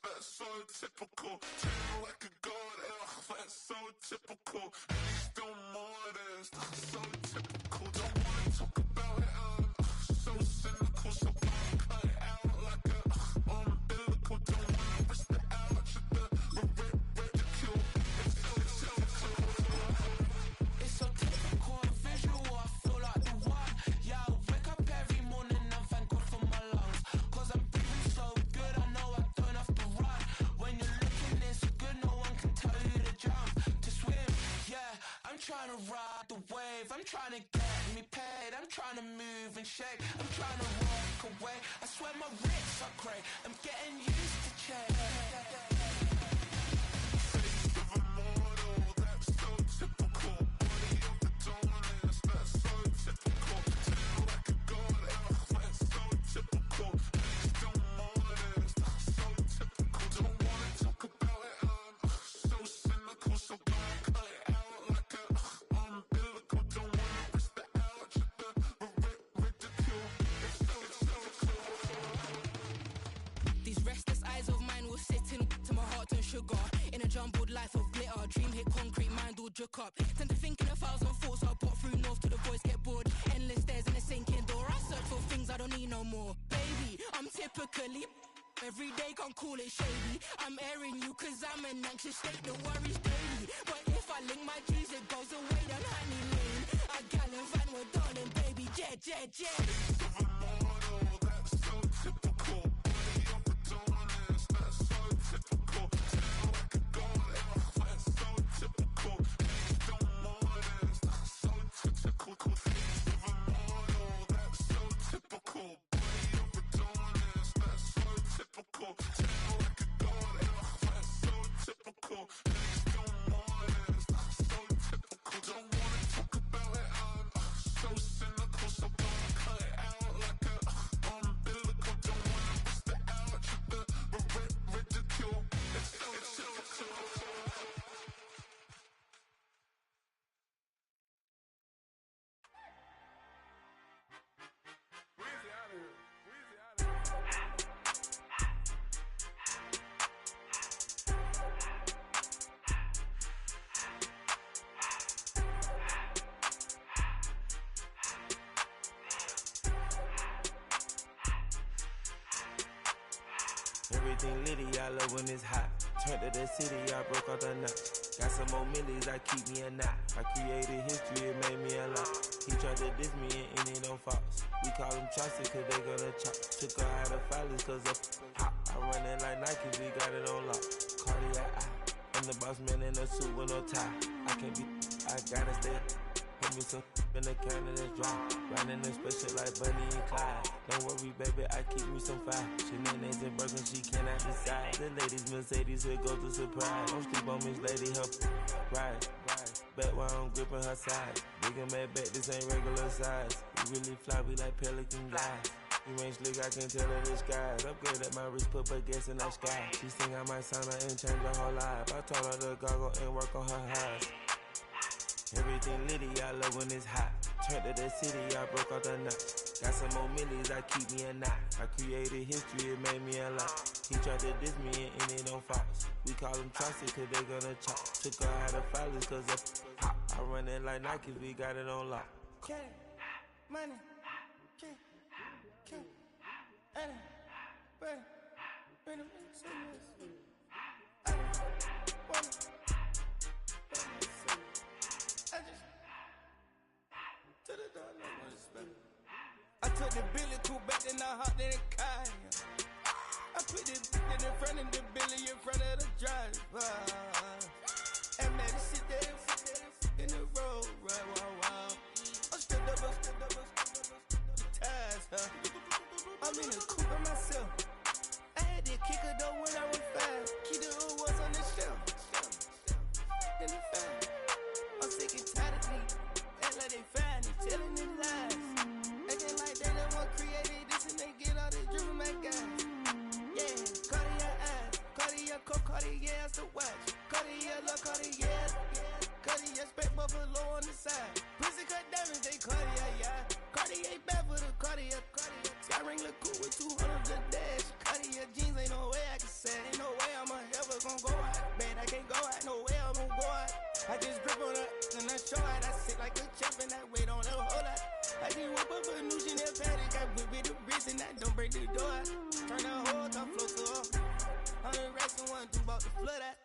That's so typical. Treat like a god, that's so typical. And he's still modest, so typical. Don't wanna talk about it, so cynical. So I'll cut it out like a umbilical. Don't wanna risk the ouch at the ridicule. It's so typical, visual, I feel like the one. Yeah, I wake up every morning and thank God for my lungs. Cause I'm breathing so good, I know I don't have to run. When you're looking this good, no one can tell you to jump, to swim. Yeah, I'm trying to ride the wave, I'm trying to get me paid, I'm trying to move and shake, I'm trying to walk away. I swear my wrists are great, I'm getting used to change. Face of a mortal, that's so typical. Body of the dominance, that's so typical. Treat like a god, that's so typical. And he's still modest, so typical. Don't wanna talk about it, so cynical. So don't cut it out like a umbilical. Don't wanna risk the ouch at the ridicule. These restless eyes of mine will sit in to my heart and sugar. In a jumbled life of glitter, dream hit concrete, mind all jook up. Tend to think in 1,000 thoughts, I put through north to the voice get bored. Endless stairs in a sinking door, I search for things I don't need no more. Baby, I'm typically every day, can't call it shady. I'm airing you cause I'm an anxious state, the worries daily. But if I link my G's, it goes away down honey lane. I gallivant with darling, baby, jet. Face of a mortal, that's so typical. Body of the dominance, that's so typical. Treat like a god, that's so typical. And he's still modest, so typical. Face of a mortal, that's so typical. Body of the dominance, that's so typical. Treat like a god, that's so typical. And he's still modest, so typical. Don't wanna talk about it, so cynical. So don't cut it out like a umbilical. Don't wanna risk the ouch at the ridicule. It's so typical. Weezy out of here. Weezy out of here. Everything litty, I love when it's hot. Turned to the city, I broke out the nut. Got some more millies, I keep me a knot. I created history, it made me a lot. He tried to diss me and it don't false. We call them Chaucer cause they gonna chop. Took her out of filers cause of hot. I run it like Nike, we got it on lock. Cardiac eye, I'm the boss man in a suit with no tie. I can't be, I gotta stay. Put me some in the can and it's dry. Riding in special like Bunny and Clyde. Don't worry, baby, I keep me some fire. Shenanigans and Birkin, she cannot decide. The ladies, Mercedes, here go to surprise. Don't sleep on Miss Lady, help ride. Back while I'm gripping her side. Big and mad back, this ain't regular size. We really fly, we like pelican guys. You ain't slick, I can tell her the skies. Upgrade at my wrist, put gas in the sky. She think I might sign her and change her whole life. I told her to goggle and work on her highs. Everything litty, I love when it's hot. Turned to the city, I broke out the nut. Got some more millies, I keep me a knot. I created history, it made me a lot. He tried to diss me and it don't false. We call them Chaucer cause they gonna chop. Took her out of filers cause of hot. I run it like Nike, we got it on lock. Money, money, I took the Billy cool back, then I hopped in the car. I put the in front of the Billy in front of the driver. And man, sit there in the road, right, wow. I stood up, the tires, huh? I'm in the coupe by myself. I had to kick her though when I was 5. Keep the old ones on the shelf. In the fan. I'm sick and tired of me. Act like they fine, they telling them lies. Acting like they the one created this and they get all this driven my guys. Yeah, Cardi Cartier. Sky ring look cool with 200 the dash. Cartier jeans, ain't no way I can say. Ain't no way I'm ever gon' go out. Man, I can't go out, no way I'm gon' go out. I just grip on her and I show out. I sit like a chef and I wait on a whole lot. I just whip up a new Chanel paddock. I whip with the wrist and I don't break the door out. Turn the whole top flow to her. 100 racks and 1, 2 about to flood out.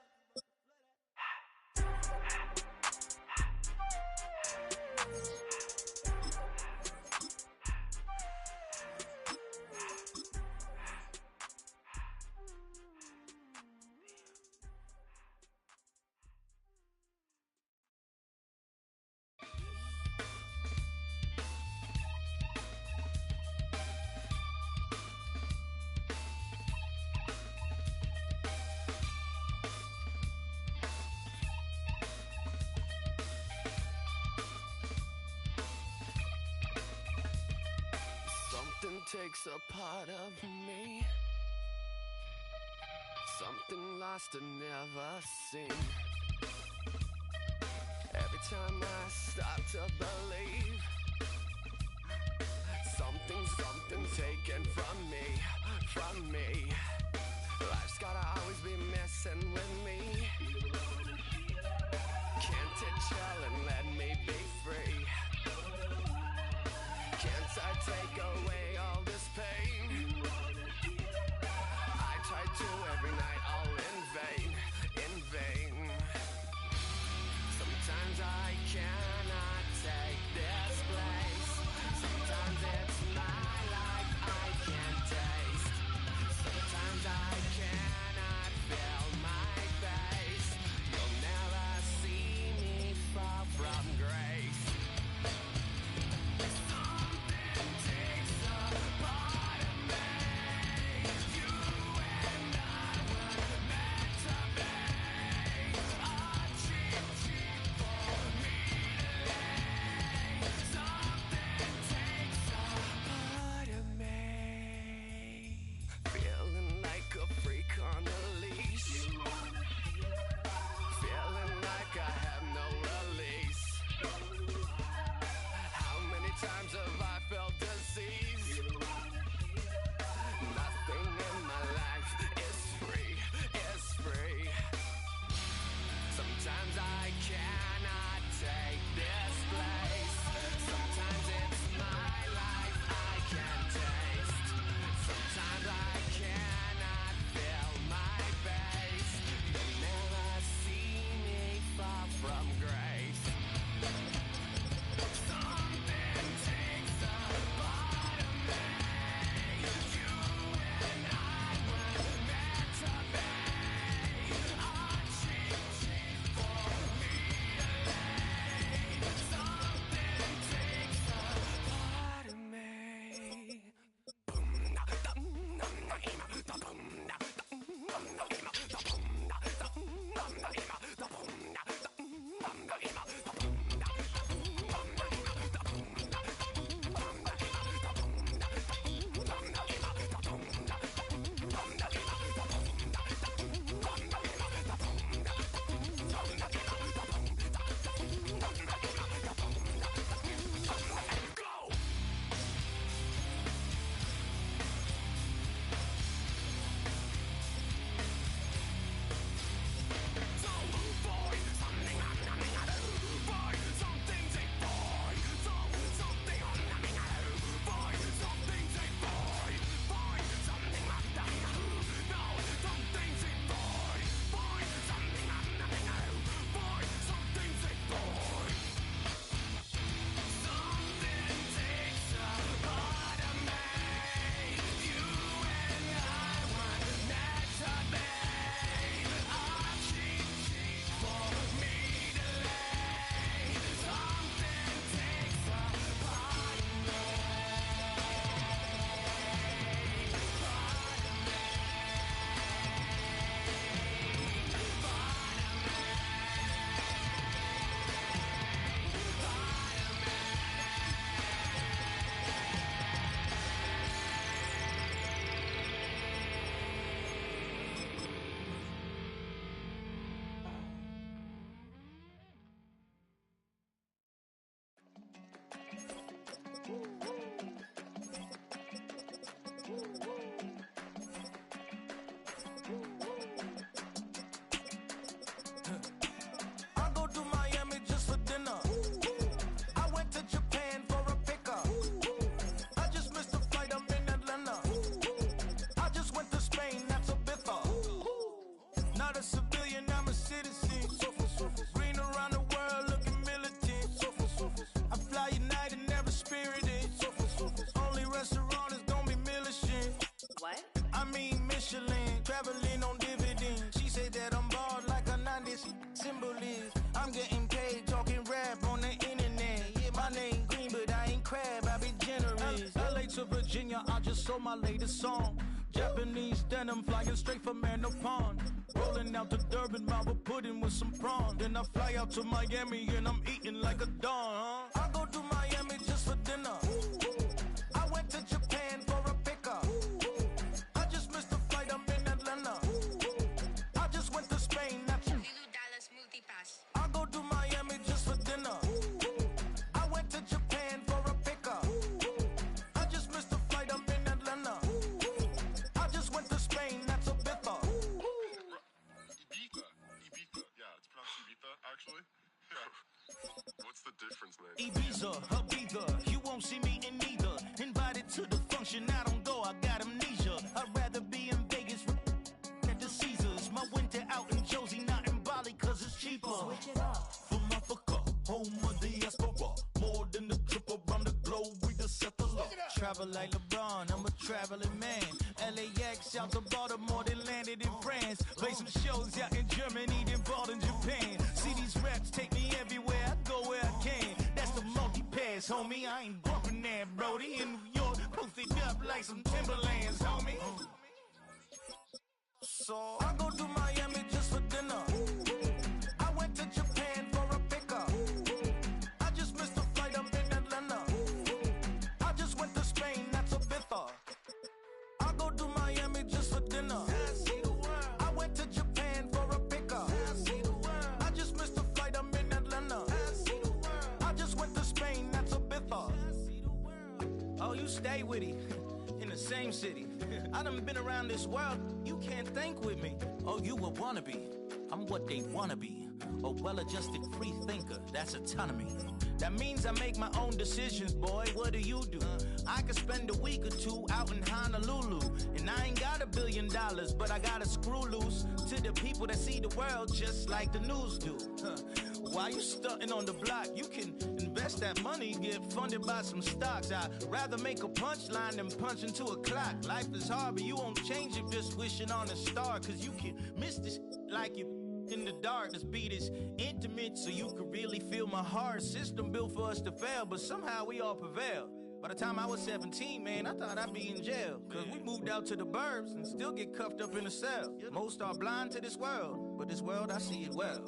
Something takes a part of me, something lost and never seen. Every time I start to believe, something's taken from me. Life's gotta always be messing with me. Can't it chill and let me be free? Can't I take away all this pain? I try to every night, all in vain. Sometimes I cannot take this place. Sometimes it's my life I can't taste. Sometimes I cannot feel my face. You'll never see me fall from grace. Times have I felt disease? Nothing in my life is free. Sometimes I cannot take this place. Sometimes it's my life I can't taste. Sometimes I cannot feel my face. You'll never see me fall from grace. Something takes to Virginia, I just sold my latest song. Japanese denim flying straight from Manapon. Rolling out to Durban, Malva pudding with some prawn. Then I fly out to Miami and I'm eating like a don. I go to Miami just for dinner. I went to Japan for a pickup. I just missed the flight, I'm in Atlanta. I just went to Spain, that's Lulu Dallas Multipass. I go to Miami just for dinner. I went to Japan for a pickup. I just missed the flight, I'm in Atlanta. I just went to Spain, that's a Ibiza. Ibiza. Yeah, it's pronounced Ibiza, actually. Yeah. What's the difference, man? Ibiza, you won't see me in neither. Invited to the function, I don't go, I got amnesia. I'd rather be in Vegas at the Caesars. My winter out in Josie, not in Bali, cause it's cheaper. Switch it up. From Africa, home of the diaspora. More than the trip around the globe, we just set the law. Travel like LeBron, I'm a traveling man. LAX out to Baltimore, then landed in France. Play some shows out in Germany, then bought in Japan. See these raps take me everywhere, I go where I can. That's the multi-pass, homie, I ain't bumping that, Brody. In New York, posted up like some Timberlands, homie. So I go to Miami just for dinner. I went to Japan for a pickup. I just missed the flight, I'm in Atlanta. I just went to Spain, that's a Ibiza. I go to Miami just for dinner. I went to Japan for a pickup. I just missed the flight, I'm in Atlanta. I just went to Spain, that's a Ibiza. Oh, you stay with it. In the same city. I done been around this world, you can't think with me. Oh, you a wannabe, I'm what they wanna be. A well-adjusted free thinker, that's autonomy. That means I make my own decisions, boy, what do you do? I could spend a week or two out in Honolulu. And I ain't got $1 billion, but I got a screw loose to the people that see the world just like the news do. While you stunting on the block, you can invest that money, get funded by some stocks. I'd rather make a punchline than punch into a clock. Life is hard, but you won't change it just wishing on a star. Cause you can miss this like you in the dark. This beat is intimate, so you can really feel my heart. System built for us to fail, but somehow we all prevail. By the time I was 17, man, I thought I'd be in jail. Cause we moved out to the burbs and still get cuffed up in a cell. Most are blind to this world, but this world, I see it well.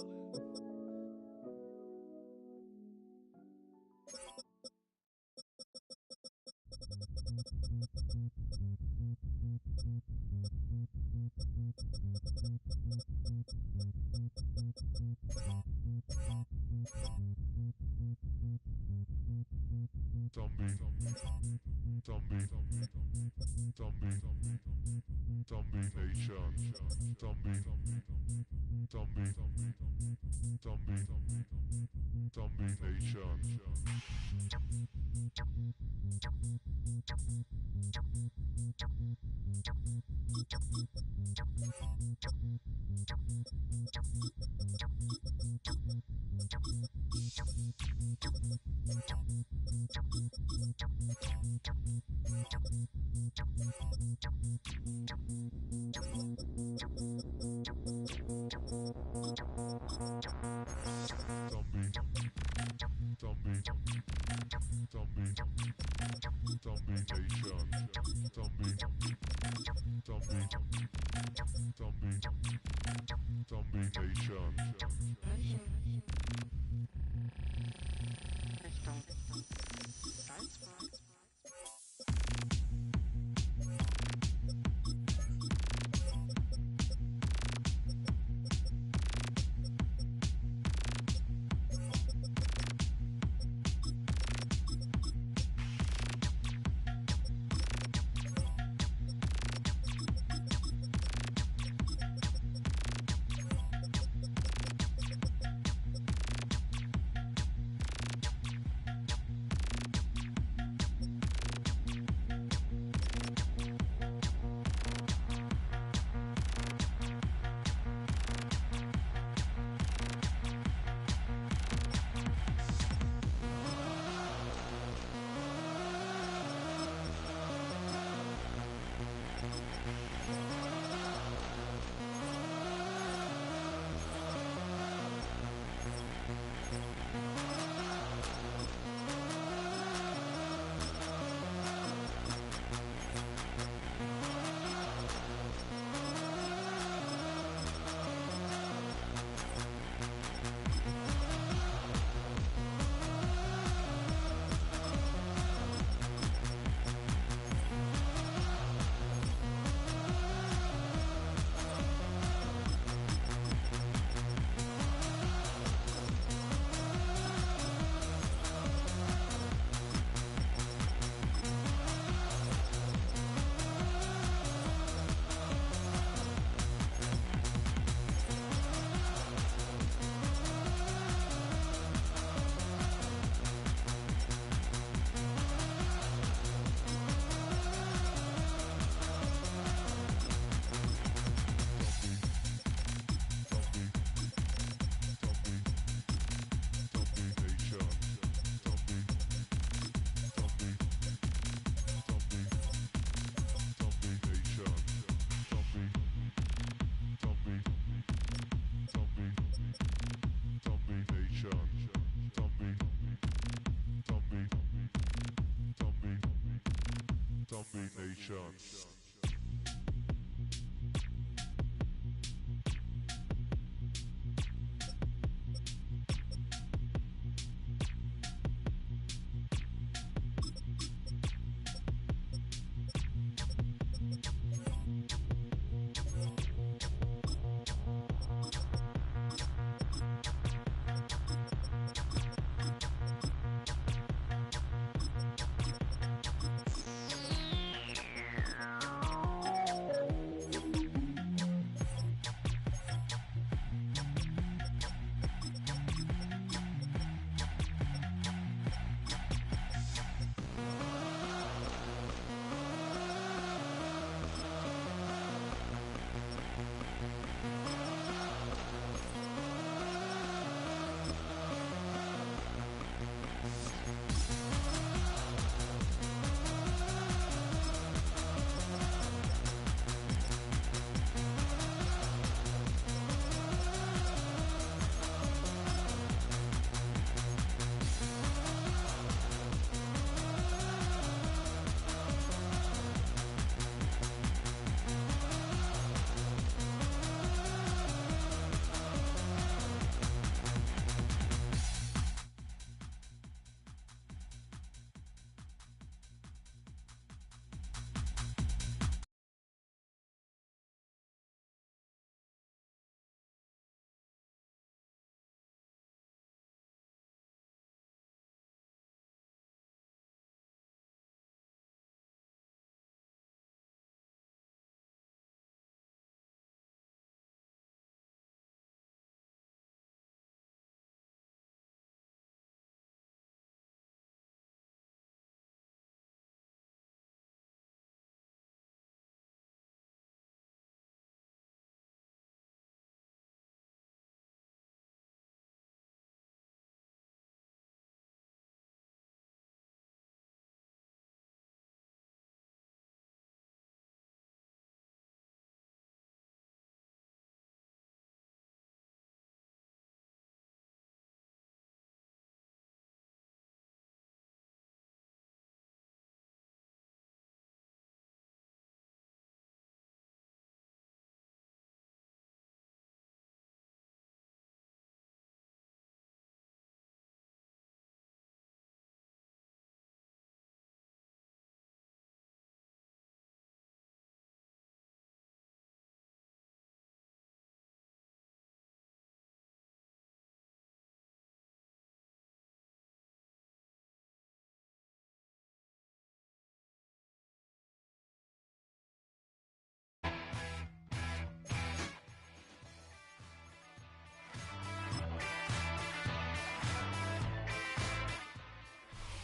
Zombie Nation.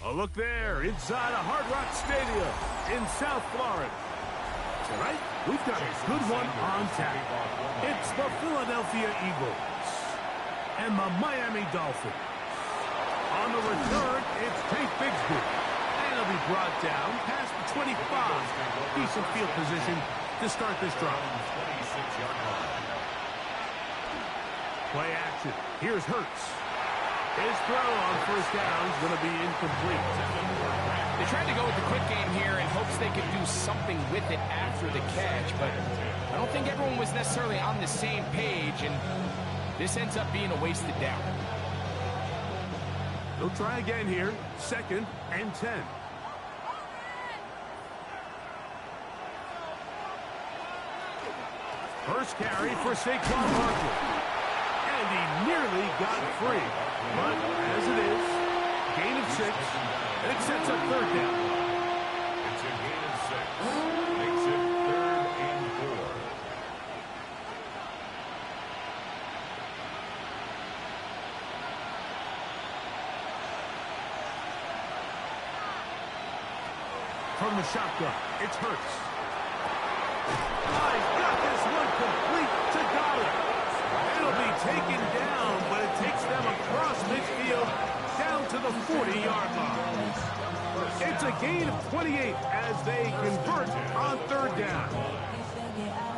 A look there inside a Hard Rock Stadium in South Florida. Tonight, we've got a good one on tap. It's the Philadelphia Eagles and the Miami Dolphins. On the return, it's Tank Bigsby. And it'll be brought down past the 25. Decent field position to start this drive. Play action. Here's Hurts. His throw on first down is going to be incomplete. They tried to go with the quick game here in hopes they could do something with it after the catch, but I don't think everyone was necessarily on the same page, and this ends up being a wasted down. They'll try again here. 2nd and 10. First carry for Saquon Barkley. And he nearly got free. But as it is, gain of 6, and it sets up 3rd down. It's a gain of 6. Makes it 3rd and 4. From the shotgun, it's Hurts. He's got this one complete to Goddard. It'll be taken down, but it takes them across midfield down to the 40-yard line. It's a gain of 28 as they convert on 3rd down.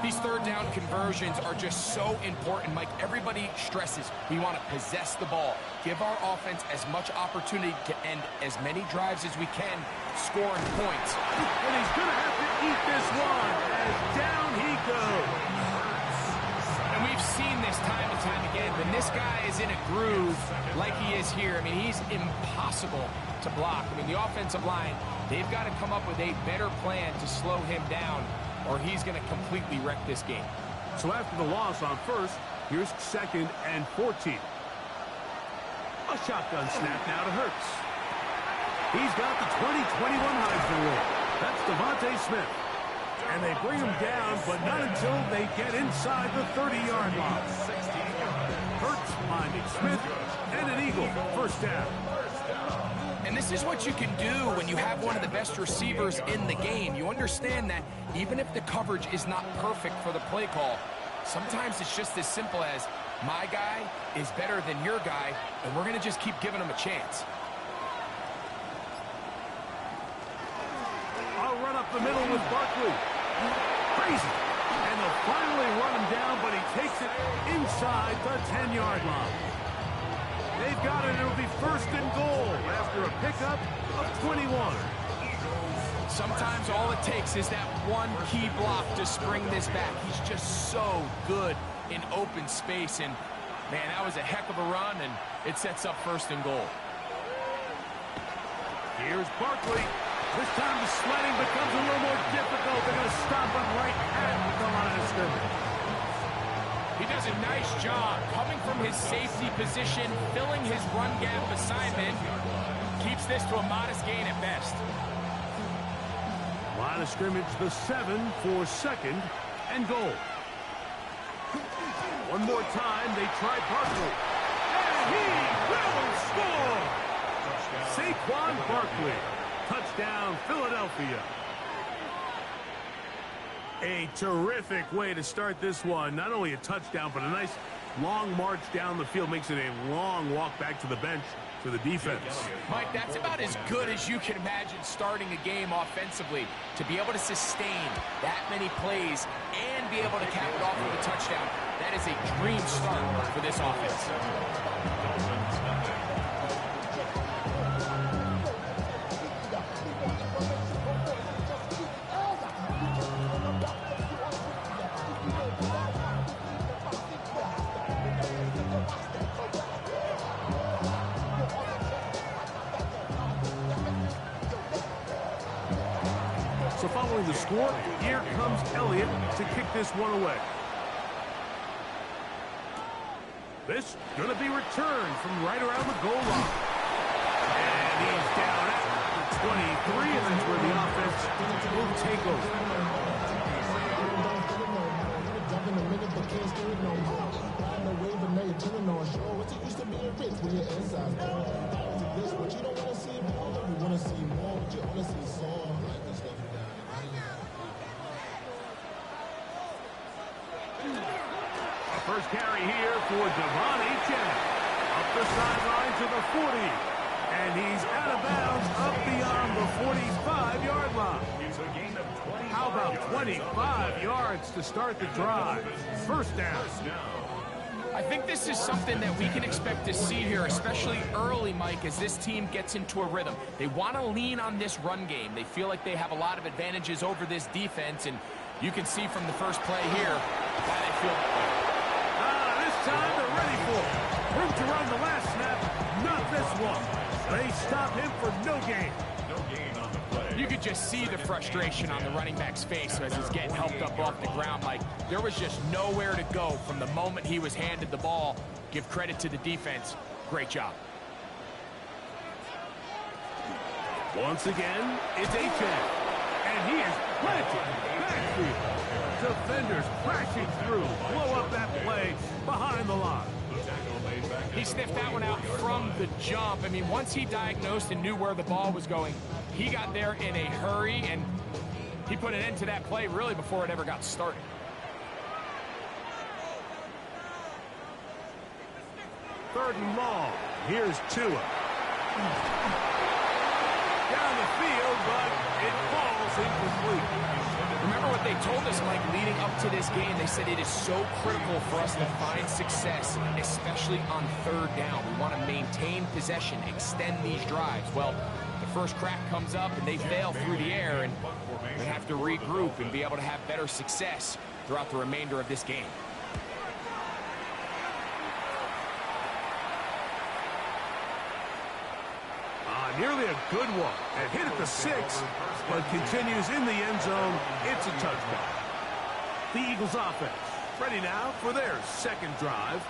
These third down conversions are just so important, Mike. Everybody stresses we want to possess the ball, give our offense as much opportunity to end as many drives as we can, scoring points. And he's going to have to eat this one as down he goes. And we've seen this time and time again. When this guy is in a groove like he is here, I mean, he's impossible to block. I mean, the offensive line, they've got to come up with a better plan to slow him down, or he's going to completely wreck this game. So after the loss on first, here's 2nd and 14. A shotgun snap now to Hurts. He's got the 2021 Heisman winner. That's Devontae Smith. And they bring him down, but not until they get inside the 30-yard line. Hurts finding Smith, and an Eagle first down. And this is what you can do when you have one of the best receivers in the game. You understand that even if the coverage is not perfect for the play call, sometimes it's just as simple as my guy is better than your guy, and we're going to just keep giving him a chance. I'll run up the middle with Barkley. Crazy. And they'll finally run him down, but he takes it inside the 10-yard line. They've got it. It'll be 1st and goal after a pickup of 21. Sometimes all it takes is that one key block to spring this back. He's just so good in open space. And, man, that was a heck of a run, and it sets up 1st and goal. Here's Barkley. This time the sledding becomes a little more difficult. They're going to stop him right at the line of scrimmage. He does a nice job coming from his safety position, filling his run gap assignment. Keeps this to a modest gain at best. Line of scrimmage, the 7 for 2nd and goal. One more time, they try Barkley. And he will score! Saquon Barkley. Touchdown, Philadelphia. A terrific way to start this one. Not only a touchdown, but a nice long march down the field. Makes it a long walk back to the bench for the defense. Mike, that's about as good as you can imagine starting a game offensively. To be able to sustain that many plays and be able to cap it off with a touchdown, that is a dream start for this offense. So following the score, here comes Elliott to kick this one away. This going to be returned from right around the goal line. And he's down at the 23, and that's where the offense will take over. First carry here for Devontae Smith. Up the sideline to the 40. And he's out of bounds up beyond the 45-yard line. How about 25 yards to start the drive? First down. I think this is something that we can expect to see here, especially early, Mike, as this team gets into a rhythm. They want to lean on this run game. They feel like they have a lot of advantages over this defense, and you can see from the first play here why they feel that way. This time they're ready for it. Room to run the last snap, not this one. They stop him for no gain. You could just see the frustration on the running back's face as he's getting helped up off the ground. Like, there was just nowhere to go from the moment he was handed the ball. Give credit to the defense. Great job. Once again, it's Achane. And he is planted backfield. Defenders crashing through. Blow up that play behind the line. He sniffed that one out from the jump. I mean, once he diagnosed and knew where the ball was going, he got there in a hurry, and he put an end to that play really before it ever got started. Third and long. Here's Tua. Down the field, but it falls incomplete. Remember what they told us, Mike, leading up to this game, they said it is so critical for us to find success, especially on third down. We want to maintain possession, extend these drives. Well, the first crack comes up and they fail through the air, and we have to regroup and be able to have better success throughout the remainder of this game. Nearly a good one. And hit at the 6, but continues in the end zone. It's a touchdown. The Eagles offense ready now for their second drive.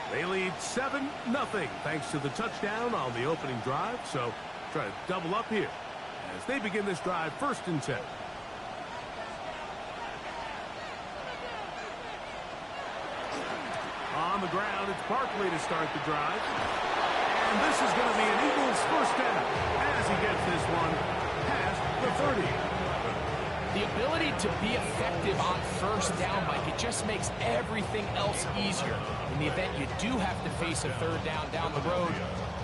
They lead 7-0 thanks to the touchdown on the opening drive. So try to double up here as they begin this drive 1st and 10. On the ground, it's Barkley to start the drive. And this is going to be an Eagles first down as he gets this one past the 30. The ability to be effective on first down, Mike, it just makes everything else easier. In the event you do have to face a third down the road,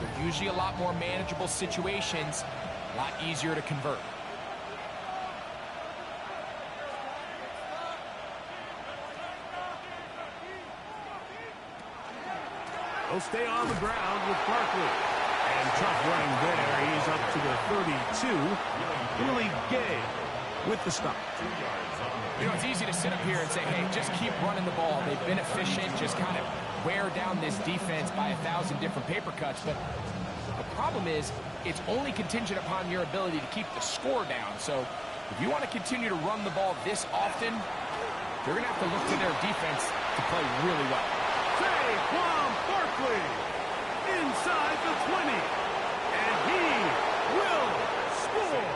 they're usually a lot more manageable situations, a lot easier to convert. He'll stay on the ground with Barkley. And tough running there. He's up to the 32. Willie Gay with the stop. You know, it's easy to sit up here and say, hey, just keep running the ball. They've been efficient. Just kind of wear down this defense by 1,000 different paper cuts. But the problem is it's only contingent upon your ability to keep the score down. So if you want to continue to run the ball this often, you're going to have to look to their defense to play really well. Saquon Barkley inside the 20, and he will score.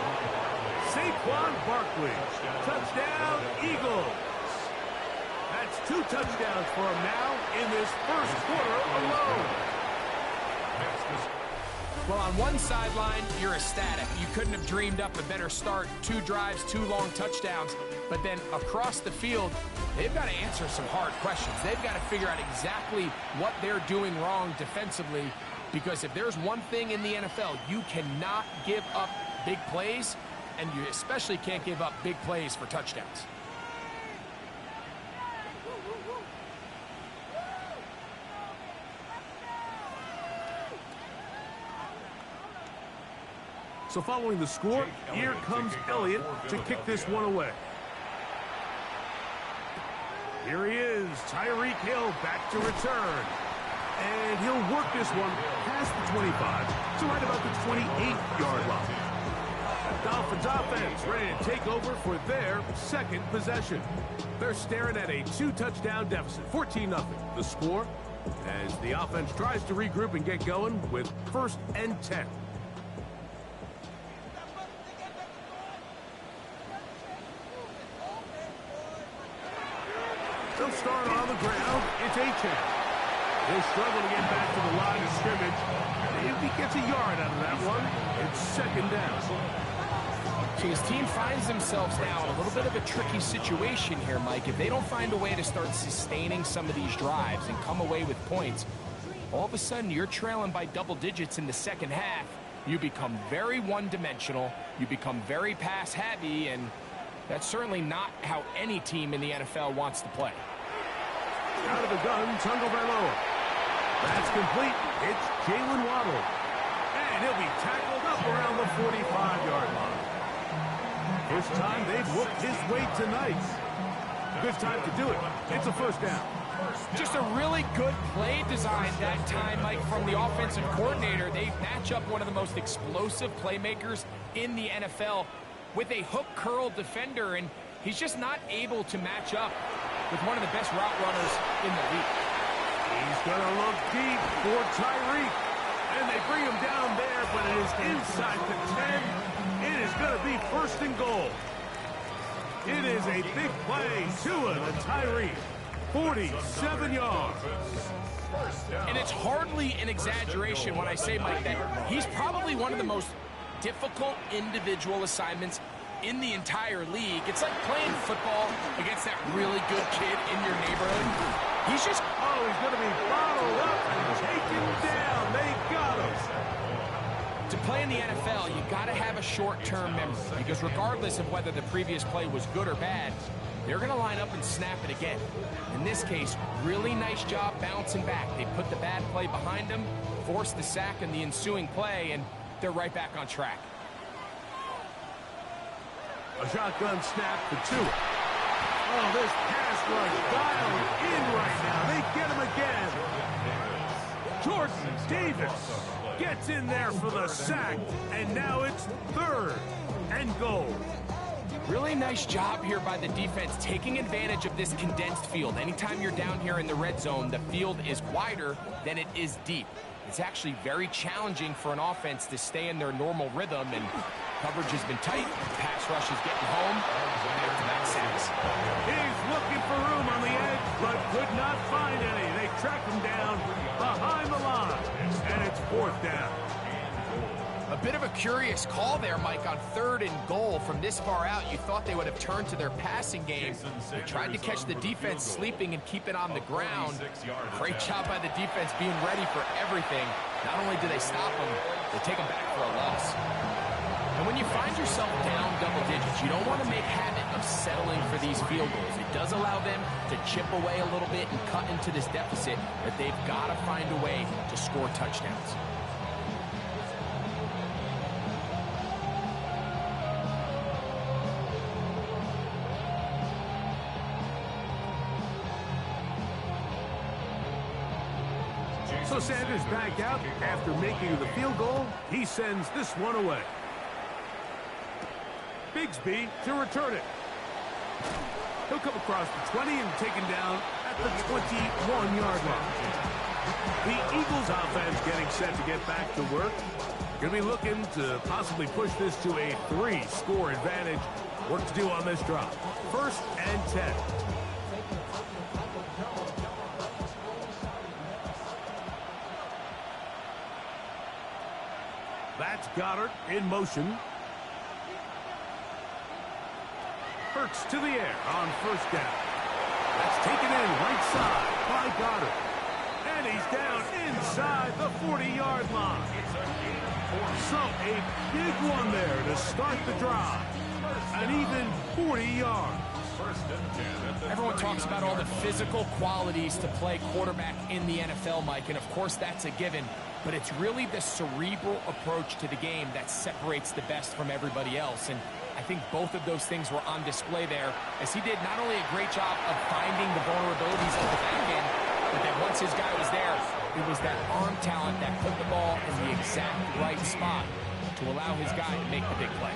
Saquon Barkley, touchdown Eagles. That's 2 touchdowns for him now in this first quarter alone. Well, on one sideline, you're ecstatic. You couldn't have dreamed up a better start. 2 drives, 2 long touchdowns. But then across the field, they've got to answer some hard questions. They've got to figure out exactly what they're doing wrong defensively, because if there's one thing in the NFL, you cannot give up big plays, and you especially can't give up big plays for touchdowns. So following the score, here comes Elliott to kick this one away. Here he is, Tyreek Hill back to return. And he'll work this one past the 25 to right about the 28-yard line. The Dolphins offense ready to take over for their second possession. They're staring at a 2-touchdown deficit, 14-0. The score as the offense tries to regroup and get going with 1st and 10. They'll start on the ground. It's Achane. He'll struggle to get back to the line of scrimmage. If he gets a yard out of that one, it's 2nd down. So his team finds themselves now in a little bit of a tricky situation here, Mike. If they don't find a way to start sustaining some of these drives and come away with points, all of a sudden you're trailing by double digits in the second half. You become very one-dimensional. You become very pass-heavy, and that's certainly not how any team in the NFL wants to play. Out of the gun, Tagovailoa. That's complete. It's Jalen Waddle. And he'll be tackled up around the 45-yard line. First time they've whooped his way tonight. Good time to do it. It's a 1st down. Just a really good play design that time, Mike, from the offensive coordinator. They match up one of the most explosive playmakers in the NFL with a hook curl defender, and he's just not able to match up with one of the best route runners in the league. He's going to look deep for Tyreek, and they bring him down there, but it is inside the 10. It is going to be 1st and goal. It is a big play. Tua to Tyreek, 47 yards. And it's hardly an exaggeration when I say, Mike, that he's probably one of the most difficult individual assignments in the entire league. It's like playing football against that really good kid in your neighborhood. He's just... Oh, he's going to be bottled up and taken down. They got him. To play in the NFL, you got to have a short-term memory, because regardless of whether the previous play was good or bad, they're going to line up and snap it again. In this case, really nice job bouncing back. They put the bad play behind them, forced the sack in the ensuing play, and they're right back on track. A shotgun snap for Tua. Oh, this pass rush dialed in right now. They get him again. Jordan Davis gets in there for the sack, and now it's 3rd and goal. Really nice job here by the defense, taking advantage of this condensed field. Anytime you're down here in the red zone, the field is wider than it is deep. It's actually very challenging for an offense to stay in their normal rhythm, and coverage has been tight. Pass rush is getting home. Back-to-back sacks. He's looking for room on the edge, but could not find any. They track him down behind the line, and it's 4th down. A bit of a curious call there, Mike, on 3rd and goal. From this far out, you thought they would have turned to their passing game. They tried to catch the defense sleeping and keep it on the ground. Great job by the defense being ready for everything. Not only do they stop them, they take them back for a loss. And when you find yourself down double digits, you don't want to make habit of settling for these field goals. It does allow them to chip away a little bit and cut into this deficit, but they've got to find a way to score touchdowns. So Sanders back out after making the field goal. He sends this one away. Bigsby to return it. He'll come across the 20 and taken down at the 21-yard line. The Eagles offense getting set to get back to work. Going to be looking to possibly push this to a 3-score advantage. Work to do on this drive. 1st and 10. That's Goddard in motion. Hurts to the air on 1st down. That's taken in right side by Goddard. And he's down inside the 40-yard line. So a big one there to start the drive. An even 40 yards. Everyone talks about all the physical qualities to play quarterback in the NFL, Mike, and of course that's a given. But it's really the cerebral approach to the game that separates the best from everybody else. And I think both of those things were on display there, as he did not only a great job of finding the vulnerabilities of the back end, but then once his guy was there, it was that arm talent that put the ball in the exact right spot to allow his guy to make the big play.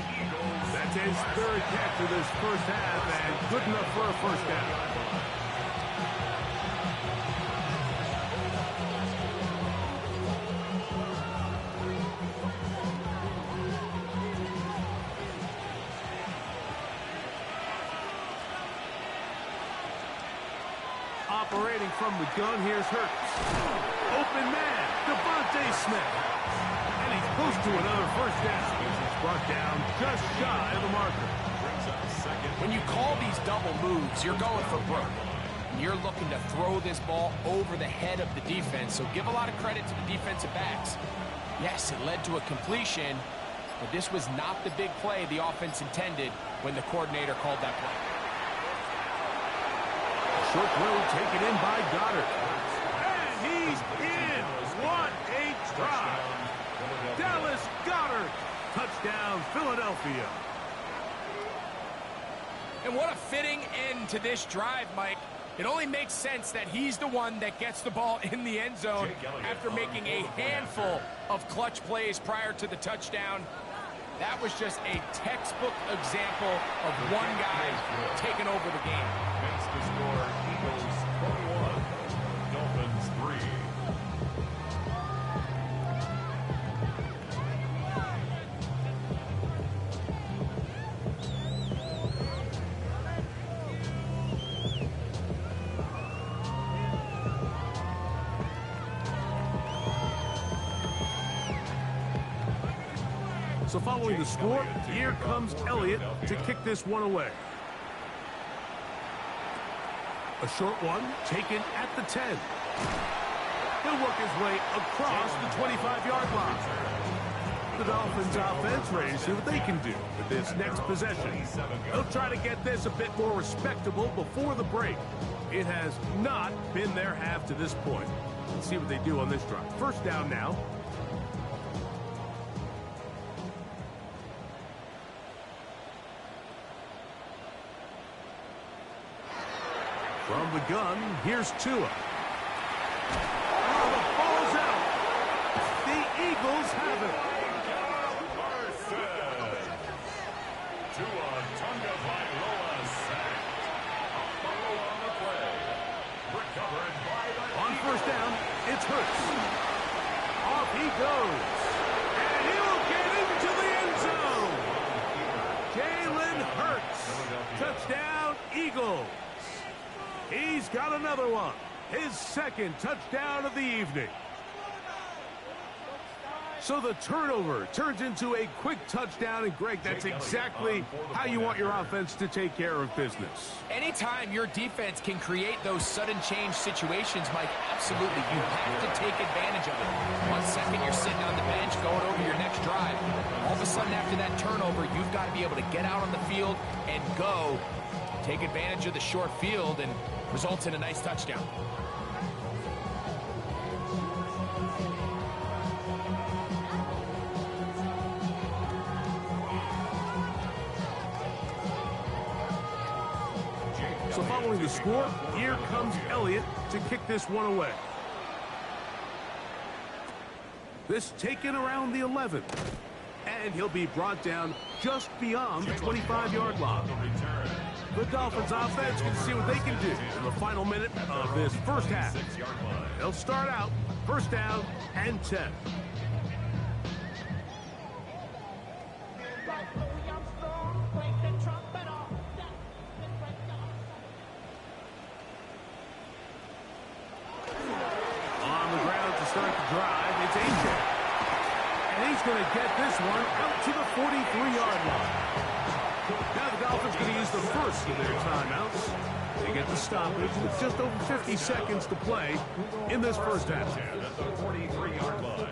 That's his 3rd catch of this 1st half, and good enough for a 1st down. Operating from the gun, here's Hurts. Open man, Devontae Smith. And he's close to another 1st down. He's brought down just shy of the marker. When you call these double moves, you're going for broke. And you're looking to throw this ball over the head of the defense, so give a lot of credit to the defensive backs. Yes, it led to a completion, but this was not the big play the offense intended when the coordinator called that play. Short throw taken in by Goddard. And he's in. What a try. Dallas Goddard. Touchdown, Philadelphia. And what a fitting end to this drive, Mike. It only makes sense that he's the one that gets the ball in the end zone after making a handful of clutch plays prior to the touchdown. That was just a textbook example of one guy taking over the game. Makes the score Eagles 21, Dolphins 3. So following the score, here comes Elliott to kick this one away. A short one taken at the 10. He'll work his way across the 25-yard line. The Dolphins offense ready to see what they can do with this next possession. They'll try to get this a bit more respectable before the break. It has not been their half to this point. Let's see what they do on this drive. First down now. From the gun, here's Tua. Oh, the ball's out. The Eagles have it. Tua Tagovailoa sacked. Buffalo on the play. Recovered by the On first down, it's Hurts. Off he goes. And he'll get into the end zone. Jalen Hurts. Touchdown, Eagles. He's got another one. His second touchdown of the evening. So the turnover turns into a quick touchdown, and Greg, that's exactly how you want your offense to take care of business. Anytime your defense can create those sudden change situations, Mike, absolutely, you have to take advantage of it. 1 second you're sitting on the bench going over your next drive. All of a sudden after that turnover, you've got to be able to get out on the field and go. Take advantage of the short field and results in a nice touchdown. So following the score, here comes Elliott to kick this one away. This taken around the 11. And he'll be brought down just beyond the 25-yard line. The Dolphins offense can see what they can do in the final minute of this first half. They'll start out first down and 10. On the ground to start the drive, it's AJ. And he's going to get this one out to the 43-yard line. Now the Dolphins going to use the first of their timeouts. They get the stoppage with just over 50 seconds to play in this first half. At the 43-yard line.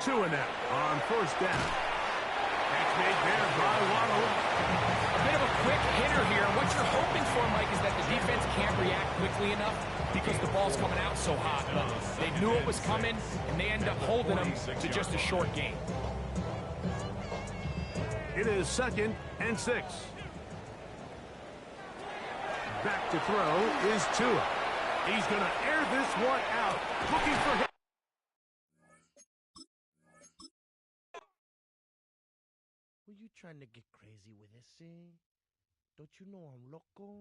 Two and out on first down. Catch made there by Waddle. A bit of a quick hitter here. What you're hoping for, Mike, is that the defense can't react quickly enough because the ball's coming out so hot. But they knew it was coming, and they end up holding them to just a short gain. It is 2nd and 6. Back to throw is Tua. He's going to air this one out, looking for him. Were you trying to get crazy with this, eh? Don't you know I'm loco?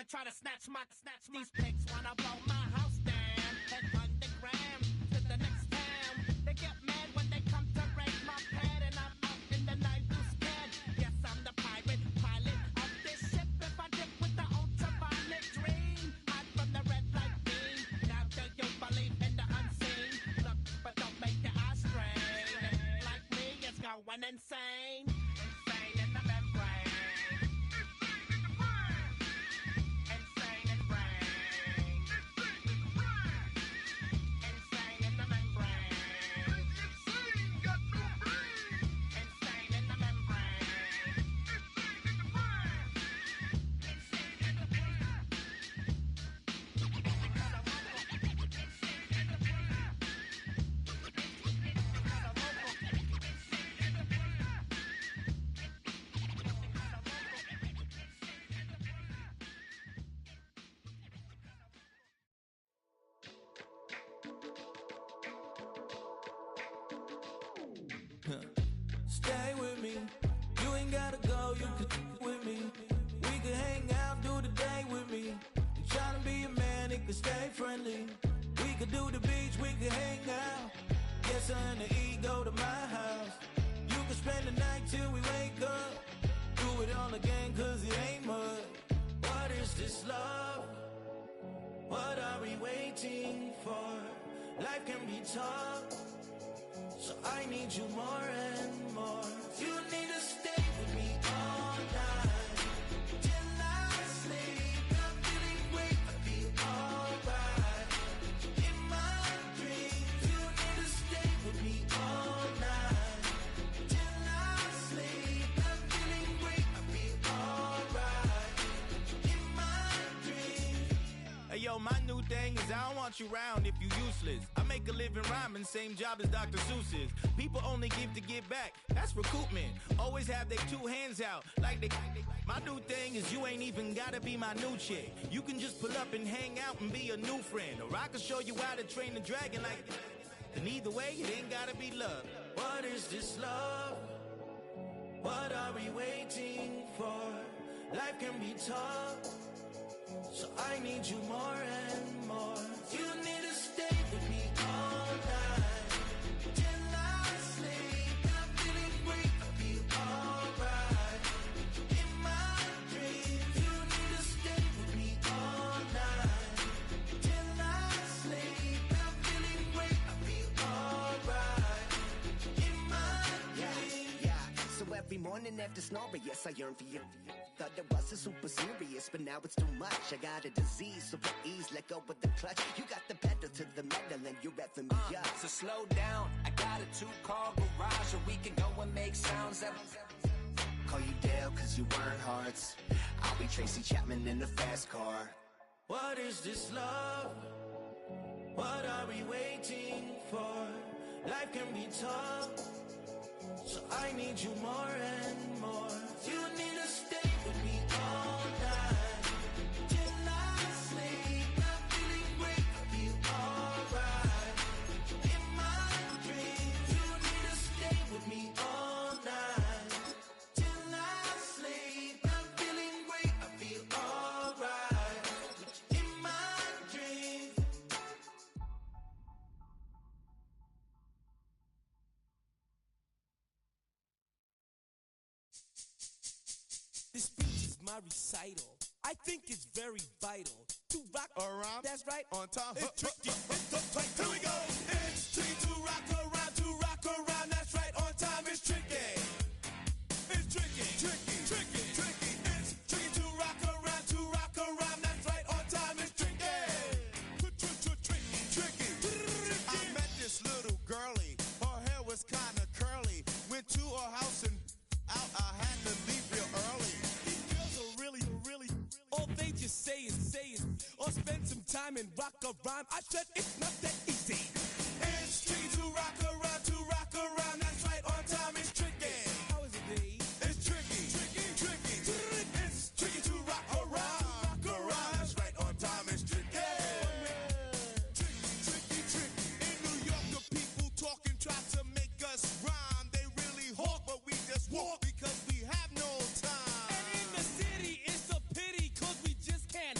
try to snatch these pigs wanna blow my house down. Head underground to the next town. They get mad when they come to raid my pad, and I'm out in the night too scared. Yes, I'm the pirate pilot of this ship. If I dip with the ultraviolet dream, hide from the red light beam. Now do you believe in the unseen? Look, but don't make your eyes strain. Like me, it's going insane. Insane in the membrane. Insane in brain. Insane in the membrane. Insane, got no brain. Insane in the membrane. Insane in the brain. Stay with me. You ain't gotta go, you could with me. We could hang out, do the day with me. You tryna be a man, it could stay friendly. We could do the beach, we could hang out. Yes, her and the E go to my house. You could spend the night till we wake up. Do it all again, cause it ain't mud. What is this love? What are we waiting for? Life can be tough, so I need you more and more. You need to stay with me all night till I sleep. I'm feeling great, I feel alright. In my dreams, you need to stay with me all night till I sleep. I'm feeling great, I feel alright. In my dreams. Hey yo, my new thing is I don't want you around if you useless. I make a living rhyming, same job as Dr. Seuss's. People only give to get back, that's recoupment. Always have their two hands out, like they. My new thing is you ain't even gotta be my new chick. You can just pull up and hang out and be a new friend. Or I can show you how to train the dragon like. And either way, it ain't gotta be love. What is this love? What are we waiting for? Life can be tough, so I need you more and more. You need to stay with me all night till I sleep. I'm feeling great, I feel alright. In my dreams, you need to stay with me all night till I sleep. I'm feeling great, I feel alright. In my dreams. Yeah. So every morning after snoring, yes, I yearn for you. Thought it wasn't super serious, but now it's too much. I got a disease, so please let go with the clutch. You got the pedal to the metal and you're revving me up. So slow down, I got a 2-car garage, or we can go and make sounds that. Call you Dale, cause you weren't hearts. I'll be Tracy Chapman in the fast car. What is this love? What are we waiting for? Life can be tough, so I need you more and more. You need to stay with me all night till I sleep. I'm feeling great, I feel alright. In my dreams, you need to stay with me all night till I sleep. I'm feeling great, I feel alright. In my dreams. This speech is my recital. I think it's very vital to rock around. That's right. On time. It's tricky. Here we go. It's tricky to rock around, to rock around. That's right. On time. It's tricky. It's tricky. Tricky. Tricky. Tricky. It's tricky to rock around, to rock around. That's right. On time. It's tricky. Tricky. I met this little girlie. Her hair was kinda curly. Went to her house and out. I had to leave real early. These girls are really. All they just say is, or spend some time and rock a rhyme. I said it's not that easy. It's tricky to rock around, to rock around. That's right. On time. It's tricky. How is it, D? It's tricky. Tricky. It's tricky to rock around, rock around. That's right. On time. It's tricky. Tricky. In New York, the people talking try to make us rhyme. They really hawk, but we just walk because we have no time. And in the city, it's a pity, cause we just can't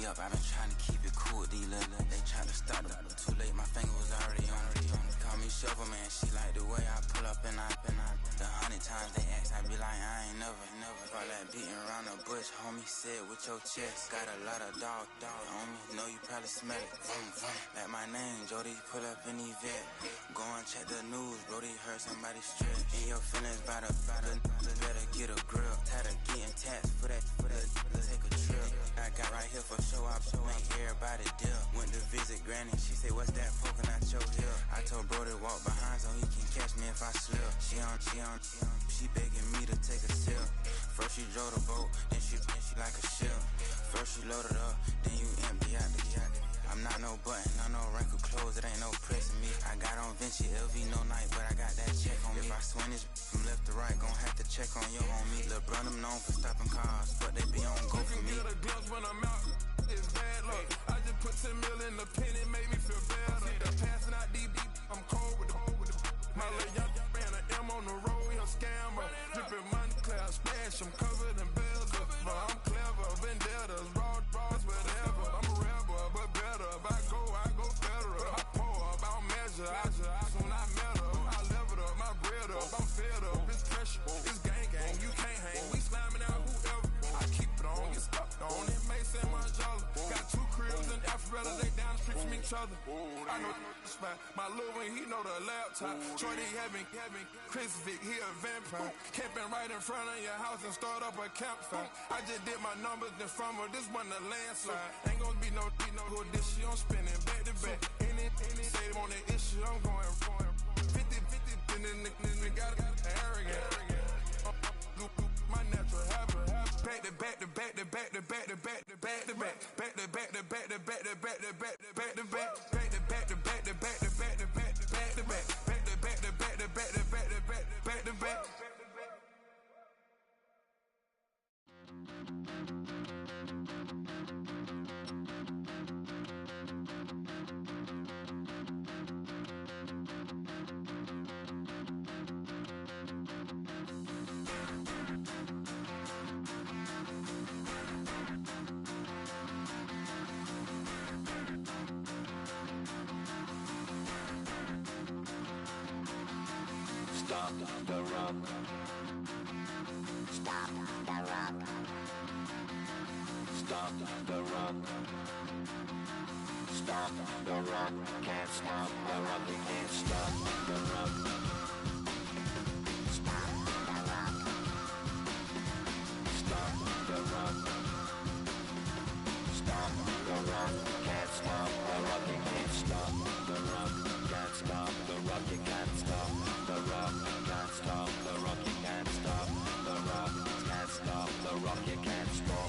me up. I've been trying to keep it cool with these little. They trying to stop it. Too late, my finger was already on it. Call me Shovel Man, she like the way I pull up and I. The 100 times they ask, I be like, I ain't never. All that beating around the bush, homie, say it with your chest. Got a lot of dog on me, know you probably smell it. Vroom, vroom. Like my name, Jody, pull up in the vet. Go and check the news, Brody, heard somebody stress. In your feelings by the better get a grill. Tired of getting taxed for that, let's take a trip. I got right here for show up, make everybody deal. Went to visit Granny, she said, what's that poking out your heel? I told Brody walk behind so he can catch me if I slip. She begging me to take a sip. First she drove the boat, then she like a ship. First she loaded up, then you empty out the yacht. I'm not no button, not no wrinkled clothes, it ain't no pressing me. I got on Vinci, LV, no night, but I got that check on me. If I swing this from left to right, gon' have to check on your homie. Lil' brother known for stopping cars, but they be on go for me. You can get a glimpse when I'm out, it's bad luck. I just put 10 mil in the pen, it made me feel better. Passing out deep, I'm cold with the. My little young ran an M on the road, he a scammer. Drippin' money, clear, splash, I'm covered in bells. I'm clever, vendettas, raw, whatever. I'm a rebel, but better. If I go federal. I pour up, I don't measure. I soon I met her. I leveled up, my bread up. I'm fed up, it's pressure. It's gang, you can't hang. We slamming out whoever. I keep it on, get stuck on. It may say my jolly. Got 2 cribs in Alpharetta, they down the street from each other. I know the spot. My little one, he know the laptop. Shorty having Chris Vic, he a vampire. Camping right in front of your house and start up a campfire. I just did my numbers then from her, this one a landslide. Ain't gonna be no who this shit, I'm spinning back to back. Any say on the issue, I'm going 50, and then the got arrogant. My natural habit. Back to back to back to back to back to back to back to back. Back to back to back to back to back to back to back to back. Back to back to back to back to back to back to back to back. Back to back to back to back to back to back to back. Stop the rock. Stop the rock. Stop the rock. Stop the rock. Can't stop the rock. You can't stop the rock. Stop the rock. Stop the rock. Stop the rock. Can't stop the rock. You can't stop the rock. Can't stop the rock. You can't stop the rock. Can't stop the rock. You can't stop the rock. Can't stop the rock. You can't stop the rock. Can't stop the rock. You can't stop.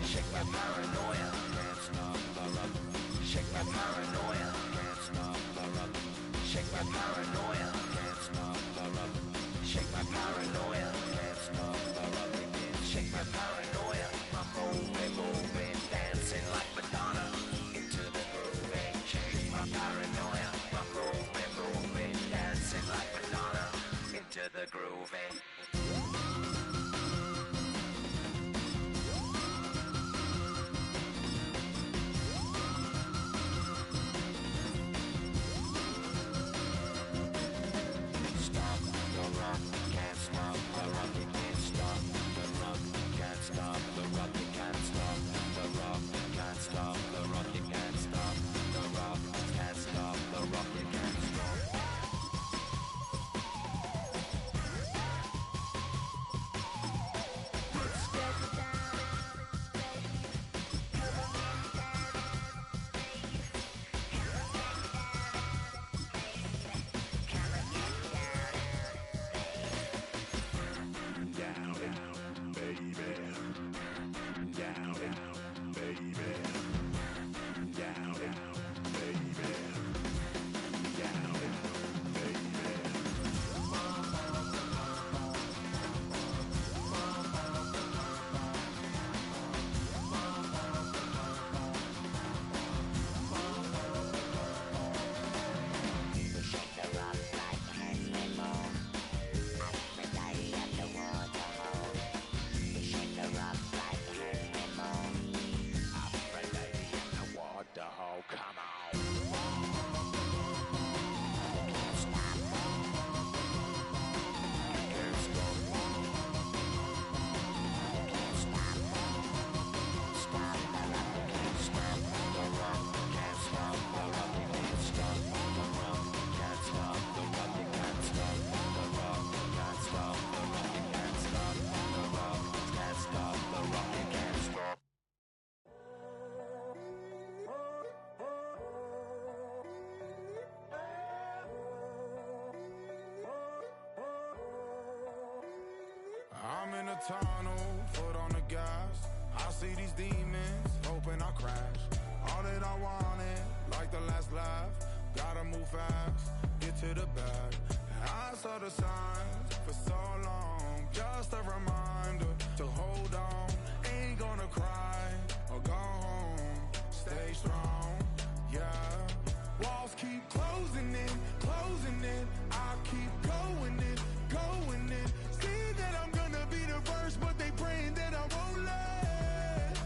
Shake my paranoia. Can't stop the rock. Shake my paranoia. Can't stop the rock. Shake my paranoia. Can't stop the rock. Shake my paranoia. Can't stop the rock. Shake my paranoia. I'm moving, dancing like Madonna into the groove. Shake my paranoia. I'm moving, dancing like Madonna into the groove. Stop the rock, can't stop the rock. see these demons, hoping I crash. All that I wanted, like the last laugh. Gotta move fast, get to the bag. I saw the signs for so long, just a reminder to hold on. Ain't gonna cry or go home, stay strong, yeah. Walls keep closing in, I keep going in. See that I'm gonna be the first, but they praying that I won't let.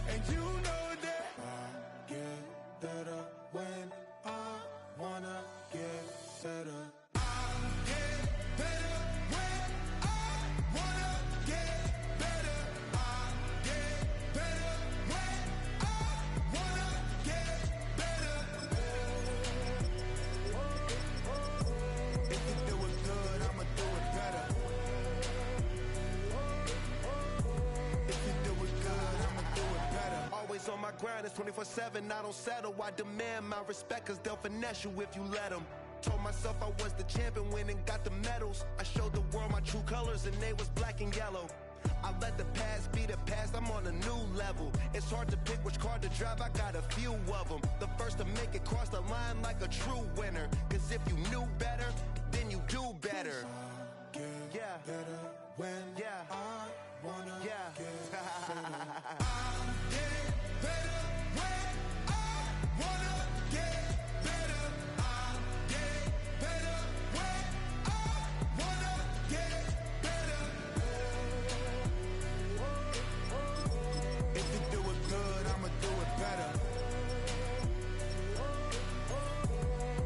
And you know that I get better when I wanna get better. I get better when I wanna get better. I get better when I wanna get better. If you do it good, I'ma do it better. If you do it good, I'ma do it better. Always on my grind, it's 24/7, I don't settle. I demand my respect, cause they'll finesse you if you let them. Told myself I was the champion, went and got the medals. I showed the world my true colors and they was black and yellow. I let the past be the past, I'm on a new level. It's hard to pick which car to drive, I got a few of them. The first to make it cross the line like a true winner. Cause if you knew better, then you do better. Yeah. Better when I wanna get better. I get better when I wanna get better. I get better when I wanna get better. If you do it good, I'ma do it better.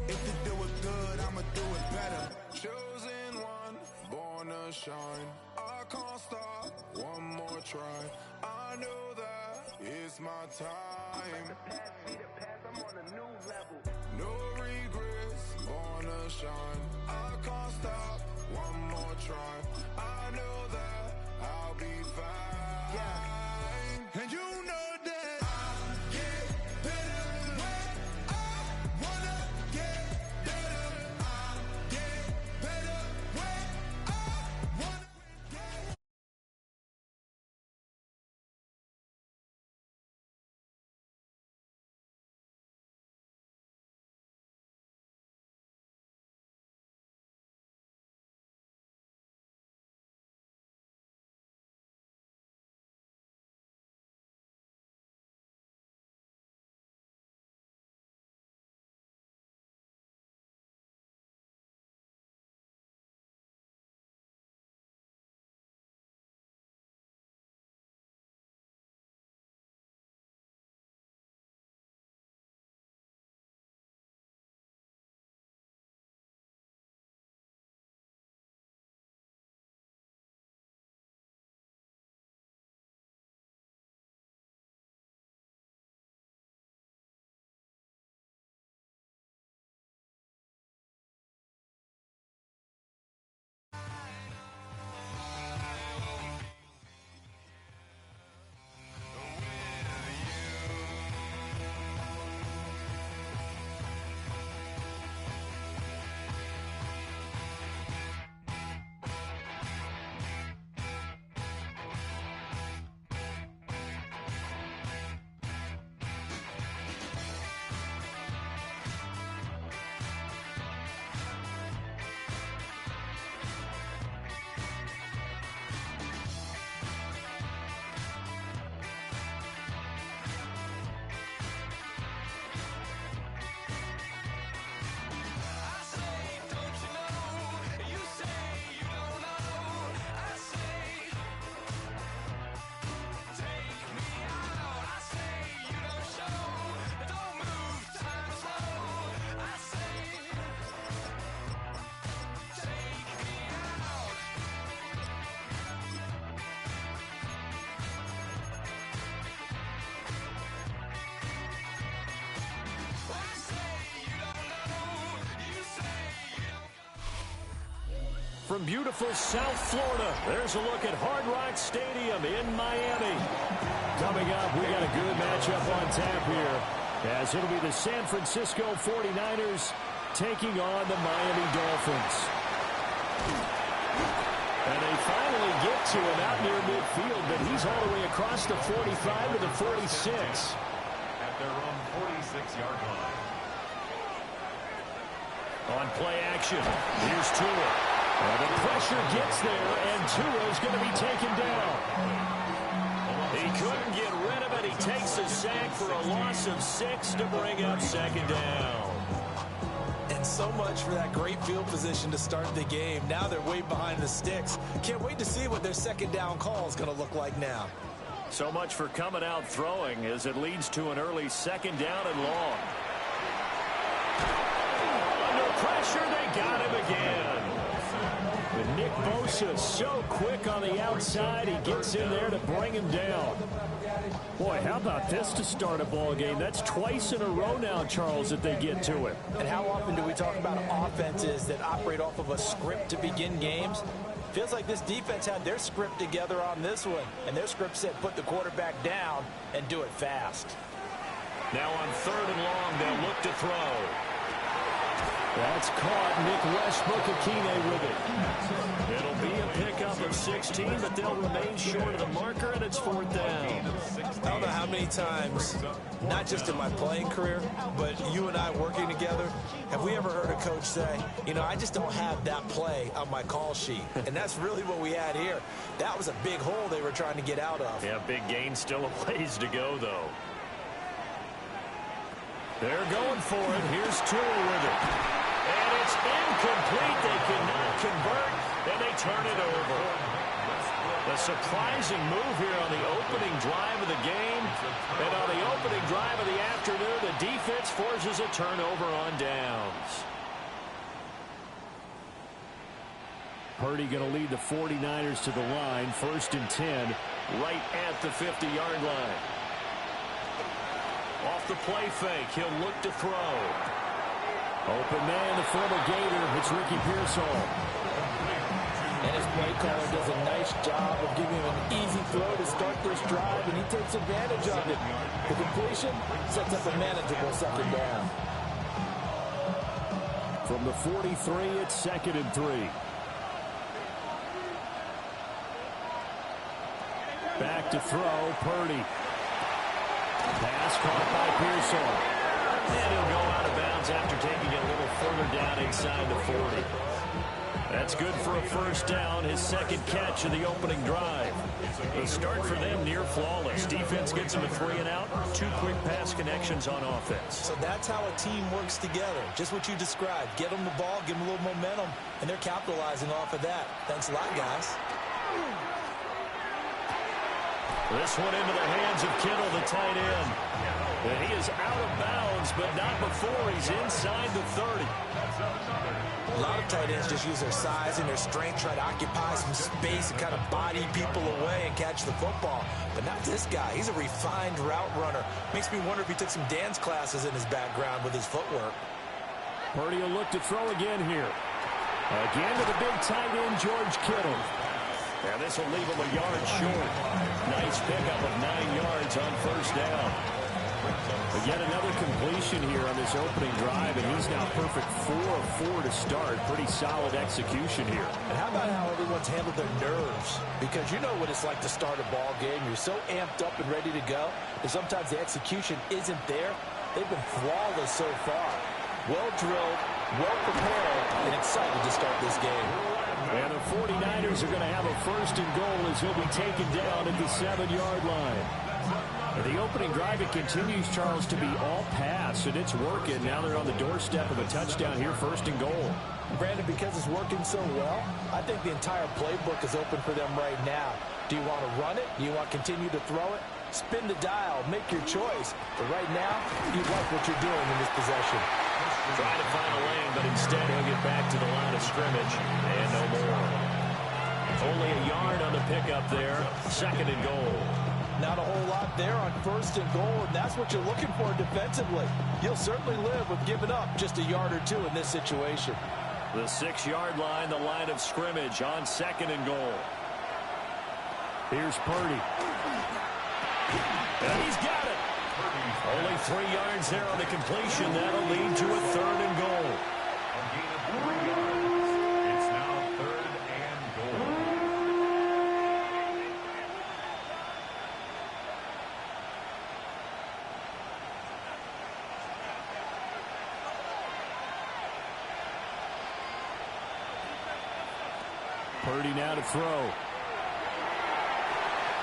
If you do it good, I'ma do it better. Chosen one, born to shine. I can't stop, one more try. I know that it's my time. No regrets, born to shine. I can't stop, one more try. I know that I'll be fine. Yeah. And you know that I get better when I wanna get better. I get better when I wanna get. From beautiful South Florida, there's a look at Hard Rock Stadium in Miami. Coming up, we got a good matchup on tap here, as it'll be the San Francisco 49ers taking on the Miami Dolphins. And a finally get to him out near midfield, but he's all the way across the 45 to the 46. At their own 46-yard line. On play action, here's Tua. The pressure gets there, and Tua's going to be taken down. He couldn't get rid of it. He takes a sack for a loss of 6 to bring up second down. And so much for that great field position to start the game. Now they're way behind the sticks. Can't wait to see what their second down call is going to look like now. So much for coming out throwing as it leads to an early second down and long. Under pressure, they got him again. But Nick Bosa so quick on the outside, he gets in there to bring him down. Boy, how about this to start a ball game? That's twice in a row now, Charles, that they get to it. And how often do we talk about offenses that operate off of a script to begin games? Feels like this defense had their script together on this one, and their script said put the quarterback down and do it fast. Now on 3rd and long, they'll look to throw. That's caught. Nick Westbrook-Akine with it. It'll be a pickup of 16, but they'll remain short of the marker, and it's 4th down. I don't know how many times, not just in my playing career, but you and I working together, have we ever heard a coach say, you know, I just don't have that play on my call sheet. And that's really what we had here. That was a big hole they were trying to get out of. Yeah, big gain, still a ways to go, though. They're going for it. Here's Tua with it. And it's incomplete. They cannot convert, and they turn it over. A surprising move here on the opening drive of the game. And on the opening drive of the afternoon, the defense forces a turnover on downs. Purdy going to lead the 49ers to the line. 1st and 10, right at the 50-yard line. Off the play fake, he'll look to throw. Open man, the former Gator. It's Ricky Pearsall. And his play caller does a nice job of giving him an easy throw to start this drive, and he takes advantage of it. The completion sets up a manageable second down. From the 43, it's 2nd and 3. Back to throw, Purdy. Pass caught by Pearsall. And he'll go out of bounds after taking it a little further down inside the 40. That's good for a 1st down, his 2nd catch of the opening drive. The start for them near flawless. Defense gets them a 3 and out, 2 quick pass connections on offense. So that's how a team works together. Just what you described. Get them the ball, give them a little momentum, and they're capitalizing off of that. Thanks a lot, guys. This one into the hands of Kittle, the tight end. And he is out of bounds, but not before he's inside the 30. A lot of tight ends just use their size and their strength, try to occupy some space and kind of body people away and catch the football. But not this guy. He's a refined route runner. Makes me wonder if he took some dance classes in his background with his footwork. Purdy will look to throw again here. Again to the big tight end, George Kittle. And this will leave him a yard short. Nice pickup of 9 yards on 1st down. But yet another completion here on this opening drive, and he's now perfect 4 of 4 to start. Pretty solid execution here. And how about how everyone's handled their nerves? Because you know what it's like to start a ball game. You're so amped up and ready to go, and sometimes the execution isn't there. They've been flawless so far. Well drilled, well prepared, and excited to start this game. And the 49ers are going to have a 1st and goal as he'll be taken down at the 7-yard line. And the opening drive, it continues, Charles, to be all pass, and it's working. Now they're on the doorstep of a touchdown here, 1st and goal. Brandon, because it's working so well, I think the entire playbook is open for them right now. Do you want to run it? Do you want to continue to throw it? Spin the dial, make your choice. But right now, you like what you're doing in this possession. Trying to find a lane, but instead he'll get back to the line of scrimmage, and no more. Only a yard on the pickup there, 2nd and goal. Not a whole lot there on 1st and goal, and that's what you're looking for defensively. You'll certainly live with giving up just a yard or 2 in this situation. The 6-yard line, the line of scrimmage on 2nd and goal. Here's Purdy. And he's got it. Only 3 yards there on the completion. That'll lead to a 3rd and goal. A gain of 3 yards. It's now 3rd and goal. Purdy now to throw.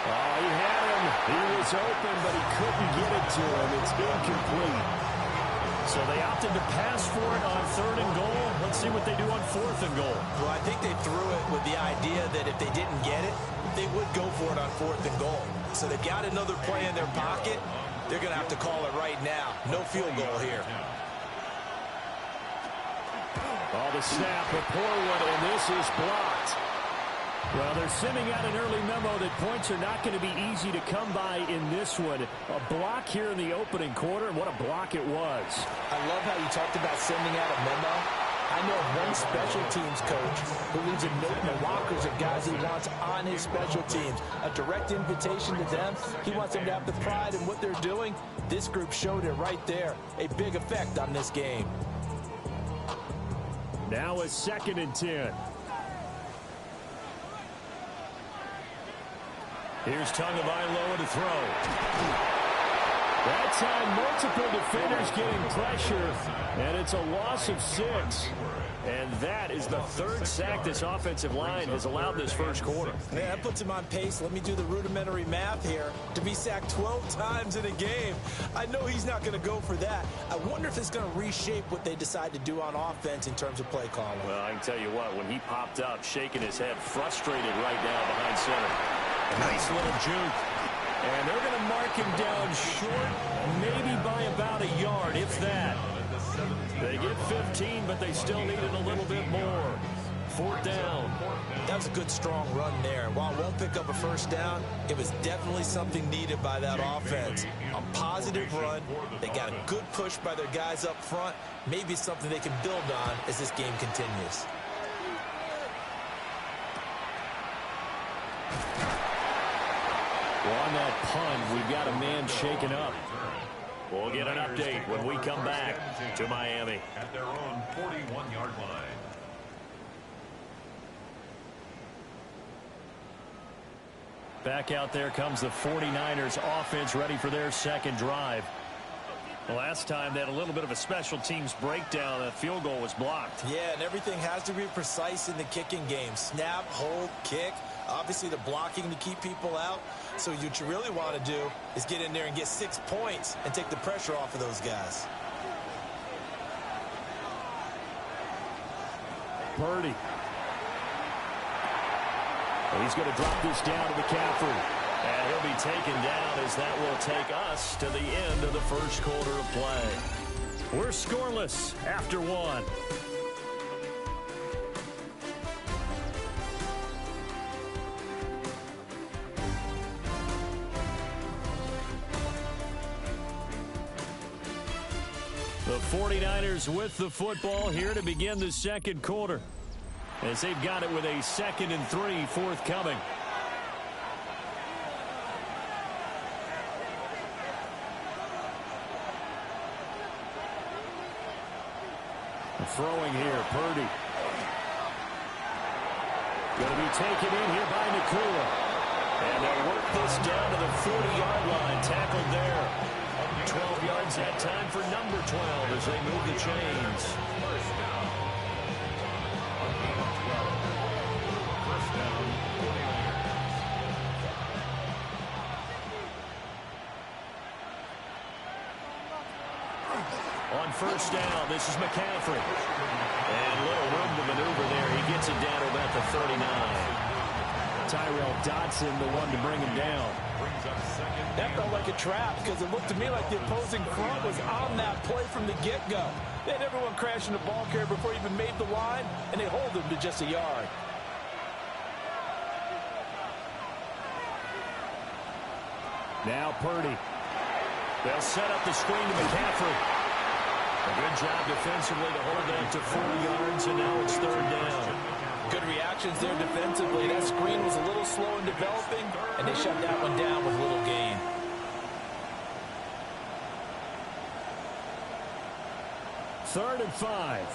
Oh, he had him. He was open, but he couldn't get it to him. It's incomplete. So they opted to pass for it on 3rd and goal. Let's see what they do on 4th and goal. Well, I think they threw it with the idea that if they didn't get it, they would go for it on 4th and goal. So they've got another play in their pocket. They're going to have to call it right now. No field goal here. Oh, the snap, a poor one, and this is blocked. Well, they're sending out an early memo that points are not going to be easy to come by in this one. A block here in the opening quarter, and what a block it was. I love how you talked about sending out a memo. I know of one special teams coach who leaves a note in the lockers of guys he wants on his special teams. A direct invitation to them. He wants them to have the pride in what they're doing. This group showed it right there. A big effect on this game. Now a 2nd and 10. Here's Tagovailoa to throw. That time, multiple defenders getting pressure, and it's a loss of 6. And that is the 3rd sack this offensive line has allowed this first quarter. Yeah, that puts him on pace. Let me do the rudimentary math here. To be sacked 12 times in a game, I know he's not going to go for that. I wonder if it's going to reshape what they decide to do on offense in terms of play calling. Well, I can tell you what, when he popped up, shaking his head, frustrated right now behind center. A nice little juke. And they're going to mark him down short, maybe by about a yard, if that. They get 15, but they still needed a little bit more. 4th down. That was a good, strong run there. While it won't pick up a first down, it was definitely something needed by that offense. A positive run. They got a good push by their guys up front. Maybe something they can build on as this game continues. Well, on that punt, we've got a man shaken up. We'll get an update when we come back to Miami. At their own 41-yard line. Back out there comes the 49ers offense ready for their 2nd drive. The last time they had a little bit of a special teams breakdown. A field goal was blocked. Yeah, and everything has to be precise in the kicking game. Snap, hold, kick. Obviously, the blocking to keep people out. So what you really want to do is get in there and get 6 points and take the pressure off of those guys. Purdy. He's going to drop this down to McCaffrey. And he'll be taken down as that will take us to the end of the first quarter of play. We're scoreless after 1. The 49ers with the football here to begin the 2nd quarter, as they've got it with a 2nd and 3 forthcoming. Throwing here, Purdy. Going to be taken in here by Nakua. And they'll work this down to the 40-yard line. Tackled there. 12 yards that time for number 12 as they move the chains. First down. First down, 49ers. On first down, this is McCaffrey. And little room to maneuver there. He gets it down to about the 39. Tyrell Dodson, the one to bring him down. That felt like a trap because it looked to me like the opposing front was on that play from the get-go. They had everyone crashing the ball carrier before he even made the line, and they hold him to just a yard. Now Purdy. They'll set up the screen to McCaffrey. A good job defensively to hold that to 4 yards, and now it's 3rd down. Good reactions there defensively. That screen was a little slow in developing, and they shut that one down with little gain. Third and 5.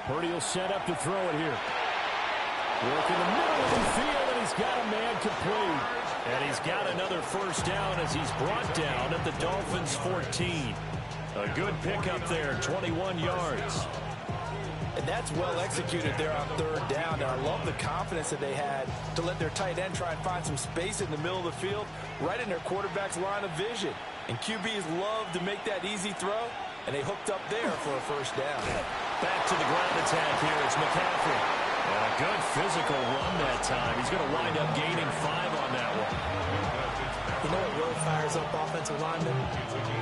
Purdy will set up to throw it here. Work in the middle of the field, and he's got a man complete. And he's got another first down as he's brought down at the Dolphins' 14. A good pickup there, 21 yards. And that's well executed there on third down. And I love the confidence that they had to let their tight end try and find some space in the middle of the field, right in their quarterback's line of vision. And QBs love to make that easy throw, and they hooked up there for a first down. Back to the ground attack here. It's McCaffrey. And a good physical run that time. He's going to wind up gaining 5 on that one. You know what really fires up offensive linemen?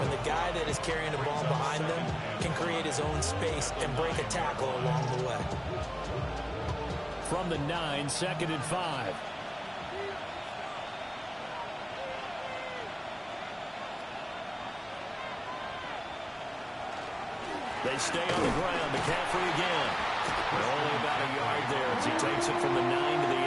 When the guy that is carrying the ball behind them can create his own space and break a tackle along the way. From the 9, 2nd and 5. They stay on the ground. McCaffrey again. Only about a yard there as he takes it from the 9 to the 8.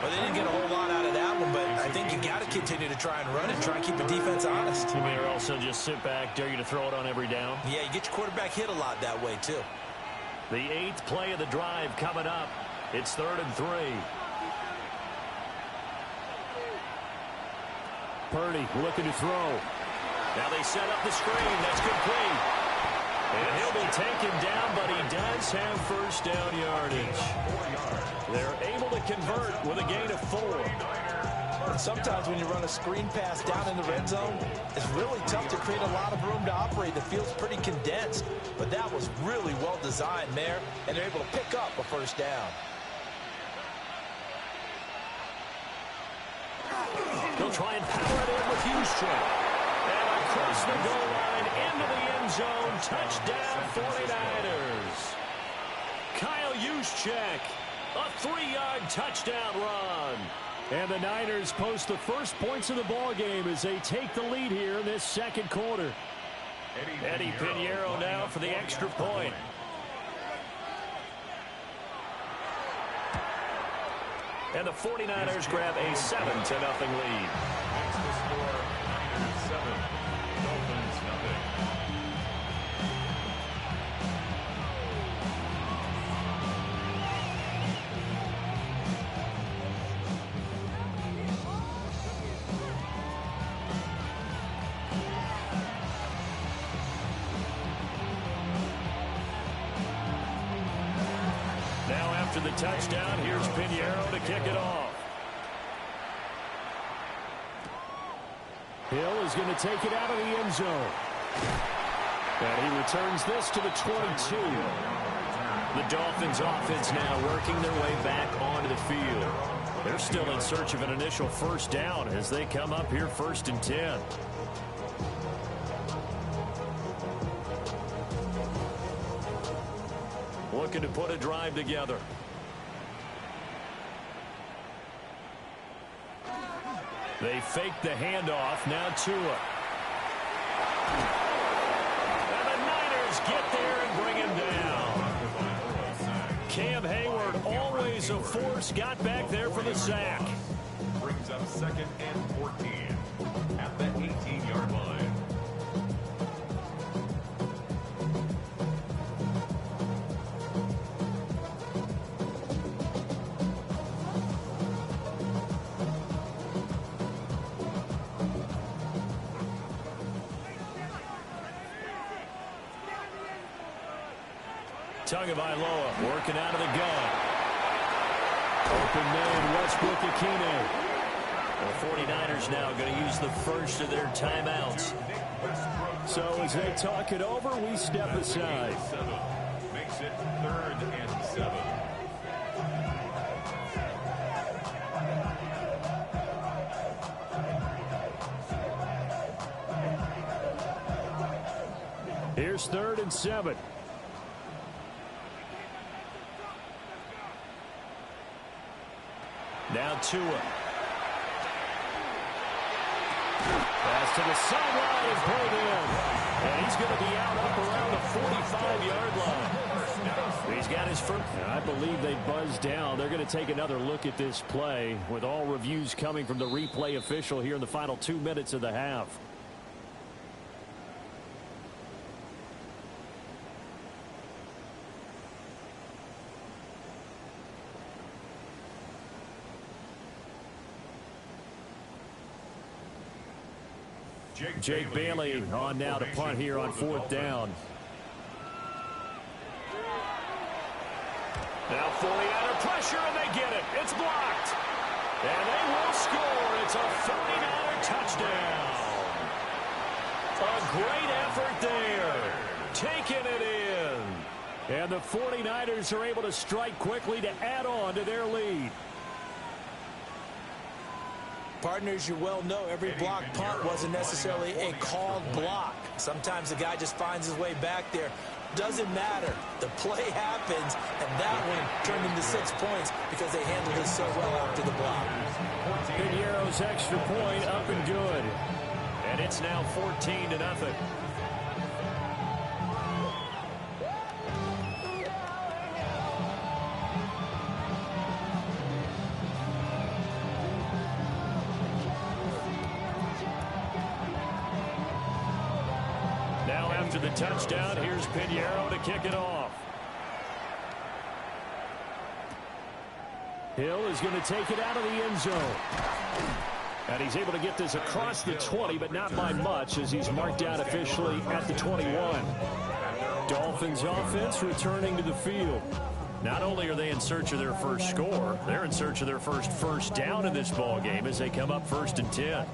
Well, they didn't get a whole lot out of that one, but I think you got to continue to try and run and try and keep the defense honest. You mean also just sit back, dare you to throw it on every down? Yeah, you get your quarterback hit a lot that way, too. The 8th play of the drive coming up. It's 3rd and 3. Purdy looking to throw. Now they set up the screen. That's complete. And he'll be taken down, but he does have first down yardage. They're able to convert with a gain of 4. And sometimes when you run a screen pass down in the red zone, it's really tough to create a lot of room to operate. The field's pretty condensed, but that was really well designed there, and they're able to pick up a first down. They'll try and power it in with Juszczyk. And across the goal line into the end zone. Touchdown 49ers. Kyle Juszczyk, a 3-yard touchdown run. And the Niners post the first points of the ball game as they take the lead here in this second quarter. Eddie Pinheiro now for the extra point. And the 49ers grab a 7-0 lead. Next to score, Niners 7, Dolphins nothing. Now after the touchdown, here's Pinheiro to kick it off. Hill is going to take it out of the end zone. And he returns this to the 22. The Dolphins offense now working their way back onto the field. They're still in search of an initial first down as they come up here 1st and 10. Looking to put a drive together. They fake the handoff. Now Tua. And the Niners get there and bring him down. Cam Hayward, always a force, got back there for the sack. Brings up 2nd and 14 at the 18-yard line. Tagovailoa working out of the gun. Open man, Westbrook Akine. The 49ers now going to use the first of their timeouts. So as they talk it over, we step aside. Makes it 3rd and 7. Here's 3rd and 7. Now Tua. Pass to the sideline is pulled in. And he's going to be out up around the 45-yard line. He's got his first. I believe they buzzed down. They're going to take another look at this play with all reviews coming from the replay official here in the final 2 minutes of the half. Jake Bailey on now to punt here on 4th down. Now fully under pressure, and they get it. It's blocked. And they will score. It's a 49er touchdown. A great effort there. Taking it in. And the 49ers are able to strike quickly to add on to their lead. Partners, you well know every block punt wasn't necessarily a called block. Sometimes the guy just finds his way back there. Doesn't matter. The play happens, and that one turned into 6 points because they handled it so well after the block. Piñeiro's extra point up and good. And it's now 14-0. Now after the touchdown, here's Piñeiro to kick it off. Hill is going to take it out of the end zone. And he's able to get this across the 20, but not by much, as he's marked out officially at the 21. Dolphins offense returning to the field. Not only are they in search of their first score, they're in search of their first down in this ball game as they come up 1st and 10.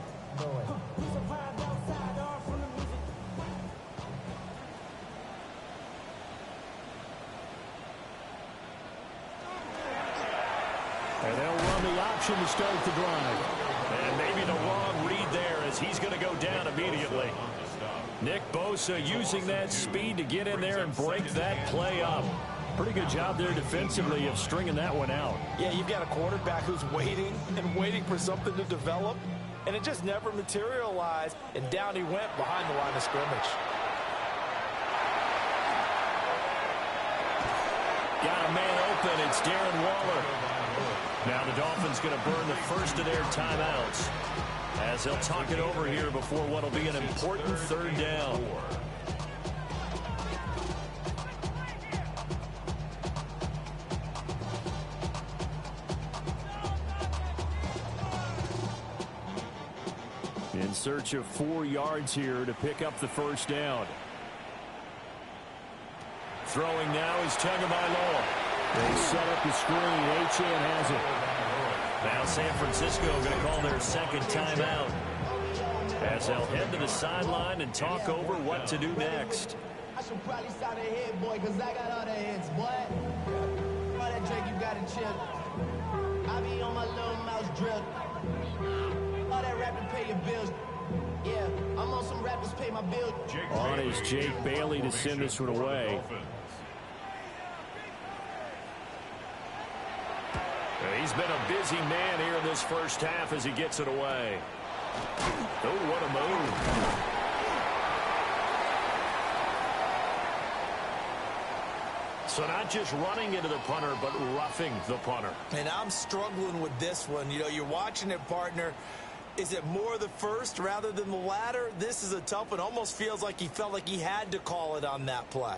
And they'll run the option to start the drive. And maybe the wrong read there, as he's going to go down immediately. Nick Bosa using that speed to get in there and break that play up. Pretty good job there defensively of stringing that one out. Yeah, you've got a quarterback who's waiting and waiting for something to develop, and it just never materialized, and down he went behind the line of scrimmage. Got a man open. It's Darren Waller. Now the Dolphins going to burn the first of their timeouts as they'll talk it over here before what will be an important 3rd down. In search of 4 yards here to pick up the 1st down. Throwing now is Tagovailoa. They set up the screen. Achane has it. Now San Francisco going to call their 2nd timeout as they'll head to the sideline and talk over what to do next. I should probably start a hit, boy, because I got all the hits, boy. All that drink, you got to chill. I be on my little mouse drill. All that rap to pay your bills. Yeah, I'm on some rappers pay my bills. On is Jake Bailey to send this one away. He's been a busy man here in this first half as he gets it away. Oh, what a move. So not just running into the punter, but roughing the punter. And I'm struggling with this one. You know, you're watching it, partner. Is it more the first rather than the latter? This is a tough one. Almost feels like he felt like he had to call it on that play.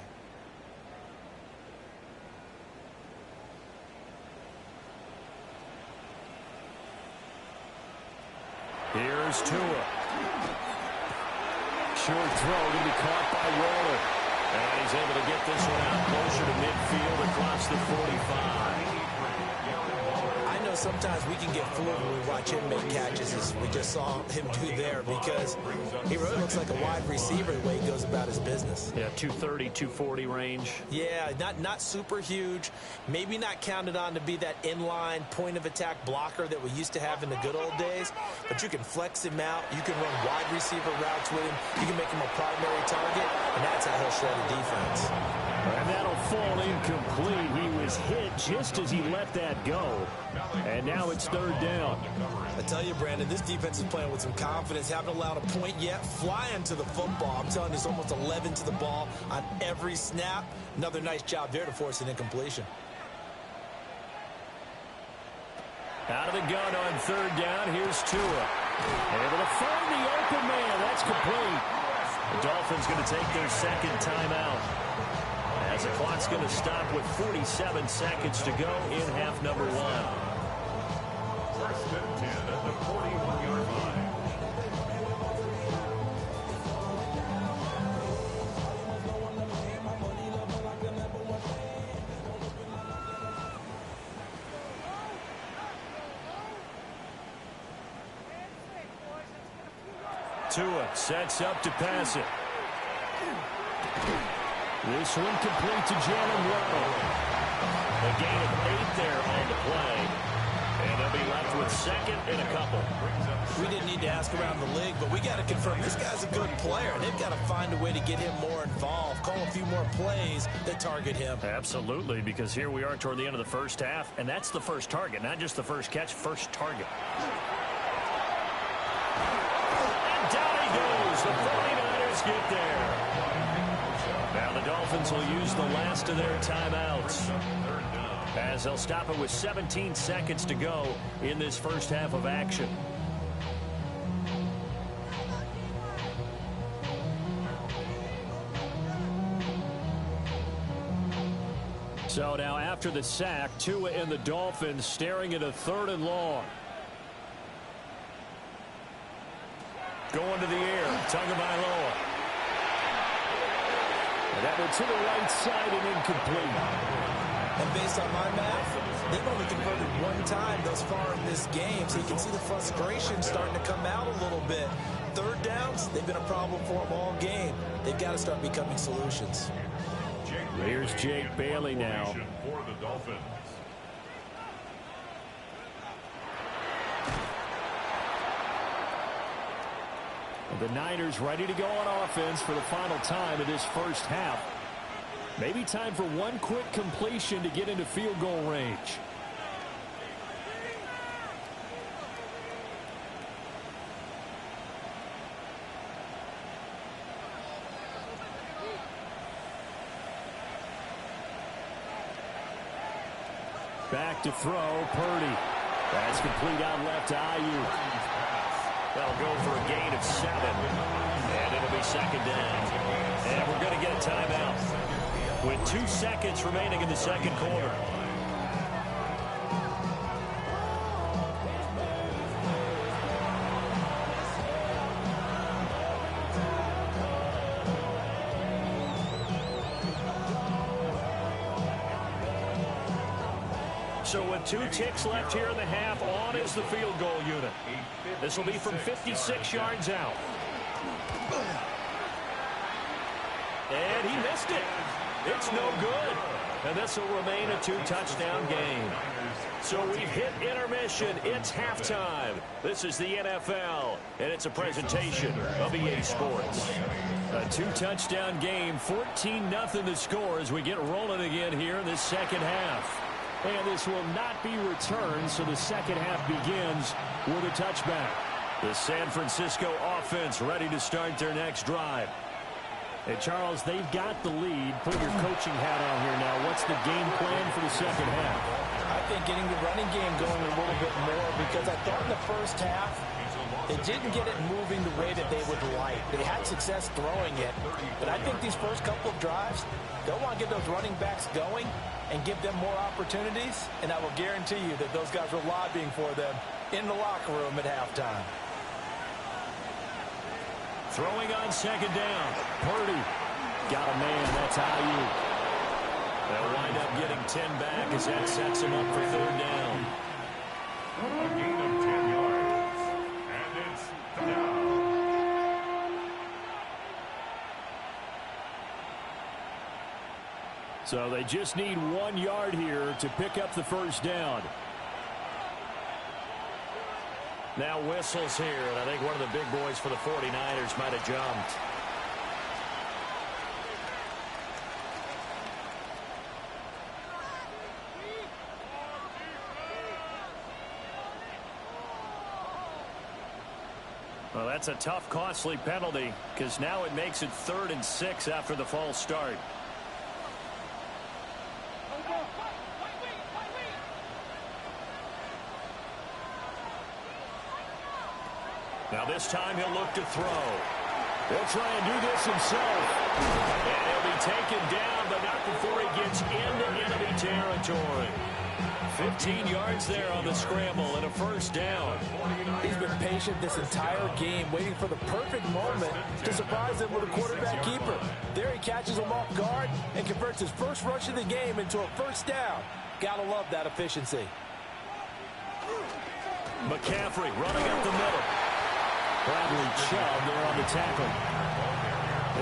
Here's Tua. Short throw going to be caught by Waller. And he's able to get this one out closer to midfield across the 45. I know sometimes we can get fooled when we watch him make catches, as we just saw him do there, because he really looks like a wide receiver the way he goes about his business. Yeah, 230, 240 range. Yeah, not super huge. Maybe not counted on to be that inline point-of-attack blocker that we used to have in the good old days, but you can flex him out. You can run wide receiver routes with him. You can make him a primary target, and that's how he'll shred a defense. And that'll fall incomplete. He was hit just as he let that go. And now it's 3rd down. I tell you, Brandon, this defense is playing with some confidence. Haven't allowed a point yet. Flying to the football. I'm telling you, it's almost 11 to the ball on every snap. Another nice job there to force an incompletion. Out of the gun on 3rd down. Here's Tua. Able to find the open man. That's complete. The Dolphins going to take their 2nd timeout, as the clock's going to stop with 47 seconds to go in half number 1. 1st and 10 at the 41-yard line. Tua sets up to pass it. This one complete to Jalen Waddle. A gain of 8 there on the play. And they'll be left with second and a couple. We didn't need to ask around the league, but we got to confirm this guy's a good player. They've got to find a way to get him more involved, call a few more plays that target him. Absolutely, because here we are toward the end of the first half, and that's the first target, not just the first catch, first target. And down he goes. The 49ers get there. Now the Dolphins will use the last of their timeouts, as they'll stop it with 17 seconds to go in this first half of action. So now after the sack, Tua and the Dolphins staring at a 3rd and long. Going to the air, Tagovailoa. And that one to the right side and incomplete. And based on my math, they've only converted one time thus far in this game, so you can see the frustration starting to come out a little bit. 3rd downs, they've been a problem for them all game. They've got to start becoming solutions. Here's Jake Bailey now. For the Dolphins. The Niners ready to go on offense for the final time of this first half. Maybe time for one quick completion to get into field goal range. Back to throw, Purdy. That's complete out left to Ayuk. They'll go for a gain of 7. And it'll be second down. And we're going to get a timeout with 2 seconds remaining in the second quarter. So with 2 ticks left here in the half, on is the field goal unit. This will be from 56 yards out. And he missed it. It's no good. And this will remain a 2-touchdown game. So we've hit intermission. It's halftime. This is the NFL, and it's a presentation of EA Sports. A 2-touchdown game, 14-0 the score as we get rolling again here in this second half. And this will not be returned, so the second half begins with a touchback. The San Francisco offense ready to start their next drive. Hey, Charles, they've got the lead. Put your coaching hat on here now. What's the game plan for the second half? I think getting the running game going a little bit more, because I thought in the first half they didn't get it moving the way that they would like. They had success throwing it, but I think these first couple of drives, they'll want to get those running backs going and give them more opportunities, and I will guarantee you that those guys were lobbying for them in the locker room at halftime. Throwing on second down. Purdy got a man. That's Ayuk. They'll wind up getting 10 back as that sets him up for 3rd down. A gain of 10 yards. And it's down. So they just need 1 yard here to pick up the first down. Now whistles here, and I think one of the big boys for the 49ers might have jumped. Well, that's a tough, costly penalty, because now it makes it 3rd and 6 after the false start. Now this time he'll look to throw. He'll try and do this himself. And he'll be taken down, but not before he gets into enemy territory. 15 yards there on the scramble and a first down. He's been patient this entire game, waiting for the perfect moment to surprise him with a quarterback keeper. There he catches him off guard and converts his first rush of the game into a first down. Gotta love that efficiency. McCaffrey running up the middle. Bradley Chubb there on the tackle.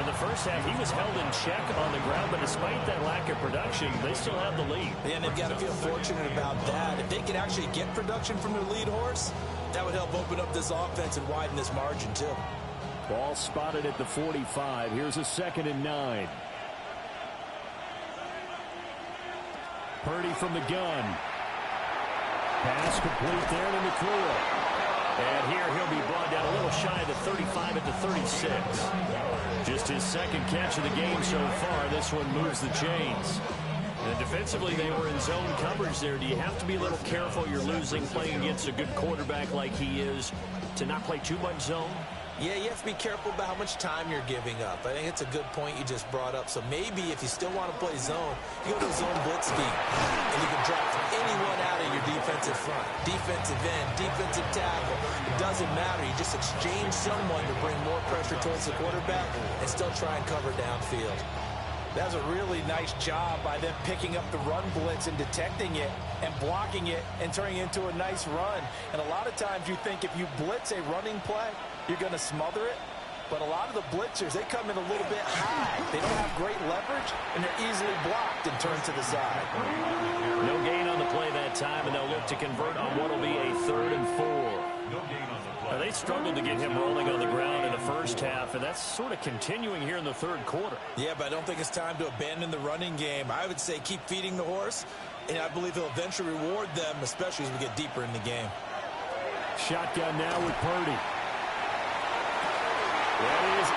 In the first half, he was held in check on the ground, but despite that lack of production, they still have the lead. And they've got to feel fortunate about that. If they could actually get production from their lead horse, that would help open up this offense and widen this margin, too. Ball spotted at the 45. Here's a 2nd and 9. Purdy from the gun. Pass complete there and in the clear. And here he'll be brought down a little shy of the 35 at the 36. Just his second catch of the game so far. This one moves the chains. And defensively, they were in zone coverage there. Do you have to be a little careful? You're losing playing against a good quarterback like he is to not play too much zone? Yeah, you have to be careful about how much time you're giving up. I think it's a good point you just brought up. So maybe if you still want to play zone, you go to zone blitz scheme. And you can draft anyone out of your defensive front. Defensive end, defensive tackle. It doesn't matter. You just exchange someone to bring more pressure towards the quarterback and still try and cover downfield. That was a really nice job by them picking up the run blitz and detecting it and blocking it and turning it into a nice run. And a lot of times you think if you blitz a running play, you're going to smother it. But a lot of the blitzers, they come in a little bit high. They don't have great leverage, and they're easily blocked and turned to the side. No gain on the play that time, and they'll look to convert on what will be a 3rd and 4. Now, they struggled to get him rolling on the ground in the first half, and that's sort of continuing here in the 3rd quarter. Yeah, but I don't think it's time to abandon the running game. I would say keep feeding the horse, and I believe he'll eventually reward them, especially as we get deeper in the game. Shotgun now with Purdy. That is.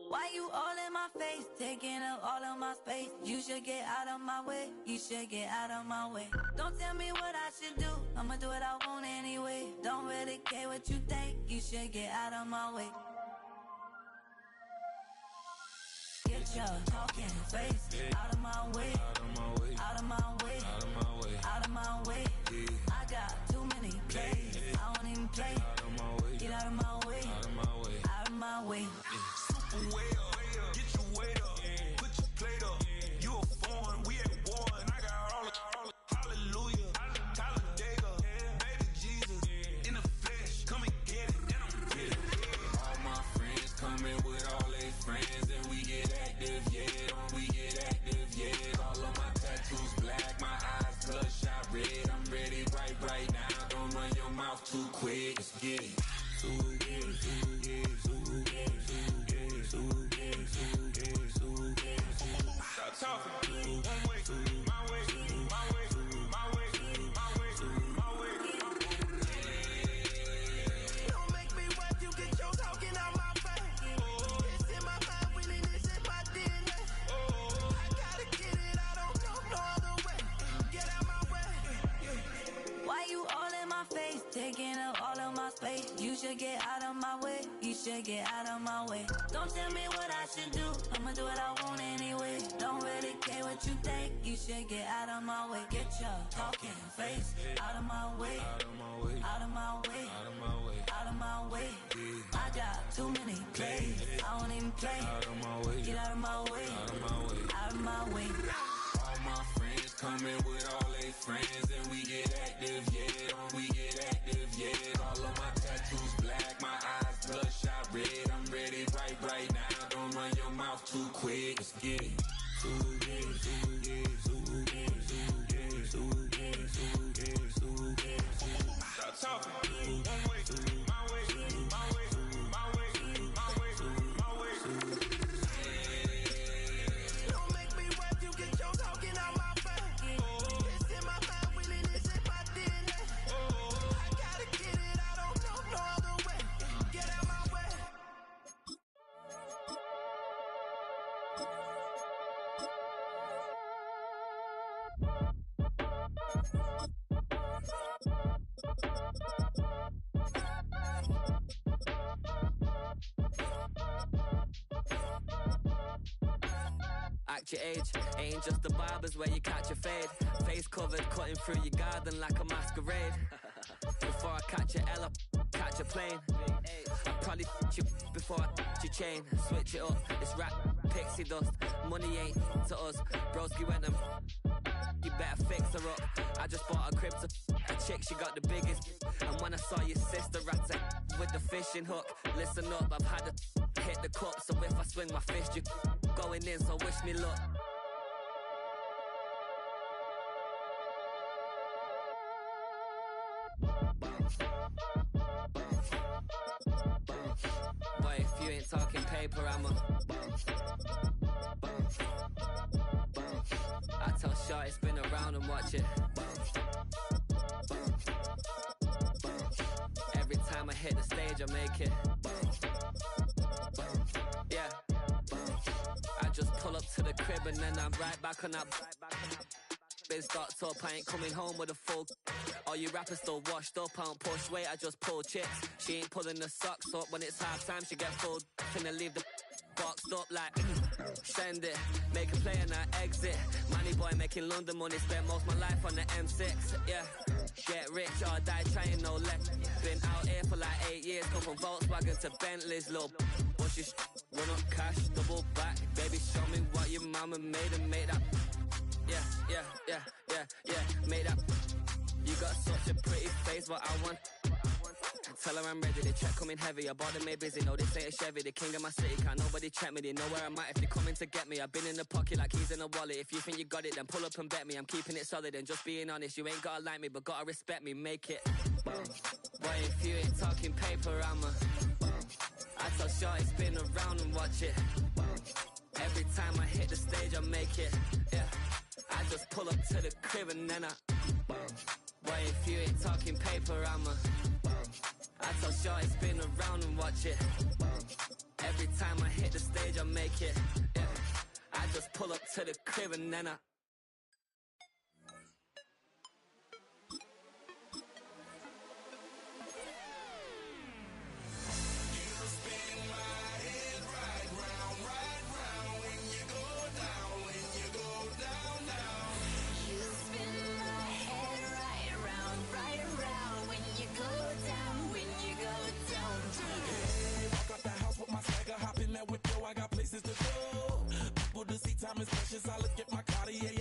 Why you all in my face, taking up all of my space? You should get out of my way, you should get out of my way. Don't tell me what I should do, I'ma do what I want anyway. Don't really care what you think, you should get out of my way. Get your talking face out of my way, out of my way, out of my way, out of my way, out of my way. I got too many plays, I won't even play. Get out of my way, out of my way, out of my way. Way up, get your weight up, put your plate up. You a foreign, we at war, and I got all the hallelujah, Talladega, baby Jesus, in the flesh, come and get it, and I'm get it. All my friends coming with all their friends, and we get active, yeah, don't we get active, yeah. All of my tattoos black, my eyes bloodshot red. I'm ready right now, don't run your mouth too quick, let's get it. Stop talking. One way, my way, my way, my way, my way, my way. Don't make me watch you get your talking out my face. It's in my mind, really, this is my DNA. I gotta get it, I don't know no other way. Get out my way. Why you all in my face, taking up all of my space? You should get out of my way, you should get out of my way. Don't tell me what I should do, I'ma do what I want anyway. Don't really care what you think, you should get out of my way. Get your talking face out of my way, out of my way, out of my way, out of my way, out of my way. I got too many plays, I won't even play. Get out of my way, out of my way, out of my way. All my friends coming with all their friends, and we get active, yeah, don't we get active, yeah. All of my tattoos black, my eyes bloodshot red. I'm ready right now, don't run your mouth too quick, let's get it. Stop talking. One way, my way, my way, my way, my way, my way. Don't make me watch you get your talking out my face. It's in my mind, really, this is my DNA. I gotta get it, I don't know no other way. Get out my way. Act your age, ain't just the barbers where you catch a fade. Face covered, cutting through your garden like a masquerade. Before I catch a L up, catch a plane. I'd probably f you before I your chain. Switch it up, it's rap, pixie dust. Money ain't to us, broski went and better fix her up. I just bought a crib to a chick, she got the biggest. And when I saw your sister at with the fishing hook, listen up, I've had to hit the cup. So if I swing my fist, you going in, so wish me luck. Boy, if you ain't talking paper, I'm a I tell Shorty spin around and watch it. Every time I hit the stage, I make it. Yeah. I just pull up to the crib and then I'm right back on that. Been stocked up, I ain't coming home with a full. All you rappers still washed up, I don't push weight, I just pull chicks. She ain't pulling the socks up when it's half time, she get full. Finna leave the boxed up like send it, make a play and I exit. Money boy making London money, spent most of my life on the M6. Yeah, get rich or die trying, no left. Been out here for like 8 years, come from Volkswagen to Bentley's, little. Watch your run up cash, double back. Baby, show me what your mama made and made that. Yeah, made that. You got such a pretty face, but I want. Tell her I'm ready, the check coming heavy. I bought them made busy, no this ain't a Chevy. The king of my city, can't nobody check me. They know where I'm at if you're coming to get me. I've been in the pocket like keys in a wallet. If you think you got it, then pull up and bet me. I'm keeping it solid and just being honest. You ain't gotta like me, but gotta respect me, make it. Boy, if you ain't talking paper, I'm a I tell Shorty spin around and watch it. Every time I hit the stage, I make it. Yeah, I just pull up to the crib and then I boy, if you ain't talking paper, I'm a I tell Shorty spin around and watch it. Every time I hit the stage, I make it. Yeah, I just pull up to the crib and then I I got places to go. People to see, time is precious. I look at my Cartier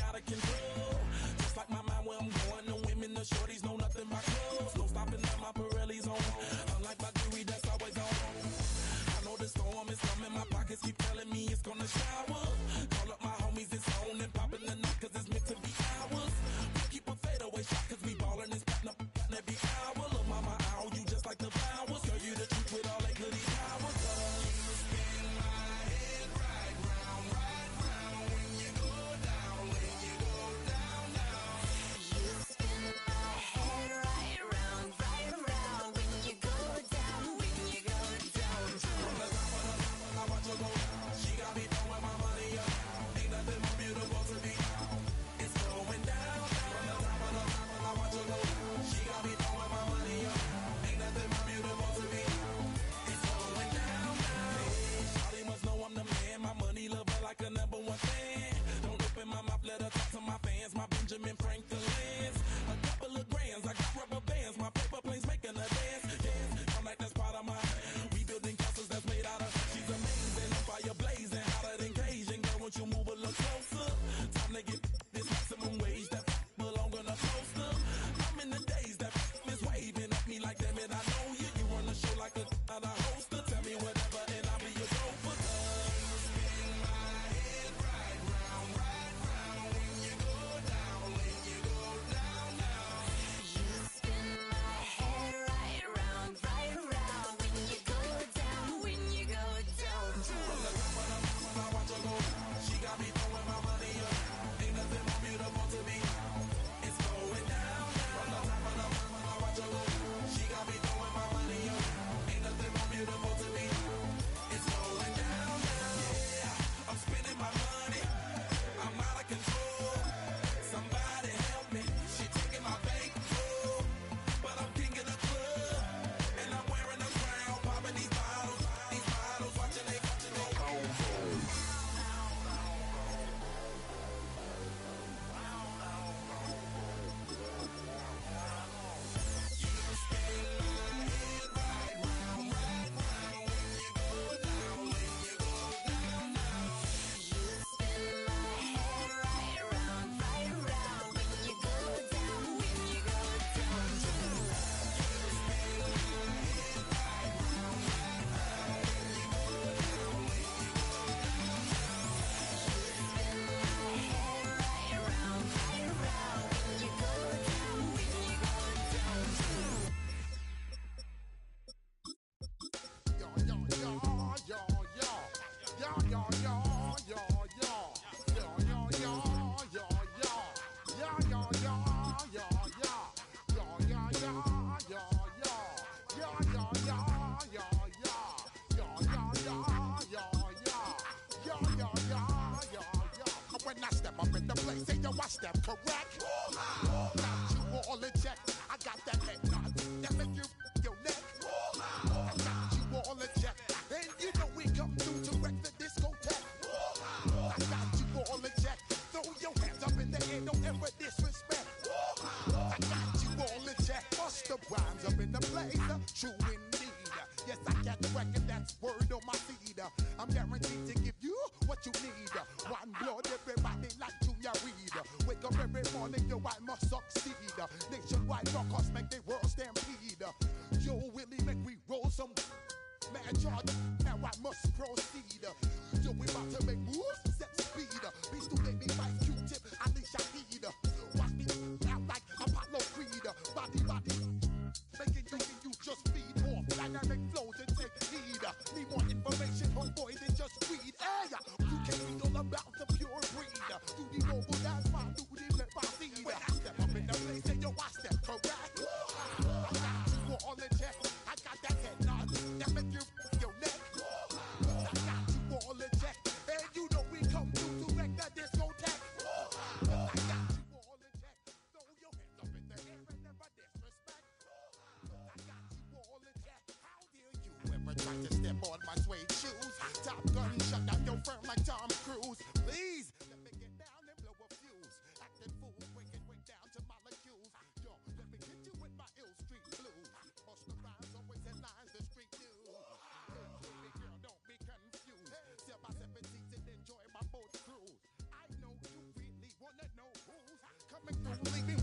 the place, say yo, I step correct. Got you all in check. I got that head nod that make you your neck. I got you all in check. And you know we come through to wreck the discotheque. I got you all in check. Throw your hands up in the air, don't ever disrespect. I got you all in check. Bust the rhymes up in the place, true indeed. Yes, I got the record, that's word on my feed. I'm guaranteed to give you what you need. One blood, everybody like Junior Reed. Wake up every morning, yo, I must succeed. Nationwide rockers make the world stampede. Yo, Willie, make we roll some man charge. Now I must proceed. Yo, we about to make moves, set speed. Beast to make me fight Q-tip, Alicia Heed. Watch me out like Apollo Creed. Body, making you just feed off dynamic flows and take heed. Need more information, homeboy, than just read. Hey, you can read all about the pure breed. Do the noble dance, my duty, let my seed. When I step up in the place, say yo, I step correct. I got you all in check. I got that head nod that make you your neck. I got you all in check. And you know we come through to wreck the discotheque. I got you all in check. Throw your hands up in the air and never disrespect. I got you all in check. How dare you ever try to step on my suede shoes? Top Gun shut down your firm like Tom Cruise. Please, let me get down and blow a fuse. Acting fools, breaking way down to molecules. Yo, let me hit you with my ill street blues. Bust the rhymes, always in lines, the street news. Baby girl, don't be confused. Sell my 17s and enjoy my boat cruise. I know you really wanna know who's coming through, leaving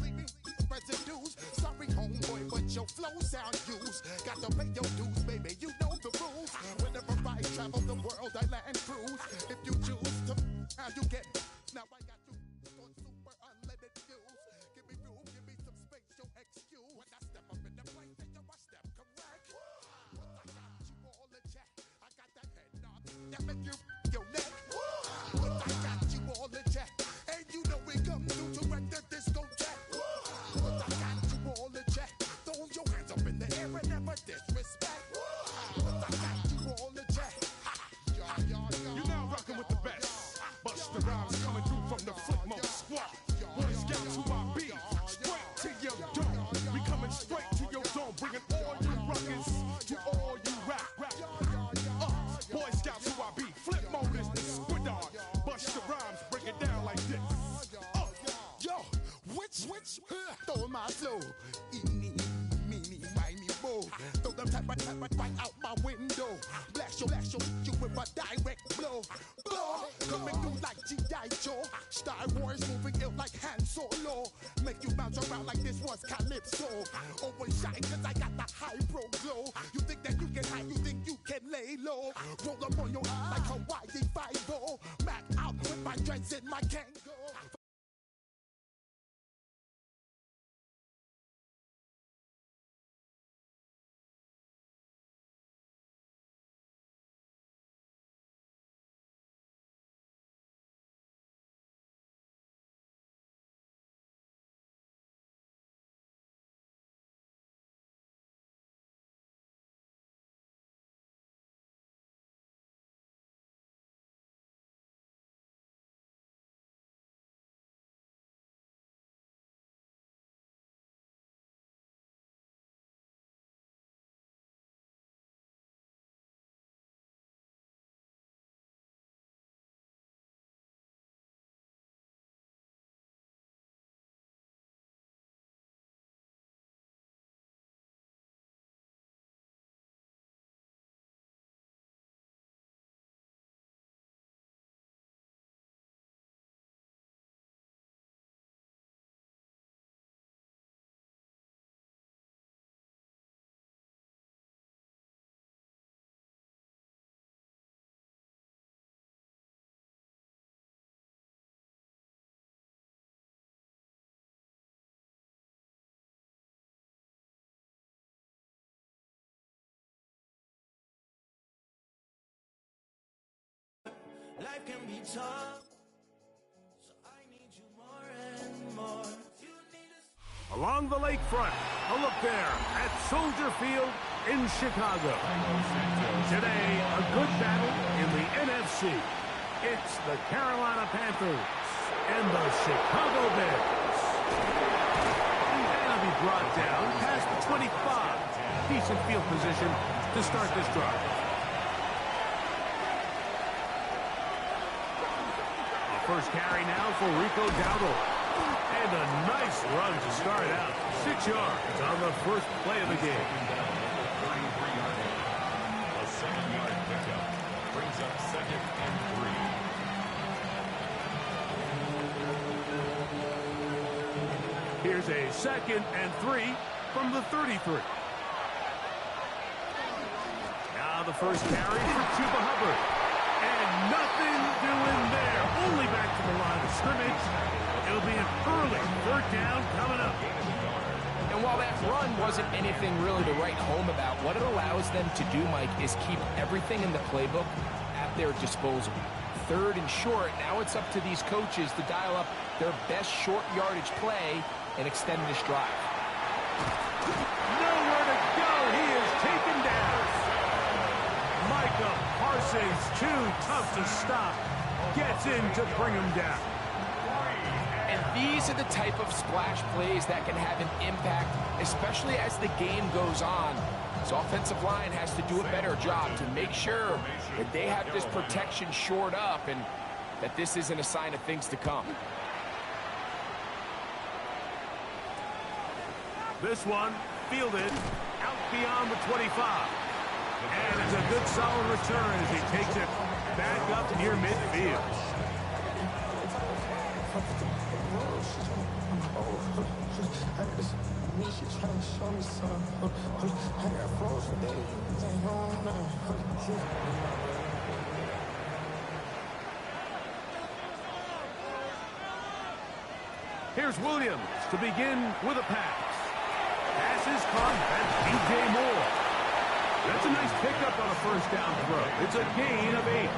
residues. Sorry, homeboy, but your flow sound used. Got to pay your dues, baby, you know the rules. Whenever I travel the world, I land cruise. If you choose to, how you get. Now I got you on super unlimited views. Give me room, give me some space, your excuse. When I step up in the place, then yo, I step correct. But I got you all in check. I got that head nod that make you your neck. But I got you all in check. And you know we come through to wreck the discotheque. But I got you all in check. Throw your hands up in the air and never disrespect. But I got you all in check. You're now rocking with the best. Busta Rhymes coming through from the Fletchboy squad. Boy Scouts who I be. Straight to your dome. We coming straight to your dome. Bringing all you rockers to all you rap. Boy Scouts who I be. Flip mode is the squid dog. Busta Rhymes break it down like this. Yo, which stole my flow? Eeny, meeny, miny, mo. Throw them type right out my window. Blast you with a direct blow. Coming through like G.I. Joe. Star Wars moving ill like Han Solo. Make you bounce around like this was Calypso. Always shine cause I got the high pro glow. You think that you can hide, you think you can lay low. Roll up on your eye like Hawaii 5-0. Mac out with my dreads in my Kango. Life can be tough, so I need you more and more. Along the lakefront, a look there at Soldier Field in Chicago. Today, a good battle in the NFC. It's the Carolina Panthers and the Chicago Bears. And he'll be brought down past the 25. Decent field position to start this drive. A first carry now for Rico Dowdle. And a nice run to start out. 6 yards on the first play of the game. A 7-yard pickup brings up 2nd and 3. Here's a 2nd and 3 from the 33. Now the first carry for Chuba Hubbard. And nothing doing there. Only back to the line of scrimmage. It'll be an early 3rd down coming up. And while that run wasn't anything really to write home about, what it allows them to do, Mike, is keep everything in the playbook at their disposal. 3rd and short, now it's up to these coaches to dial up their best short yardage play and extend this drive. Nowhere to go. He is taken down. Micah Parsons, too tough to stop. Gets in to bring him down. And these are the type of splash plays that can have an impact, especially as the game goes on. So offensive line has to do a better job to make sure that they have this protection shored up and that this isn't a sign of things to come. This one fielded out beyond the 25. And it's a good solid return as he takes it back up near midfield. Here's Williams to begin with a pass. Pass is caught. That's DJ Moore. That's a nice pickup on a first down throw. It's a gain of 8.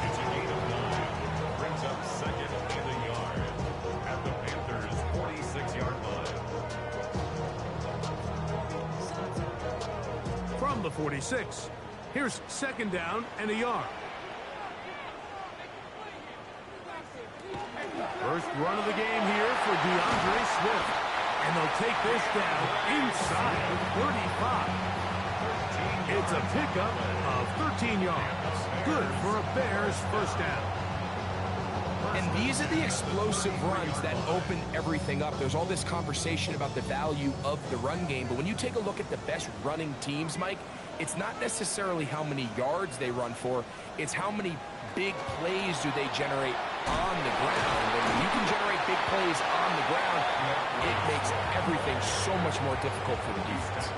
It's a gain of 9. Brings up 2nd and a yard at the Panthers' 46-yard line. From the 46, here's 2nd down and a yard. First run of the game here for DeAndre Swift. And they'll take this down inside the 35. It's a pickup of 13 yards. Good for a Bears first down. And these are the explosive runs that open everything up. There's all this conversation about the value of the run game, but when you take a look at the best running teams, Mike, it's not necessarily how many yards they run for, it's how many big plays do they generate on the ground. And when you can generate big plays on the ground, it makes everything so much more difficult for the defense.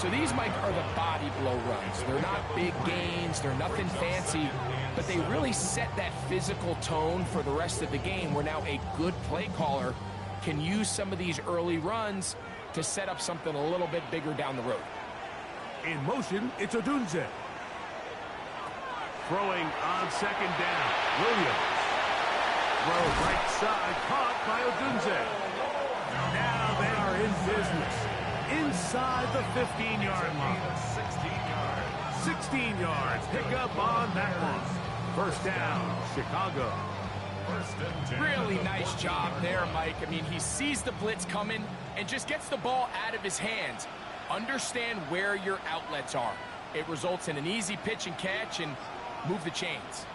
So these, Mike, are the body blow runs. They're not big gains, they're nothing fancy, but they really set that physical tone for the rest of the game where now a good play caller can use some of these early runs to set up something a little bit bigger down the road. In motion, it's Odunze. Throwing on 2nd down. Williams. Throw right side, caught by Odunze. Now they are in business. Inside the 15-yard line. 16 yards. Pick up on that one. First down, Chicago. Really nice job there, Mike. I mean, he sees the blitz coming and just gets the ball out of his hands. Understand where your outlets are. It results in an easy pitch and catch and move the chains.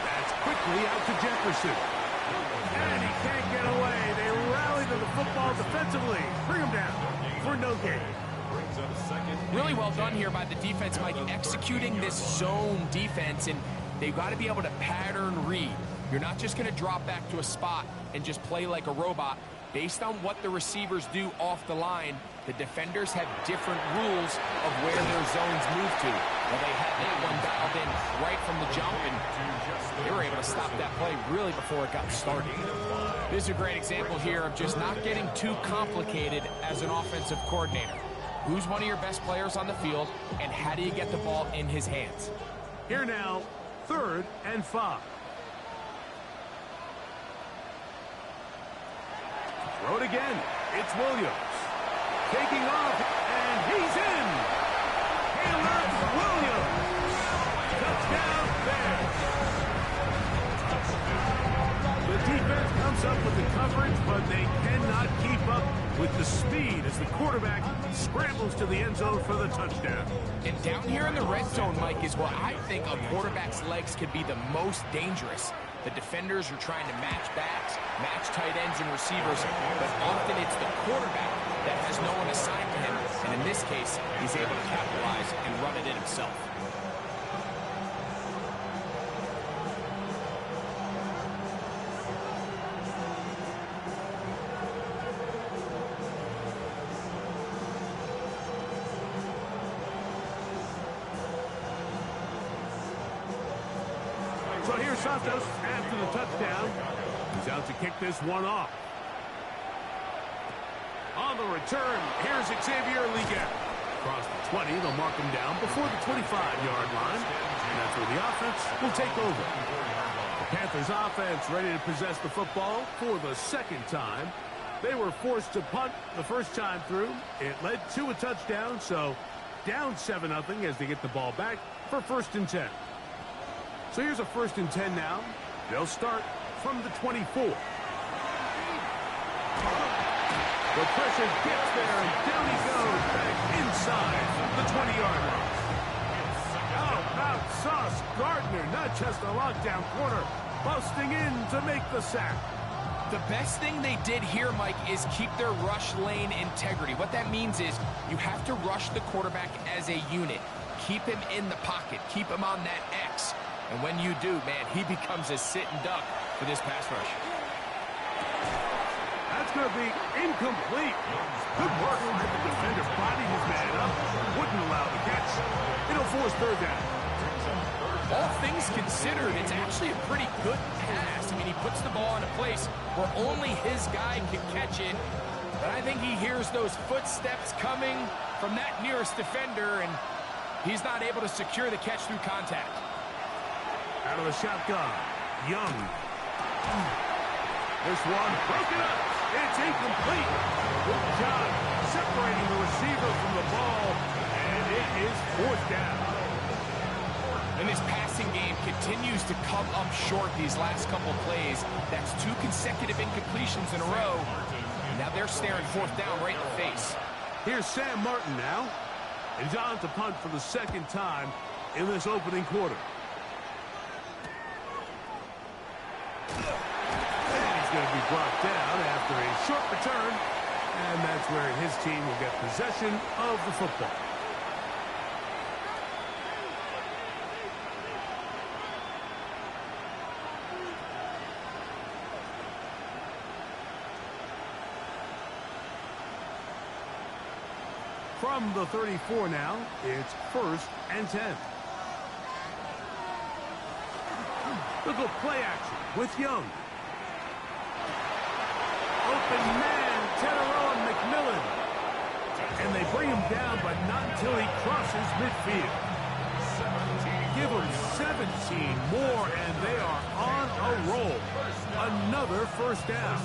That's quickly out to Jefferson. And he can't get away. They rally to the football defensively. Bring him down for no gain. Really well done here by the defense, Mike, executing this zone defense, and they've got to be able to pattern read. You're not just going to drop back to a spot and just play like a robot. Based on what the receivers do off the line, the defenders have different rules of where their zones move to. Well, they had that one dialed in right from the jump, and they were able to stop that play really before it got started. This is a great example here of just not getting too complicated as an offensive coordinator. Who's one of your best players on the field, and how do you get the ball in his hands? Here now, 3rd and 5. Throw it again. It's Williams. Taking off, and he's in. Caleb Williams. Touchdown Bears. but they cannot keep up with the speed as the quarterback scrambles to the end zone for the touchdown. And down here in the red zone, Mike, is where I think a quarterback's legs can be the most dangerous. The defenders are trying to match backs, match tight ends and receivers, but often it's the quarterback that has no one assigned to him, and in this case, he's able to capitalize and run it in himself. So here's Santos after the touchdown. He's out to kick this one off. On the return, here's Xavier Liga. Across the 20, they'll mark him down before the 25-yard line. And that's where the offense will take over. The Panthers offense ready to possess the football for the second time. They were forced to punt the first time through. It led to a touchdown, so down 7-0 as they get the ball back for 1st and 10. So here's a 1st and 10 now. They'll start from the 24. The pressure gets there, and down he goes back inside the 20-yard line. Out Sauce Gardner, not just a lockdown corner, busting in to make the sack. The best thing they did here, Mike, is keep their rush lane integrity. What that means is you have to rush the quarterback as a unit. Keep him in the pocket. Keep him on that X. And when you do, man, he becomes a sit and duck for this pass rush. That's going to be incomplete. Good work by the defender, prodding his man up. Wouldn't allow the catch. It'll force 3rd down. All things considered, it's actually a pretty good pass. I mean, he puts the ball in a place where only his guy can catch it. But I think he hears those footsteps coming from that nearest defender, and he's not able to secure the catch through contact. Out of the shotgun, Young. This one broken up. It's incomplete. Good job separating the receiver from the ball, and it is 4th down. And this passing game continues to come up short these last couple plays. That's 2 consecutive incompletions in a row. Now they're staring 4th down right in the face. Here's Sam Martin now. He's on to punt for the 2nd time in this opening quarter. He's going to be brought down after a short return, and that's where his team will get possession of the football. From the 34 now, it's 1st and 10. Look at play action with Young. Open man, Tedero and McMillan. And they bring him down, but not until he crosses midfield. Give him 17 more, and they are on a roll. Another 1st down.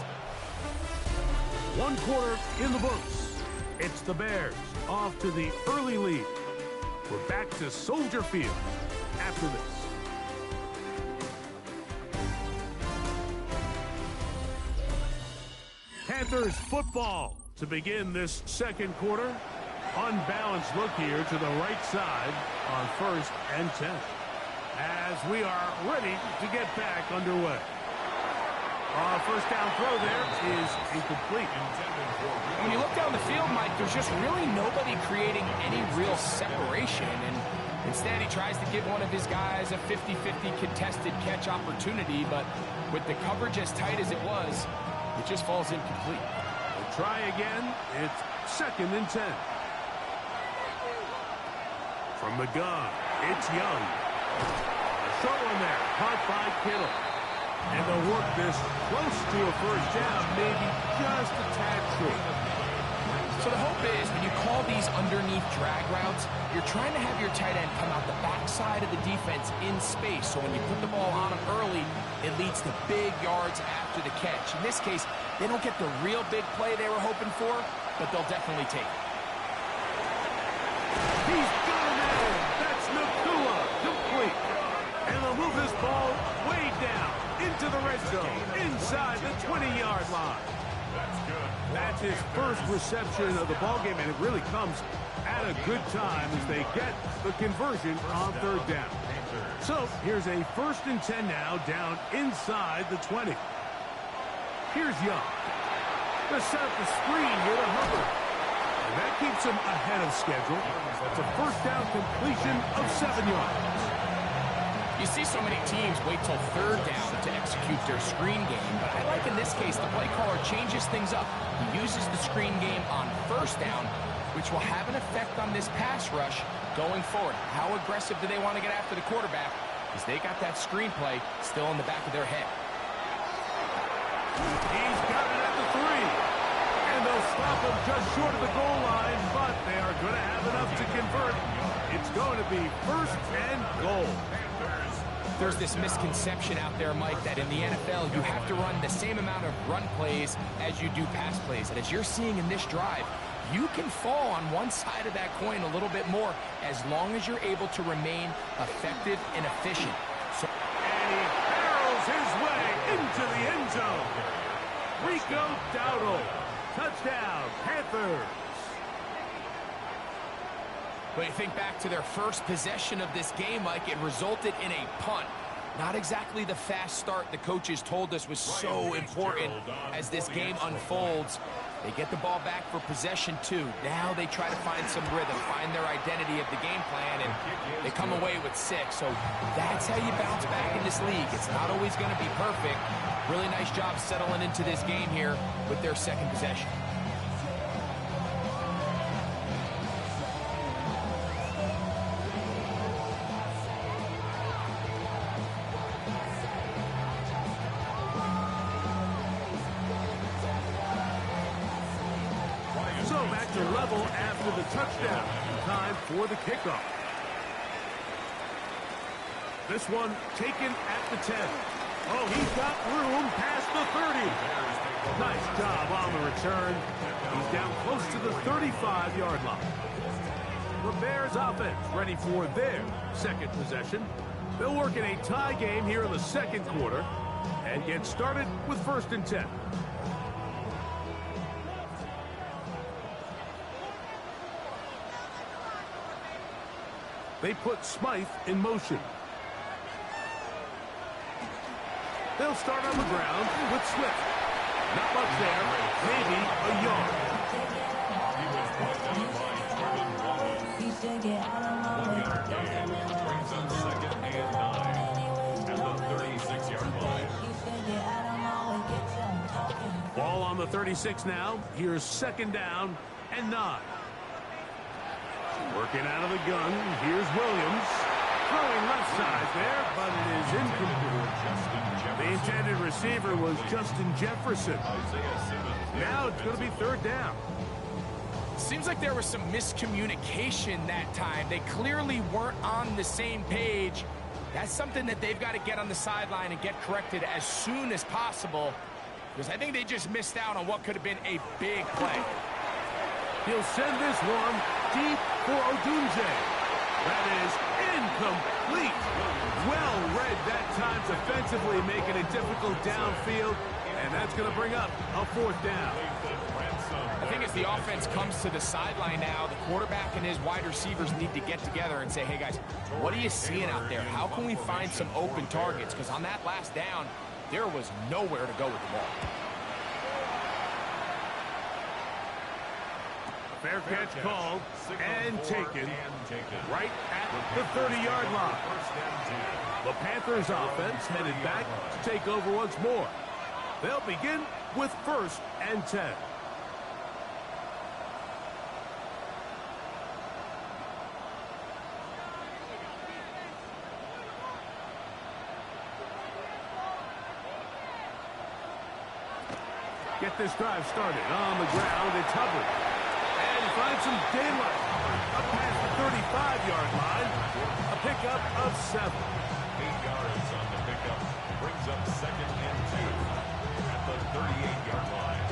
1 quarter in the books. It's the Bears off to the early lead. We're back to Soldier Field after this. Panthers football to begin this 2nd quarter. Unbalanced look here to the right side on 1st and 10. As we are ready to get back underway. 1st down throw there is incomplete. When you look down the field, Mike, there's just really nobody creating any real separation. And instead, he tries to give one of his guys a 50-50 contested catch opportunity. But with the coverage as tight as it was, it just falls incomplete. We'll try again. It's 2nd and 10. From the gun, it's Young. A short one there, caught by Kittle. And they'll work this close to a 1st down, maybe just a tad short. So the hope is when you call these underneath drag routes, you're trying to have your tight end come out the backside of the defense in space. So when you put the ball on him early, it leads to big yards after the catch. In this case, they don't get the real big play they were hoping for, but they'll definitely take it. He's got him in. That's Nakua, complete. And they'll move this ball way down into the red zone, inside the 20-yard line. this first reception of the ballgame, and it really comes at a good time as they get the conversion on third down. So here's a 1st and 10 now, down inside the 20. Here's Young. They set up the screen here to Hubbard. And that keeps him ahead of schedule. That's a 1st down completion of 7 yards. You see so many teams wait till 3rd down to execute their screen game, but I like in this case the play caller changes things up. He uses the screen game on 1st down, which will have an effect on this pass rush going forward. How aggressive do they want to get after the quarterback? Because they got that screenplay still in the back of their head. He's got it at the 3. And they'll stop him just short of the goal line, but they are going to have enough to convert. It's going to be 1st and goal. There's this misconception out there, Mike, that in the NFL you have to run the same amount of run plays as you do pass plays. And as you're seeing in this drive, you can fall on one side of that coin a little bit more as long as you're able to remain effective and efficient. And he barrels his way into the end zone. Rico Dowdle. Touchdown, Panthers. But you think back to their first possession of this game, Mike, it resulted in a punt. Not exactly the fast start the coaches told us was so important as this game unfolds. They get the ball back for possession 2. Now they try to find some rhythm, find their identity of the game plan, and they come away with 6. So that's how you bounce back in this league. It's not always going to be perfect. Really nice job settling into this game here with their 2nd possession. So back to level after the touchdown. Time for the kickoff. This one taken at the 10. Oh, he's got room past the 30. Nice job on the return. He's down close to the 35-yard line. The Bears offense ready for their 2nd possession. They'll work in a tie game here in the 2nd quarter and get started with 1st and 10. They put Smythe in motion. They'll start on the ground with Swift. Not much there, maybe a yard. He was brought down by One-yard gain brings up 2nd and 9 at the 36-yard line. Ball on the 36 now. Here's 2nd down and 9. Working out of the gun. Here's Williams. Throwing left side there, but it is incomplete. The intended receiver was Justin Jefferson. Now it's going to be 3rd down. Seems like there was some miscommunication that time. They clearly weren't on the same page. That's something that they've got to get on the sideline and get corrected as soon as possible, because I think they just missed out on what could have been a big play. He'll send this one deep for Odunze. That is incomplete. Well read that time defensively, making it difficult downfield, and that's going to bring up a 4th down. I think as the offense comes to the sideline now, the quarterback and his wide receivers need to get together and say, hey guys, what are you seeing out there? How can we find some open targets? Because on that last down, there was nowhere to go with the ball. Fair catch called and taken right at the 30-yard line. The Panthers offense headed back to take over once more. They'll begin with 1st and 10. Get this drive started on the ground. It's Hubbard. And find some daylight up past the 35-yard line. A pickup of 7. 8 yards on the pickup. Brings up 2nd and 2 at the 38-yard line.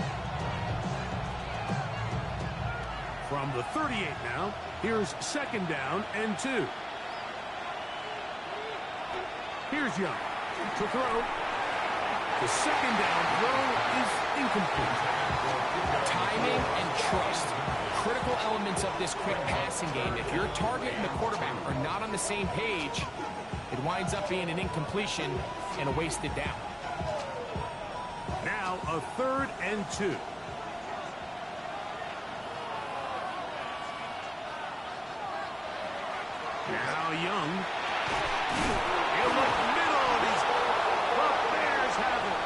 From the 38 now, here's 2nd down and 2. Here's Young to throw. The second down throw is incomplete. Timing and trust, critical elements of this quick passing game. If your target and the quarterback are not on the same page, it winds up being an incompletion and a wasted down. Now a 3rd and 2. Now Young. He'll look middle. The Bears have it.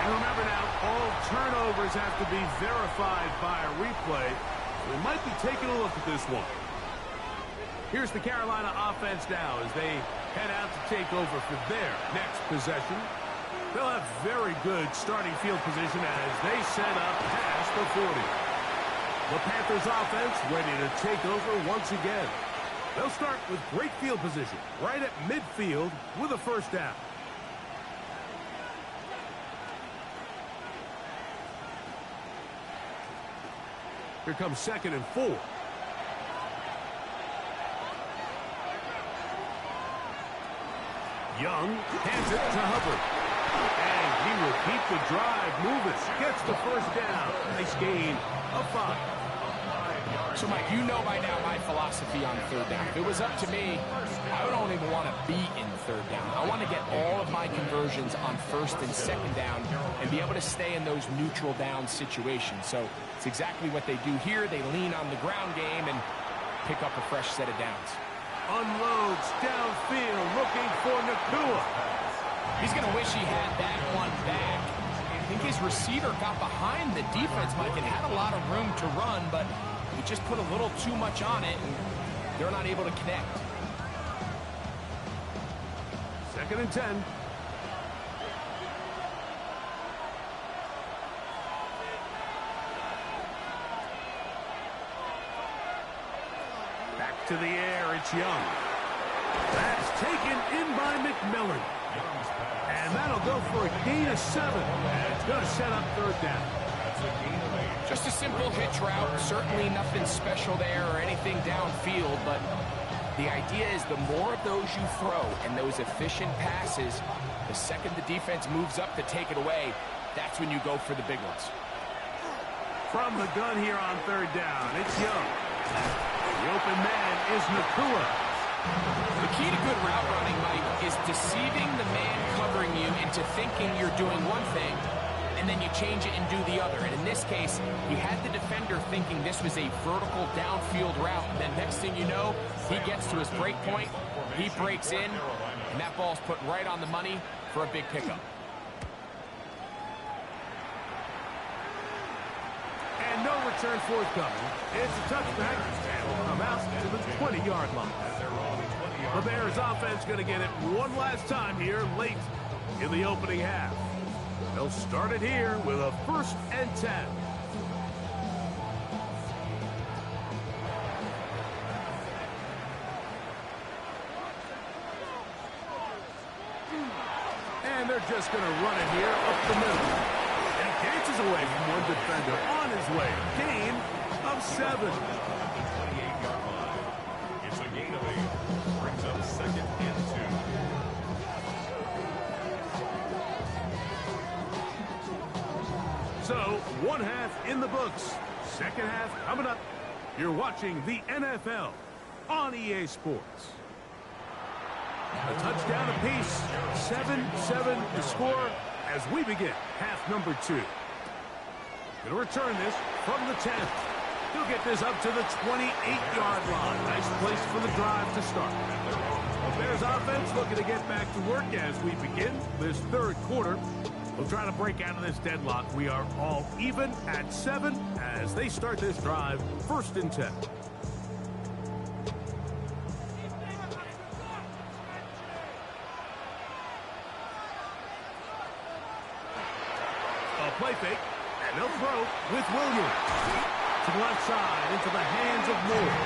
And remember now, all turnovers have to be verified by a replay. We might be taking a look at this one. Here's the Carolina offense now as they head out to take over for their next possession. They'll have very good starting field position as they set up past the 40. The Panthers offense ready to take over once again. They'll start with great field position right at midfield with a first down. Here comes 2nd and 4. Young hands it to Hubbard. And he will keep the drive moving. Gets the first down. Nice gain of 5. So, Mike, you know by now my philosophy on 3rd down. If it was up to me, I don't even want to be in 3rd down. I want to get all of my conversions on 1st and 2nd down and be able to stay in those neutral down situations. So it's exactly what they do here. They lean on the ground game and pick up a fresh set of downs. Unloads downfield looking for Nakua. He's going to wish he had that one back. I think his receiver got behind the defense, Mike, and had a lot of room to run, but he just put a little too much on it, and they're not able to connect. 2nd and 10. Back to the air, it's Young. That's taken in by McMillan. And that'll go for a gain of 7. And it's going to set up 3rd down. Just a simple hitch route. Certainly nothing special there or anything downfield, but the idea is the more of those you throw and those efficient passes, the second the defense moves up to take it away, that's when you go for the big ones. From the gun here on 3rd down, it's Young. The open man is Nakua. The key to good route running, Mike, is deceiving the man covering you into thinking you're doing one thing, and then you change it and do the other. And in this case, he had the defender thinking this was a vertical downfield route. And then next thing you know, he gets to his break point, he breaks in, and that ball's put right on the money for a big pickup. And no return forthcoming. It's a touchback, and will come out to the 20-yard line. The Bears offense going to get it one last time here late in the opening half. They'll start it here with a 1st and 10. And they're just going to run it here up the middle. And he dances away from one defender on his way. Gain of 7. It's a gain of 8. Brings up 2nd and 2. So, one half in the books. Second half coming up. You're watching the NFL on EA Sports. A touchdown apiece. 7-7 the score as we begin half number 2. Going to return this from the 10. He'll get this up to the 28-yard line. Nice place for the drive to start. The Bears offense looking to get back to work as we begin this 3rd quarter. We'll try to break out of this deadlock. We are all even at 7 as they start this drive, 1st and 10. A play fake, and they'll throw with Williams. To the left side, into the hands of Moore.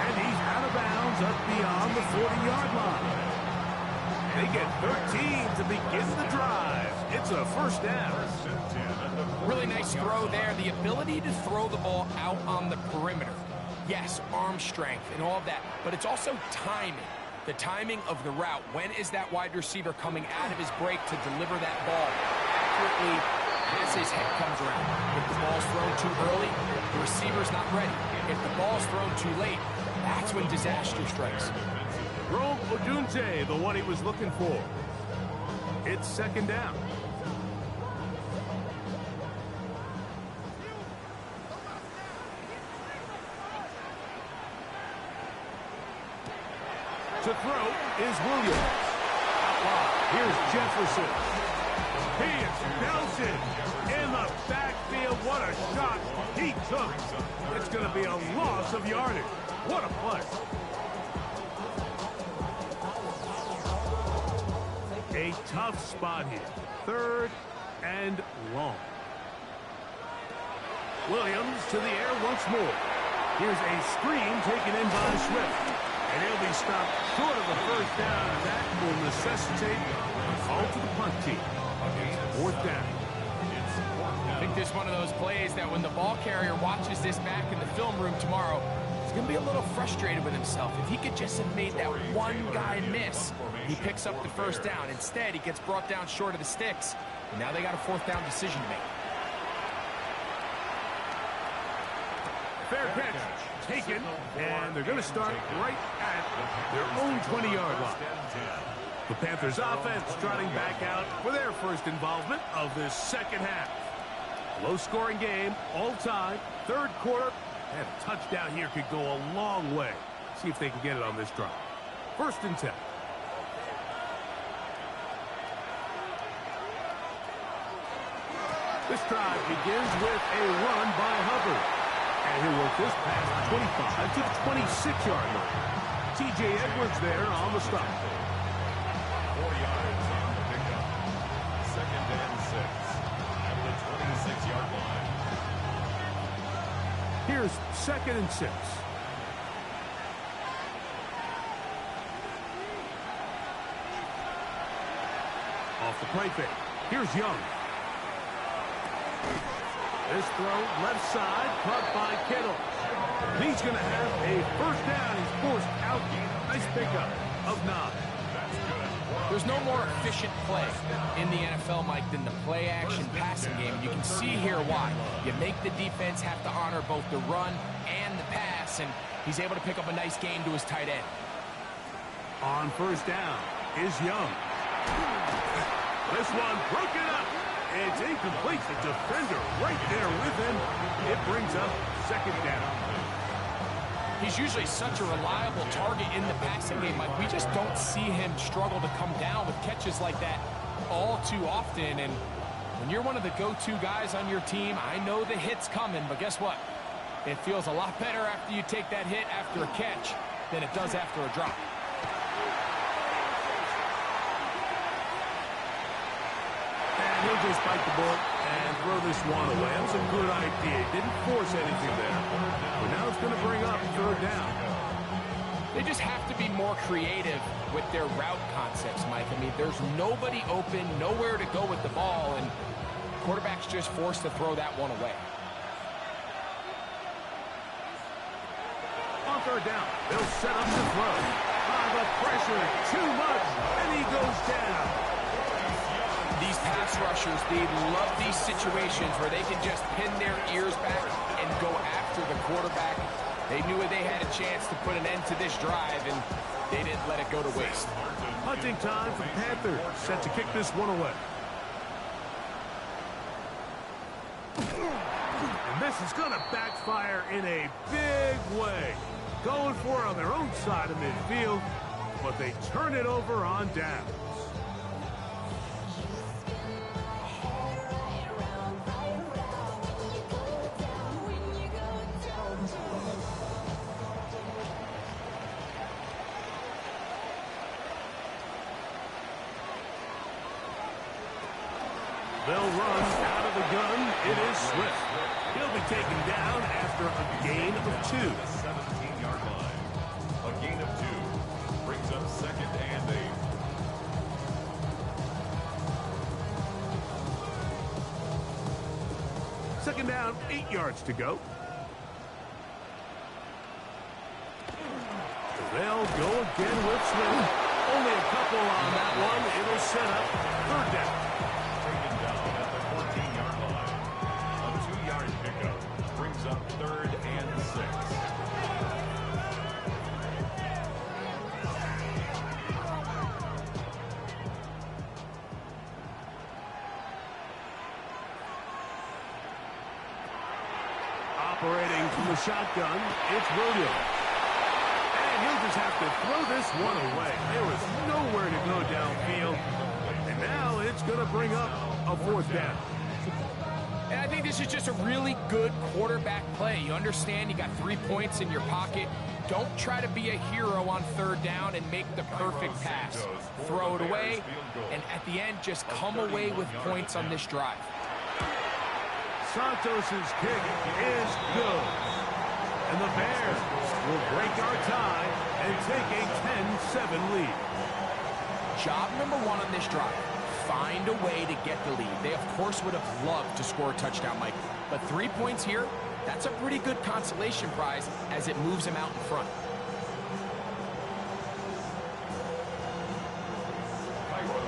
And he's out of bounds up beyond the 40-yard line. They get 13 to begin the drive. It's a 1st down. Really nice throw there. The ability to throw the ball out on the perimeter. Yes, arm strength and all of that, but it's also timing. The timing of the route. When is that wide receiver coming out of his break to deliver that ball accurately as his head comes around? If the ball's thrown too early, the receiver's not ready. If the ball's thrown too late, that's when disaster strikes. Rome Odunze, the one he was looking for. It's second down. To throw is Williams. Out wide. Here's Jefferson. He is Nelson in the backfield. What a shot he took. It's going to be a loss of yardage. What a play. A tough spot here. Third and long. Williams to the air once more. Here's a screen taken in by Swift. And he'll be stopped short of the first down, and that will necessitate a call to the punt team. Fourth down. I think this is one of those plays that when the ball carrier watches this back in the film room tomorrow, he's going to be a little frustrated with himself. If he could just have made that one guy miss, he picks up the first down. Instead, he gets brought down short of the sticks, and now they got a fourth down decision to make. Fair catch taken, and they're going to start right at their own 20-yard line. The Panthers offense trotting back out for their first involvement of this second half. Low-scoring game, all time, third quarter, and a touchdown here could go a long way. See if they can get it on this drive. First and 10. This drive begins with a run by Hubbard. And he'll work this past the 25 to the 26-yard line. T.J. Edwards there on the stop. 4 yards on the pickup. Second and 6 at the 26-yard line. Here's second and 6. Off the play fake. Here's Young. This throw left side, caught by Kittle. He's going to have a first down. He's forced out. Nice pickup of 9. There's no more efficient play in the NFL, Mike, than the play-action passing game. You can see here why. You make the defense have to honor both the run and the pass, and he's able to pick up a nice gain to his tight end. On first down is Young. This one broken up. It's incomplete. The defender right there with him. It brings up second down. He's usually such a reliable target in the passing game. Like, we just don't see him struggle to come down with catches like that all too often. And when you're one of the go-to guys on your team, I know the hit's coming, but guess what? It feels a lot better after you take that hit after a catch than it does after a drop. He'll just bite the bullet and throw this one away. That was a good idea. Didn't force anything there. But now it's going to bring up third down. They just have to be more creative with their route concepts, Mike. I mean, there's nobody open, nowhere to go with the ball, and quarterback's just forced to throw that one away. On third down, they'll set up the throw. The pressure, too much, and he goes down. These pass rushers, they love these situations where they can just pin their ears back and go after the quarterback. They knew they had a chance to put an end to this drive, and they didn't let it go to waste. Hunting time for Panthers, set to kick this one away. And this is going to backfire in a big way. Going for it on their own side of midfield, but they turn it over on downs. They'll run out of the gun. It is Swift. He'll be taken down after a gain of 2. 17-yard line. A gain of 2 brings up second and 8. Second down, 8 yards to go. They'll go again with Smith. Only a couple on that one. It'll set up third down. Taken down at the 14-yard line. A 2-yard pickup brings up 3rd and 6. Operating from the shotgun, it's Williams. And he'll just have to throw this one away. There was nowhere to go downfield. And now it's going to bring up a 4th down. And I think this is just a really good quarterback play. You understand you got 3 points in your pocket. Don't try to be a hero on 3rd down and make the perfect pass. Throw it away, and at the end, just come away with points on this drive. Santos' kick is good. And the Bears will break our tie and take a 10-7 lead. Job number 1 on this drive. Find a way to get the lead. They, of course, would have loved to score a touchdown, Mike. But 3 points here, that's a pretty good consolation prize as it moves them out in front.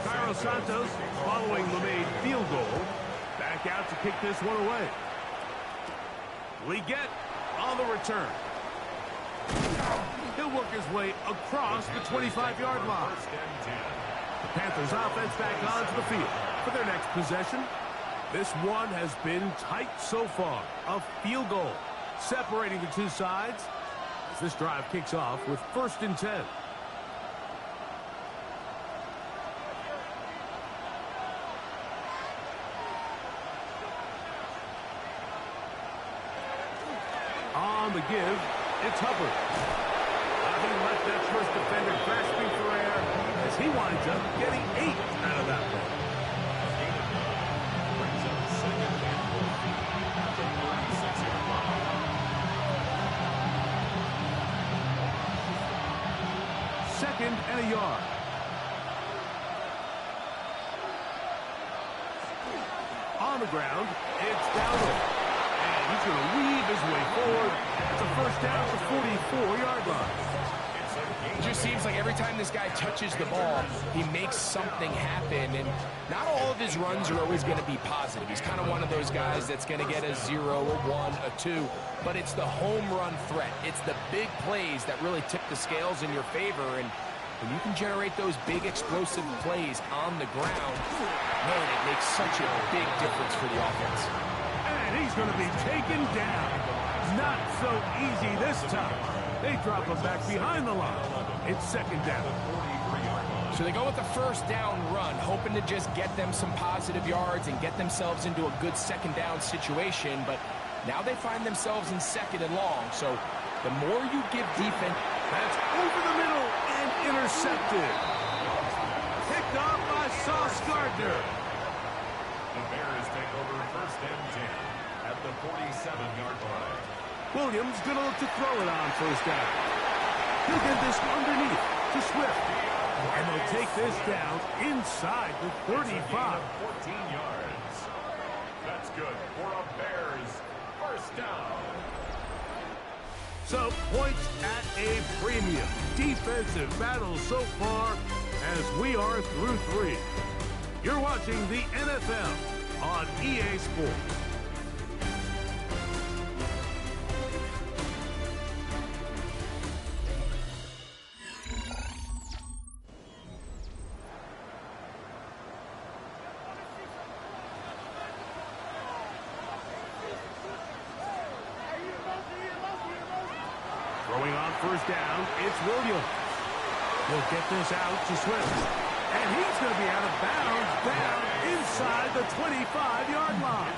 Cairo Santos, following the made field goal, back out to kick this one away. Leggett on the return. He'll work his way across the 25-yard line. The Panthers offense back onto the field for their next possession. This one has been tight so far. A field goal separating the two sides as this drive kicks off with 1st and 10. On the give, it's Hubbard. He left that first defender grasping for air as he winds up getting 8 out of that one. Brings up 2nd and 4 at the 36-yard line. Second and a yard. On the ground, it's Dowdle. And he's going to weave his way forward. It's a 1st down at the 44-yard line. It just seems like every time this guy touches the ball, he makes something happen. And not all of his runs are always going to be positive. He's kind of one of those guys that's going to get a 0, a 1, a 2. But it's the home run threat. It's the big plays that really tip the scales in your favor. And when you can generate those big explosive plays on the ground, man, it makes such a big difference for the offense. And he's going to be taken down. Not so easy this time. They drop him back behind the line. It's 2nd down. So they go with the 1st down run, hoping to just get them some positive yards and get themselves into a good 2nd down situation. But now they find themselves in 2nd and long. So the more you give defense... That's over the middle and intercepted. Picked off by Sauce Gardner. The Bears take over 1st and 10 at the 47-yard line. Williams going to look to throw it on 1st down. He'll get this underneath to Swift. And they'll take this down inside the 35. 14 yards. That's good for a Bears 1st down. So, points at a premium. Defensive battle so far as we are through 3. You're watching the NFL on EA Sports. Throwing on 1st down, it's Williams. He'll get this out to Swift. And he's going to be out of bounds down inside the 25-yard line.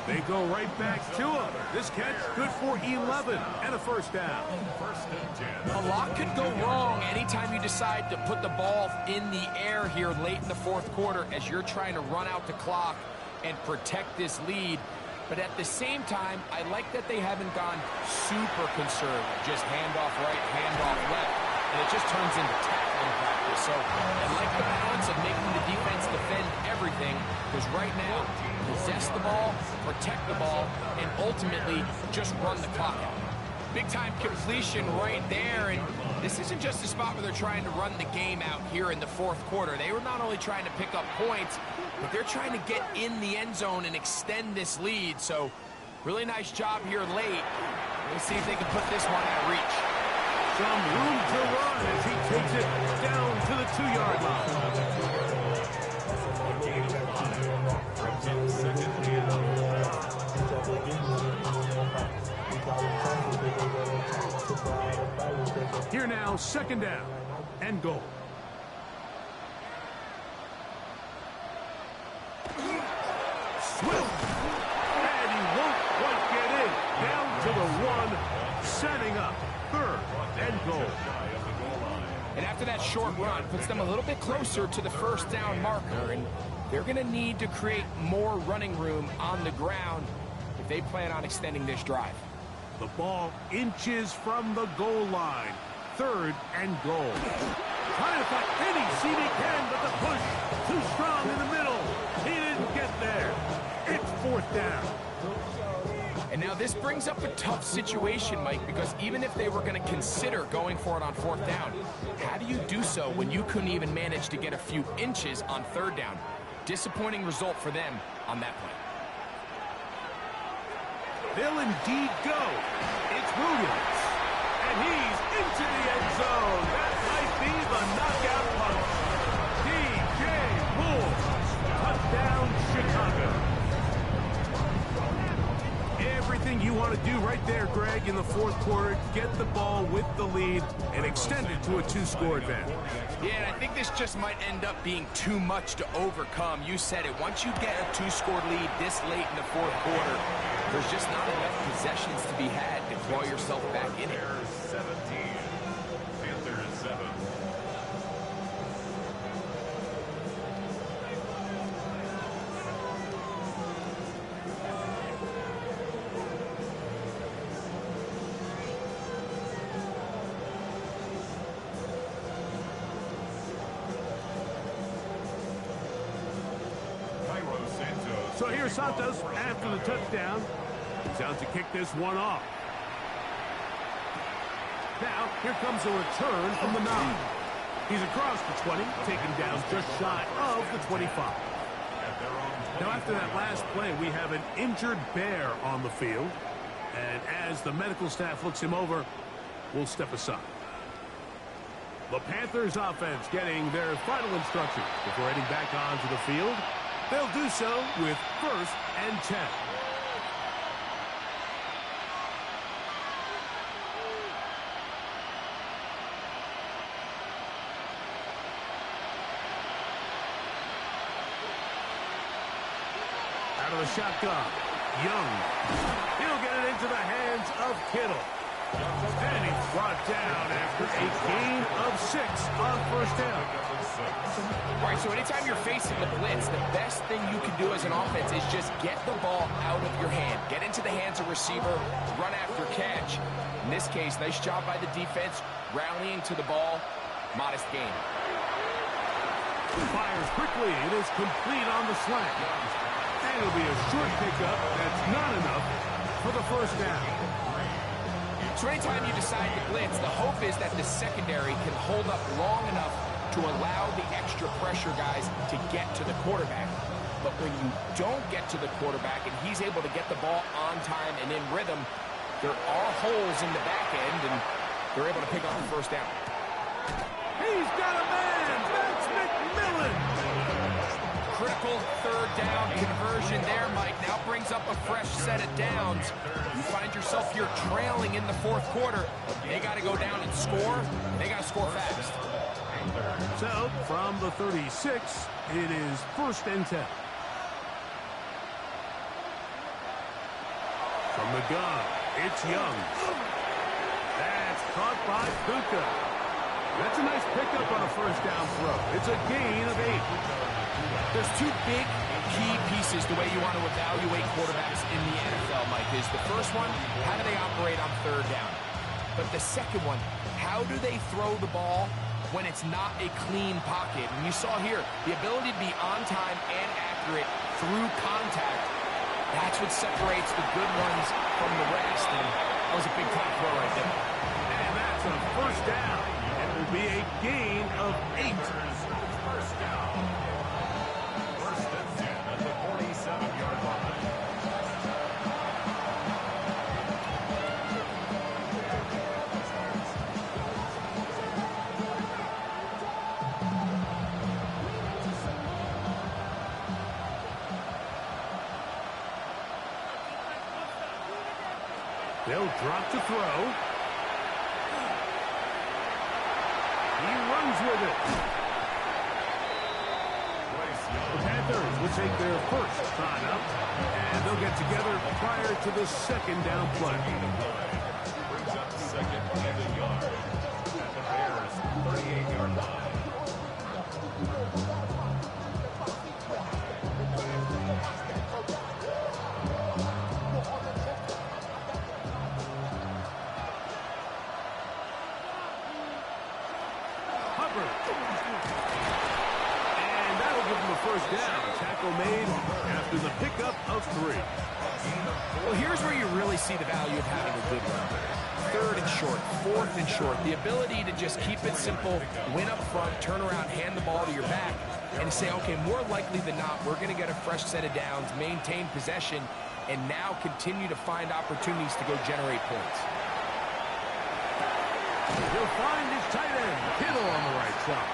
They go right back to him. This catch good for 11 and a 1st down. 1st and 10. A lot could go wrong anytime you decide to put the ball in the air here late in the 4th quarter as you're trying to run out the clock and protect this lead. But at the same time, I like that they haven't gone super conservative. Just handoff right, handoff left. And it just turns into tackling practice. So I like the balance of making the defense defend everything. Because right now, possess the ball, protect the ball, and ultimately just run the clock out. Big-time completion right there, and this isn't just a spot where they're trying to run the game out here in the fourth quarter. They were not only trying to pick up points, but they're trying to get in the end zone and extend this lead. So really nice job here late. Let's see if they can put this one out of reach. Some room to run as he takes it down to the 2-yard line. Brings up second and out. Here now, second down and goal. Swift, and he won't quite get in. Down to the 1, setting up third and goal. And after that short run, puts them a little bit closer to the first down marker, and they're going to need to create more running room on the ground if they plan on extending this drive. The ball inches from the goal line. Third and goal. Trying to find any seam he can, but the push too strong in the middle. He didn't get there. It's fourth down. And now this brings up a tough situation, Mike, because even if they were going to consider going for it on fourth down, how do you do so when you couldn't even manage to get a few inches on third down? Disappointing result for them on that play. They'll indeed go. It's Williams. And he's into the end zone. That might be the knockout punch. DJ Moore. Touchdown, Chicago. Everything you want to do right there, Greg, in the fourth quarter, get the ball with the lead and extend it to a 2-score advantage. Yeah, and I think this just might end up being too much to overcome. You said it. Once you get a 2-score lead this late in the fourth quarter, there's just not enough possessions to be had to claw yourself back in it. 17. Panthers 7. So here's Santos after the touchdown. He's out to kick this one off. Now, here comes a return from the 9. He's across the 20, taken down just shy of the 25. Now, after that last play, we have an injured Bear on the field. And as the medical staff looks him over, we'll step aside. The Panthers offense getting their final instructions before heading back onto the field. They'll do so with 1st and 10. Out of the shotgun, Young. He'll get it into the hands of Kittle. And he's brought down after a gain of 6 on first down. All right, so anytime you're facing the blitz, the best thing you can do as an offense is just get the ball out of your hand. Get into the hands of receiver, run after catch. In this case, nice job by the defense, rallying to the ball. Modest gain. Fires quickly. It is complete on the slant. And it'll be a short pickup. That's not enough for the first down. So anytime you decide to blitz, the hope is that the secondary can hold up long enough to allow the extra pressure guys to get to the quarterback. But when you don't get to the quarterback and he's able to get the ball on time and in rhythm, there are holes in the back end, and they're able to pick up the first down. He's got a man! That's McMillan! Critical third down conversion there, Mike. Now brings up a fresh set of downs. You find yourself here trailing in the fourth quarter. They got to go down and score. They got to score fast. So, from the 36, it is 1st and 10. From the gun, it's Young. That's caught by Puka. That's a nice pickup on a first down throw. It's a gain of 8. There's 2 big key pieces the way you want to evaluate quarterbacks in the NFL, Mike, is the first one, how do they operate on third down? But the second one, how do they throw the ball when it's not a clean pocket? And you saw here, the ability to be on time and accurate through contact, that's what separates the good ones from the rest. And That was a big time throw right there. And that's a first down. It will be a gain of 8. First down. First and 10 at the 47-yard line. They'll drop to throw. He runs with it. The Panthers will take their first timeout, and they'll get together prior to the second down play. Brings up second and a yard at the Bears' 38-yard line. And that'll give them a first down. Tackle made after the pickup of 3. Well, here's where you really see the value of having a good run. 3rd and short, 4th and short. The ability to just keep it simple, win up front, turn around, hand the ball to your back, and say, okay, more likely than not, we're going to get a fresh set of downs, maintain possession, and now continue to find opportunities to go generate points. He'll find his tight end, Kittle, on the right side.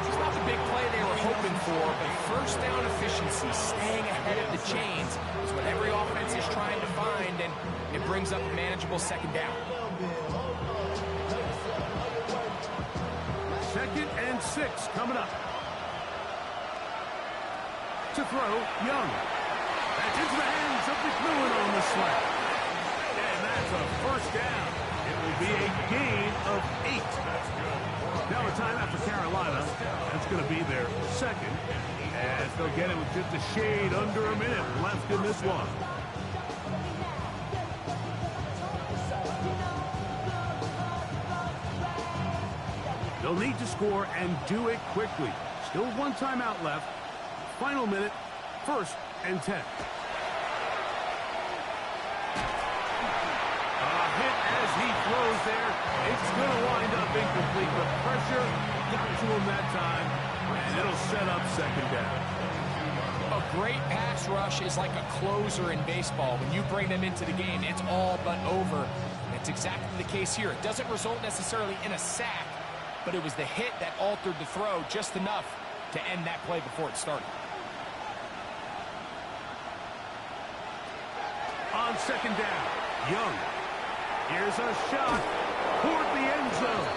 It's not the big play they were hoping for, but first down efficiency, staying ahead of the chains, is what every offense is trying to find, and it brings up a manageable second down. 2nd and 6 coming up. To throw, Young. That's into the hands of McMillan on the slant. And that's a first down. It will be a gain of 8. Now a timeout for Carolina. That's going to be their second, as they'll get it with just a shade under a minute left in this one. They'll need to score and do it quickly. Still 1 timeout left. Final minute, 1st and 10. He throws there. It's going to wind up incomplete. The pressure got to him that time, and it'll set up second down. A great pass rush is like a closer in baseball. When you bring them into the game, it's all but over. That's exactly the case here. It doesn't result necessarily in a sack, but it was the hit that altered the throw just enough to end that play before it started. On second down, Young. Here's a shot toward the end zone.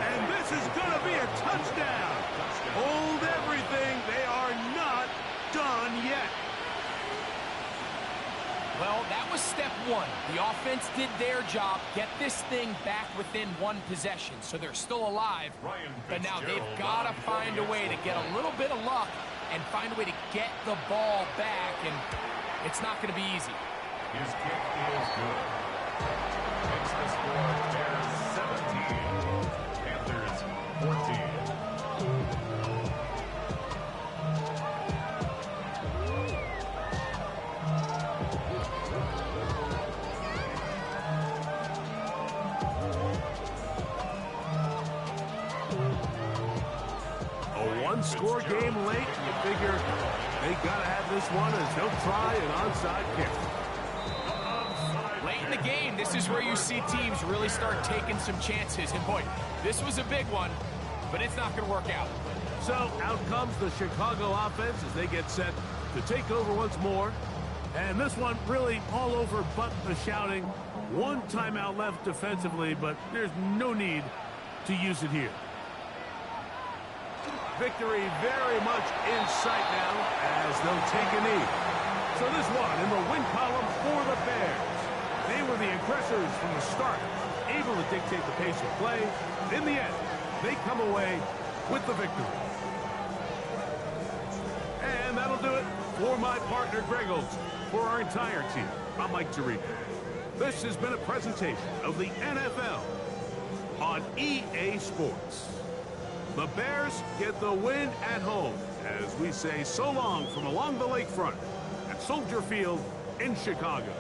And this is going to be a touchdown. Hold everything. They are not done yet. Well, that was step 1. The offense did their job, get this thing back within 1 possession. So they're still alive. But now they've got to find a way to get a little bit of luck and find a way to get the ball back. And it's not going to be easy. His kick is good. Makes the score Bears 17, Panthers 14. A 1-score game late. You figure they got to have this one as they'll try an onside kick. Late in the game, this is where you see teams really start taking some chances. And boy, this was a big one, but it's not going to work out. So out comes the Chicago offense as they get set to take over once more. And this one really all over but the shouting. 1 timeout left defensively, but there's no need to use it here. Victory very much in sight now as they'll take a knee. So this one in the win column for the Bears. They were the aggressors from the start, able to dictate the pace of play. In the end, they come away with the victory. And that'll do it for my partner, Greg Olson. For our entire team, I'm Mike Tirico. This has been a presentation of the NFL on EA Sports. The Bears get the win at home as we say so long from along the lakefront at Soldier Field in Chicago.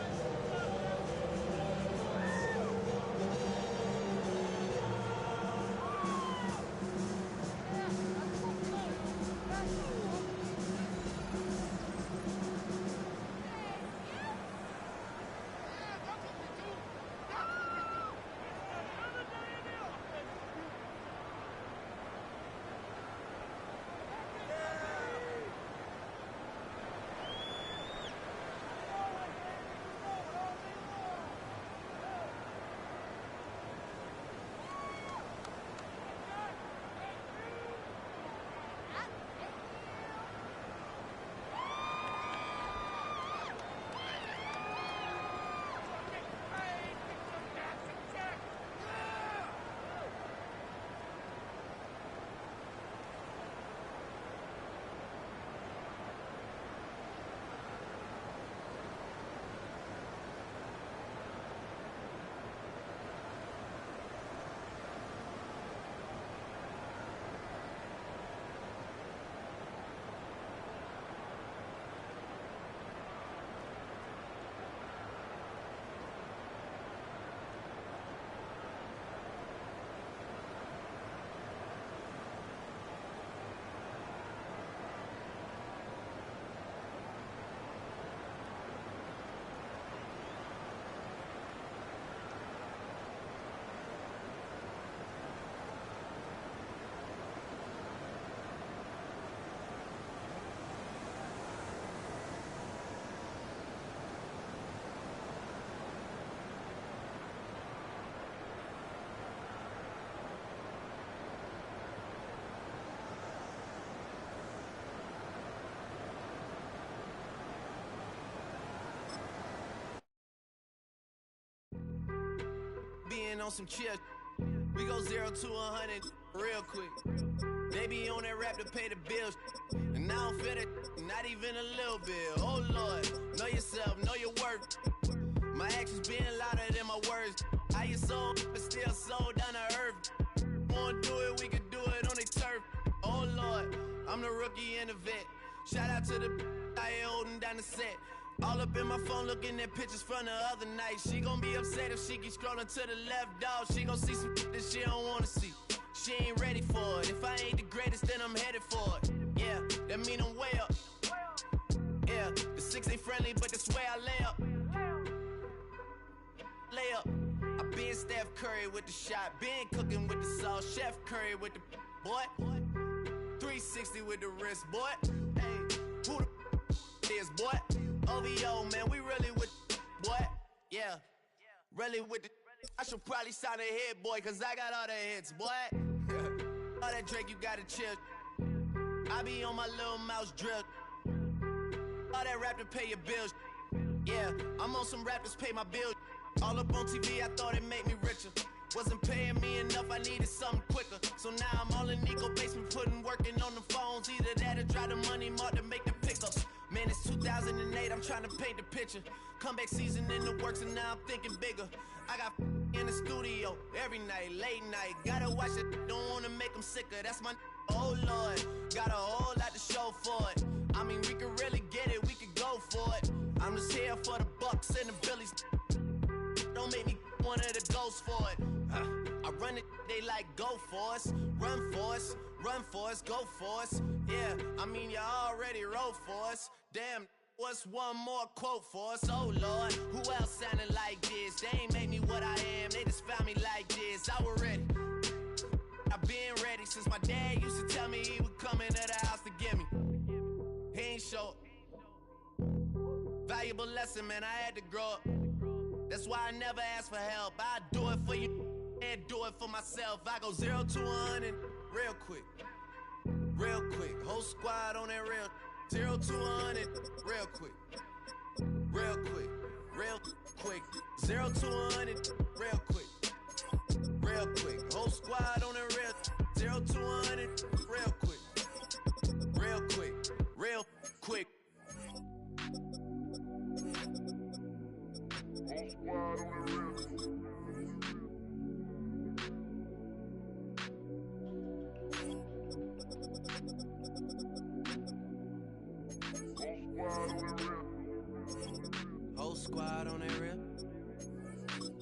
on some chill. We go 0 to 100 real quick. They be on that rap to pay the bills. And I don't feel it, not even a little bit. Oh Lord, know yourself, know your worth. My actions being louder than my words. How you soul, but still soul down to earth. Wanna do it, we can do it on the turf. Oh Lord, I'm the rookie and the vet. Shout out to the I ain't holding down the set. All up in my phone looking at pictures from the other night. She gon' be upset if she keeps scrolling to the left, dog. She gon' see some that she don't wanna see. She ain't ready for it. If I ain't the greatest, then I'm headed for it. Yeah, that mean I'm way up. Yeah, the 6 ain't friendly, but that's where I lay up. Lay up. I been Steph Curry with the shot. Been cooking with the sauce. Chef Curry with the boy. 360 with the wrist, boy. Hey, who the is, boy? OVO, man, we really with boy. Yeah, really with the. I should probably sign a hit, boy, cause I got all the hits, boy. All that Drake, you gotta chill. I be on my little mouse drill. All that rap to pay your bills. Yeah, I'm on some rappers pay my bills. All up on TV, I thought it made me richer. Wasn't paying me enough, I needed something quicker. So now I'm all in Nico basement, working on the phones. Either that or try the money mark to make the pickups. Man, it's 2008, I'm trying to paint the picture. Comeback season in the works and now I'm thinking bigger. I got in the studio every night, late night. Gotta watch it, don't wanna make them sicker. That's my oh Lord, got a whole lot to show for it. I mean, we could really get it, we could go for it. I'm just here for the Bucks and the Billies. Don't make me one of the ghosts for it. I run it, they like go for us, run for us, run for us, go for us. Yeah, I mean you already wrote for us. Damn, what's one more quote for us? Oh Lord, who else sounded like this? They ain't made me what I am, they just found me like this. I was ready, I've been ready since my dad used to tell me he would come into the house to get me. He ain't show valuable lesson, man, I had to grow up. That's why I never ask for help. I do it for you and do it for myself. I go 0 to 100 real quick. Real quick. Whole squad on that real. 0 to 100 real quick. Real quick. Real quick. 0 to 100 real quick. Real quick. Whole squad on that real. 0 to 100 real quick. Real quick. Real quick. Whole squad on that rip.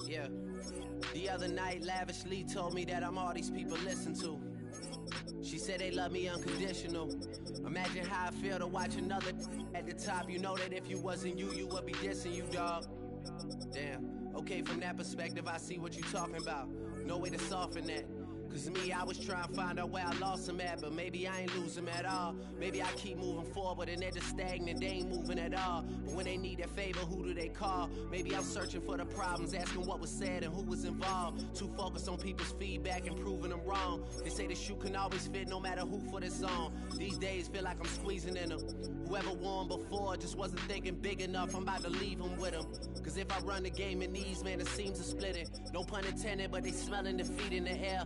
Yeah. The other night, Lavishly told me that I'm all these people listen to. She said they love me unconditional. Imagine how I feel to watch another at the top. You know that if you wasn't you, you would be dissing you, dog. Damn. Okay, from that perspective, I see what you talking about. No way to soften that. Cause me, I was trying to find out where I lost them at, but maybe I ain't lose them at all. Maybe I keep moving forward and they're just stagnant, they ain't moving at all. But when they need their favor, who do they call? Maybe I'm searching for the problems, asking what was said and who was involved. Too focused on people's feedback and proving them wrong. They say the shoe can always fit no matter who for this song. These days feel like I'm squeezing in them. Whoever won before just wasn't thinking big enough, I'm about to leave them with them. Cause if I run the game in these, man, the seams are splitting. No pun intended, but they smelling defeat in the air.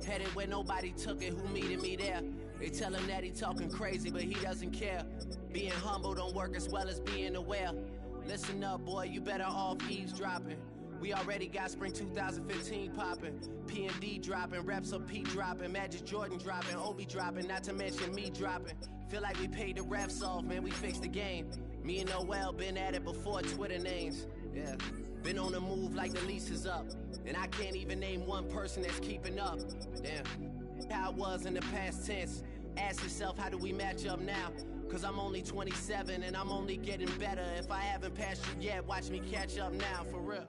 Headed where nobody took it, who meeting me there? They tell him that he talking crazy, but he doesn't care. Being humble don't work as well as being aware. Listen up, boy, you better off eavesdropping. We already got spring 2015 popping. P&D dropping, reps up P dropping, Magic Jordan dropping, Obi dropping, not to mention me dropping. Feel like we paid the refs off, man, we fixed the game. Me and Noel been at it before Twitter names. Yeah, been on the move like the lease is up. And I can't even name one person that's keeping up. Damn, how it was in the past tense. Ask yourself, how do we match up now? Cause I'm only 27 and I'm only getting better. If I haven't passed you yet, watch me catch up now, for real.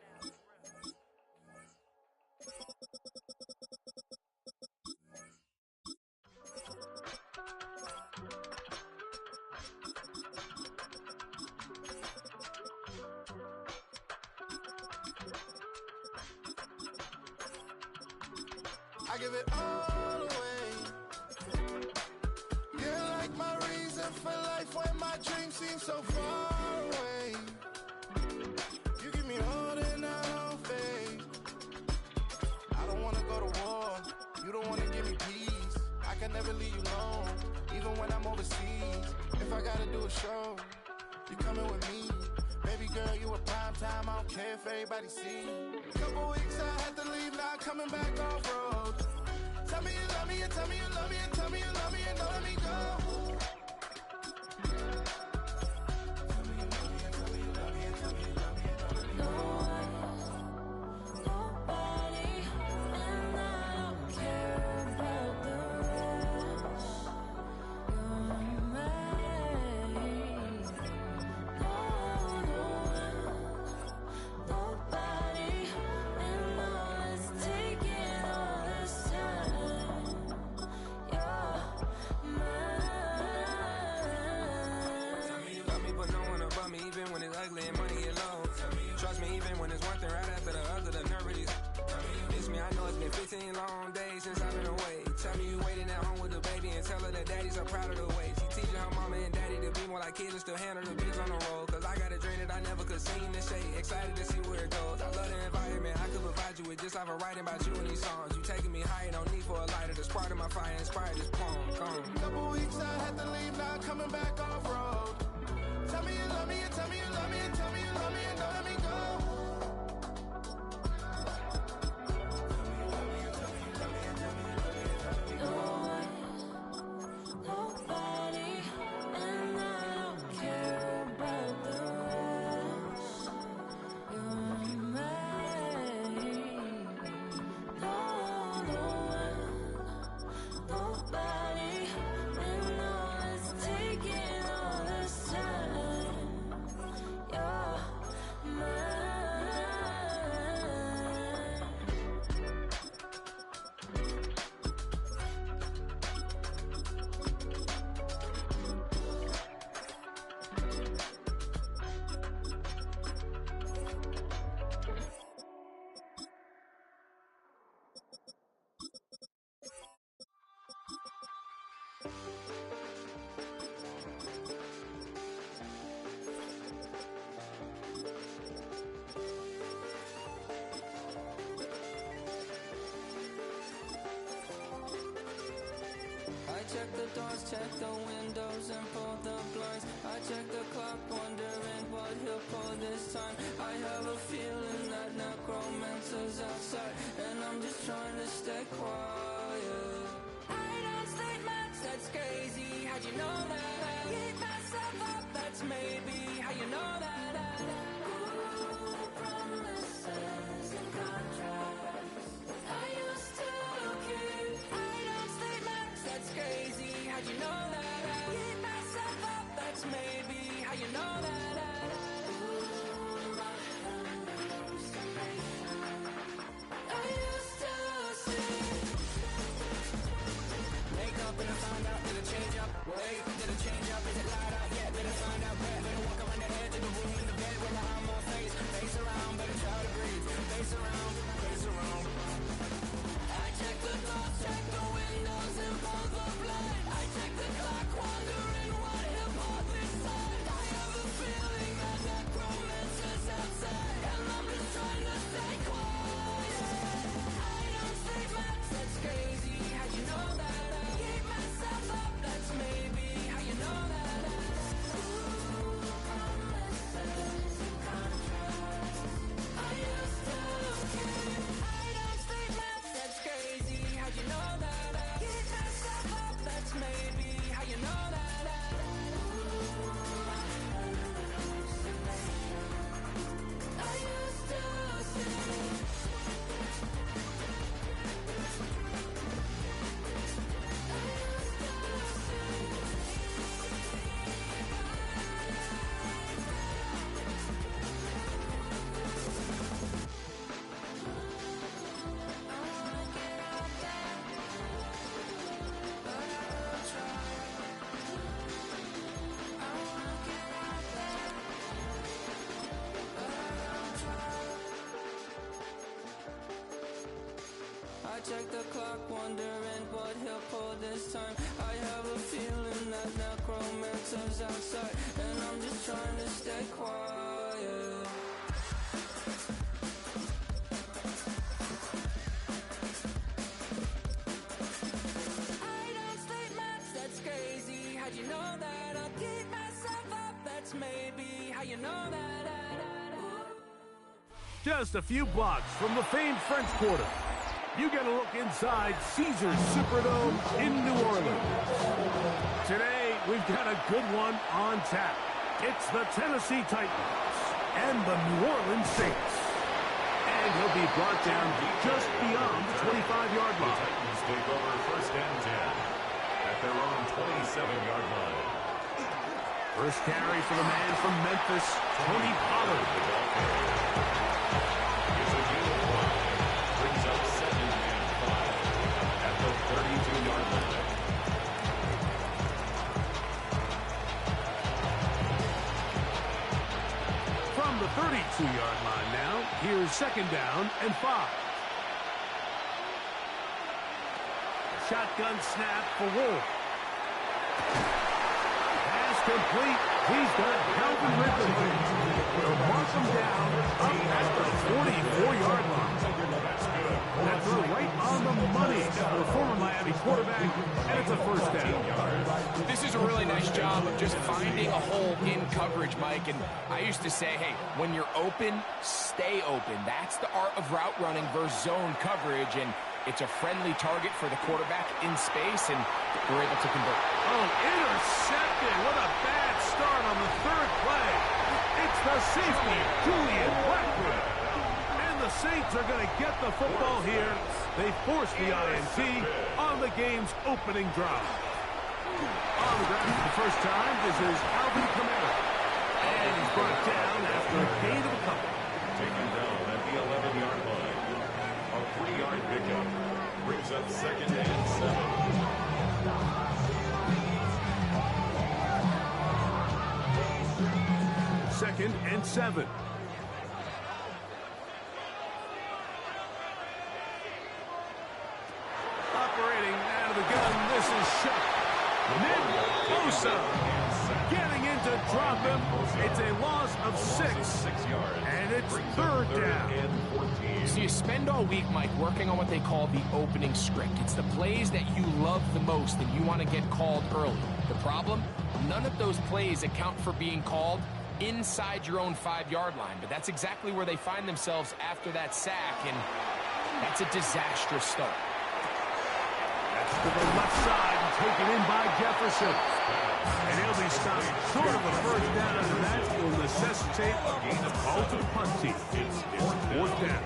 I give it all away. You're like my reason for life when my dreams seem so far away. You give me all that I don't fade. I never leave you alone, even when I'm overseas. If I gotta do a show, you coming with me. Baby girl, you a prime time, I don't care if everybody see. Couple weeks I had to leave, now I'm coming back off road. Tell me you love me, and tell me you love me, and tell me you love me, and don't let me go. Long days since I've been away. Tell me you waiting at home with the baby and tell her that daddy's so proud of the way. She teaching her mama and daddy to be more like kids and still handle the biz on the road. Cause I got a dream that I never could sing and say. Excited to see where it goes. I love the environment. I could provide you with just like a writing about you in these songs. You taking me higher, no need for a lighter. The spark of my fire inspired this poem. Gone. Couple weeks I had to leave, now I'm coming back off road. Tell me you love me, and tell me you love me, and tell me you love me, and don't let me go. check the doors, check the windows, and pull the blinds. I check the clock, wondering what he'll pull this time. I have a feeling that necromancer's outside, and I'm just trying to stay quiet. I don't state much, that's crazy. How'd you know that? I keep myself up, that's maybe how you know that. Promises and contracts I used to keep. I don't state much, that's crazy. How'd you know that? I keep myself up, that's maybe how you know that. I used to see. Wake up and I found out, did it change up? Wait, did it change up? Is it light out? Yeah, did I find out where? Better walk around the edge of the room in the bed with my arm on face. Face around, better try to breathe. Face around, face around. I check the doors, check the windows, and pull the blind. I check the clock, wondering what he'll pull this time. I have a feeling that necromancer's outside, and I'm just trying to stay quiet. I don't sleep much, that's crazy. How'd you know that? I keep myself up, that's maybe how you know that. Promises and contracts I used to keep. I don't sleep much, that's crazy. How'd you know that? I keep myself up, that's maybe how you know that. I used to see. I check the clock, wondering what he'll pull this time. I have a feeling that necromancer's outside, and I'm just trying to stay quiet. I don't Just a few blocks from the famed French Quarter, you get a look inside Caesars Superdome in New Orleans. Today, we've got a good one on tap. It's the Tennessee Titans and the New Orleans Saints. And he'll be brought down just beyond the 25-yard line. The Titans take over first and 10 at their own 27-yard line. First carry for the man from Memphis, Tony Pollard. Here's a unit drive. Brings up second and 5 at the 32-yard line. From the 32-yard line now, here's second down and 5. Shotgun snap for Wolf. Pass complete. He's got Calvin Ridley. They'll mark him down up at the 44-yard line. That's right on the money for the former Miami quarterback, and it's a first down. This is a really nice job of just finding a hole in coverage, Mike. And I used to say, hey, when you're open, stay open. That's the art of route running versus zone coverage, and it's a friendly target for the quarterback in space, and they're able to convert. Oh, intercepted. What a bad start on the third play. It's the safety, Julian Blackwood. And the Saints are going to get the football here. They force the INT on the game's opening drive. On the ground for the first time, this is Alvin Kamara. And he's brought down after a gain of a couple. Taken down at the 11-yard line. A 3-yard pickup brings up second and 7. Second and 7. Operating out of the gun, this is Shuck. Nick Bosa getting in to drop him. It's a loss of 6 yards, and it's third down. So you spend all week, Mike, working on what they call the opening script. It's the plays that you love the most and you want to get called early. The problem? None of those plays account for being called inside your own 5-yard line. But that's exactly where they find themselves after that sack, and that's a disastrous start. That's to the left side and taken in by Jefferson. And he'll be stopped short of a first down, and that will necessitate a gain of ball to the punt team. It's fourth down.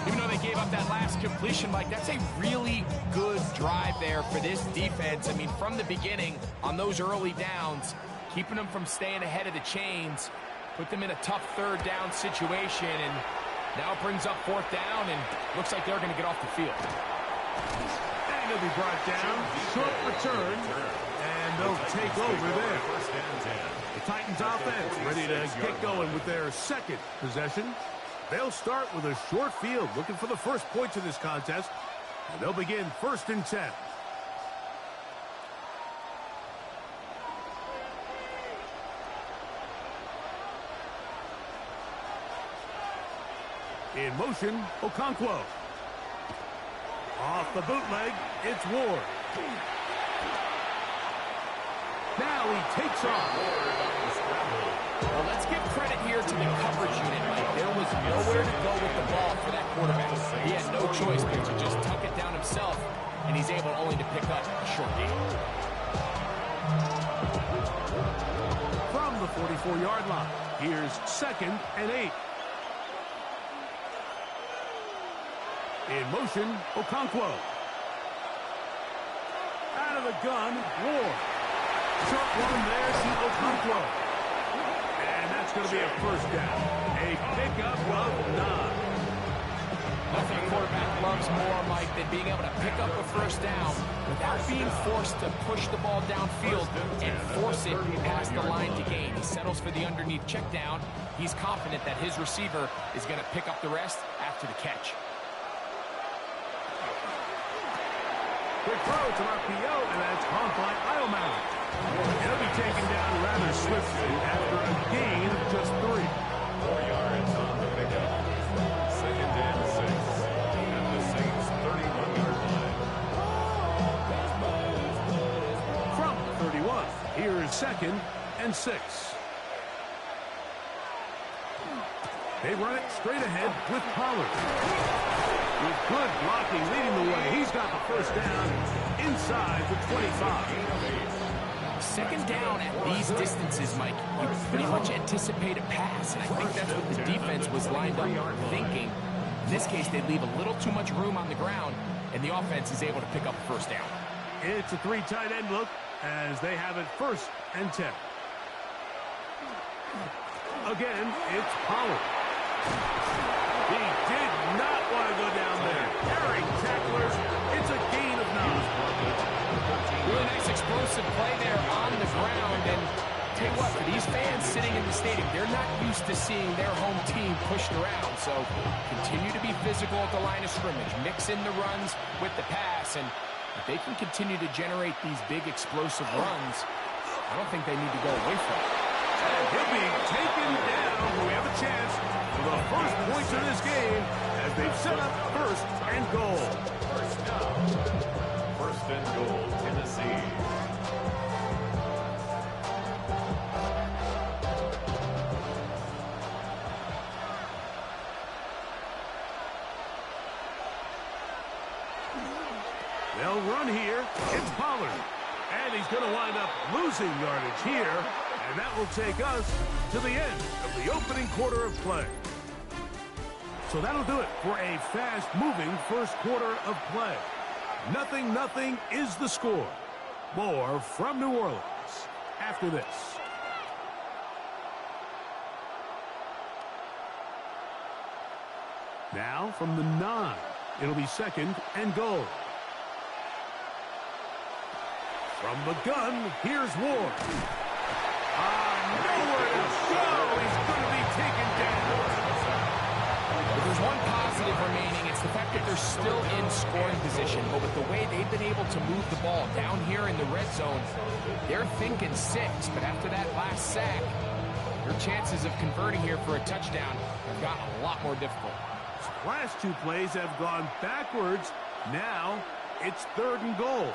Even though they gave up that last completion, Mike, that's a really good drive there for this defense. I mean, from the beginning, on those early downs, keeping them from staying ahead of the chains, put them in a tough third down situation, and now it brings up fourth down, and looks like they're going to get off the field. And he'll be brought down, short return, and they'll take over there. The Titans offense ready to get going with their second possession. They'll start with a short field, looking for the first points of this contest, and they'll begin first and 10. In motion, Okonkwo. Off the bootleg, it's Ward. Now he takes off. Well, let's give credit here to the coverage unit, Mike. There was nowhere to go with the ball for that quarterback. He had no choice but to just tuck it down himself, and he's able only to pick up a short gain. From the 44-yard line, here's second and 8. In motion, Okonkwo. Out of the gun, Ward. Short one there to Okonkwo. And that's going to be a first down. A pickup of 9. Nothing a quarterback loves more, Mike, than being able to pick up a first down without being forced to push the ball downfield and force it past the line to gain. He settles for the underneath check down. He's confident that his receiver is going to pick up the rest after the catch. Quick throw to RPO, and that's caught by Eilman. He'll be taken down rather swiftly after a gain of just 3. 4 yards on the pickup. Second and 6 at the Saints' 31-yard line. From the 31, here is second and 6. They run it straight ahead with Pollard. With good blocking leading the way, he's got the first down inside the 25. Second down at these distances, Mike, you pretty much anticipate a pass, and I think that's what the defense was lined up thinking. In this case, they leave a little too much room on the ground, and the offense is able to pick up a first down. It's a 3 tight end look as they have it 1st and 10. Again, it's Pollard. He did not want to go down there. Carrying tacklers. It's a gain of 9. Really nice explosive play there on the ground. And tell you what, for these fans sitting in the stadium, they're not used to seeing their home team pushed around. So continue to be physical at the line of scrimmage. Mix in the runs with the pass. And if they can continue to generate these big explosive runs, I don't think they need to go away from it. And he'll be taken down. We have a chance for the first points of this game as they've set up 1st and goal. First down. 1st and goal, Tennessee. They'll run here. It's Pollard. And he's going to wind up losing yardage here. And that will take us to the end of the opening quarter of play. So that'll do it for a fast-moving first quarter of play. 0-0 is the score. More from New Orleans after this. Now from the 9, it'll be 2nd and goal. From the gun, here's Ward. Nowhere to go. He's going to be taken down. If there's one positive remaining, it's the fact that they're still in scoring position. But with the way they've been able to move the ball down here in the red zone, they're thinking 6. But after that last sack, their chances of converting here for a touchdown have gotten a lot more difficult. Last 2 plays have gone backwards. Now it's 3rd and goal.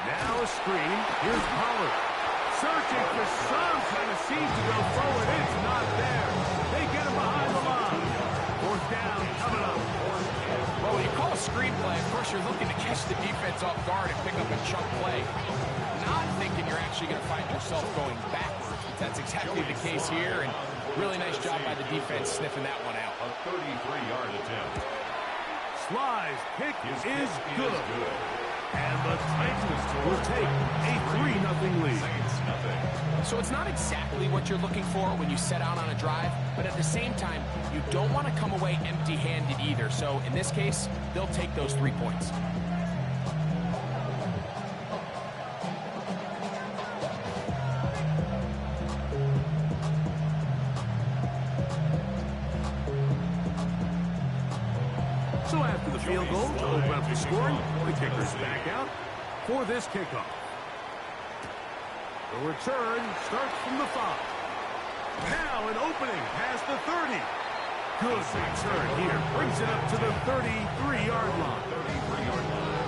Now a screen. Here's Pollard. Searching for some kind of seam to go forward. It's not there. They get him behind the line. 4th down coming up. Well, when you call a screen play, of course you're looking to catch the defense off guard and pick up a chunk play. Not thinking you're actually going to find yourself going backwards. But that's exactly the case here. And really nice job by the defense sniffing that one out. A 33-yard attempt. Sly's pick is good. And the Titans will take a 3-0 lead. So it's not exactly what you're looking for when you set out on a drive, but at the same time, you don't want to come away empty-handed either. So in this case, they'll take those 3 points. So after the field goal to open up the scoring, the kicker's back out for this kickoff. The return starts from the 5. Now an opening past the 30. Good return here. Brings it up to the 33-yard line.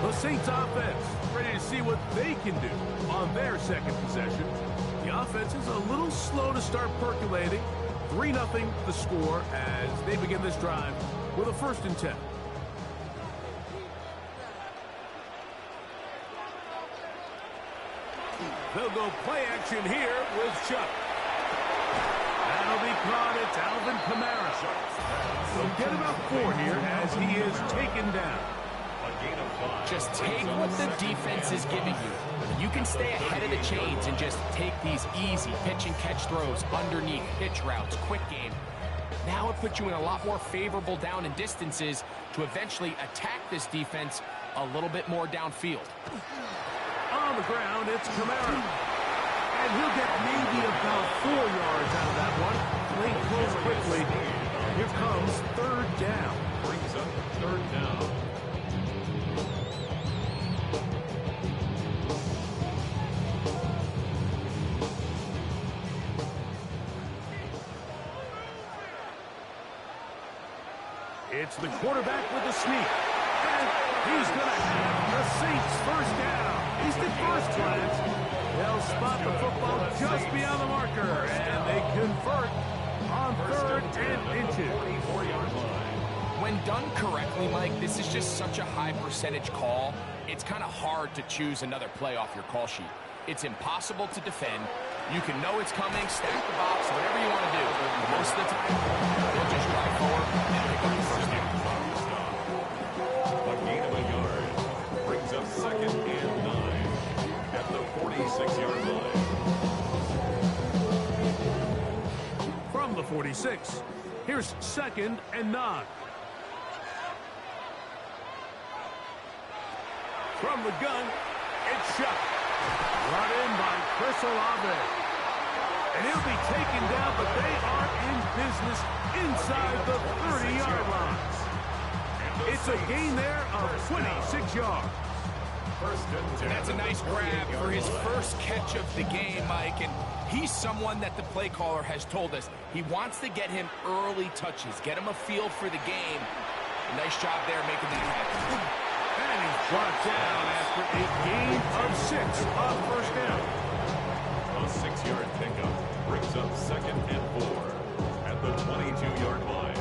The Saints offense ready to see what they can do on their second possession. The offense is a little slow to start percolating. 3-0 the score as they begin this drive with a 1st and 10. They'll go play action here with Chuck. That'll be caught. It's Alvin Kamara. They'll get about 4 here as he is taken down. Just take what the defense is giving you. You can stay ahead of the chains and just take these easy pitch and catch throws underneath, pitch routes, quick game. Now it puts you in a lot more favorable down and distances to eventually attack this defense a little bit more downfield. On the ground, it's Kamara. And he'll get maybe about 4 yards out of that one. Play close quickly. Here comes 3rd down. Brings up 3rd down. It's the quarterback with the sneak. And he's going to have the Saints 1st down. He's the first glance. They'll spot the football just beyond the marker, and they convert on 3rd and inches. 44-yard line. When done correctly, Mike, this is just such a high percentage call. It's kind of hard to choose another play off your call sheet. It's impossible to defend. You can know it's coming, stack the box, whatever you want to do. But most of the time, they'll just drive forward and pick up the first down. A gain of a yard brings up 2nd and 9 at the 46-yard line. From the 46, here's 2nd and 9. From the gun, it's shot. Brought in by Chris Olave. And he'll be taken down, but they are in business inside the 30-yard line. It's a gain there of 26 yards. That's a nice grab for his first catch of the game, Mike. And he's someone that the play caller has told us he wants to get him early touches, get him a feel for the game. Nice job there making that happen. And he's brought down after a gain of 6 on first down. A 6-yard pickup brings up 2nd and 4 at the 22-yard line.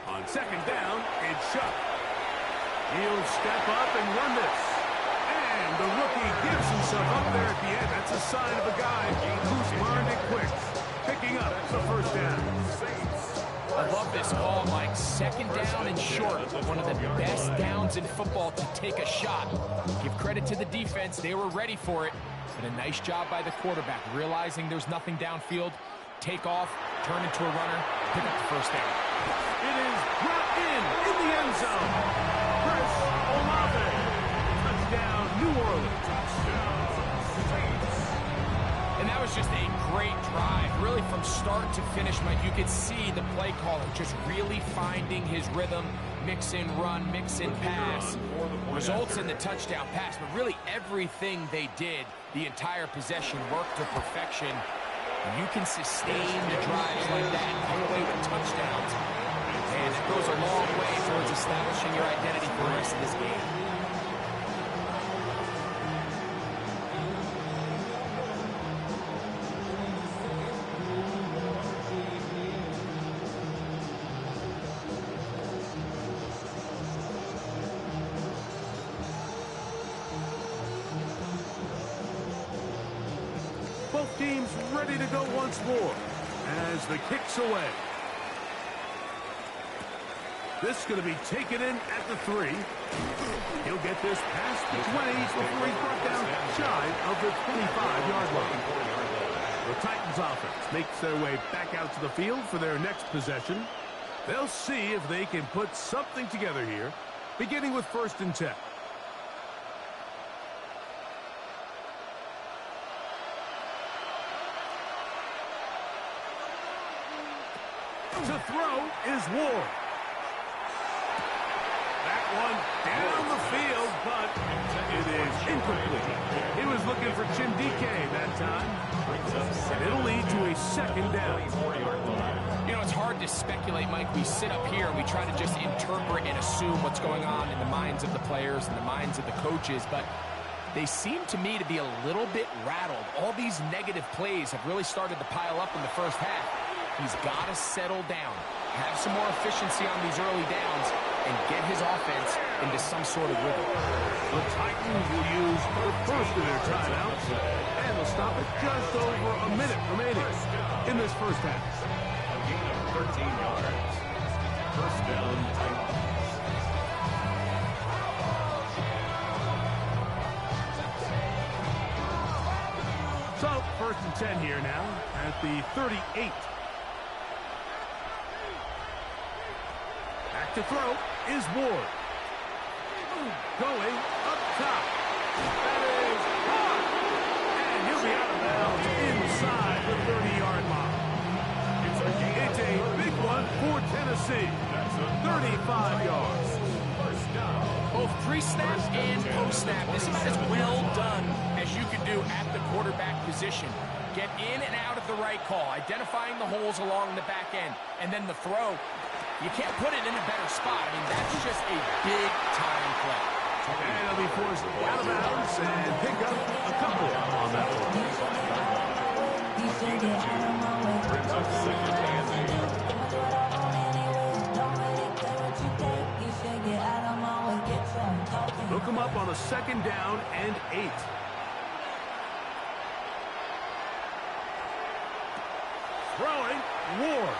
On 2nd down, it's shut. He'll step up and run this. And the rookie gives himself up there at the end. That's a sign of a guy who's learned it quick. Picking up the first down. I love this call, Mike. 2nd down and short. One of the best downs in football to take a shot. Give credit to the defense. They were ready for it. But a nice job by the quarterback, realizing there's nothing downfield. Take off, turn into a runner, pick up the first down. It is brought in the end zone. Chris Olave. Touchdown, New Orleans. And that was just a great drive. Really from start to finish, Mike, you could see the play caller just really finding his rhythm. Mix in run, mix in pass. Results in the touchdown pass, but really everything they did, the entire possession worked to perfection. And you can sustain the drives like that, come away with touchdowns. And it goes a long way towards establishing your identity for the rest of this game. Both teams ready to go once more as the kick's away. This is going to be taken in at the 3. He'll get this past the 20 before he's brought down shy of the 25-yard line. The Titans offense makes their way back out to the field for their next possession. They'll see if they can put something together here, beginning with 1st and 10. To throw is Ward. That one down the field, but it is incomplete. He was looking for Chindike that time. And it'll lead to a 2nd down. You know, it's hard to speculate, Mike. We sit up here and we try to just interpret and assume what's going on in the minds of the players and the minds of the coaches, but they seem to me to be a little bit rattled. All these negative plays have really started to pile up in the first half. He's got to settle down, have some more efficiency on these early downs, and get his offense into some sort of rhythm. The Titans will use the first of their timeouts, and they'll stop at just over a minute remaining in this first half. A gain of 13 yards. First down, Titans. So, 1st and 10 here now at the 38. Back to throw is Ward. Going up top. That is caught. And he'll be out of bounds inside the 30-yard It's a big one for Tennessee. That's a 35 yards. First down. Both pre-snap and post-snap. This is about as well done as you can do at the quarterback position. Get in and out of the right call, identifying the holes along the back end, and then the throw. You can't put it in a better spot. I mean, that's just a big-time play. And he'll be forced out of bounds and pick up a couple on that one. Brings up second and 8. Look him up on a second down and 8. Throwing, Ward.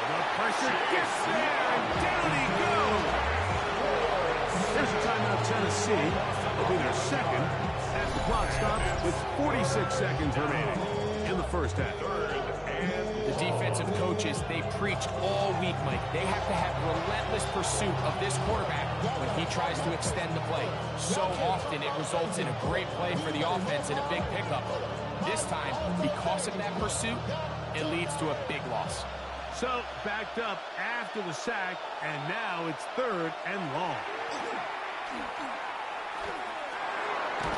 The pressure gets there, and down he goes. There's a timeout, Tennessee. It'll be their second as the clock stops with 46 seconds remaining in the first half. The defensive coaches, they preach all week, Mike. They have to have relentless pursuit of this quarterback when he tries to extend the play. So often it results in a great play for the offense and a big pickup. This time, because of that pursuit, it leads to a big loss. So, backed up after the sack, and now it's third and long.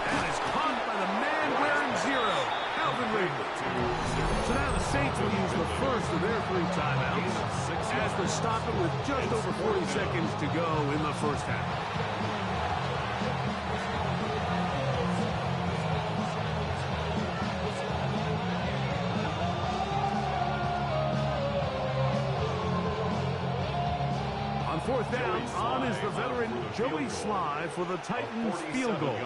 And it's caught by the man wearing 0, Calvin Ridley. So now the Saints will use the first of their 3 timeouts as they stop it with just over 40 seconds to go in the first half. Fourth down, on is the veteran Joey Sly for the Titans field goal.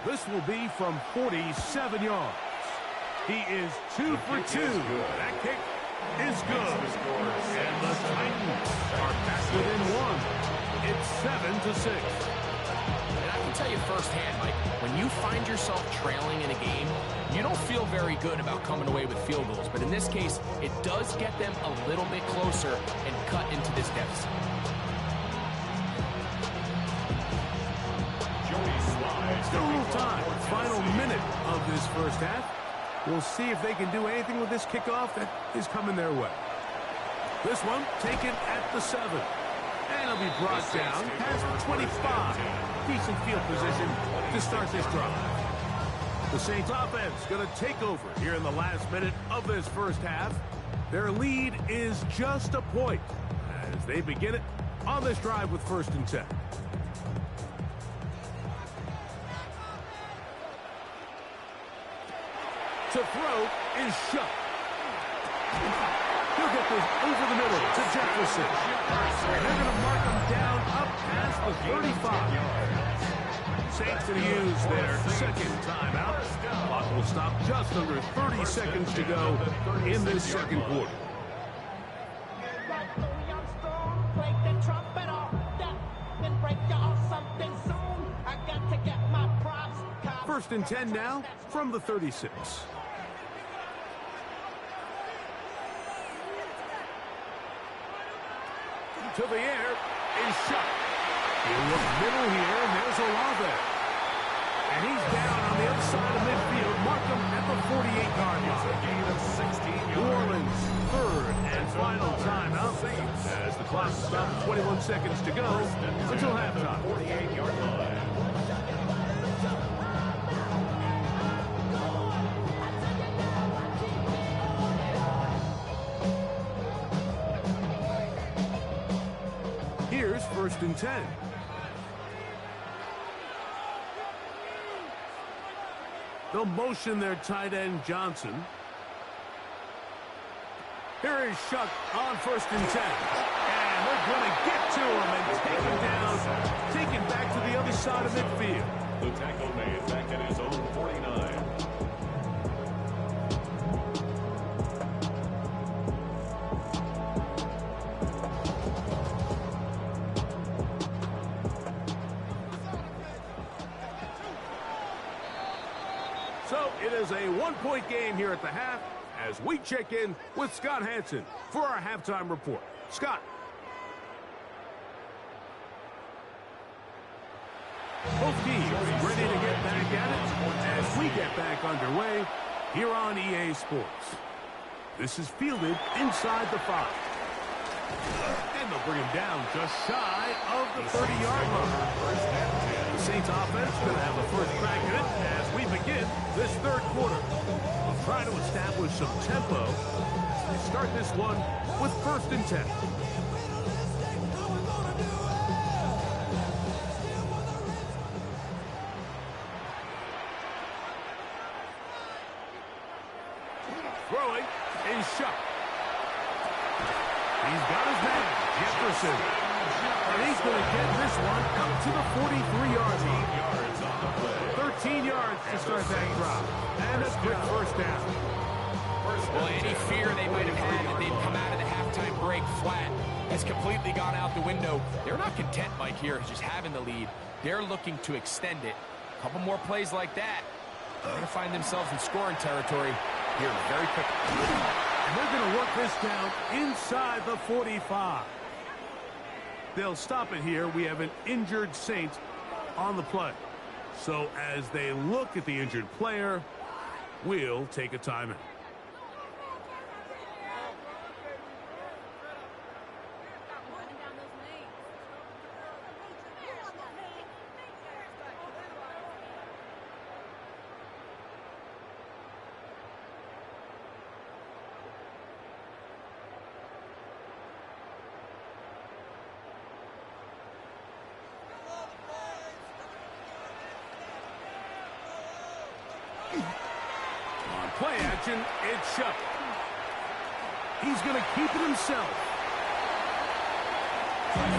This will be from 47 yards. He is 2 for 2. That kick is good. And the Titans are back within 1. It's 7-6. And I can tell you firsthand, Mike, when you find yourself trailing in a game, you don't feel very good about coming away with field goals. But in this case, it does get them a little bit closer and cut into this deficit. Still a little time. Final minute of this first half. We'll see if they can do anything with this kickoff that is coming their way. This one taken at the 7. And it'll be brought down past the 25. Decent field position to start this drive. The Saints offense going to take over here in the last minute of this first half. Their lead is just a point as they begin it on this drive with 1st and 10. To throw is shut. He'll get this over the middle to Jefferson. And they're going to mark him down up past the 35. Saints going to use their second timeout. Clock will stop just under 30 seconds to go in this second quarter. First and 10 now from the 36. To the air is shot. He'll look middle here, and there's Olave. And he's down on the other side of midfield. Mark him at the 48-yard line. Gain of 16 yards. New Orleans, third and final timeout. As the clock stops, 21 seconds to go until halftime. 48-yard line. Here's 1st and 10. They'll motion their tight end Johnson. Here is Shuck on 1st and 10. And they're going to get to him and take him down, take him back to the other side of midfield. The tackle made back at his own 49. So it is a one-point game here at the half as we check in with Scott Hansen for our halftime report. Scott. Both teams ready to get back at it as we get back underway here on EA Sports. This is fielded inside the 5. And they'll bring him down just shy of the 30-yard line. The Saints offense going to have the first crack at it as we begin this third quarter. We'll try to establish some tempo. We start this one with 1st and 10. Throwing is Shuck. He's got his man, Jefferson. And he's going to get this one up to the 43-yard line. 13 yards to start that drop. And a quick first down. Well, any fear they might have had that they'd come out of the halftime break flat has completely gone out the window. They're not content, Mike, here, just having the lead. They're looking to extend it. A couple more plays like that. They're going to find themselves in scoring territory here very quickly. And they're going to work this down inside the 45. They'll stop it here. We have an injured Saint on the play. So as they look at the injured player, we'll take a timeout. On play action, it's Shuck. He's going to keep it himself.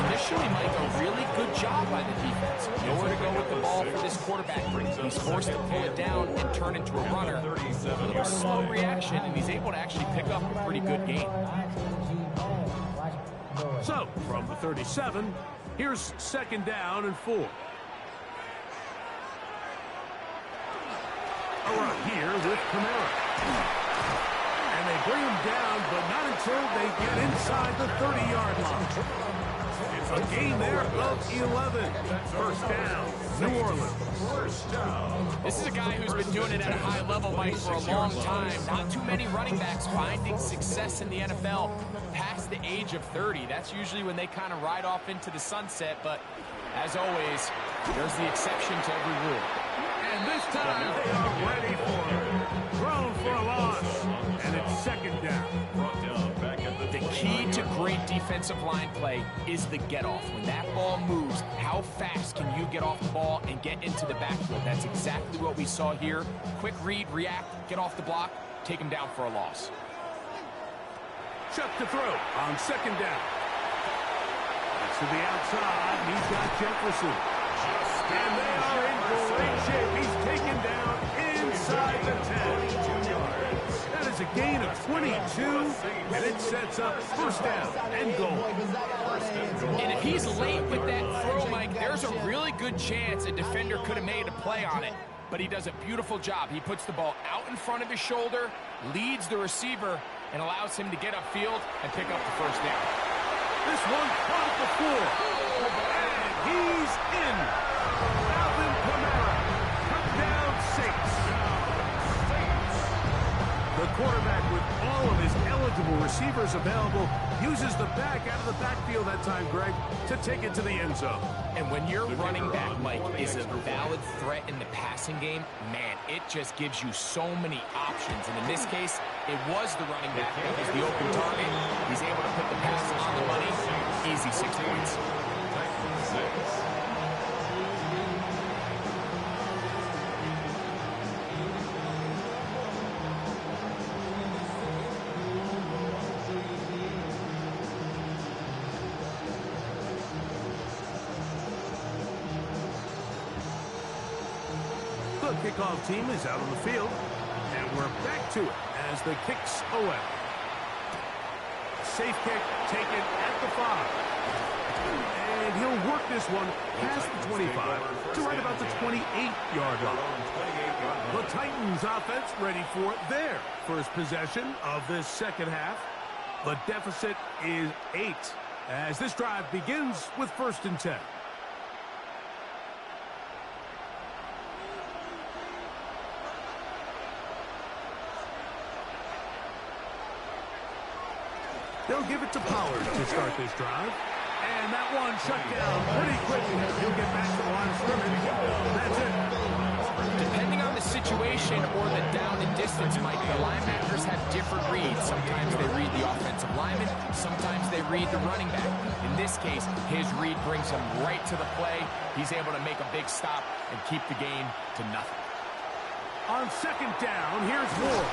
Initially, Mike, a really good job by the defense. Nowhere to go with the ball for this quarterback. He's forced to pull it down and turn into a runner. A little slow reaction, and he's able to actually pick up a pretty good gain. So, from the 37, here's 2nd down and 4. A run here with Kamara. And they bring him down, but not until they get inside the 30-yard line. It's a gain there of 11. First down, New Orleans. This is a guy who's been doing it at a high level, Mike, for a long time. Not too many running backs finding success in the NFL past the age of 30. That's usually when they kind of ride off into the sunset, but as always, there's the exception to every rule. And this time they are ready for him. Thrown for a loss. And it's 2nd down. The key to great defensive line play is the get-off. When that ball moves, how fast can you get off the ball and get into the backfield? That's exactly what we saw here. Quick read, react, get off the block, take him down for a loss. Chuck to throw on 2nd down. To the outside, he's got Jefferson. And they are in great shape. He's taken down inside the 10. That is a gain of 22, and it sets up 1st down and goal. And if he's late with that throw, Mike, there's a really good chance a defender could have made a play on it. But he does a beautiful job. He puts the ball out in front of his shoulder, leads the receiver, and allows him to get upfield and pick up the 1st down. This one caught before, and he's in. Alvin Kamara, touchdown Saints. The quarterback, with all of his eligible receivers available, uses the back out of the backfield that time, Greg, to take it to the end zone. And when your running back, Mike, is a valid threat in the passing game, man, it just gives you so many options. And in this case, it was the running back that was the open target. He's able to put the pass on the money. Easy 6 points. The kickoff team is out on the field, and we're back to it as the kick's away. Safe kick taken at the 5. And he'll work this one past the 25 to right about the 28-yard line. The Titans offense ready for their first possession of this 2nd half. The deficit is 8 as this drive begins with 1st and 10. They'll give it to Pollard to start this drive. And that one shut down pretty quickly. He'll get back to the line of scrimmage. That's it. Depending on the situation or the down and distance, Mike, the linebackers have different reads. Sometimes they read the offensive lineman. Sometimes they read the running back. In this case, his read brings him right to the play. He's able to make a big stop and keep the game to nothing. On second down, here's Ward.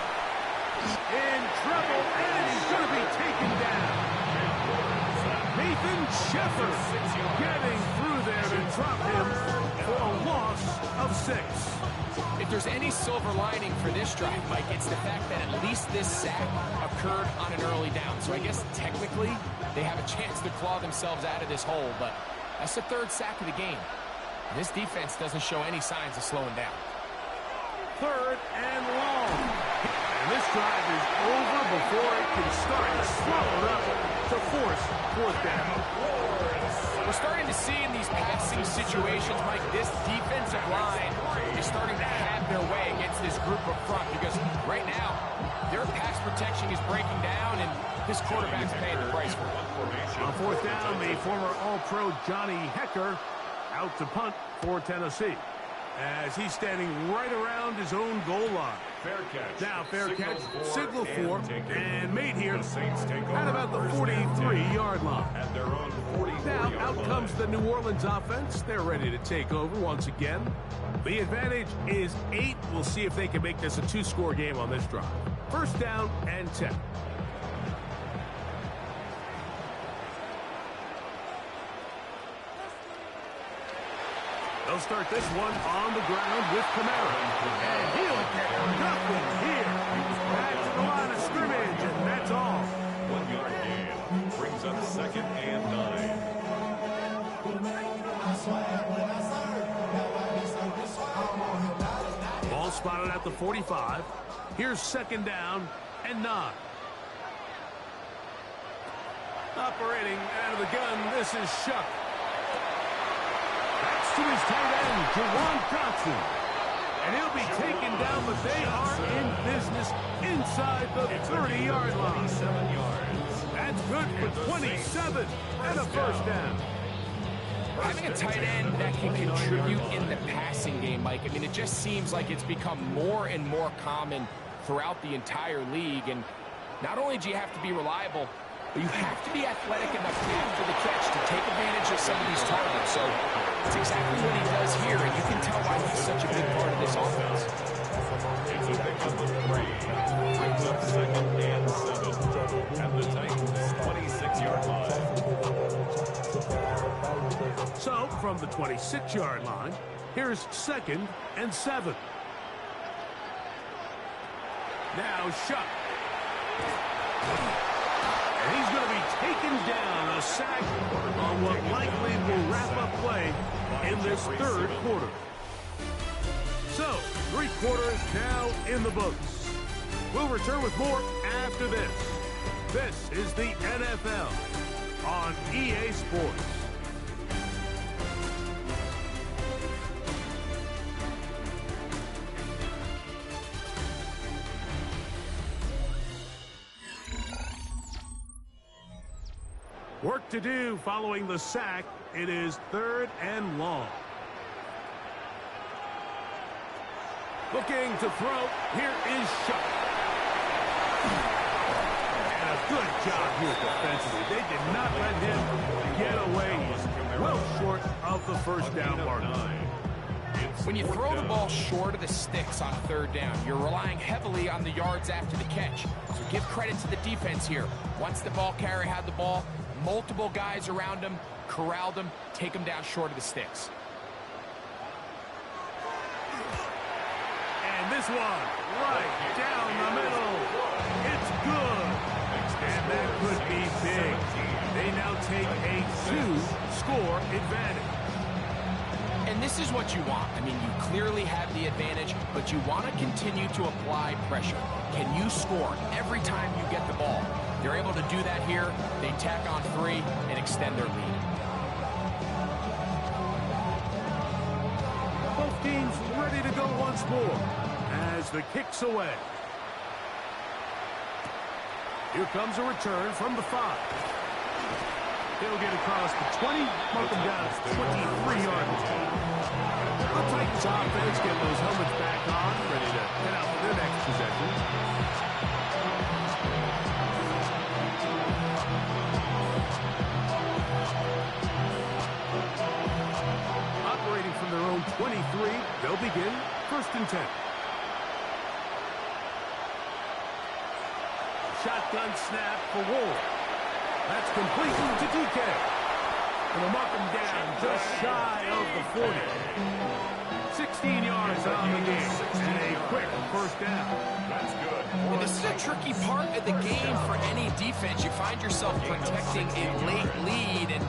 In trouble, and he's going to be taken down. Nathan Shepard getting through there to drop him for a loss of 6. If there's any silver lining for this drive, Mike, it's the fact that at least this sack occurred on an early down. So I guess technically they have a chance to claw themselves out of this hole, but that's the 3rd sack of the game. This defense doesn't show any signs of slowing down. 3rd and long. And this drive is over before it can start. Swallowed up to force 4th down. We're starting to see in these passing situations, Mike, this defensive line is starting to have their way against this group up front because right now their pass protection is breaking down and this quarterback's paying the price for it. On 4th down, the former All-Pro Johnny Hecker out to punt for Tennessee as he's standing right around his own goal line. Fair catch. Now, fair catch, signal for, and made here at about the 43-yard line. At their own 43-yard line. Now, out comes the New Orleans offense. They're ready to take over once again. The advantage is 8. We'll see if they can make this a 2-score game on this drive. 1st down and 10. They'll start this one on the ground with Kamara. And he'll get nothing here. Back to the line of scrimmage, and that's all. 1-yard gain brings up 2nd and 9. Ball spotted at the 45. Here's 2nd down and 9. Operating out of the gun, this is Shuck. To his tight end, Jawan Johnson. And he'll be taken down, but they are in business inside the 30-yard line. 7 yards. That's good for 27 and a 1st down. Having a tight end that can contribute in the passing game, Mike, I mean, it just seems like it's become more and more common throughout the entire league. And not only do you have to be reliable, but you have to be athletic enough after the catch to take advantage of some of these targets. So it's exactly what he does here, and you can tell why he's such a big part of this offense. It's a pickup of 3. Brings up 2nd and 7. At the Titans' 26-yard line. So from the 26-yard line, here's 2nd and 7. Now Shuck. And he's going to be taken down, a sack on what likely will wrap up play in this 3rd quarter. So, 3 quarters now in the books. We'll return with more after this. This is the NFL on EA Sports. Work to do following the sack. It is 3rd and long. Looking to throw. Here is Shuck. And a good job here defensively. They did not let him get away. He's well short of the 1st down mark. When you throw the ball short of the sticks on 3rd down, you're relying heavily on the yards after the catch. So give credit to the defense here. Once the ball carrier had the ball, multiple guys around him, corralled him, take him down short of the sticks. And this one, right down the middle. It's good. And that could be big. They now take a 2-score advantage. And this is what you want. I mean, you clearly have the advantage, but you want to continue to apply pressure. Can you score every time you get the ball? They're able to do that here. They tack on 3 and extend their lead. Both teams ready to go once more as the kick's away. Here comes a return from the 5. He'll get across the 20, mark him down at 23-yard line. The Titans offense getting those helmets back on, ready to head out for their next possession. Operating from their own 23, they'll begin 1st and 10. Shotgun snap for Ward. That's complete to DK. And they'll mark him down just shy of the 40. 16 yards on the game. And a quick 1st down. That's good. And this is a tricky part of the game for any defense. You find yourself protecting a late lead, and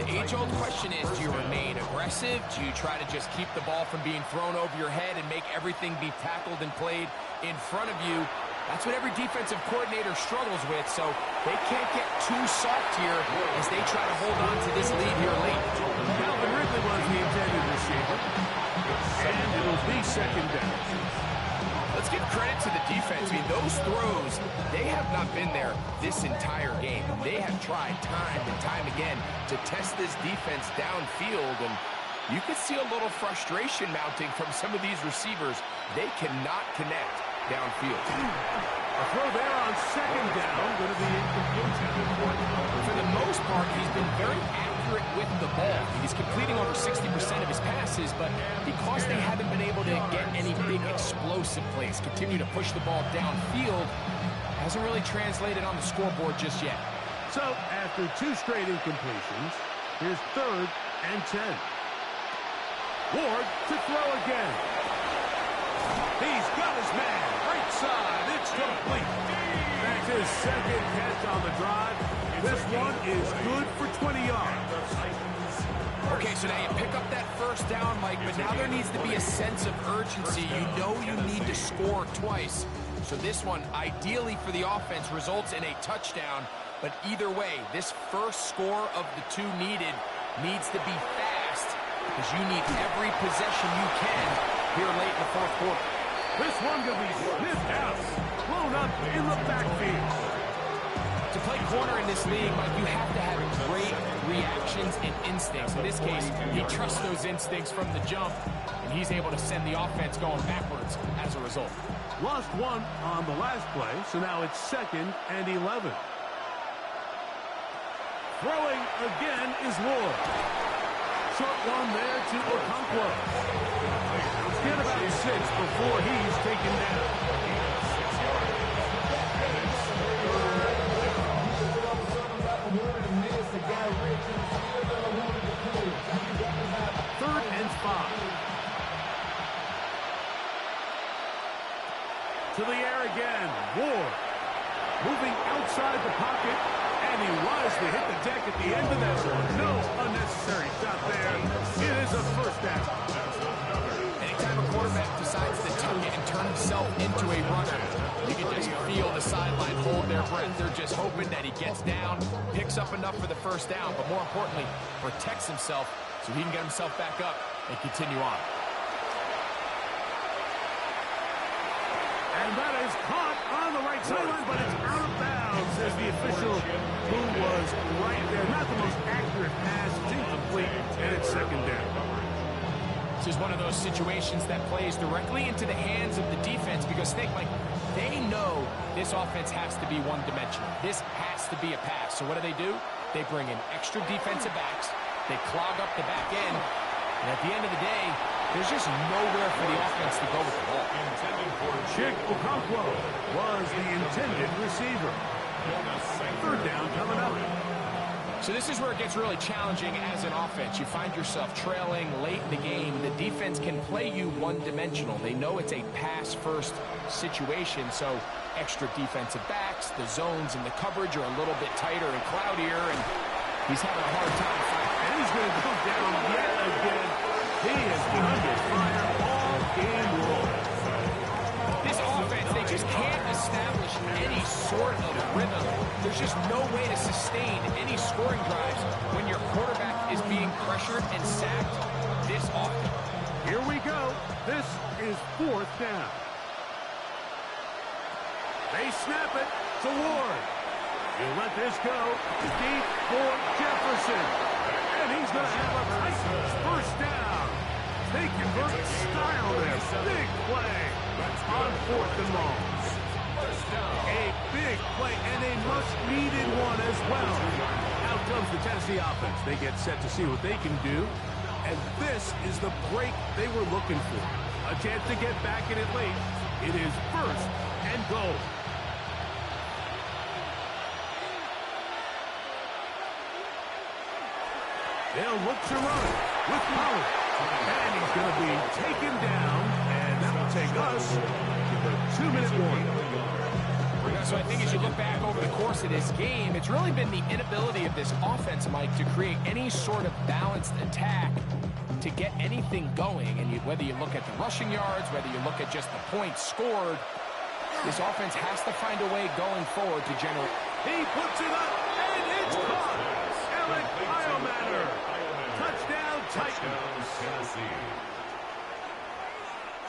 the age-old question is, do you remain aggressive? Do you try to just keep the ball from being thrown over your head and make everything be tackled and played in front of you? That's what every defensive coordinator struggles with, so they can't get too soft here as they try to hold on to this lead here late. Calvin Ridley was the intended receiver, and it'll be 2nd down. Let's give credit to the defense. I mean, those throws, they have not been there this entire game. They have tried time and time again to test this defense downfield, and you could see a little frustration mounting from some of these receivers. They cannot connect downfield. A throw there on 2nd down, going to be incomplete. For the most part, he's been very accurate with the ball. He's completing over 60% of his passes, but because they haven't been able to get any big explosive plays, continue to push the ball downfield, hasn't really translated on the scoreboard just yet. So, after 2 straight incompletions, here's 3rd and 10. Ward to throw again. He's got his man. Right side. It's complete. That's his 2nd catch on the drive. This one is good for 20 yards. Okay, so now you pick up that 1st down, Mike, but now there needs to be a sense of urgency. You know you need to score twice. So this one, ideally for the offense, results in a touchdown. But either way, this first score of the 2 needed needs to be fast because you need every possession you can here late in the 4th quarter. This one going to be sniffed out, blown up in the backfield. To play corner in this league, Mike, you have to have great reactions and instincts. In this case, he trusts those instincts from the jump, and he's able to send the offense going backwards as a result. Lost 1 on the last play, so now it's 2nd and 11. Throwing again is Ward. Short one there to Okonkwo. Get about 6 before he's taken down. 3rd and 5. To the air again. Ward moving outside the pocket, and he wisely hit the deck at the end of that one. No unnecessary shot there. It is a 1st down. Anytime a quarterback decides to tuck it and turn himself into a runner, you can just feel the sideline hold their breath. They're just hoping that he gets down, picks up enough for the 1st down, but more importantly, protects himself so he can get himself back up and continue on. And that is caught on the right sideline, but it's out of bounds, says the official, who was right there. Not the most accurate pass. It's incomplete, and it's 2nd down. This is one of those situations that plays directly into the hands of the defense because think, Mike, they know this offense has to be one-dimensional. This has to be a pass. So what do? They bring in extra defensive backs. They clog up the back end. And at the end of the day, there's just nowhere for the offense to go with the ball. Chick Okonkwo was the intended receiver. 3rd down coming up. So this is where it gets really challenging as an offense. You find yourself trailing late in the game. The defense can play you one-dimensional. They know it's a pass-first situation, so extra defensive backs, the zones and the coverage are a little bit tighter and cloudier, and he's having a hard time fighting. And he's going to go down yet again. He has been under fire all game long. This offense, they just can't establish any sort of rhythm. There's just no way to sustain any scoring drives when your quarterback is being pressured and sacked this often. Here we go. This is 4th down. They snap it to Ward. You let this go deep for Jefferson. And he's going to have a Titans first down. They convert style there. Big play on 4th and long. A big play and a much-needed one as well. Out comes the Tennessee offense. They get set to see what they can do. And this is the break they were looking for. A chance to get back in it late. It is 1st and goal. They'll look to run with Pollard. And he's going to be taken down. And that will take us to the 2-minute warning. So I think as you look back over the course of this game, it's really been the inability of this offense, Mike, to create any sort of balanced attack to get anything going. And whether you look at the rushing yards, whether you look at just the points scored, this offense has to find a way going forward to generate. He puts it up, and it's caught. Alec Iomatter. Touchdown, Titans.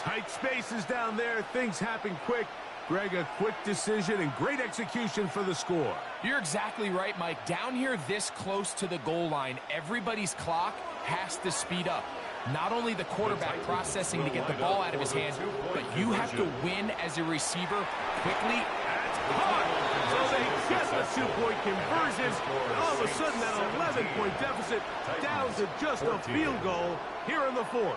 Tight spaces down there. Things happen quick. Greg, a quick decision and great execution for the score. You're exactly right, Mike. Down here this close to the goal line, everybody's clock has to speed up. Not only the quarterback processing to get the ball out of his hands, but you have to win as a receiver quickly. That's caught! So they get the 2-point conversion. And all of a sudden, that 11-point deficit down to just a field goal here in the 4th.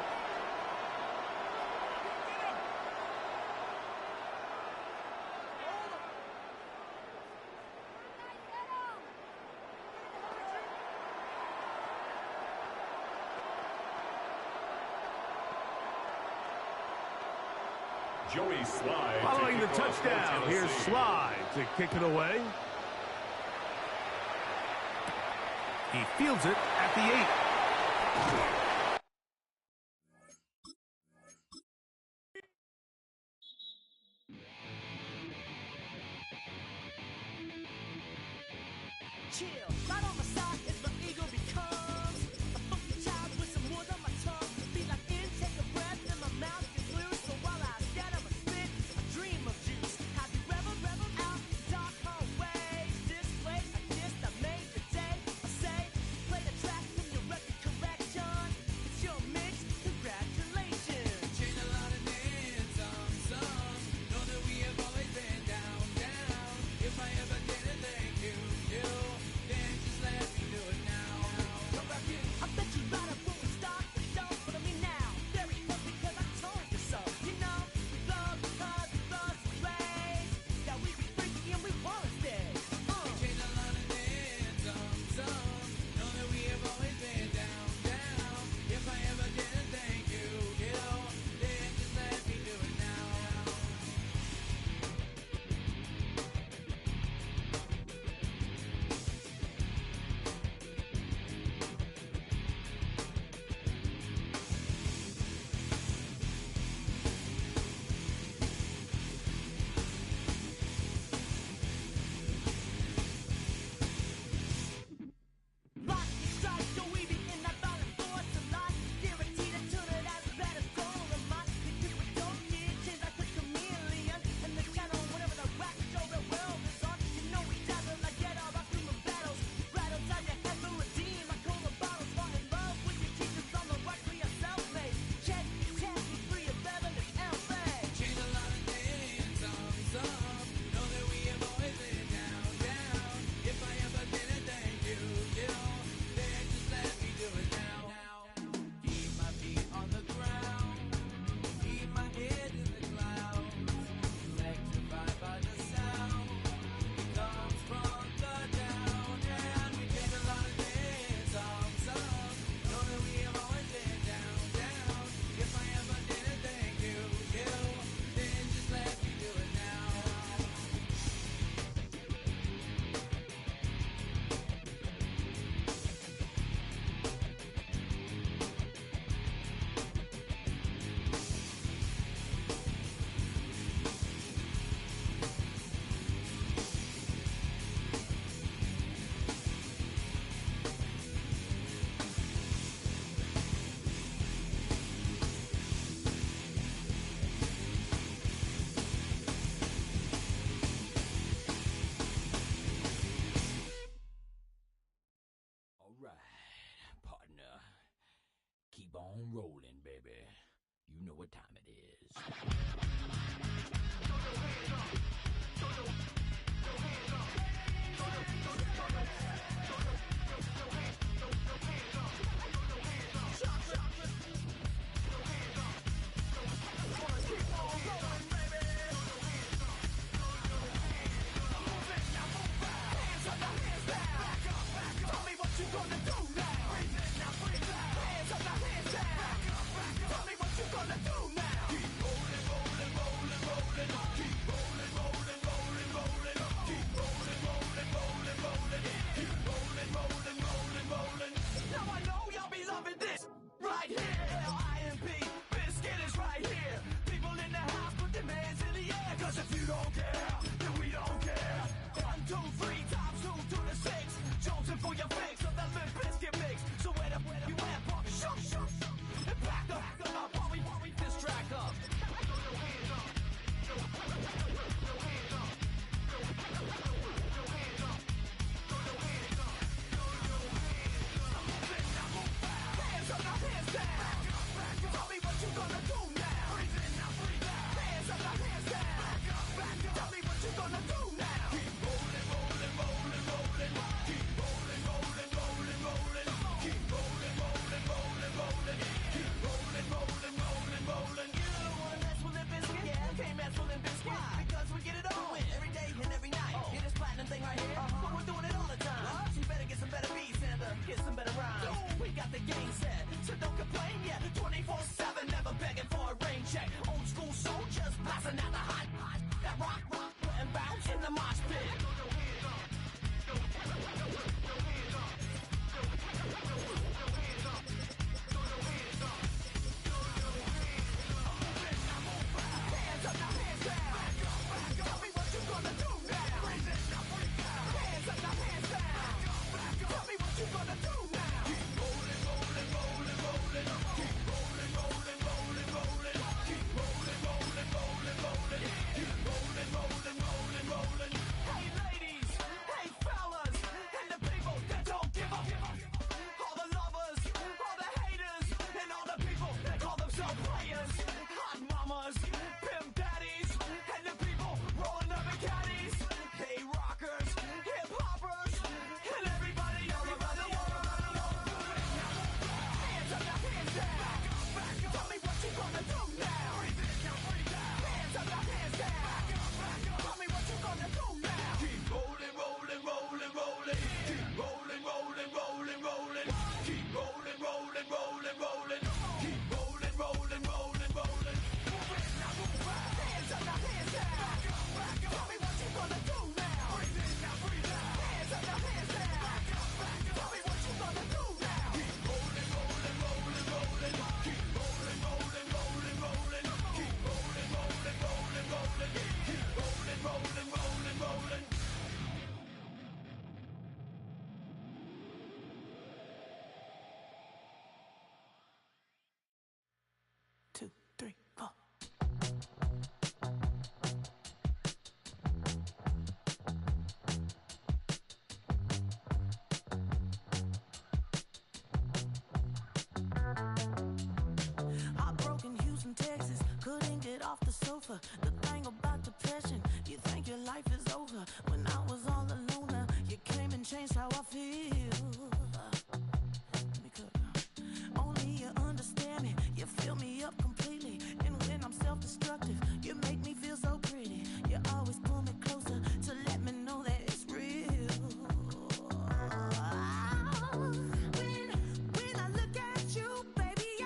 Joey Slide. Following the touchdown, here's Slide to kick it away. He fields it at the 8. Chill, right on my side as my ego becomes a funky child with some wood on my tongue. Be like in, take a breath, and my mouth is loose. So while I scatter my spit, I dream of juice. Have you reveled out in dark hallways? This place, I guess I made the day. I say, play the track from your record collection. on rolling, baby. You know what time it is. sofa. The thing about depression, you think your life is over. When I was all alone, you came and changed how I feel. Only you understand me, you fill me up completely. And when I'm self-destructive, you make me feel so pretty. You always pull me closer to let me know that it's real. When I look at you, baby, I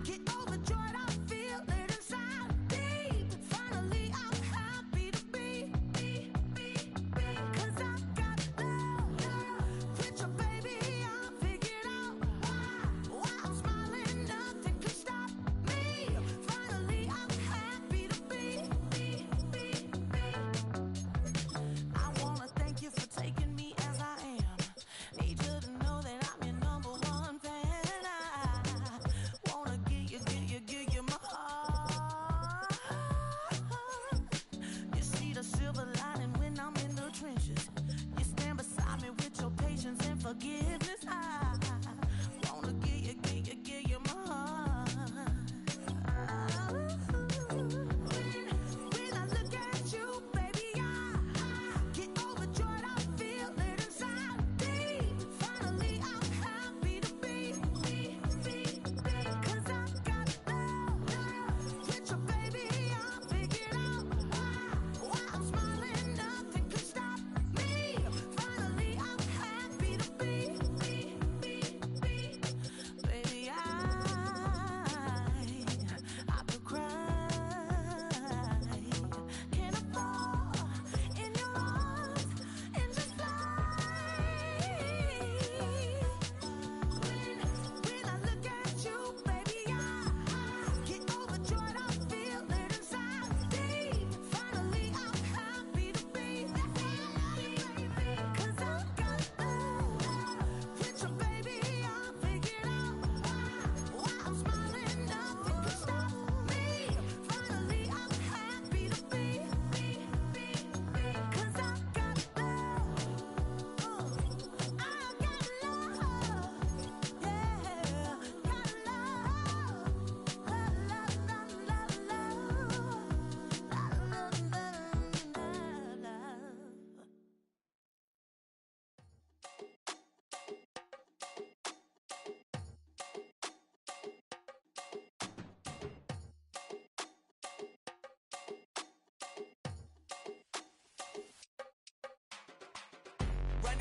get overjoyed. I feel it inside deep. Finally, I'm happy to be. 'Cause I got love with you, baby. I figured out why I'm smiling. Nothing can stop me. Finally, I'm happy to be. I wanna thank you for taking me as I am. Need you to know that I'm your number one fan. I wanna give you my heart. You see the silver lining when I'm in the trenches. You stand beside me with your patience and forgiveness. I wanna give you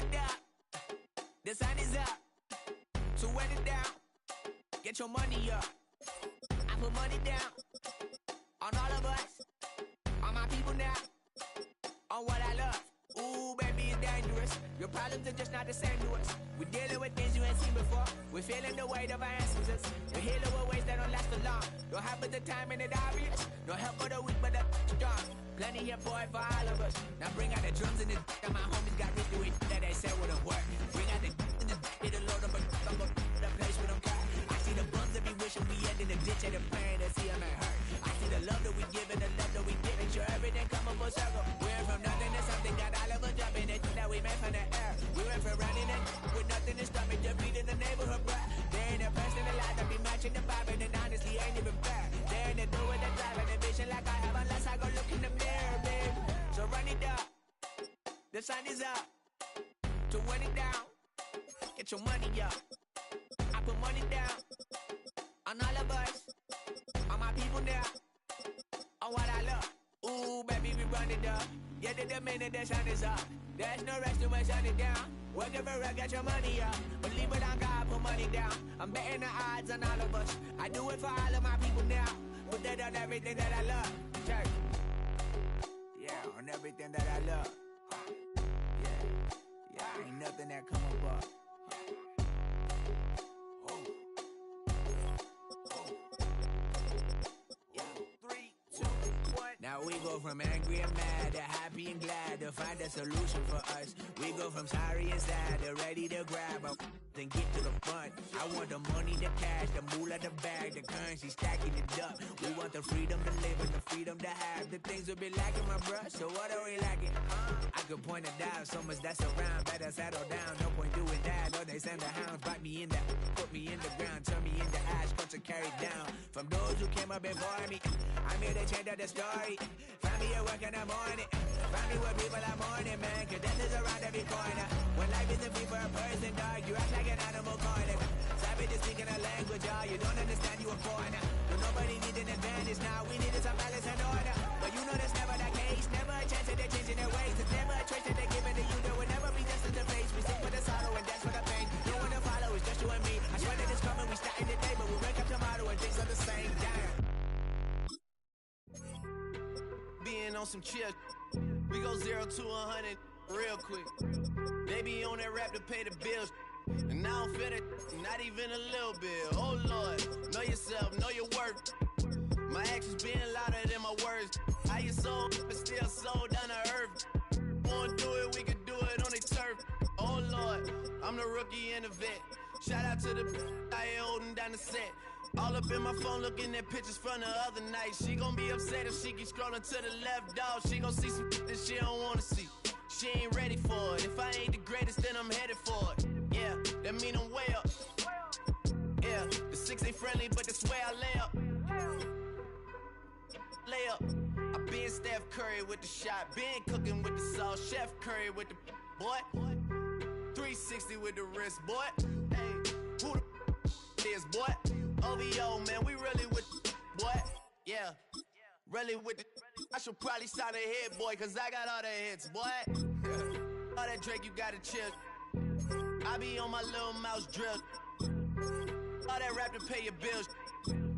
it up. The sun is up. So wet it down. Get your money up. I put money down on all of us, on my people now, on what I love. Ooh, baby, it's dangerous. Your problems are just not the same to us. We're dealing with things you ain't seen before. We're feeling the weight of our ancestors. We're healing with ways that don't last so long. Don't have but the time and it obvious. No help for the weak, but the strong. Plenty of boy for all of us. Now bring out the drums and the and my homies got rich to it that they said wouldn't work. Bring out the and the get a load of a the place with them cut. I see the bums that be wishing we end in the ditch and the pain to see them ain't hurt. I see the love that we give and the love that we give. And sure everything come up full circle. We're from nothing to something, got all of us jumping it that we made from the air. We went from running it with nothing to stop it, just beating the neighborhood, bruh. There ain't a person alive that be matching the vibe, and honestly ain't even fair. There ain't a do with the drive and the vision like I have unless I go look in the mirror, babe. So run it up, the sun is up. To win it down, get your money up. I put money down on all of us, on my people now, on what I love. Ooh, baby, we run it up. Yeah, the minute the sun is up. There's no rest when shut it down. Work it for real, get your money up. Believe it on God, put money down. I'm betting the odds on all of us. I do it for all of my people now. Put that on everything that I love. Check. Yeah, on everything that I love. Yeah, ain't nothing that come up. Now we go from angry and mad to happy and glad to find a solution for us. We go from sorry and sad to ready to grab up then get to the front. I want the money, the cash, the moolah, the bag, the currency, stacking it up. We want the freedom to live and the freedom to have. The things will be lacking, my bruh, so what are we lacking? I could point it out, so much that's around. Better settle down, no point doing that. Or they send the hounds, bite me in the, put me in the ground, turn me into ash, cut to carry down. From those who came up before me, I'm here to change up the story. Find me at work in the morning, find me where people are mourning, man, cause death is around every corner. When life isn't free for a person, dog, you act like an animal corner. Savage is speaking a language, y'all, you don't understand, you a foreigner. But nobody needs an advantage now, we needed some balance and order. But you know that's never the case, never a chance that they're changing their ways. There's never a choice that they're giving to you, there will never be justice to face. We sing for the sorrow and dance for the pain. No one to follow, it's just you and me. I swear that it's coming, we starting today, but we wake up tomorrow and things are the same. Damn. Being on some chill, we go 0 to 100 real quick. They be on that rap to pay the bills, and I don't feel it, not even a little bit. Oh Lord, know yourself, know your worth. My actions being louder than my words. How you soul, but still soul down to earth. Wanna do it, we can do it on the turf. Oh Lord, I'm the rookie and the vet. Shout out to the I ain't holding down the set. All up in my phone looking at pictures from the other night. She gon' be upset if she keep scrolling to the left, dog. She gon' see some that she don't wanna see. She ain't ready for it. If I ain't the greatest, then I'm headed for it. Yeah, that mean I'm way up. Yeah, the 6 ain't friendly, but that's where I lay up. Lay up. I been Steph Curry with the shot. Been cooking with the sauce. Chef Curry with the boy. 360 with the wrist, boy. Hey, who the is, boy? OVO, man, we really with the boy. Yeah, really with the. I should probably sign a hit, boy, cause I got all the hits, boy. All that Drake, you gotta chill. I be on my little mouse drill. All that rap to pay your bills.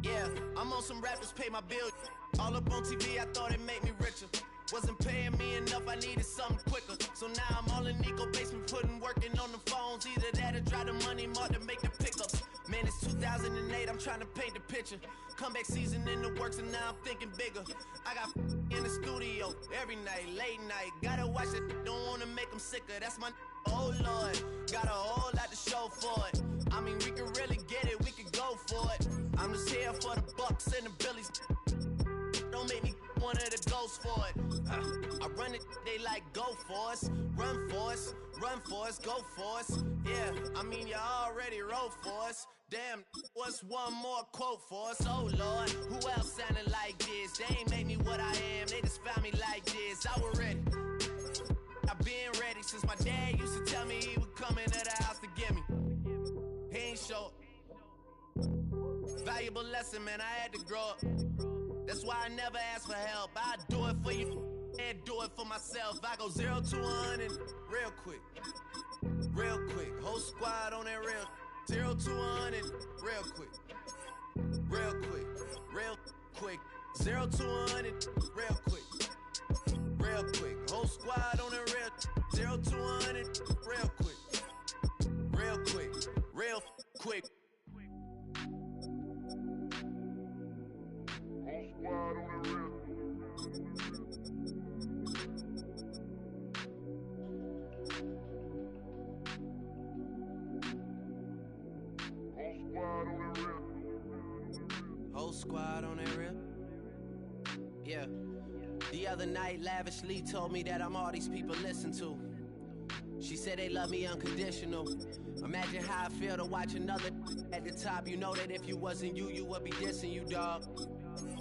Yeah, I'm on some rappers pay my bills. All up on TV, I thought it made me richer. Wasn't paying me enough, I needed something quicker. So now I'm all in Nico basement, working on the phones. Either that or drive the money mark to make the pickups. Man, it's 2008, I'm trying to paint the picture. Comeback season in the works and now I'm thinking bigger. I got in the studio every night, late night. Gotta watch it, don't wanna make them sicker. That's my oh Lord, got a whole lot to show for it. I mean, we can really get it, we can go for it. I'm just here for the bucks and the billies. Don't make me one of the ghosts for it. I run it, they like go for us, run for us, run for us, go for us. Yeah, I mean you already wrote for us. Damn, what's one more quote for us? Oh Lord, who else sounded like this? They ain't made me what I am, they just found me like this. I was ready, I've been ready since my dad used to tell me he would come into the house to get me. He ain't show valuable lesson, man, I had to grow up. That's why I never ask for help. I do it for you and do it for myself. I go 0 to 100 real quick. real quick. Whole squad on that real. 0 to 100, real quick. Real quick, real quick. 0 to 100, real quick. Real quick. Whole squad on that real. 0 to 100, real quick. Real quick, real quick. Whole squad on that rip. Yeah. The other night, lavishly told me that I'm all these people listen to. She said they love me unconditional. Imagine how I feel to watch another at the top. You know that if you wasn't you, you would be dissing you, dog.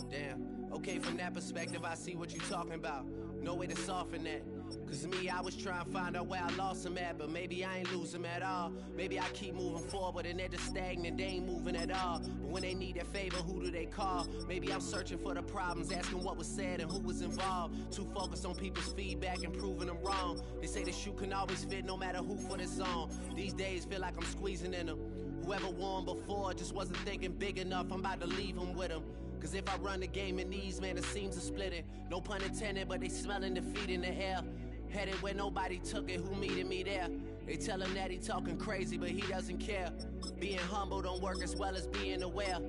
Damn. Okay, from that perspective, I see what you talking about. No way to soften that. Cause me, I was trying to find out where I lost them at, but maybe I ain't lose them at all. Maybe I keep moving forward and they're just stagnant, they ain't moving at all. But when they need their favor, who do they call? Maybe I'm searching for the problems, asking what was said and who was involved. Too focused on people's feedback and proving them wrong. They say the shoe can always fit no matter who for this song. These days feel like I'm squeezing in them. Whoever won before just wasn't thinking big enough, I'm about to leave them with them. Cause if I run the game in these, man, the seams are splitting. No pun intended, but they smelling defeat in the air. Headed where nobody took it, who meeting me there? They tell him that he talking crazy, but he doesn't care. Being humble don't work as well as being aware.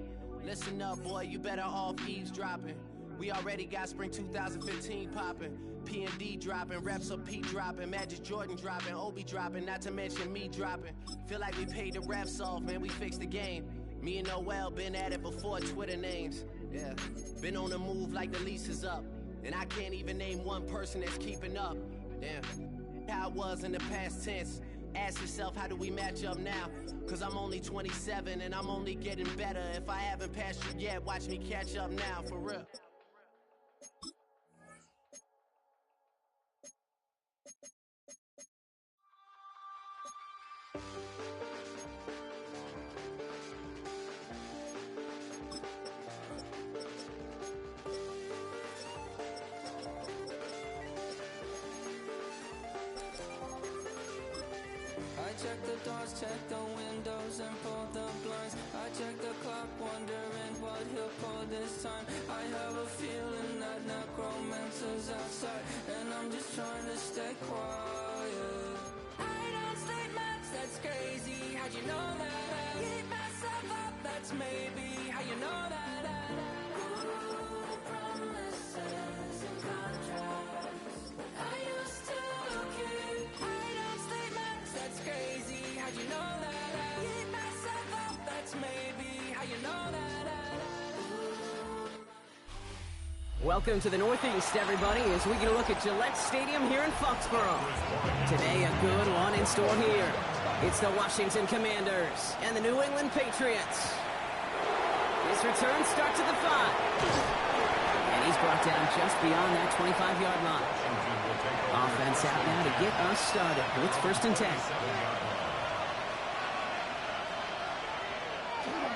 Listen up, boy, you better off eavesdropping. We already got spring 2015 popping. P&D dropping, reps up P dropping, Magic Jordan dropping, Obi dropping, not to mention me dropping. Feel like we paid the refs off, man, we fixed the game. Me and Noel been at it before Twitter names. Yeah, been on the move like the lease is up. And I can't even name one person that's keeping up. Damn, how it was in the past tense. Ask yourself, how do we match up now? Cause I'm only 27 and I'm only getting better. If I haven't passed you yet, watch me catch up now, for real. I check the doors, check the windows, and pull the blinds. I check the clock, wondering what he'll pull this time. I have a feeling that necromancer's outside, and I'm just trying to stay quiet. I don't sleep much, that's crazy. How'd you know that? Keep myself up, that's maybe how you know that. Ooh, promises and contracts. I used to keep. I don't sleep much, that's crazy. How'd you know that? Keep myself up, that's maybe how you know that. Welcome to the Northeast, everybody, as we get a look at Gillette Stadium here in Foxborough. Today, a good one in store here. It's the Washington Commanders and the New England Patriots. His return starts at the 5. And he's brought down just beyond that 25-yard line. Offense out now to get us started. It's 1st and 10.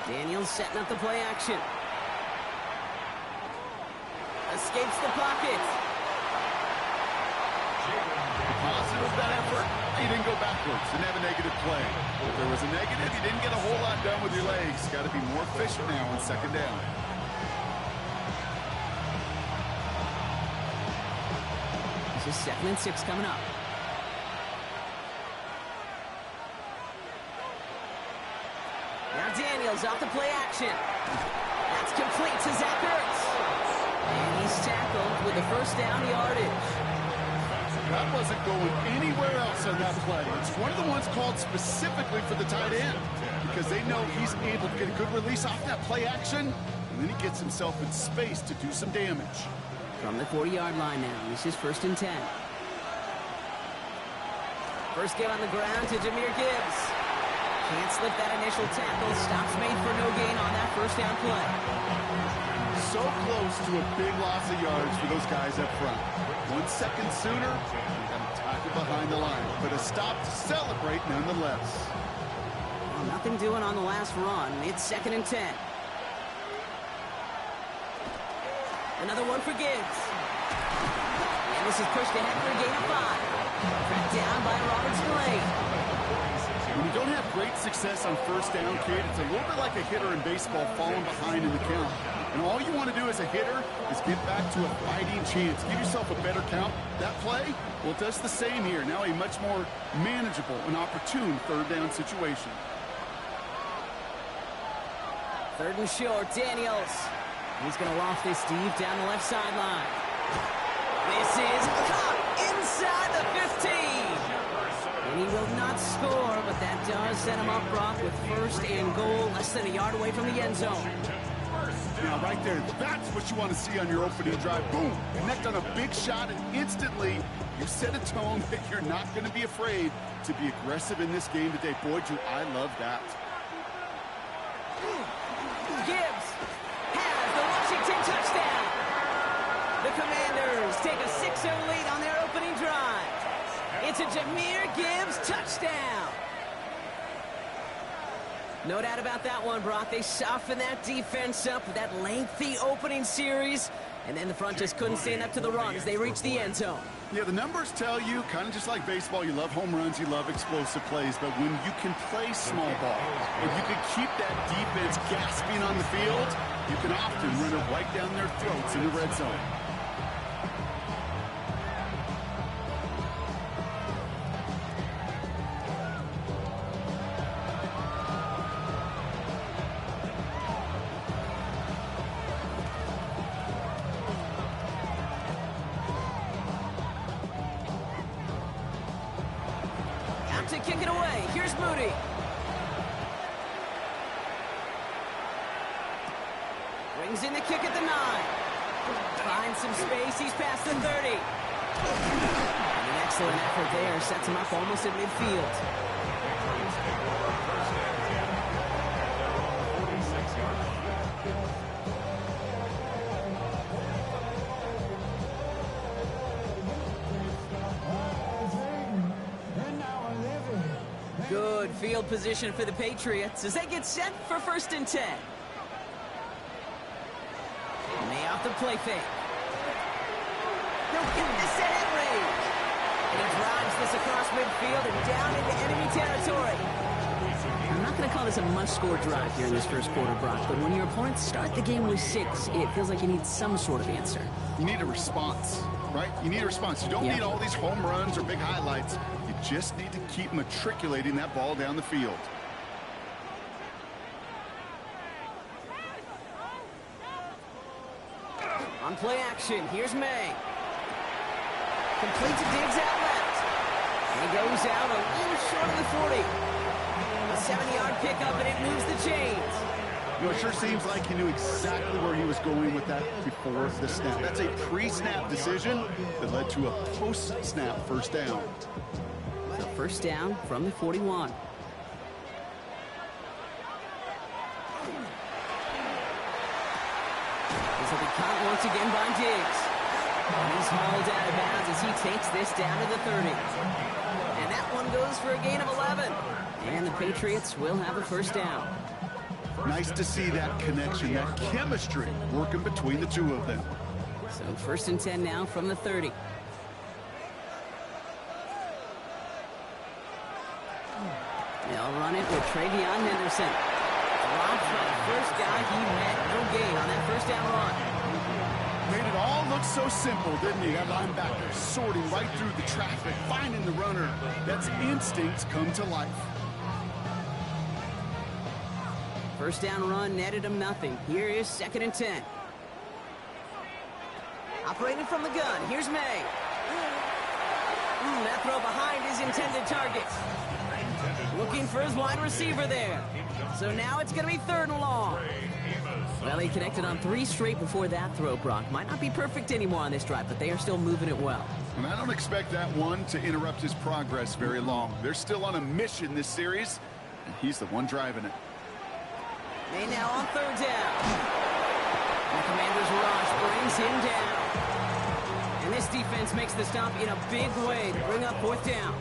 Daniels setting up the play action. Escapes the pocket. Positive that effort. He didn't go backwards. Didn't have a negative play. If there was a negative, you didn't get a whole lot done with your legs. Got to be more efficient now on 2nd down. This is 2nd and 6 coming up. Now Daniels off the play action. That's complete to Zach Ertz. And he's tackled with the 1st down yardage. That wasn't going anywhere else on that play. It's one of the ones called specifically for the tight end because they know he's able to get a good release off that play action, and then he gets himself in space to do some damage. From the 40-yard line now, this is 1st and 10. First get on the ground to Jahmyr Gibbs. Can't slip that initial tackle. Stops made for no gain on that 1st down play. So close to a big loss of yards for those guys up front. 1 second sooner, we got a tackle behind the line, but a stop to celebrate nonetheless. Well, nothing doing on the last run. It's 2nd and 10. Another one for Gibbs. And this is pushed ahead for a gain of 5. Tracked down by Robert Spillane. When you don't have great success on first down, kid, it's a little bit like a hitter in baseball falling behind in the count. And all you want to do as a hitter is get back to a fighting chance. Give yourself a better count. That play, well, it does the same here. Now a much more manageable and opportune third down situation. Third and short, Daniels. He's going to loft this deep down the left sideline. This is caught inside the 15. And he will not score, but that does set him up, Brock, with first and goal, less than a yard away from the end zone. Now, right there, that's what you want to see on your opening drive. Boom! Connect on a big shot, and instantly you set a tone that you're not going to be afraid to be aggressive in this game today. Boy, I love that. Gibbs has the Washington touchdown. The Commanders take a 6-0 lead on their opening drive. It's a Jahmyr Gibbs touchdown. No doubt about that one, Brock. They softened that defense up with that lengthy opening series, and then the front just couldn't stand up to the run as they reached the end zone. Yeah, the numbers tell you, kind of just like baseball, you love home runs, you love explosive plays, but when you can play small ball, if you can keep that defense gasping on the field, you can often run it right down their throats in the red zone. To kick it away. Here's Moody. Brings in the kick at the 9. Finds some space. He's past the 30. And an excellent effort there. Sets him up almost at midfield. Good field position for the Patriots as they get set for 1st and 10. May off the play fake. They'll get this at hit range. And he drives this across midfield and down into enemy territory. I'm not going to call this a must-score drive here in this first quarter, Brock, but when your opponents start the game with 6, it feels like you need some sort of answer. You need a response, right? You need a response. You don't need all these home runs or big highlights. You just need to keep matriculating that ball down the field. On play action, here's May. Completes a Diggs out left. And he goes out a little short of the 40. A 70-yard pickup, and it moves the chains. You know, it sure seems like he knew exactly where he was going with that before the snap. That's a pre-snap decision that led to a post-snap first down. So first down from the 41. This will be caught once again by Diggs. And he's hauled out of bounds as he takes this down to the 30. And that one goes for a gain of 11. And the Patriots will have a first down. Nice to see that connection, that chemistry working between the two of them. So 1st and 10 now from the 30. They'll run it with Travion Henderson. Dropped by the first guy he met. No gain on that first down run. Made it all look so simple, didn't he? That linebacker sorting right through the traffic, finding the runner. That's instincts come to life. First down run netted him nothing. Here is 2nd and 10. Operating from the gun. Here's May. That throw behind his intended target. Looking for his wide receiver there. So now it's going to be 3rd and long. Well, he connected on 3 straight before that throw, Brock. Might not be perfect anymore on this drive, but they are still moving it well. And I don't expect that one to interrupt his progress very long. They're still on a mission this series, and he's the one driving it. May now on 3rd down. The Commanders' rush brings him down. And this defense makes the stop in a big way to bring up 4th down.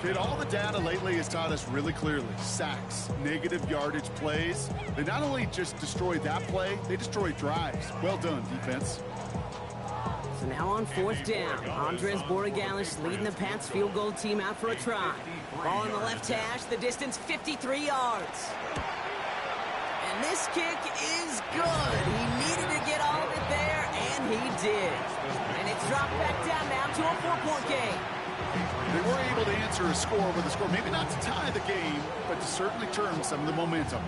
Kid, all the data lately has taught us really clearly. Sacks, negative yardage plays. They not only just destroy that play, they destroy drives. Well done, defense. So now on 4th down, Andres Borigalis leading the Pats field goal team out for a try. Ball in the left hash, the distance 53 yards. And this kick is good. He needed to get all of it there, and he did. And it's dropped back down now to a 4-point game. They were able to answer a score with a score, maybe not to tie the game, but to certainly turn some of the momentum.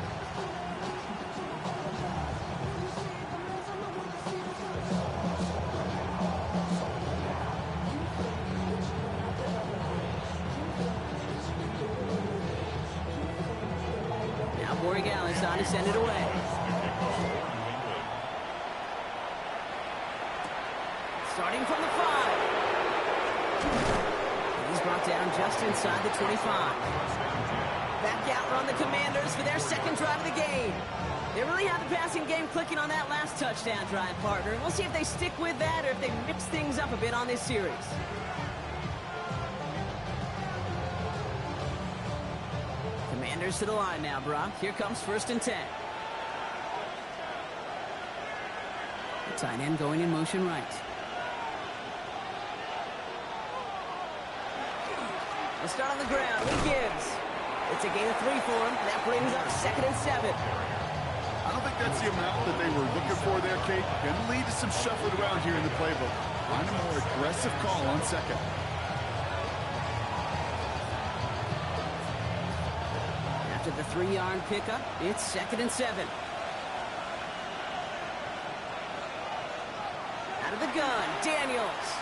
Now Borigalis on to send it away. Starting from the 5. He's brought down just inside the 25. Back out run the Commanders for their second drive of the game. They really have the passing game clicking on that last touchdown drive, partner. And we'll see if they stick with that or if they mix things up a bit on this series. Commanders to the line now, Brock. Here comes 1st and 10. The tight end going in motion right. They'll start on the ground. Lee Gibbs. It's a gain of 3 for him. That brings up 2nd and 7. I don't think that's the amount that they were looking for there, Kate. Going to lead to some shuffling around here in the playbook. Find a more aggressive call on 2nd. After the 3-yard pickup, it's 2nd and 7. Out of the gun, Daniels.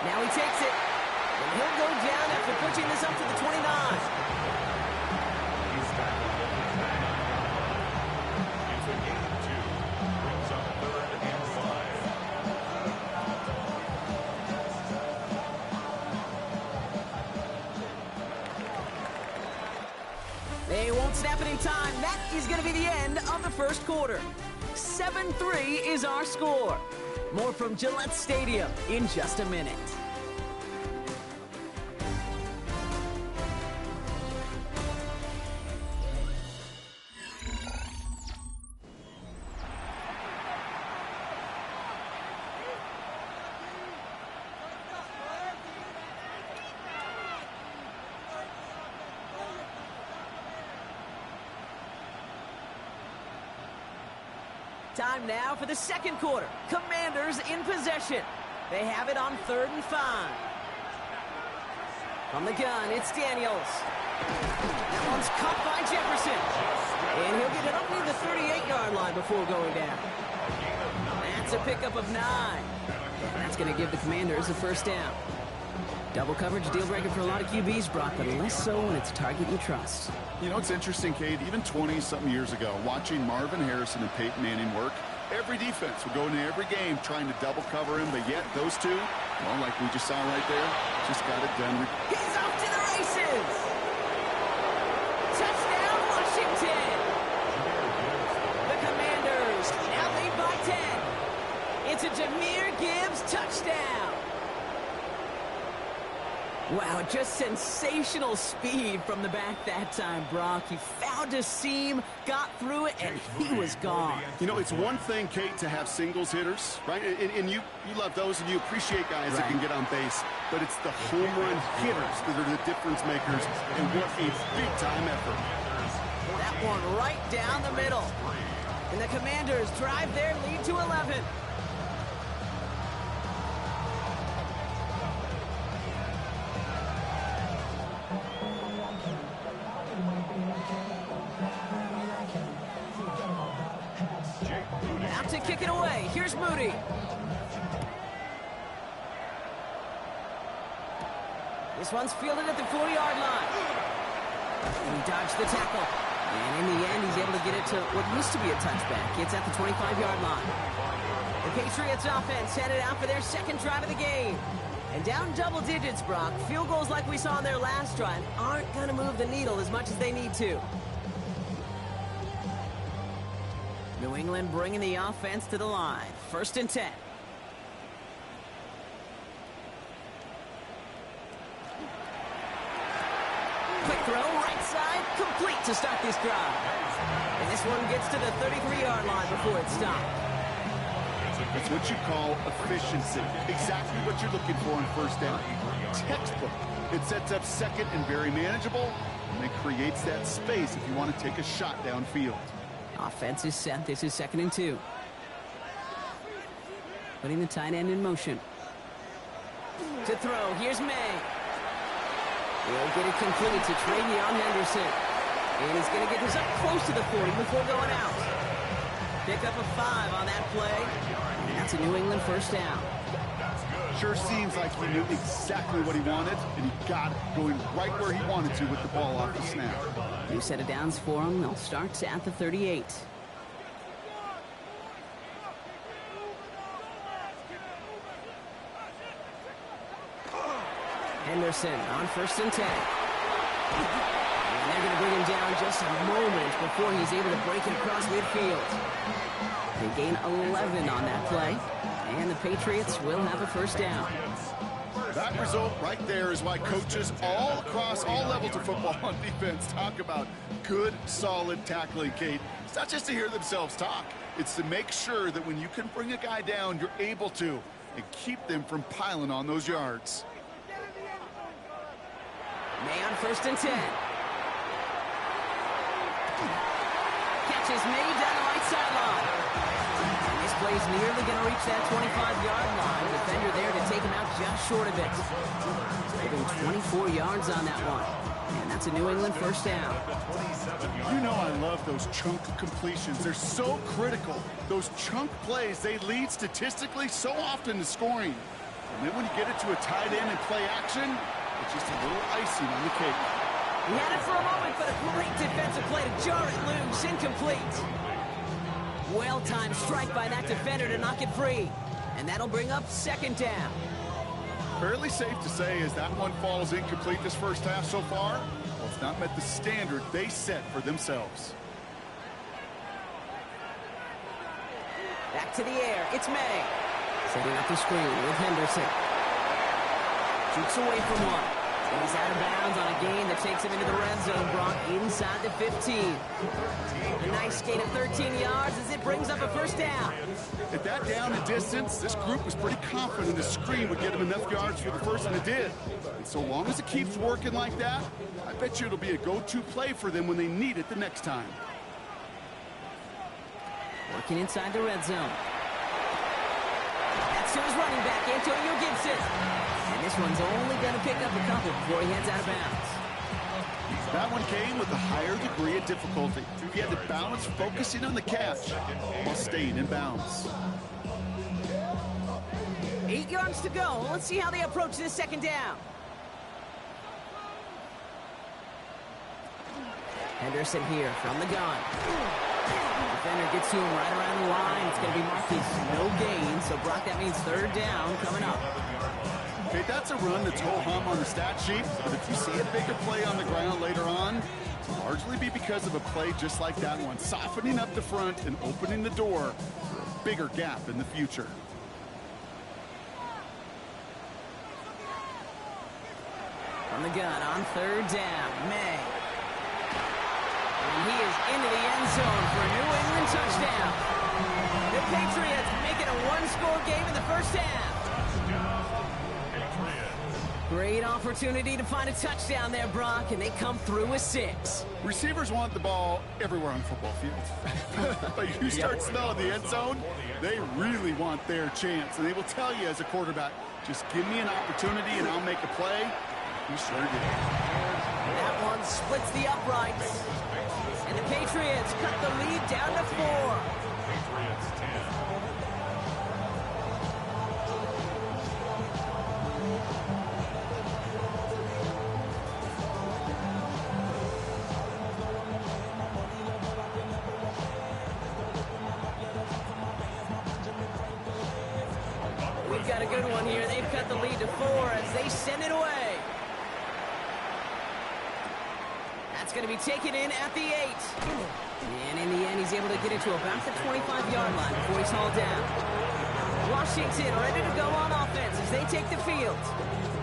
Now he takes it, and he'll go down after pushing this up to the 29. He's tackled at the 29. It's a gain of 2. Brings up 3rd and 5. They won't snap it in time. That is going to be the end of the first quarter. 7-3 is our score. More from Gillette Stadium in just a minute. Time now for the second quarter. Commanders in possession. They have it on 3rd and 5. From the gun, it's Daniels. That one's caught by Jefferson. And he'll get it up near the 38-yard line before going down. That's a pickup of 9. And that's going to give the Commanders a 1st down. Double coverage deal breaker for a lot of QBs, Brock, but less so when it's a target you trust. You know, it's interesting, Kate, even 20-something years ago, watching Marvin Harrison and Peyton Manning work, every defense would go into every game trying to double cover him, but yet those two, well, like we just saw right there, just got it done. He's off to the races! Touchdown, Washington! The Commanders now lead by 10. It's a Jahmyr Gibbs touchdown! Wow, just sensational speed from the back that time, Brock. He found a seam, got through it, and he was gone. You know, it's one thing, Kate, to have singles hitters, right? And you love those, and you appreciate guys that can get on base. But it's the home run hitters that are the difference makers, and what a big-time effort. That one right down the middle. And the Commanders drive their lead to 11. Out to kick it away. Here's Moody. This one's fielded at the 40-yard line. And he dodged the tackle. And in the end, he's able to get it to what used to be a touchback. It's at the 25-yard line. The Patriots offense headed out for their second drive of the game. And down double digits, Brock. Field goals like we saw on their last drive aren't going to move the needle as much as they need to. New England bringing the offense to the line. 1st and 10. Quick throw, right side, complete to start this drive. And this one gets to the 33-yard line before it's stopped. That's what you call efficiency. Exactly what you're looking for on first down. Textbook. It sets up second and very manageable, and it creates that space if you want to take a shot downfield. Offense is set. This is 2nd and 2. Putting the tight end in motion. To throw. Here's May. He'll get it complete to Travion Henderson. And he's going to get this up close to the 40 before going out. Pick up a 5 on that play. And that's a New England first down. Sure seems like he knew exactly what he wanted, and he got it going right where he wanted to with the ball off the snap. New set of downs for him. They'll start at the 38. Henderson on 1st and 10. And they're going to bring him down just a moment before he's able to break it across midfield. They gain 11 on that play, and the Patriots will have a first down. That result right there is why coaches all across all levels of football on defense talk about good, solid tackling, Kate. It's not just to hear themselves talk. It's to make sure that when you can bring a guy down, you're able to, and keep them from piling on those yards. May on 1st and 10. Catches May down the right sideline. And this play's nearly going to reach that 25-yard line. Defender there to take him out just short of it. Giving 24 yards on that one. And that's a New England first down. You know I love those chunk completions. They're so critical. Those chunk plays, they lead statistically so often to scoring. And then when you get it to a tight end and play action, it's just a little icing on the cake. He had it for a moment, but a great defensive play to jar it loose. Incomplete. Well-timed strike by that defender to knock it free. And that'll bring up 2nd down. Fairly safe to say as that one falls incomplete this first half so far, well, it's not met the standard they set for themselves. Back to the air. It's May. Setting up the screen with Henderson. Shoots away from one. He's out of bounds on a gain that takes him into the red zone, Brock, inside the 15. A nice gain of 13 yards as it brings up a first down. At that down and distance, this group was pretty confident the screen would get him enough yards for the first, and it did. And so long as it keeps working like that, I bet you it'll be a go-to play for them when they need it the next time. Working inside the red zone. That's to his running back, Antonio Gibson. And this one's only going to pick up a couple before he heads out of bounds. That one came with a higher degree of difficulty. He had to balance focusing on the catch while staying in bounds. 8 yards to go. Let's see how they approach this 2nd down. Henderson here from the gun. Defender gets to him right around the line. It's going to be Marquis. No gain, so Brock, that means 3rd down coming up. Okay, that's a run that's ho-hum on the stat sheet, but if you see a bigger play on the ground later on, it'll largely be because of a play just like that one, softening up the front and opening the door for a bigger gap in the future. From the gun on 3rd down, May. And he is into the end zone for a New England touchdown. The Patriots make it a one-score game in the first half. Great opportunity to find a touchdown there, Brock, and they come through with 6. Receivers want the ball everywhere on the football field. But you start smelling the end zone, they really want their chance. And they will tell you as a quarterback, just give me an opportunity and I'll make a play. You sure did. That one splits the uprights. And the Patriots cut the lead down to 4. Patriots 10. We've got a good one here. They've cut the lead to 4 as they send it away. That's going to be taken in at the 8. And in the end, he's able to get it to about the 25-yard line before he's hauled down. Washington ready to go on offense as they take the field.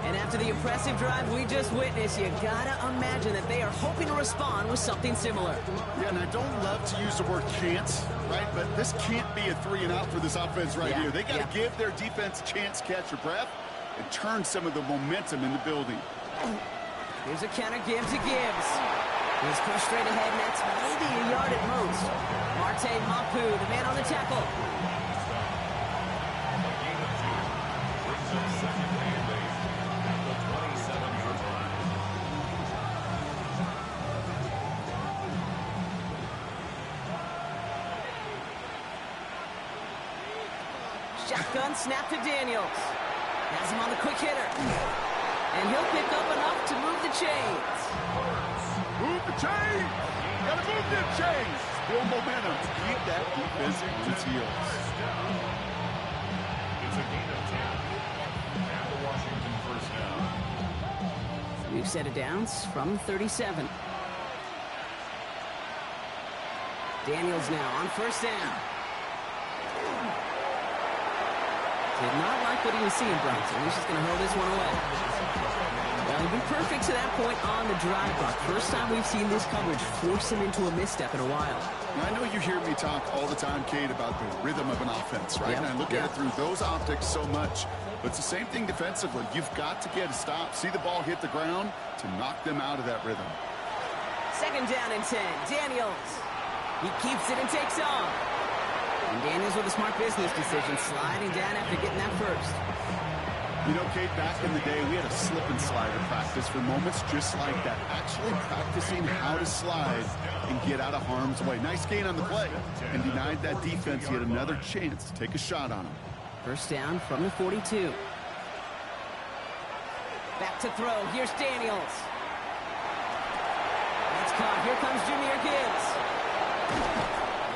And after the impressive drive we just witnessed, you gotta imagine that they are hoping to respond with something similar. Yeah, and I don't love to use the word chance, right? But this can't be a 3-and-out for this offense right here. They got to give their defense a chance to catch their breath and turn some of the momentum in the building. Here's a counter give to Gibbs. He's pushed straight ahead, and that's maybe a yard at most. Marte Mapu, the man on the tackle. Shotgun snap to Daniels. Has him on the quick hitter. And he'll pick up enough to move the chains. Move the chains! Gotta move them chains! Build momentum to keep that defense on its heels. It's a gain of 10. And the Washington first down. New set of downs from 37. Daniels now on first down. Did not like what he was seeing, Bronson. He's just going to hurl this one away. Well, he'd been perfect to that point on the drive, Buck. First time we've seen this coverage force him into a misstep in a while. Now, I know you hear me talk all the time, Kate, about the rhythm of an offense, right? And I look at it through those optics so much. But it's the same thing defensively. You've got to get a stop, see the ball hit the ground to knock them out of that rhythm. Second down and 10. Daniels. He keeps it and takes off. And Daniels with a smart business decision, sliding down after getting that first. You know, Kate, back in the day, we had a slip and slide in practice for moments just like that. Actually practicing how to slide and get out of harm's way. Nice gain on the play. And denied that defense yet another chance to take a shot on him. First down from the 42. Back to throw. Here's Daniels. That's caught. Here comes Jahmyr Gibbs.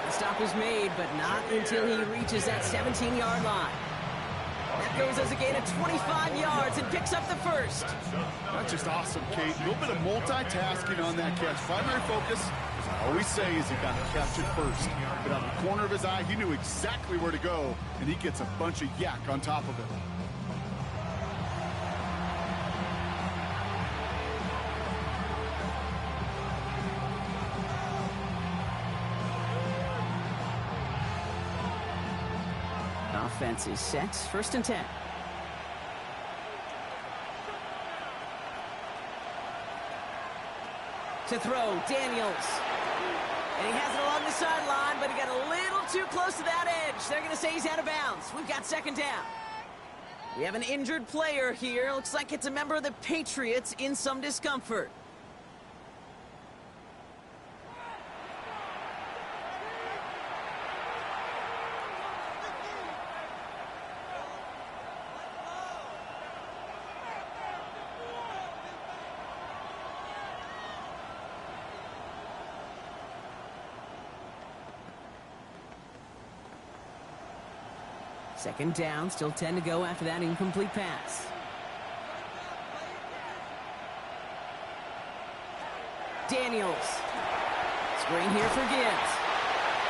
The stop was made, but not until he reaches that 17-yard line. That goes as a gain of 25 yards and picks up the first. That's just awesome, Kate. A little bit of multitasking on that catch. Primary focus, as I always say, is he got to catch it first. But out of the corner of his eye, he knew exactly where to go, and he gets a bunch of yak on top of it. Offense is set. First and 10. To throw, Daniels. And he has it along the sideline, but he got a little too close to that edge. They're going to say he's out of bounds. We've got second down. We have an injured player here. Looks like it's a member of the Patriots in some discomfort. Second down, still 10 to go after that incomplete pass. Daniels. Screen here for Gibbs.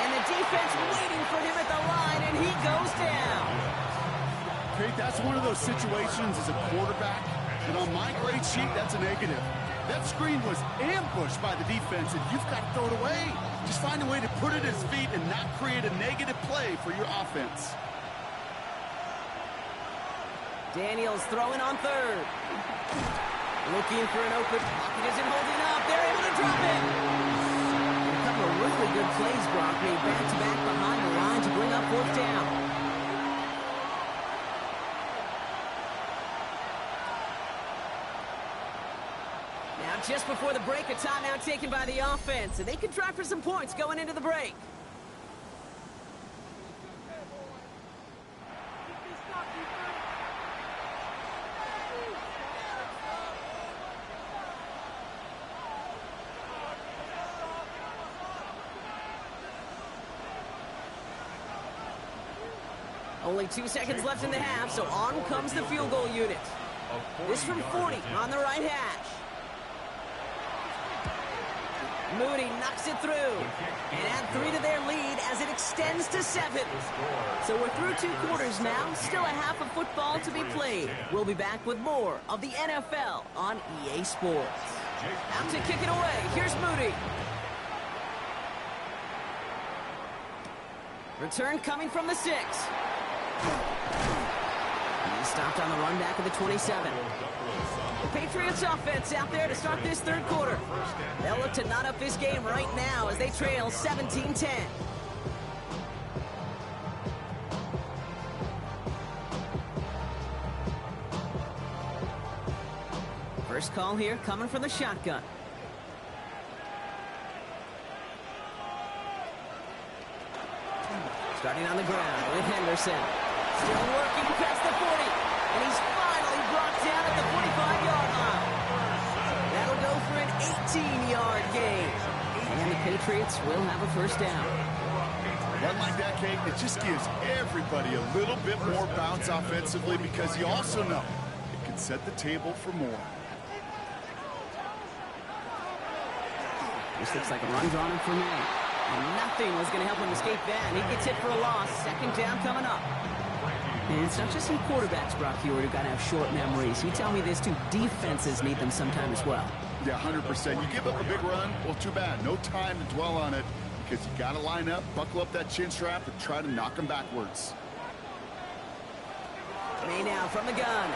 And the defense waiting for him at the line, and he goes down. Kate, that's one of those situations as a quarterback that on my grade sheet, that's a negative. That screen was ambushed by the defense, and you've got to throw it away. Just find a way to put it at his feet and not create a negative play for your offense. Daniels throwing on third. Looking for an open pocket. Isn't holding up. They're able to drop it. A couple of really good plays, Brock, made back-to-back behind the line to bring up fourth down. Now, just before the break, a timeout taken by the offense, and they can try for some points going into the break. Only 2 seconds left in the half, so on comes the field goal unit. This from 40 on the right hash. Moody knocks it through. And add 3 to their lead as it extends to 7. So we're through 2 quarters now. Still a half of football to be played. We'll be back with more of the NFL on EA Sports. Out to kick it away. Here's Moody. Return coming from the 6. He's stopped on the run back of the 27. The Patriots offense out there to start this third quarter. They'll look to knot up this game right now as they trail 17-10. First call here coming from the shotgun. Starting on the ground with Henderson. Still working past the 40. And he's finally brought down at the 45-yard line. That'll go for an 18-yard gain. And the Patriots will have a first down. Run like that, Kate, it just gives everybody a little bit more bounce offensively because you also know it can set the table for more. This looks like a run drawn in for me. And nothing was going to help him escape that. He gets hit for a loss. Second down coming up. And it's not just some quarterbacks, Brock Hewitt, who got to have short memories. You tell me this too, defenses need them sometime as well. Yeah, 100%. You give up a big run, well, too bad. No time to dwell on it because you got to line up, buckle up that chin strap, and try to knock them backwards. May now from the gun.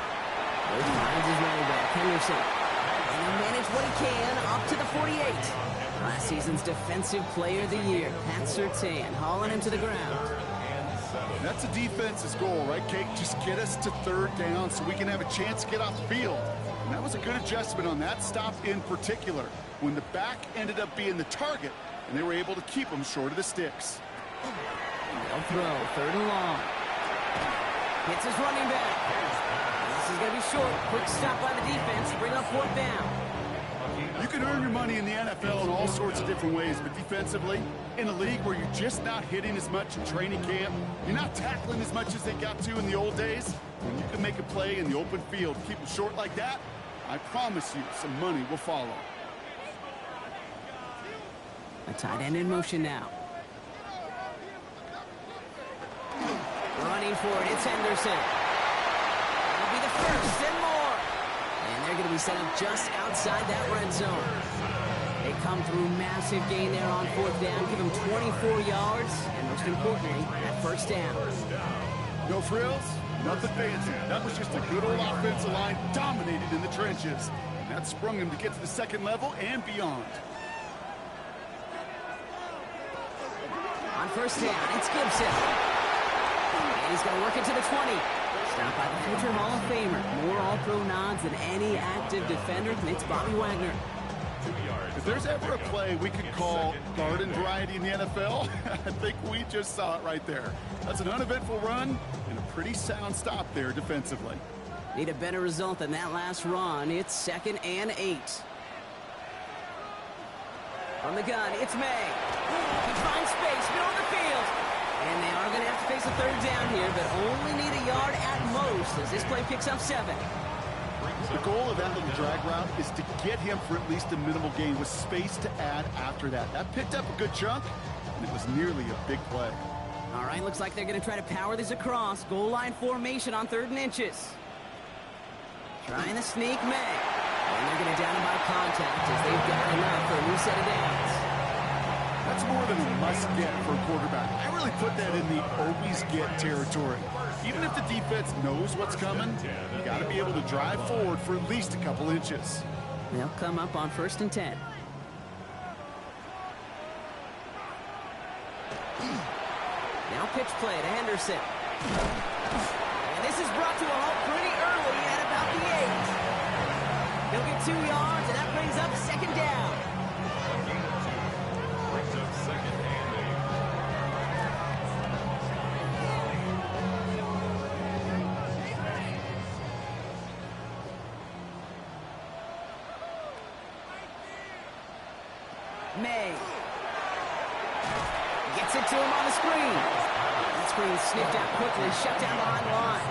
Finds his running back, Henderson. And he'll manage what he can up to the 48. Last season's Defensive Player of the Year, Pat Surtain, hauling him to the ground. That's a defense's goal, right, Kate? Just get us to third down so we can have a chance to get off the field. And that was a good adjustment on that stop in particular, when the back ended up being the target, and they were able to keep him short of the sticks. They'll throw, third and long. Hits his running back. This is going to be short. Quick stop by the defense to bring up fourth down. You can earn your money in the NFL in all sorts of different ways, but defensively, in a league where you're just not hitting as much in training camp, you're not tackling as much as they got to in the old days, when you can make a play in the open field, keep them short like that, I promise you some money will follow. A tight end in motion now. Running for it, it's Henderson. That'll be the first and more. And they're going to be set up just outside that red zone. They come through massive gain there on fourth down, give them 24 yards, and most importantly, that first down. No frills, nothing fancy. That was just a good old offensive line dominated in the trenches. And that sprung him to get to the second level and beyond. On first down, it's Gibson. And he's going to work it to the 20. Stopped by the future Hall of Famer. More all-pro nods than any active defender. It's Bobby Wagner. If there's ever a play we could call garden variety in the NFL, I think we just saw it right there. That's an uneventful run and a pretty sound stop there defensively. Need a better result than that last run. It's 2nd and 8. From the gun, it's May. He finds space, middle of the field. And they are going to have to face a third down here, but only need a yard at most as this play picks up 7. The goal of that little drag route is to get him for at least a minimal gain with space to add after that. That picked up a good chunk, and it was nearly a big play. All right, looks like they're going to try to power this across. Goal line formation on 3rd and inches. Trying to sneak May. And they're going to down him by contact as they've got enough for a new set of downs. That's more than a must-get for a quarterback. I really put that in the always-get territory. Even if the defense knows what's coming, you got to be able to drive forward for at least a couple inches. They'll come up on 1st and 10. Now pitch play to Henderson. And this is brought to a halt pretty early at about the 8. He'll get 2 yards, and that brings up 2nd down. Brings up 2nd and 8. May. Gets it to him on the screen. That screen sniffed out quickly, shut down behind the line.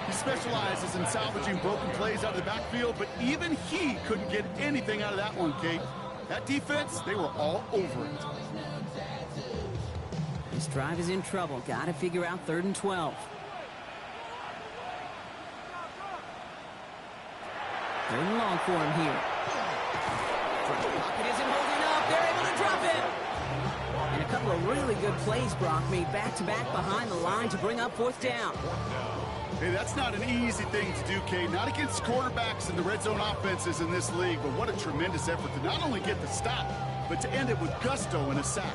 He specializes in salvaging broken plays out of the backfield, but even he couldn't get anything out of that one, Kate. That defense, they were all over it. This drive is in trouble. Got to figure out 3rd and 12. 3rd and long for him here. Pocket isn't holding up. They're able to drop it. And a couple of really good plays Brock made back-to-back behind the line to bring up 4th down. Hey, that's not an easy thing to do, Kate. Not against quarterbacks in the red zone offenses in this league, but what a tremendous effort to not only get the stop, but to end it with gusto and a sack.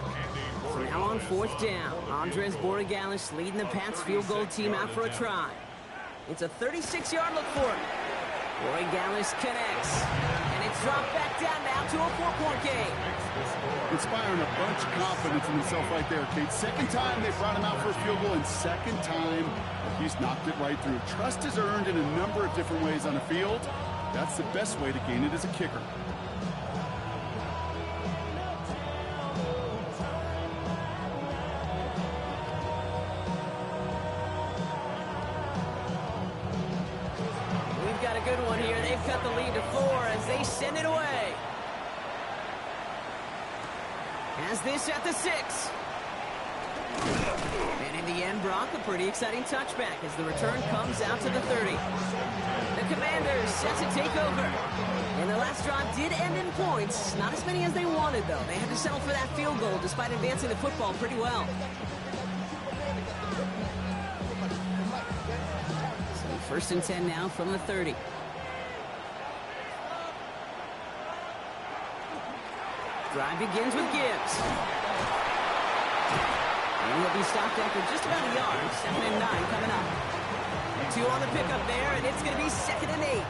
So now on 4th down, Andres Borregalis leading the Pats field goal team out for a try. It's a 36-yard look for him. Borregalis connects, and it's dropped back down now to a 4-point game. Inspiring a bunch of confidence in himself right there, Kate. Second time they brought him out for a field goal, and second time he's knocked it right through. Trust is earned in a number of different ways on the field. That's the best way to gain it as a kicker. We've got a good one here. They've cut the lead to 4 as they send it away. Has this at the 6. And in the end, Brock, a pretty exciting touchback as the return comes out to the 30. The Commanders set to take over. And their last drive did end in points. Not as many as they wanted, though. They had to settle for that field goal despite advancing the football pretty well. So 1st and 10 now from the 30. Drive begins with Gibbs. And he'll be stopped after just about a yard. 2nd and 9 coming up. 2 on the pickup there, and it's going to be 2nd and 8.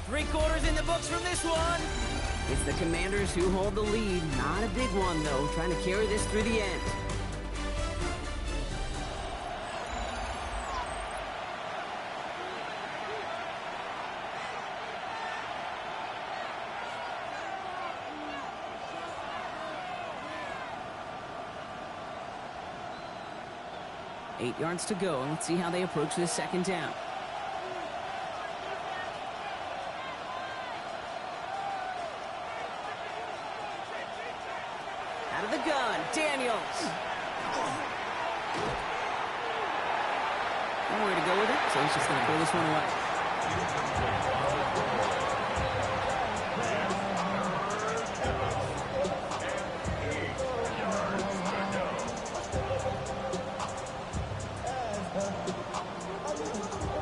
Three-quarters in the books from this one. It's the Commanders who hold the lead. Not a big one, though, trying to carry this through the end. Eight yards to go. Let's see how they approach this 2nd down. Out of the gun, Daniels. Nowhere to go with it, so he's just going to throw this one away.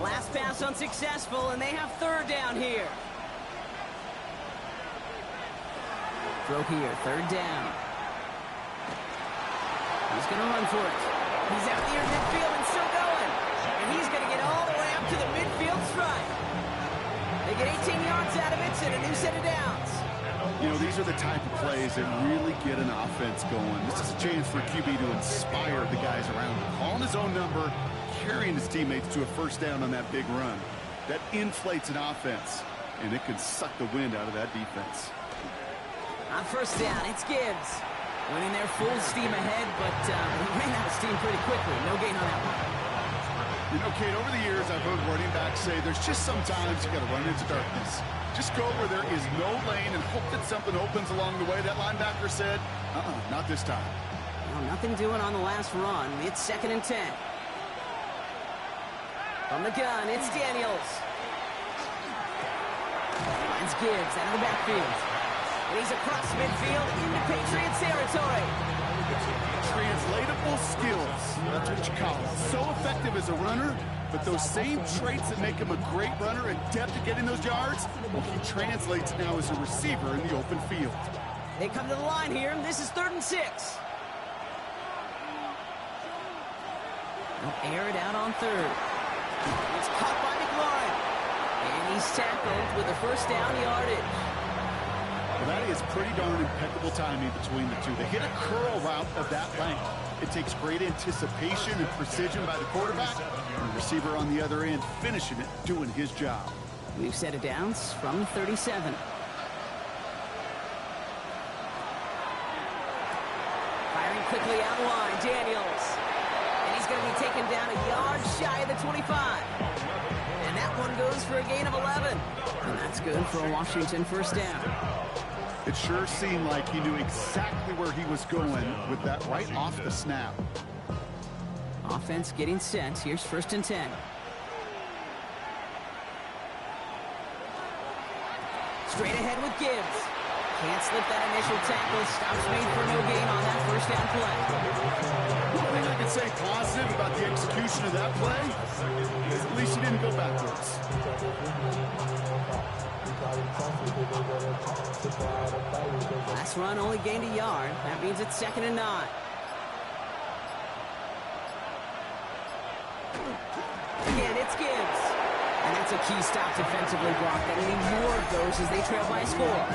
Last pass unsuccessful, and they have 3rd down here. Throw here, 3rd down. He's going to run for it. He's out near midfield and still going. And he's going to get all the way up to the midfield stripe. They get 18 yards out of it and a new set of downs. You know, these are the type of plays that really get an offense going. This is a chance for a QB to inspire the guys around him. Calling his own number, carrying his teammates to a 1st down on that big run. That inflates an offense, and it can suck the wind out of that defense. On 1st down, it's Gibbs. Winning their full steam ahead, but he ran out of steam pretty quickly. No gain on that one. You know, Kate, over the years, I've heard running backs say there's just sometimes you got to run into darkness. Just go where there is no lane and hope that something opens along the way. That linebacker said, not this time. Well, nothing doing on the last run. It's 2nd and 10. From the gun, it's Daniels. Finds Gibbs out of the backfield. And he's across midfield into Patriots territory. Translatable skills. That's what you call it. So effective as a runner, but those same traits that make him a great runner, adept at getting those yards, well, he translates now as a receiver in the open field. They come to the line here, and this is 3rd and 6. They'll air it out on 3rd. It's caught by McLaurin. And he's tackled with a 1st down yardage. Well, that is pretty darn impeccable timing between the two. They hit a curl route of that length. It takes great anticipation and precision by the quarterback, and the receiver on the other end finishing it, doing his job. We've set it downs from 37. Firing quickly out line, Daniels. And he's going to be taken down a yard shy of the 25. And that one goes for a gain of 11. And that's good for a Washington first down. It sure seemed like he knew exactly where he was going with that right off the snap. Offense getting set. Here's 1st and 10. Straight ahead with Gibbs. Can't slip that initial tackle. Stops made for no gain on that first down play. One thing I can say positive about the execution of that play is at least he didn't go backwards. Last run only gained a yard. That means it's 2nd and 9. Again, it's Gibbs. And that's a key stop defensively, Brock. They need more of those as they trail by a score.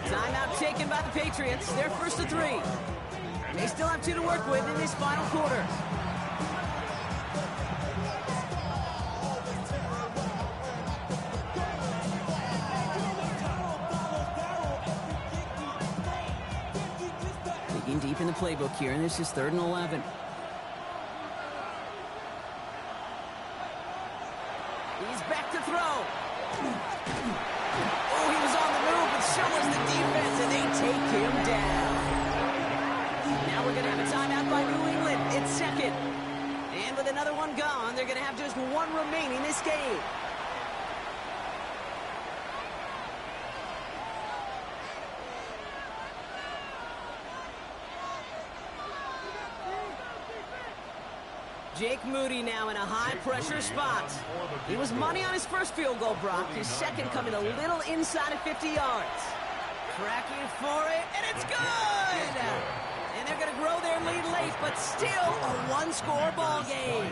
Timeout taken by the Patriots. They're 1st and 3. They still have 2 to work with in this final quarter. Digging deep in the playbook here, and this is 3rd and 11. He's back to throw. Oh, he was on the move, but so was the defense, and they take him down. Now we're going to have a timeout by New England. It's 2nd. And with another one gone, they're going to have just 1 remaining this game. Jake Moody now in a high-pressure spot. He was money on his first field goal, Brock. His second coming a little inside of 50 yards. Tracking for it, and it's good! And they're going to grow their lead late, but still a 1-score ball game.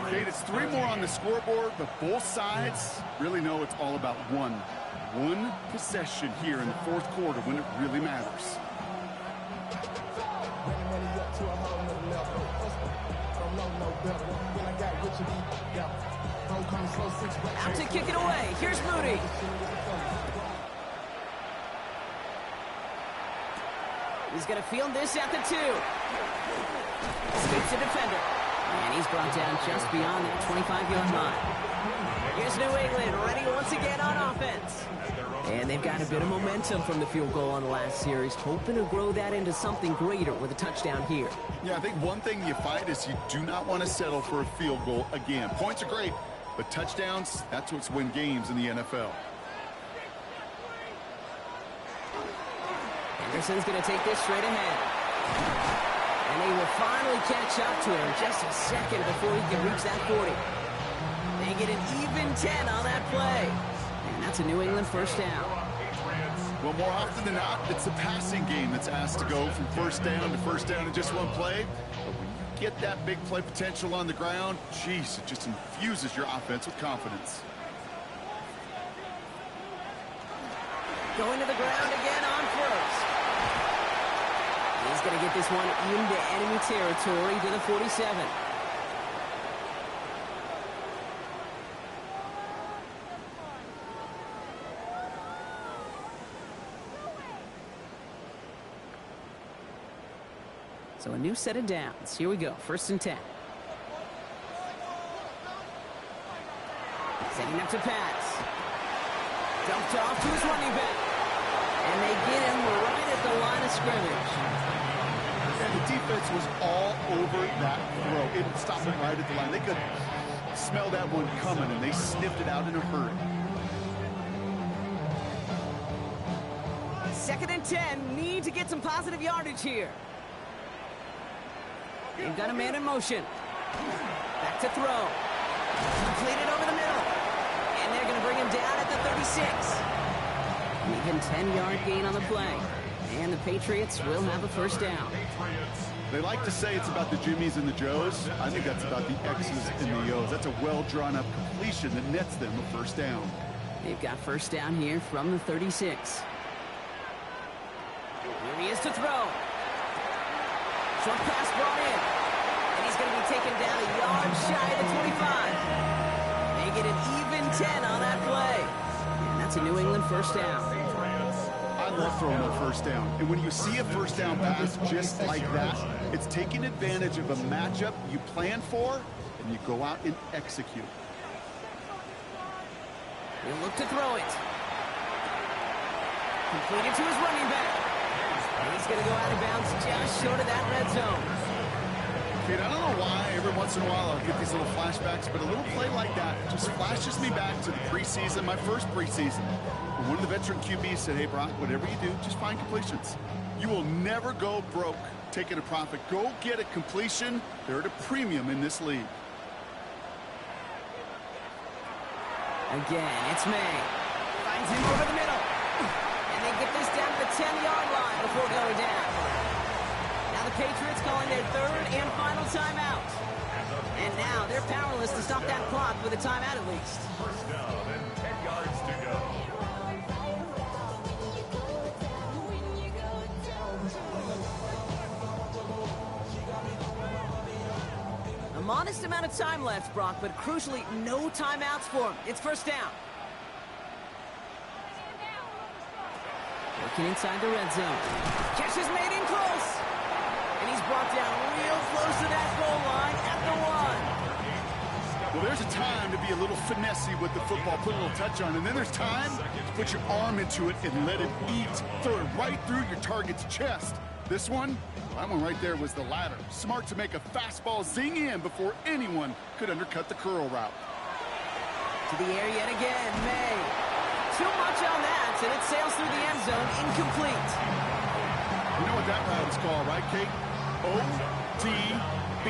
Kate, it's 3 more on the scoreboard, but both sides really know it's all about one possession here in the 4th quarter when it really matters. Out to kick it away. Here's Moody. He's going to field this at the 2. Escapes the defender. And he's brought down just beyond that 25-yard line. Here's New England ready once again on offense. And they've got a bit of momentum from the field goal on the last series, hoping to grow that into something greater with a touchdown here. Yeah, I think one thing you fight is you do not want to settle for a field goal again. Points are great, but touchdowns, that's what's win games in the NFL. Anderson's going to take this straight ahead. And they will finally catch up to him just a second before he can reach that 40. They get an even 10 on that play. And that's a New England first down. Well, more often than not, it's the passing game that's asked to go from first down in just one play. But when you get that big play potential on the ground, geez, it just infuses your offense with confidence. Going to the ground again on first. He's going to get this one into enemy territory to the 47. So a new set of downs. Here we go. 1st and 10. Setting up to pass. Dumped off to his running back. And they get him right at the line of scrimmage. And the defense was all over that throw. It stopped him right at the line. They could smell that one coming, and they sniffed it out in a hurry. 2nd and 10. Need to get some positive yardage here. They've got a man in motion. Back to throw. Completed over the middle. And they're going to bring him down at the 36. An even 10-yard gain on the play. And the Patriots will have a first down. They like to say it's about the Jimmies and the Joes. I think that's about the X's and the O's. That's a well-drawn-up completion that nets them a first down. They've got first down here from the 36. Here he is to throw. Short pass brought in. And he's going to be taken down a yard shy of the 25. They get an even 10 on that play. And that's a New England first down. I love throwing a first down. And when you see a first down pass just like that, it's taking advantage of a matchup you plan for, and you go out and execute. He'll look to throw it. Completed to his running back. And he's going to go out of bounds just short of that red zone. Kid, I don't know why every once in a while I'll get these little flashbacks, but a little play like that just flashes me back to the preseason, my first preseason. When one of the veteran QBs said, hey, Brock, whatever you do, just find completions. You will never go broke taking a profit. Go get a completion. They're at a premium in this league. Again, it's May. Finds him over the middle. And they get this down to the 10-yard line before going down. Now the Patriots calling their third and final timeout. And now they're powerless to stop that clock with a timeout at least. First down and 10 yards to go. A modest amount of time left, Brock, but crucially, no timeouts for him. It's first down. Working inside the red zone. Catch is made in close. And he's brought down real close to that goal line at the 1. Well, there's a time to be a little finessey with the football, put a little touch on, and then there's time to put your arm into it and let it eat. Throw it right through your target's chest. This one, that one right there was the latter. Smart to make a fastball zing in before anyone could undercut the curl route. To the air yet again, May. Too much on that, and it sails through the end zone, incomplete. You know what that route is called, right, Kate? OTB,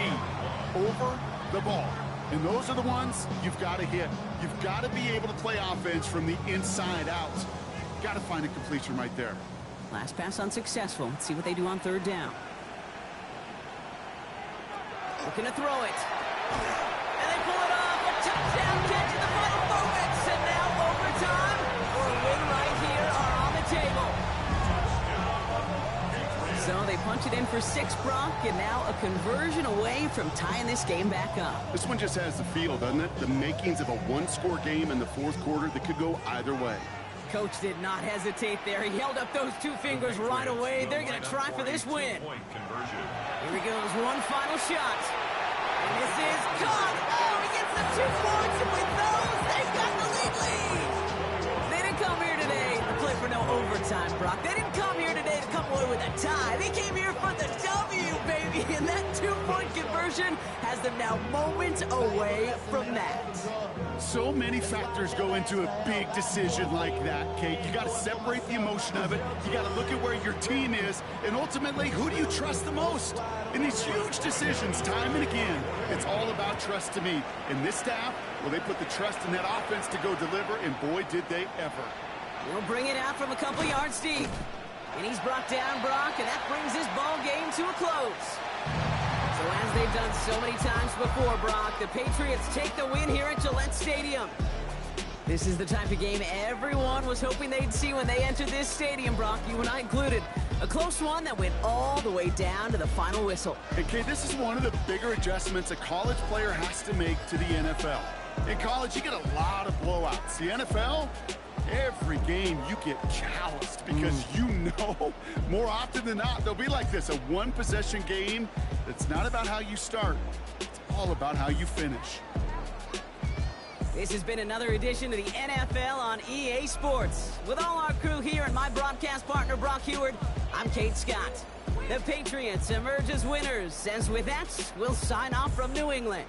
over the ball. And those are the ones you've got to hit. You've got to be able to play offense from the inside out. Got to find a completion right there. Last pass unsuccessful. Let's see what they do on third down. Looking to throw it. And they pull it off. A touchdown catch in the final moments. And now overtime or a win right here are on the table. So they punch it in for 6, Brock, and now a conversion away from tying this game back up. This one just has the feel, doesn't it? The makings of a one-score game in the fourth quarter that could go either way. Coach did not hesitate there. He held up those 2 fingers right away. They're going to try for this win. Here he goes, one final shot. And this is caught. Oh, he gets the 2 points, and with those, they've got the lead. They didn't come here today to play for no overtime, Brock. They didn't come here today to come away with a tie. They came here for the W, baby, and that 2-point conversion has them now moments away from that. So many factors go into a big decision like that, Kate. You got to separate the emotion of it. You got to look at where your team is, and ultimately, who do you trust the most? In these huge decisions, time and again, it's all about trust to me. And this staff, well, they put the trust in that offense to go deliver, and boy, did they ever. We'll bring it out from a couple yards deep. And he's brought down, Brock, and that brings this ball game to a close. So as they've done so many times before, Brock, the Patriots take the win here at Gillette Stadium. This is the type of game everyone was hoping they'd see when they entered this stadium, Brock, you and I included. A close one that went all the way down to the final whistle. Okay, this is one of the bigger adjustments a college player has to make to the NFL. In college, you get a lot of blowouts. The NFL, every game you get calloused because you know more often than not they'll be like this, a one-possession game that's not about how you start. It's all about how you finish. This has been another edition of the NFL on EA Sports. With all our crew here and my broadcast partner, Brock Heward, I'm Kate Scott. The Patriots emerge as winners, as with that, we'll sign off from New England.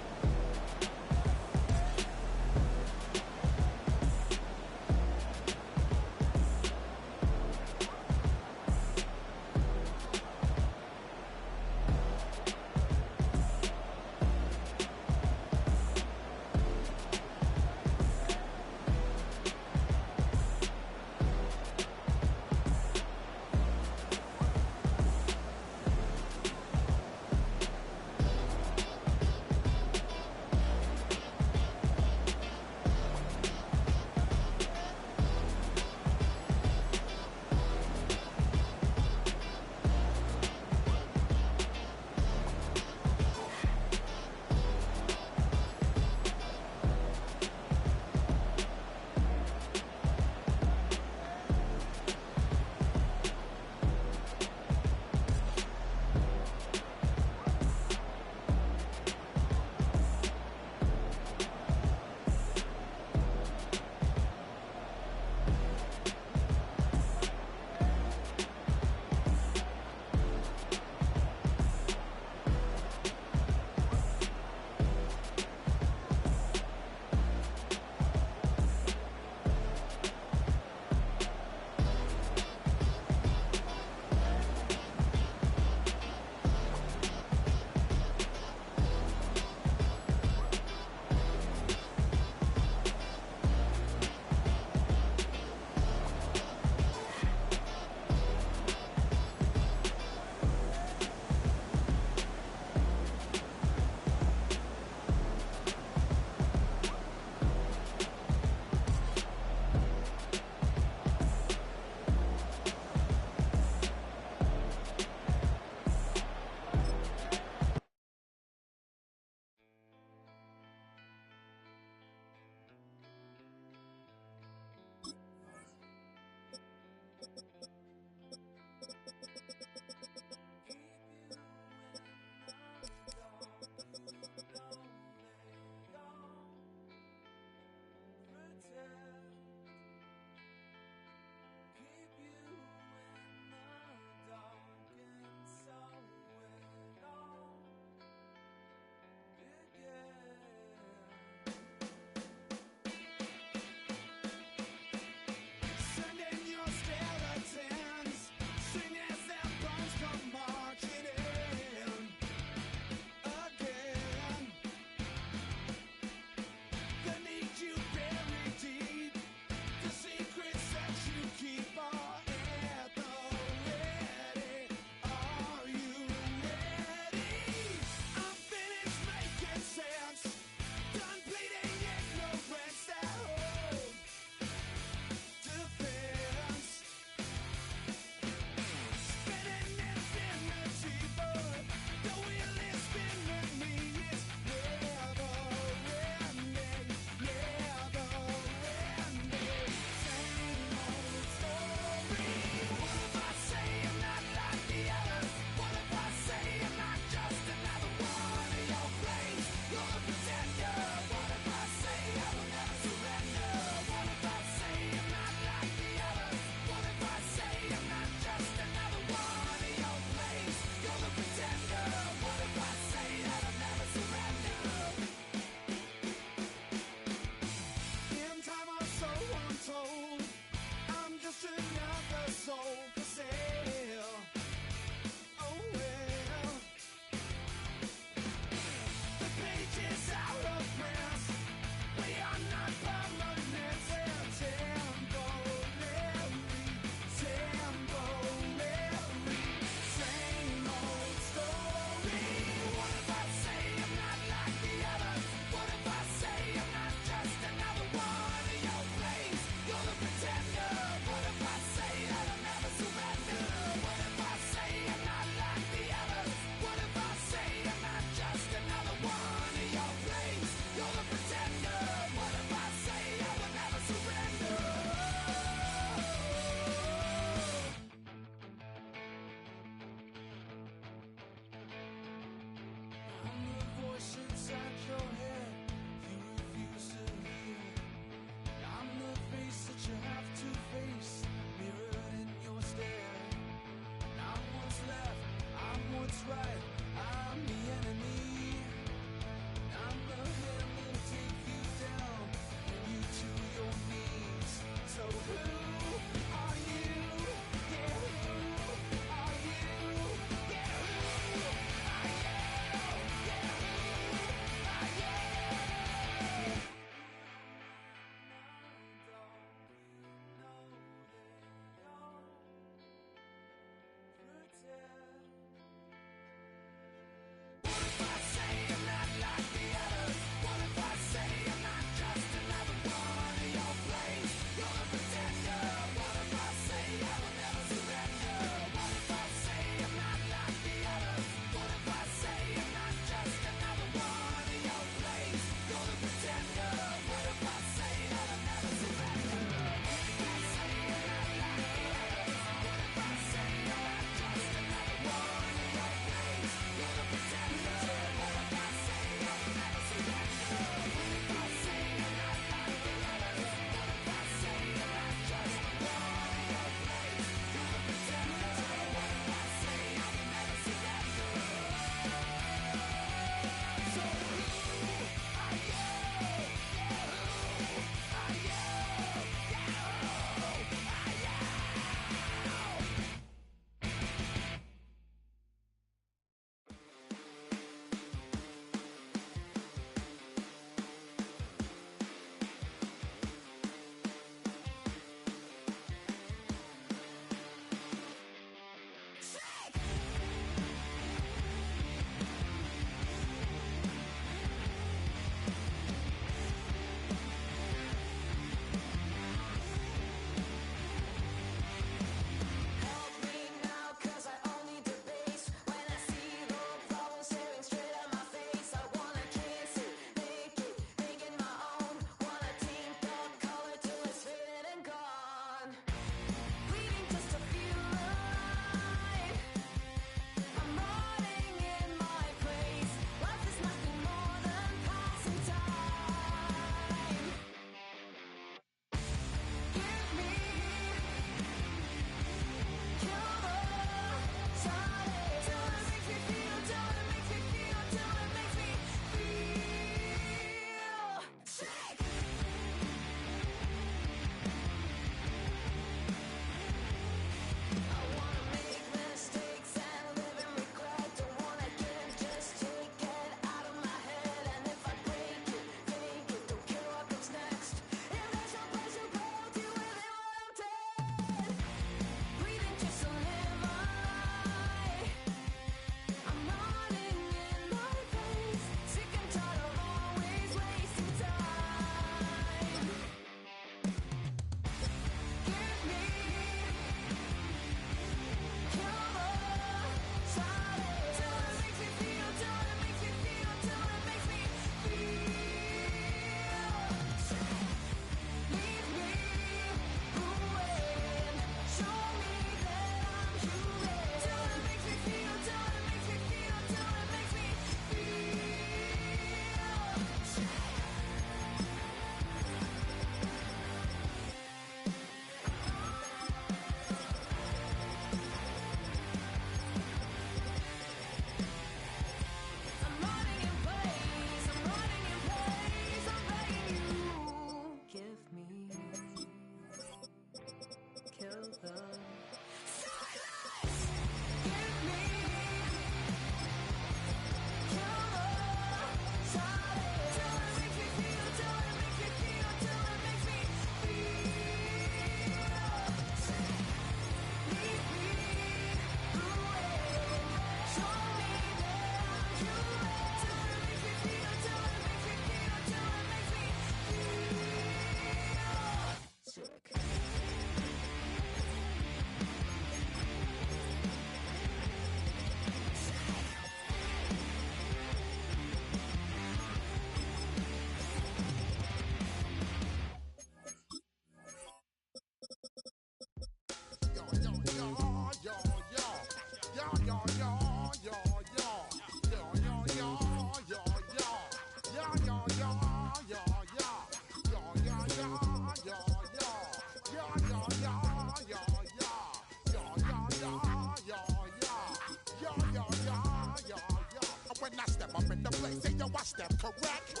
in the place, say yo, watch that correct.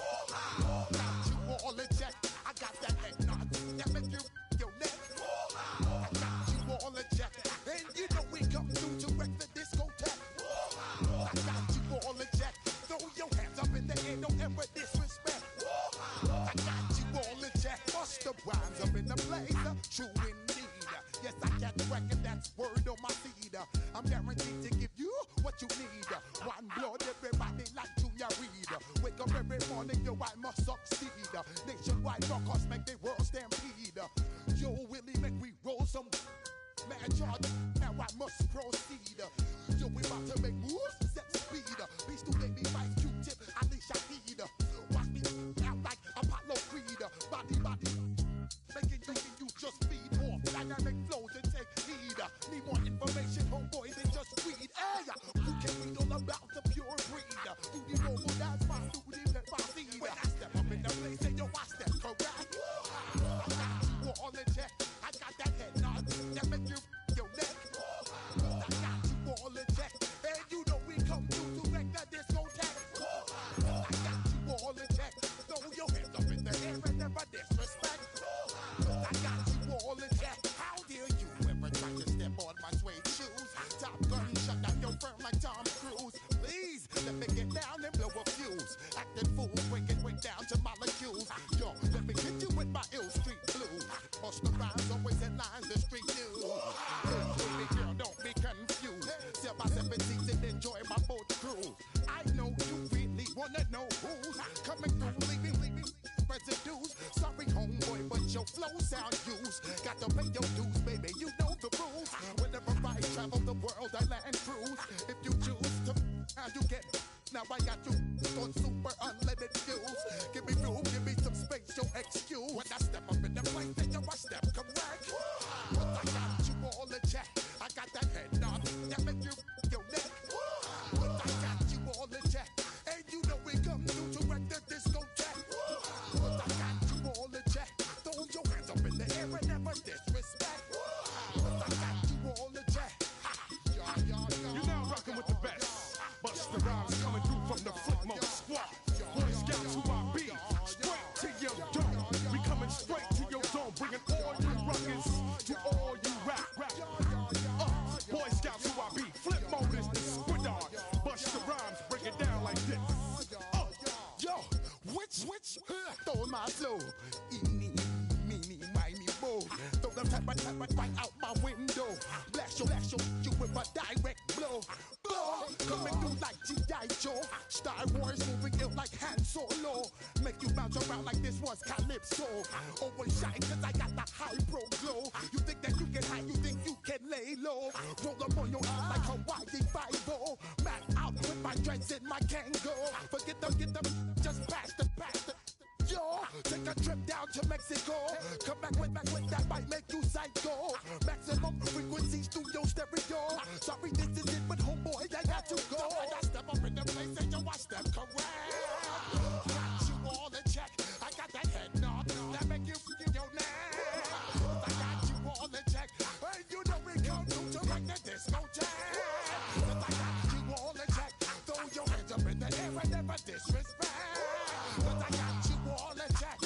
Got you all in check. I got that head nod that make you your neck. I got you all in check, and you know we come through to wreck the discotheque. I got you all in check. Throw your hands up in the air, don't ever disrespect. I got you all in check. Bust the rhymes up in the blazer, true indeed. Yes, I got record, that's word on my seed. I'm guaranteed to give you what you need. One blood, everybody like Junior Reed. Wake up every morning, yo, I must succeed. Nationwide rockers make the world stampede. Yo, Willie, make we roll some man charge. Now I must proceed. Yo, we about to make moves, set speed. Beast to make me fight Q-tip, Alicia Heed. Watch me out like Apollo Creed. Body, making you just feed off dynamic flows and take heed. Need more information, homeboy, than just weed. Hey, who can read all about the pure breed? Do the noble, that's my duty, let my seed. When I step up in the place, say yo, I step correct. I got you all in check. I got that head nod that make you your neck. I got you all in check, and you know we come through to wreck the discotheque. I got you all in check. Throw your hands up in the air and never disrespect. I got you all in check. How dare you ever try to step on my suede shoes? Top Gun shut down your firm like Tom Cruise. Please let me get down and blow a fuse. Acting fool, breaking way down to molecules. Yo, let me hit you with my ill street blues. Bust the rhymes always in lines, the street news. Baby girl, don't be confused. Sell my 17s and enjoy my boat cruise. I know you really wanna know who's coming through, leaving residues. Sorry, homeboy, but your flow sound used. Got to pay your dues, baby, you know the rules. Whenever I travel the world, I land cruise. If you choose to, how you get. Now I got you on super unlimited fuels. Give me room, give me some space, your excuse. When I step up in the place, then yo, I step correct. But I got you all in check. I got that head nod that make you your neck. But I got you all in check, and you know we come through to wreck the discotheque. But I got you all in check. Throw your hands up in the air and never disrespect. But I got you all in check. You're now rocking with the best. Bust the rhymes coming through from the Fletchboy squad. Boy Scouts who I be. Straight to your dome. We coming straight to your zone. Bringing all you rockers to all you rap. Boy Scouts who I be. Flip mode is the squid on. Bust the rhymes, break it down like this. Yo, which stole my flow? Eeny, meeny, miny, mo. Throw them type right out my window. Blast you with a direct blow. Coming through like G.I. Joe. Star Wars moving ill like Han Solo. Make you bounce around like this was Calypso. Always shine cause I got the high pro glow. You think that you can hide, you think you can lay low. Roll up on your arm like Hawaii 5-0. Mad out with my dreads in my Kango. Forget them, just pass the. Yo, take a trip down to Mexico. Come back with that might make you psycho. Maximum frequency studio stereo. Sorry, this is it, but homeboy, I got to go. I got step up in the place and yo, I step correct. Got you all in check. I got that head nod that make you forget your name. I got you all in check. Hey, you know we come through to wreck the discotheque. I got you all in check. Throw your hands up in the air and never disrespect. But I got you all in check.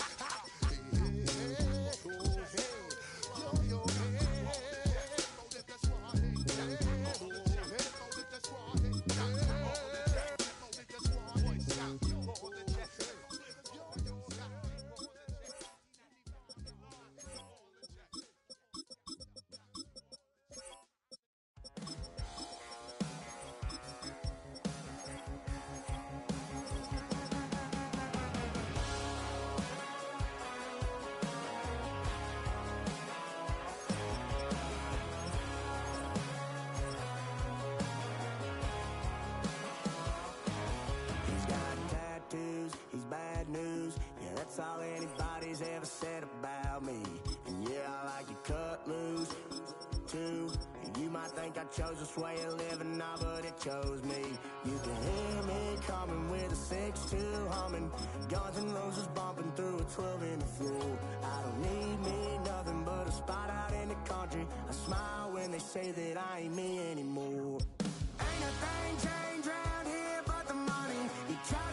all anybody's ever said about me. And yeah, I like your cut loose, too. You might think I chose this way of living now, but it chose me. You can hear me coming with a 6-2 humming, Guns N' Roses bumping through a 12-inch floor. I don't need me nothing but a spot out in the country. I smile when they say that I ain't me anymore. Ain't a thing changed around here but the money. You try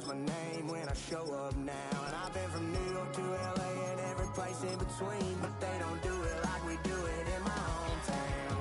my name when I show up now. And I've been from New York to LA and every place in between, but they don't do it like we do it in my hometown.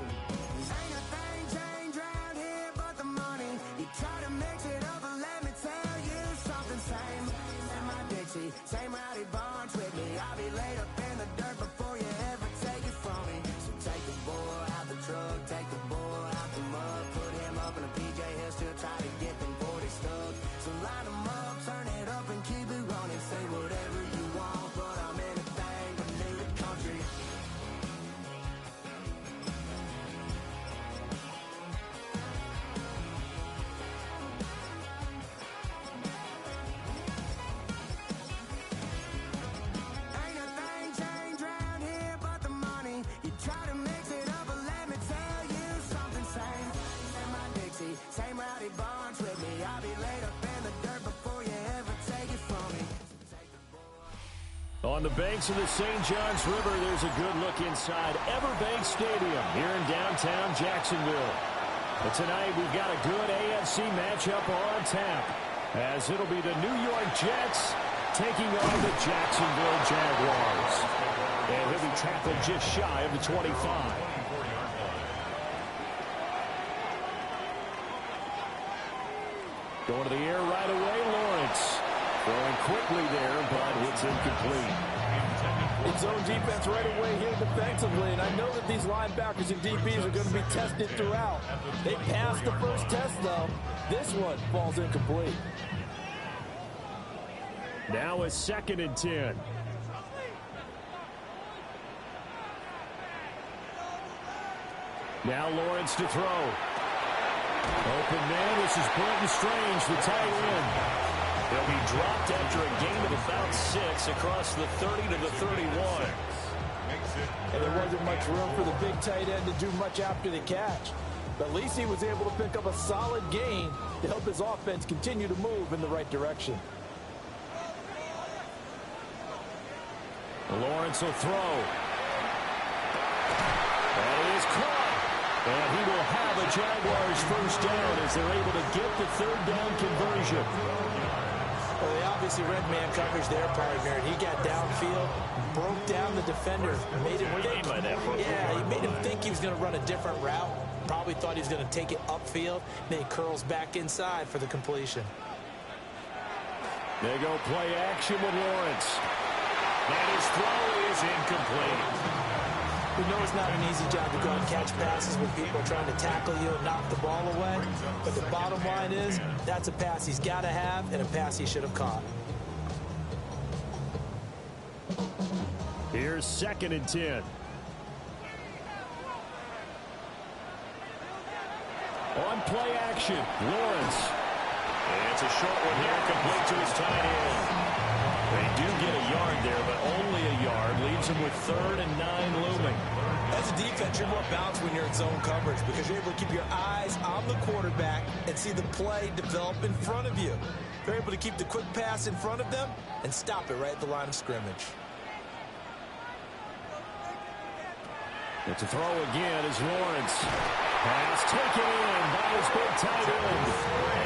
Ain't a thing changed around here but the money. You try to mix it up, but let me tell you something. Same in my Dixie, same rowdy bunch with me. I'll be laid up in the dirt before you ever take it from me. So take the boy out the truck, take the boy out the mud, put him up in a PJ, he'll still try to get them 40 stuck. So line them up, turn it up and keep it running. Say whatever you want, but I'm anything but new to country. Ain't a thing changed around here but the money. You try to mix it up, but let me tell you something. Same in my Dixie, same rowdy bunch with me. I'll be laid up in the dirt before you ever take it from me. On the banks of the St. Johns River, there's a good look inside Everbank Stadium here in downtown Jacksonville. But tonight we've got a good AFC matchup on tap, as it'll be the New York Jets taking on the Jacksonville Jaguars. And he'll be tackled just shy of the 25. Going to the air right away, Lawrence. Throwing quickly there, but it's incomplete. It's zone defense right away here defensively, and I know that these linebackers and DBs are going to be tested throughout. They passed the first test, though. This one falls incomplete. Now a 2nd and 10. Now Lawrence to throw. Open man, this is Brenton Strange, the tight end. He'll be dropped after a gain of about 6 across the 30 to the 31. And there wasn't much room for the big tight end to do much after the catch. But at least he was able to pick up a solid gain to help his offense continue to move in the right direction. Lawrence will throw. That is caught. And he will have a Jaguars first down as they're able to get the 3rd down conversion. Well, they obviously read man coverage there, partner, and he got downfield, broke down the defender, made him think. Yeah, he made him think he was going to run a different route. Probably thought he was going to take it upfield. Then he curls back inside for the completion. They go play action with Lawrence. And his throw is incomplete. We know it's not an easy job to go and catch passes when people are trying to tackle you and knock the ball away. But the bottom line is, that's a pass he's got to have and a pass he should have caught. Here's 2nd and 10. On play action, Lawrence. And it's a short one here, complete to his tight end. They do get a yard there, but only a yard. Leaves them with 3rd and 9 looming. As a defense, you're more balanced when you're in zone coverage because you're able to keep your eyes on the quarterback and see the play develop in front of you. You're able to keep the quick pass in front of them and stop it right at the line of scrimmage. But to throw again is Lawrence. Pass taken in by his big tight end.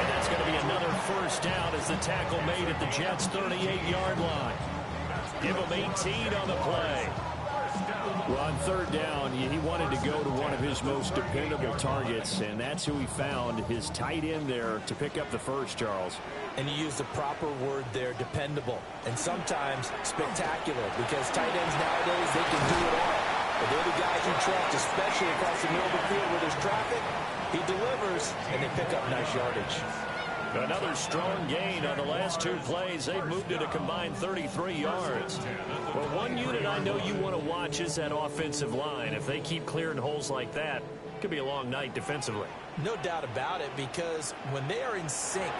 And that's going to be another first down as the tackle made at the Jets' 38-yard line. Give him 18 on the play. Well, on 3rd down, he wanted to go to one of his most dependable targets, and that's who he found, his tight end there, to pick up the first, Charles. And you used the proper word there, dependable, and sometimes spectacular, because tight ends nowadays, they can do it all. But they're the guys you trust, especially across the middle of the field where there's traffic. He delivers, and they pick up nice yardage. Another strong gain on the last 2 plays. They've moved it a combined 33 yards. Well, one unit I know you want to watch is that offensive line. If they keep clearing holes like that, it could be a long night defensively. No doubt about it, because when they are in sync,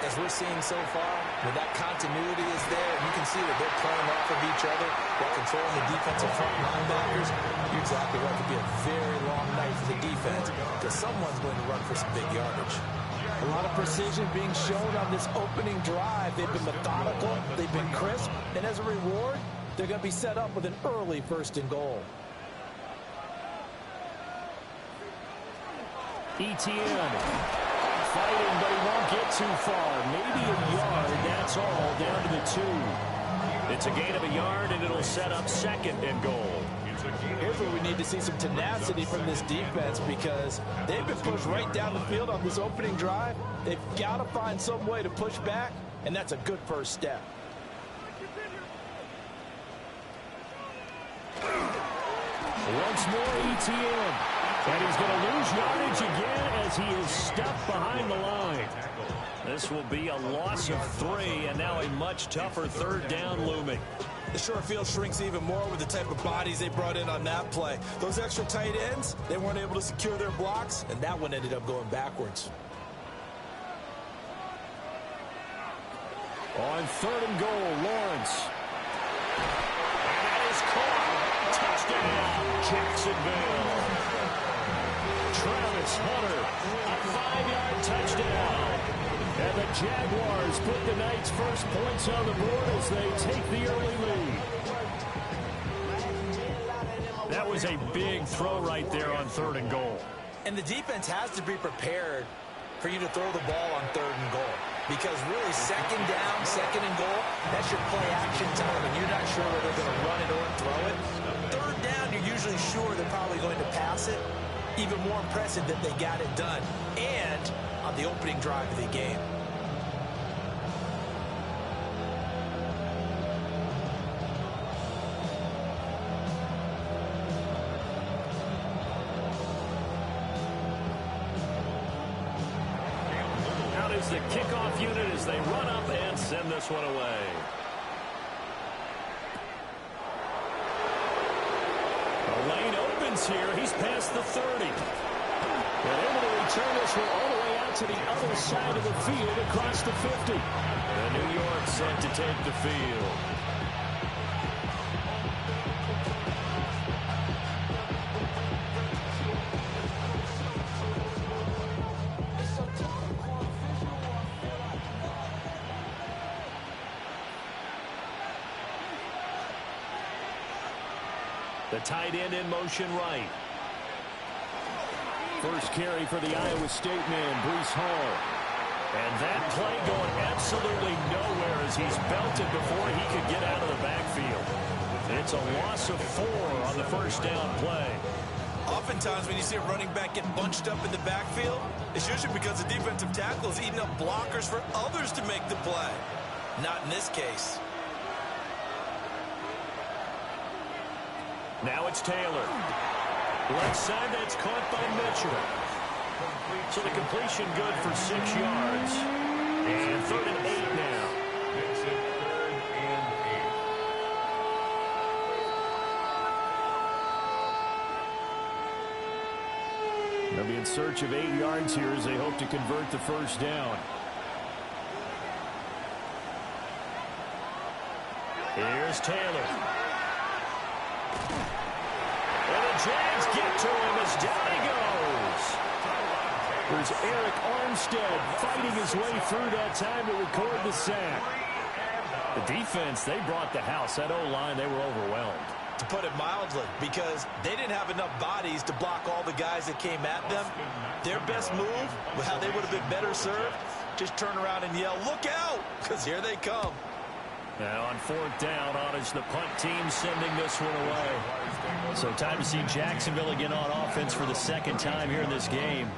as we're seeing so far, when that continuity is there, and you can see that they're playing off of each other while controlling the defensive front linebackers, you're exactly right. It could be a very long night for the defense because someone's going to run for some big yardage. A lot of precision being shown on this opening drive. They've been methodical, they've been crisp, and as a reward, they're going to be set up with an early 1st and goal. ETN fighting, but he won't get too far. Maybe a yard, that's all, down to the 2. It's a gain of a yard, and it'll set up 2nd and goal. Here's where we need to see some tenacity from this defense because they've been pushed right down the field on this opening drive. They've got to find some way to push back, and that's a good first step. Once more, ETN. And he's going to lose yardage again as he is stuck behind the line. This will be a loss of 3, and now a much tougher 3rd down looming. The short field shrinks even more with the type of bodies they brought in on that play. Those extra tight ends, they weren't able to secure their blocks, and that one ended up going backwards. On 3rd and goal, Lawrence. And that is caught. Touchdown, Jacksonville. Travis Hunter, a 5-yard touchdown. And the Jaguars put the Knights' first points on the board as they take the early lead. That was a big throw right there on 3rd and goal. And the defense has to be prepared for you to throw the ball on 3rd and goal. Because really, 2nd down, 2nd and goal, that's your play action time, and you're not sure whether they're going to run it or throw it. 3rd down, you're usually sure they're probably going to pass it. Even more impressive that they got it done. And on the opening drive of the game. Out is the kickoff unit as they run up and send this one away. The lane opens here. He's past the 30. And able to return this one all the way out to the other side of the field across the 50. And New York set to take the field. The tight end in motion right. First carry for the Iowa State man, Breece Hall. And that play going absolutely nowhere as he's belted before he could get out of the backfield. It's a loss of 4 on the first down play. Oftentimes when you see a running back get bunched up in the backfield, it's usually because the defensive tackle is eating up blockers for others to make the play. Not in this case. Now it's Taylor. Left side, that's caught by Mitchell. So the completion good for 6 yards. And 3rd and 8 now. It's 3rd and 8. They'll be in search of 8 yards here as they hope to convert the first down. Here's Taylor. And the Jags get to him as down he goes. There's Eric Armstead fighting his way through that time to record the sack. The defense, they brought the house. That O-line, they were overwhelmed. To put it mildly, because they didn't have enough bodies to block all the guys that came at them. Their best move, how they would have been better served, just turn around and yell, "Look out!" because here they come. Now on 4th down, on is the punt team sending this one away. So time to see Jacksonville again on offense for the 2nd time here in this game.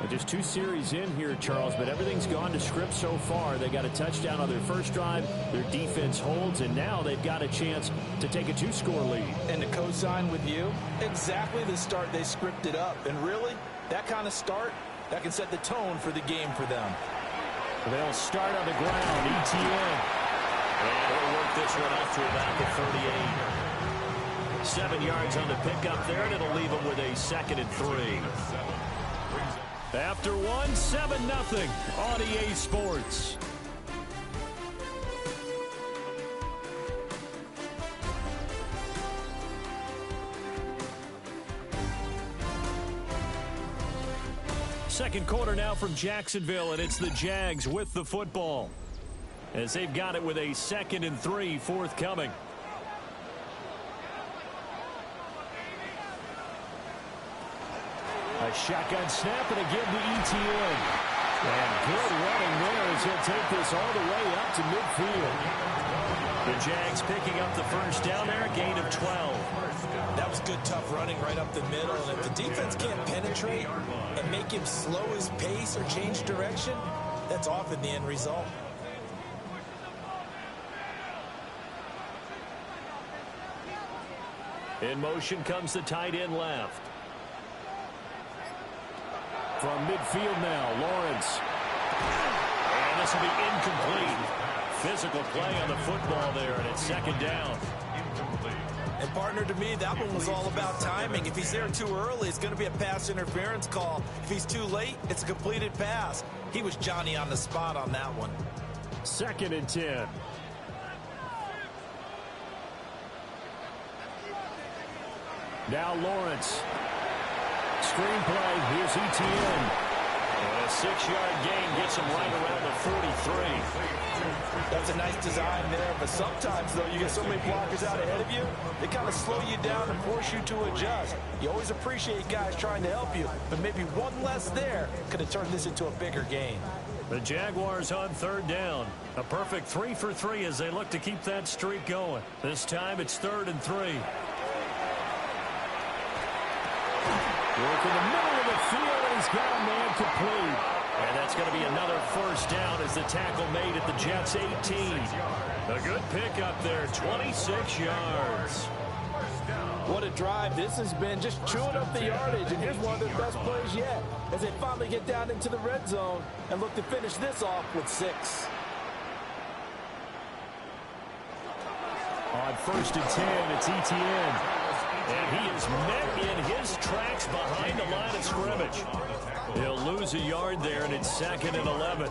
Well, just 2 series in here, Charles, but everything's gone to script so far. They got a touchdown on their first drive. Their defense holds, and now they've got a chance to take a 2-score lead. And to co-sign with you, exactly the start they scripted up. And really, that kind of start, that can set the tone for the game for them. They'll start on the ground. ETN. And he'll work this one up to about the 38. 7 yards on the pickup there, and it'll leave them with a 2nd and 3. After 1, 7-0 on EA Sports. Second quarter now from Jacksonville, and it's the Jags with the football, as they've got it with a 2nd and 3 forthcoming. A shotgun snap and again to ETN. And good running there as he'll take this all the way up to midfield. The Jags picking up the first down there, a gain of 12. That was good, tough running right up the middle. And if the defense can't penetrate and make him slow his pace or change direction, that's often the end result. In motion comes the tight end left. From midfield now, Lawrence. And this will be incomplete. Physical play on the football there, and it's second down. And partner, to me, that one was all about timing. If he's there too early, it's going to be a pass interference call. If he's too late, it's a completed pass. He was Johnny on the spot on that one. 2nd and 10. Now Lawrence. Screenplay. Here's ETN. And a 6-yard gain gets him right around the 43. That's a nice design there, but sometimes, though, you get so many blockers out ahead of you, they kind of slow you down and force you to adjust. You always appreciate guys trying to help you, but maybe one less there could have turned this into a bigger game. The Jaguars on 3rd down. A perfect 3 for 3 as they look to keep that streak going. This time it's 3rd and 3. Work in the middle of the field, and he's got a man complete. And that's going to be another first down as the tackle made at the Jets' 18. A good pickup there, 26 yards. What a drive this has been, just chewing up the yardage, and here's one of their best plays yet as they finally get down into the red zone and look to finish this off with 6. On 1st and 10, it's ETN. And he is met in his tracks behind the line of scrimmage. He'll lose a yard there, and it's 2nd and 11.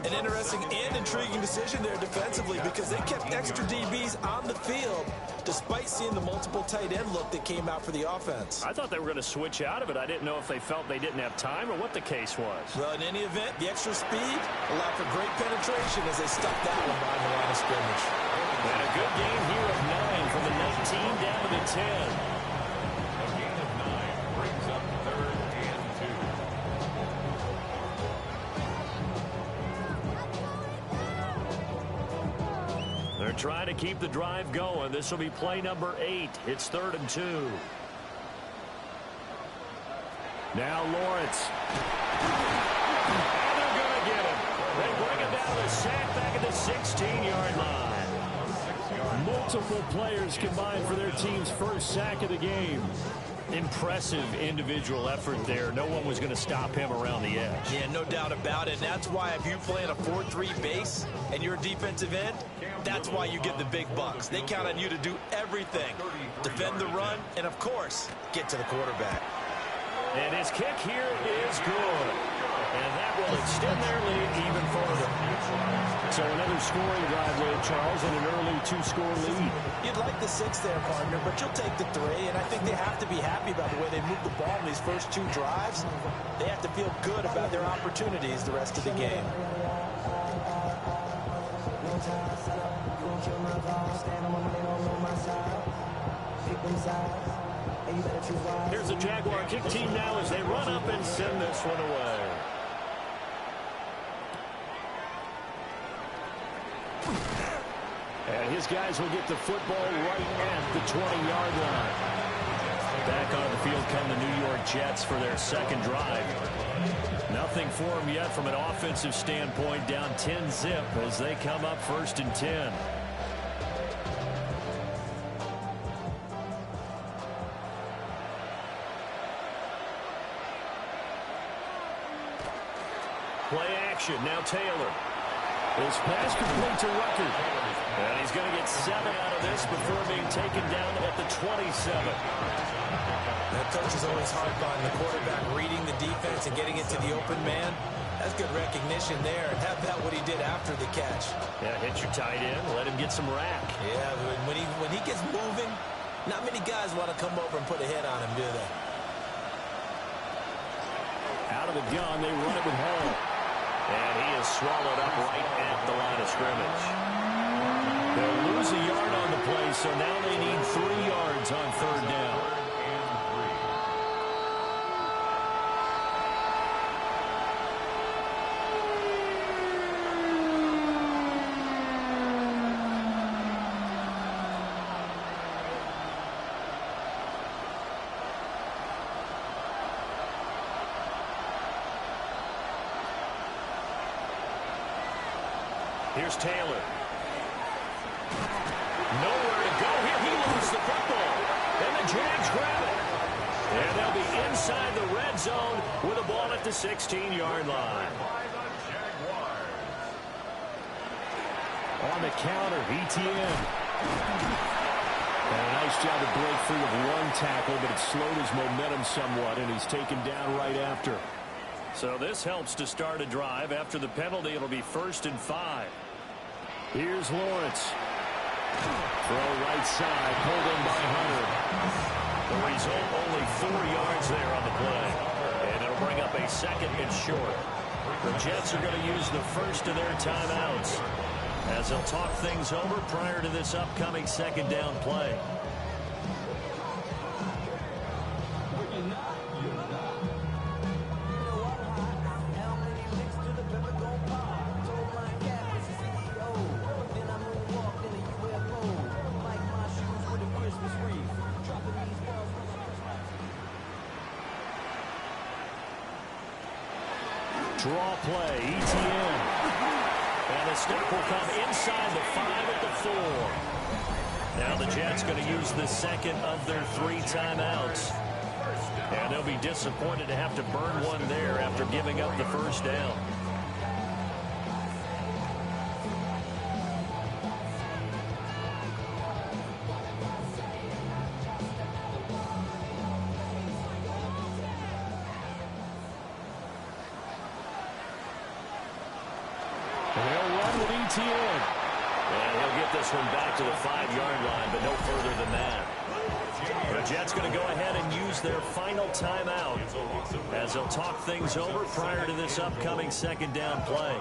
An interesting and intriguing decision there defensively because they kept extra DBs on the field despite seeing the multiple tight end look that came out for the offense. I thought they were going to switch out of it. I didn't know if they felt they didn't have time or what the case was. Well, in any event, the extra speed allowed for great penetration as they stuck that one behind the line of scrimmage. And a good gain here of 9 from the 19 down to the 10. They're trying to keep the drive going. This will be play number 8. It's 3rd and 2. Now Lawrence. And they're going to get him. They bring him down to sack back at the 16-yard line. Multiple players combined for their team's first sack of the game. Impressive individual effort there. No one was going to stop him around the edge. Yeah, no doubt about it. And that's why if you play in a 4-3 base and you're a defensive end, that's why you get the big bucks. They count on you to do everything. Defend the run and, of course, get to the quarterback. And his kick here is good. And that will extend their lead even further. So another scoring drive with Charles and an early 2-score lead. You'd like the 6 there, partner, but you'll take the 3. And I think they have to be happy about the way they moved the ball in these first 2 drives. They have to feel good about their opportunities the rest of the game. Here's the Jaguar kick team now as they run up and send this one away. And his guys will get the football right at the 20-yard line. Back on the field come the New York Jets for their second drive. Nothing for them yet from an offensive standpoint, down 10-zip as they come up 1st and 10. Play action, now Taylor. His pass complete to Rucker. And he's going to get 7 out of this before being taken down at the 27. That coach is always hard on the quarterback reading the defense and getting it to the open man. That's good recognition there. And how about what he did after the catch? Yeah, hit your tight end, let him get some rack. Yeah, when he gets moving, not many guys want to come over and put a hit on him, do they? Out of the gun, they run it with Hall. And he is swallowed up right at the line of scrimmage. They'll lose a yard on the play, so now they need 3 yards on 3rd down. Here's Taylor. Nowhere to go here. He loses the football. And the Jags grab it. And they'll be inside the red zone with a ball at the 16-yard line. On the counter, ETN. And a nice job to break free of one tackle, but it slowed his momentum somewhat, and he's taken down right after. So this helps to start a drive. After the penalty, it'll be 1st and 5. Here's Lawrence. Throw right side, pulled in by Hunter. The result, only 4 yards there on the play. And it'll bring up a 2nd and short. The Jets are going to use the first of their timeouts as they'll talk things over prior to this upcoming 2nd down play. Draw play, ETN. And the snap will come inside the 5 at the 4. Now the Jets going to use the 2nd of their 3 timeouts. And they'll be disappointed to have to burn one there after giving up the 1st down. And he'll get this one back to the 5-yard line, but no further than that. The Jets going to go ahead and use their final timeout as they'll talk things over prior to this upcoming 2nd down play.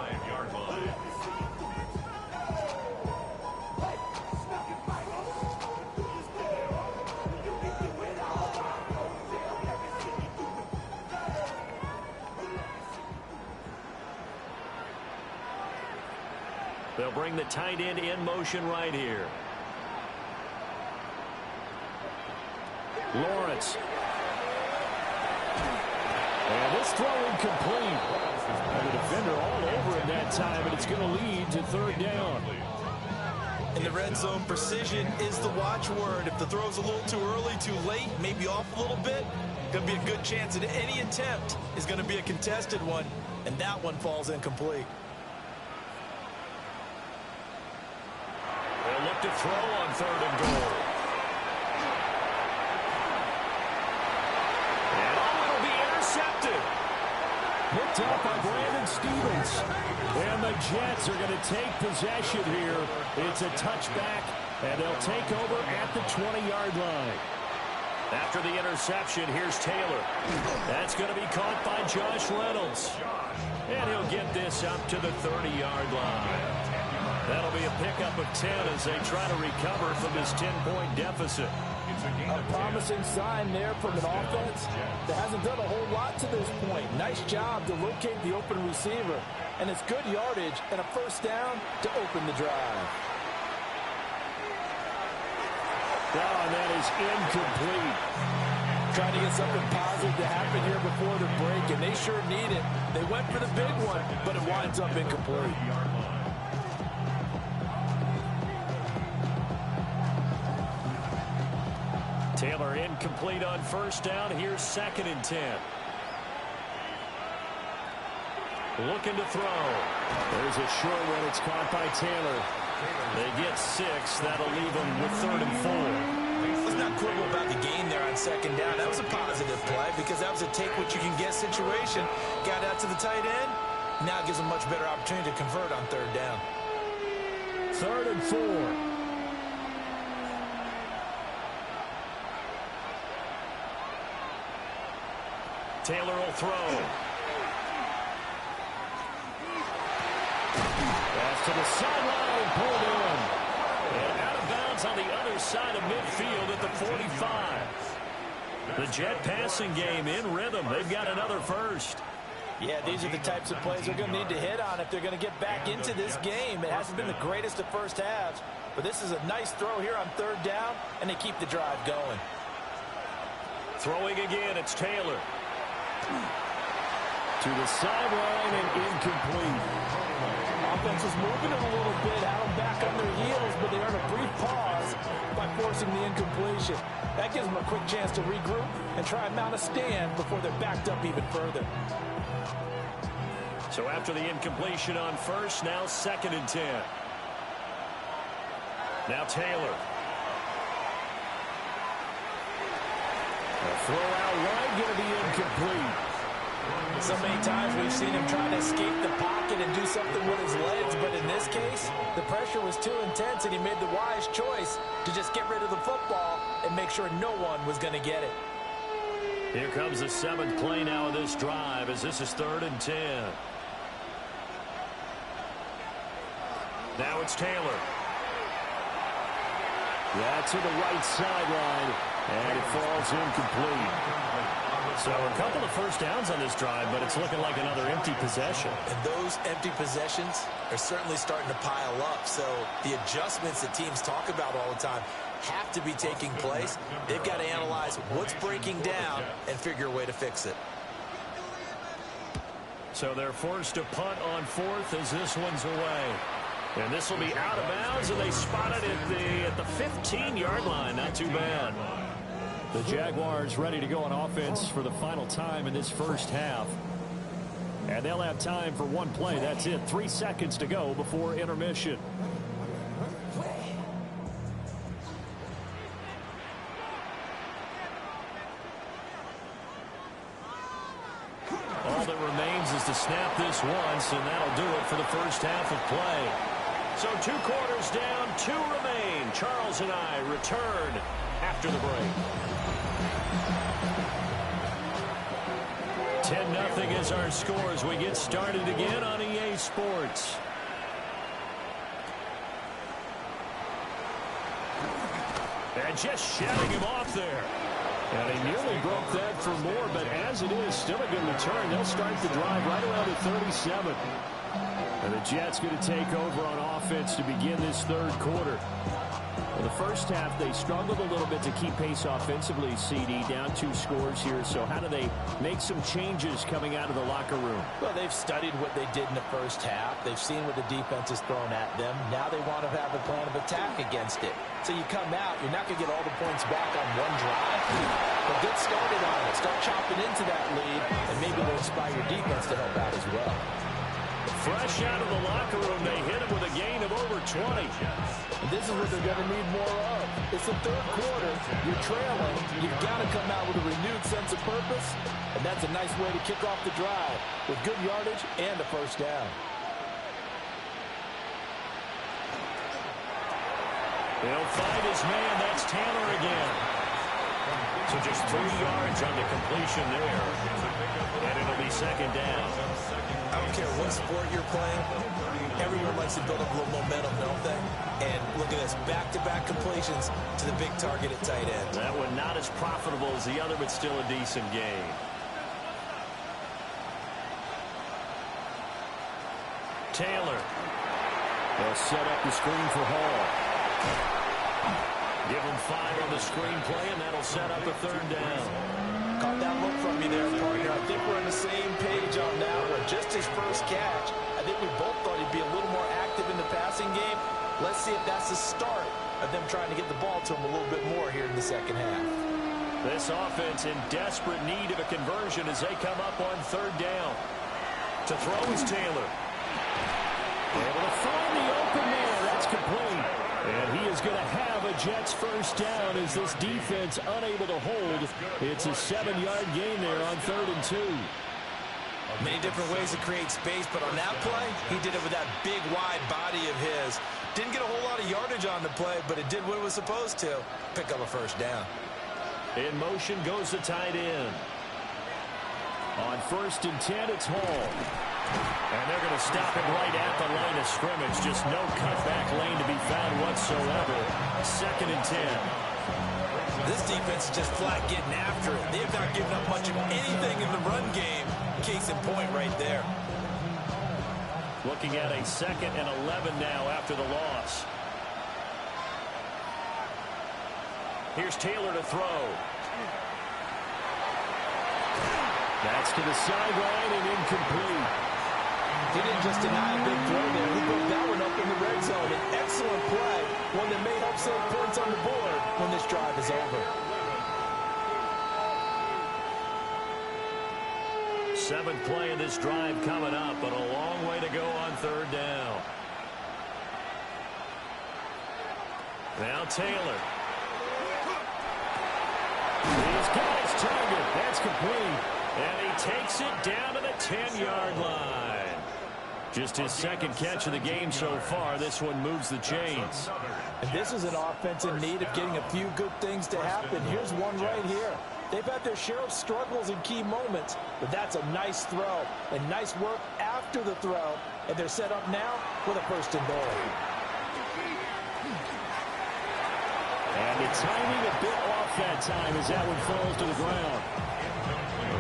They'll bring the tight end in motion right here. Lawrence. And this throw incomplete. And the defender all over it that time, and it's going to lead to 3rd down. In the red zone, precision is the watchword. If the throw's a little too early, too late, maybe off a little bit, going to be a good chance that any attempt is going to be a contested one, and that one falls incomplete. They'll look to throw on 3rd and goal. And it'll be intercepted. Picked up by Brandon Stevens. And the Jets are going to take possession here. It's a touchback, and they'll take over at the 20-yard line. After the interception, here's Taylor. That's going to be caught by Josh Reynolds. And he'll get this up to the 30-yard line. That'll be a pickup of 10 as they try to recover from this 10-point deficit. A promising sign there from an offense that hasn't done a whole lot to this point. Nice job to locate the open receiver. And it's good yardage and a 1st down to open the drive. Now, and that is incomplete. Trying to get something positive to happen here before the break, and they sure need it. They went for the big one, but it winds up incomplete. Taylor incomplete on 1st down. Here's 2nd and 10. Looking to throw. There's a short one. It's caught by Taylor. They get 6. That'll leave them with 3rd and 4. Let's not quibble about the gain there on 2nd down. That was a positive play because that was a take-what-you-can-get situation. Got out to the tight end. Now it gives them much better opportunity to convert on 3rd down. 3rd and 4. Taylor will throw. Pass to the sideline, pulled in. And out of bounds on the other side of midfield at the 45. The Jet passing game in rhythm. They've got another 1st. Yeah, these are the types of plays they're going to need to hit on if they're going to get back into this game. It hasn't been the greatest of 1st halves, but this is a nice throw here on 3rd down, and they keep the drive going. Throwing again, it's Taylor. To the sideline and incomplete. Offense is moving it a little bit, had them back on their heels, but they earn a brief pause by forcing the incompletion. That gives them a quick chance to regroup and try and mount a stand before they're backed up even further. So after the incompletion on first, now 2nd and 10. Now Taylor. A throw out wide, going to be incomplete. So many times we've seen him try to escape the pocket and do something with his legs, but in this case, the pressure was too intense and he made the wise choice to just get rid of the football and make sure no one was going to get it. Here comes the 7th play now of this drive as this is 3rd and 10. Now it's Taylor. Yeah, to the right sideline, and it falls incomplete. So a couple of first downs on this drive, but it's looking like another empty possession. And those empty possessions are certainly starting to pile up. So the adjustments that teams talk about all the time have to be taking place. They've got to analyze what's breaking down and figure a way to fix it. So they're forced to punt on 4th as this one's away. And this will be out of bounds, and they spot it at the 15-yard line. Not too bad. The Jaguars ready to go on offense for the final time in this first half. And they'll have time for one play. That's it. 3 seconds to go before intermission. All that remains is to snap this once, and that'll do it for the first half of play. So 2 quarters down, 2 remain. Charles and I return after the break. 10-0 is our score as we get started again on EA Sports. And just shutting him off there. And he nearly broke that for more, but as it is, still a good return. They'll start the drive right around the 37. And the Jets going to take over on offense to begin this 3rd quarter. In the first half, they struggled a little bit to keep pace offensively, CD, down 2 scores here. So how do they make some changes coming out of the locker room? Well, they've studied what they did in the first half. They've seen what the defense has thrown at them. Now they want to have a plan of attack against it. So you come out, you're not going to get all the points back on one drive. But get started on it. Start chopping into that lead, and maybe they'll inspire your defense to help out as well. Fresh out of the locker room, they hit him with a gain of over 20. And this is what they're going to need more of. It's the 3rd quarter. You're trailing. You've got to come out with a renewed sense of purpose, and that's a nice way to kick off the drive with good yardage and a first down. He'll find his man. That's Taylor again. So just 3 yards on the completion there. And it'll be 2nd down. I don't care what sport you're playing. Everyone likes to build up a little momentum, don't they? And look at this, back-to-back completions to the big target at tight end. That one not as profitable as the other, but still a decent gain. Taylor. They'll set up the screen for Hall. Give him 5 on the screenplay, and that'll set up a 3rd down. Caught that look from me there, partner. I think we're on the same page on that one. Just his first catch. I think we both thought he'd be a little more active in the passing game. Let's see if that's the start of them trying to get the ball to him a little bit more here in the second half. This offense in desperate need of a conversion as they come up on 3rd down. To throw is Taylor. Able to find the open man. That's complete. And he is going to have a Jets first down as this defense unable to hold. It's a 7-yard gain there on 3rd and 2. Many different ways to create space, but on that play, he did it with that big, wide body of his. Didn't get a whole lot of yardage on the play, but it did what it was supposed to. Pick up a first down. In motion goes the tight end. On 1st and 10, it's Hall. And they're going to stop him right at the line of scrimmage. Just no cutback lane to be found whatsoever. 2nd and 10. This defense is just flat getting after it. They have not given up much of anything in the run game. Case in point right there. Looking at a 2nd and 11 now after the loss. Here's Taylor to throw. That's to the sideline and incomplete. He didn't just deny a big throw there. He broke that one up in the red zone. An excellent play, one that may help save points on the board when this drive is over. 7th play of this drive coming up, but a long way to go on 3rd down. Now Taylor. He's got his target. That's complete. And he takes it down to the 10-yard line. Just his 2nd catch of the game so far. This one moves the chains. And this is an offense in need of getting a few good things to happen. Here's one right here. They've had their share of struggles in key moments, but that's a nice throw and nice work after the throw. And they're set up now with a 1st and goal. And the timing a bit off that time as that one falls to the ground.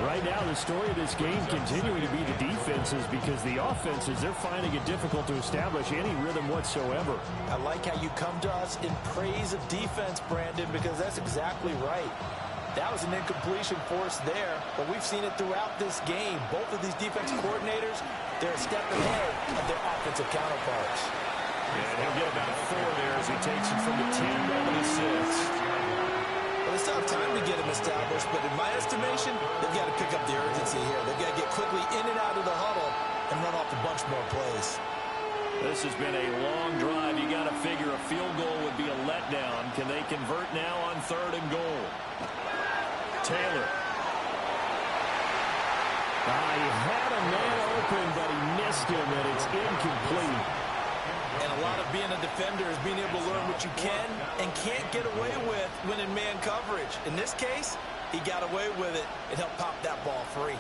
Right now, the story of this game continuing to be the defenses, because the offenses, they're finding it difficult to establish any rhythm whatsoever. I like how you come to us in praise of defense, Brandon, because that's exactly right. That was an incompletion force there, but we've seen it throughout this game. Both of these defensive coordinators, they're a step ahead of their offensive counterparts. And he'll get about 4 there as he takes it from the 10 down to the 6. Well, they still have time to get him established, but in my estimation, they've got to pick up the urgency here. They've got to get quickly in and out of the huddle and run off a bunch more plays. This has been a long drive. You got to figure a field goal would be a letdown. Can they convert now on 3rd and goal? Taylor. He had a man open, but he missed him, and it's incomplete. And a lot of being a defender is being able to learn what you can and can't get away with when in man coverage. In this case, he got away with it and helped pop that ball free.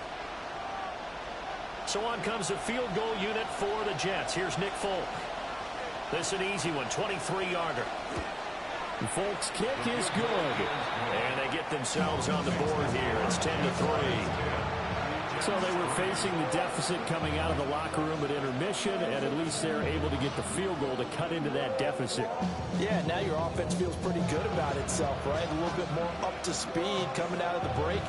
So on comes the field goal unit for the Jets. Here's Nick Folk. This is an easy one, 23-yarder. Folk's kick is good. And they get themselves on the board here. It's 10-3. So they were facing the deficit coming out of the locker room at intermission, and at least they're able to get the field goal to cut into that deficit. Yeah, now your offense feels pretty good about itself, right? A little bit more up to speed coming out of the break.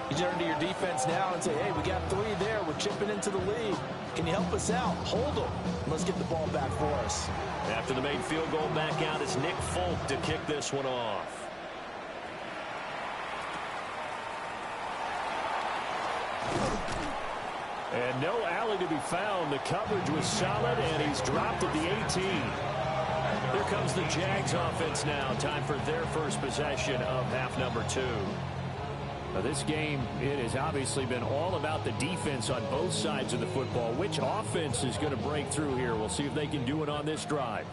You turn to your defense now and say, hey, we got 3 there. We're chipping into the lead. Can you help us out? Hold them. Let's get the ball back for us. After the made field goal back out, it's Nick Folk to kick this one off. And no alley to be found. The coverage was solid, and he's dropped at the 18. Here comes the Jags offense now. Time for their first possession of half number 2. Now this game, it has obviously been all about the defense on both sides of the football. Which offense is going to break through here? We'll see if they can do it on this drive.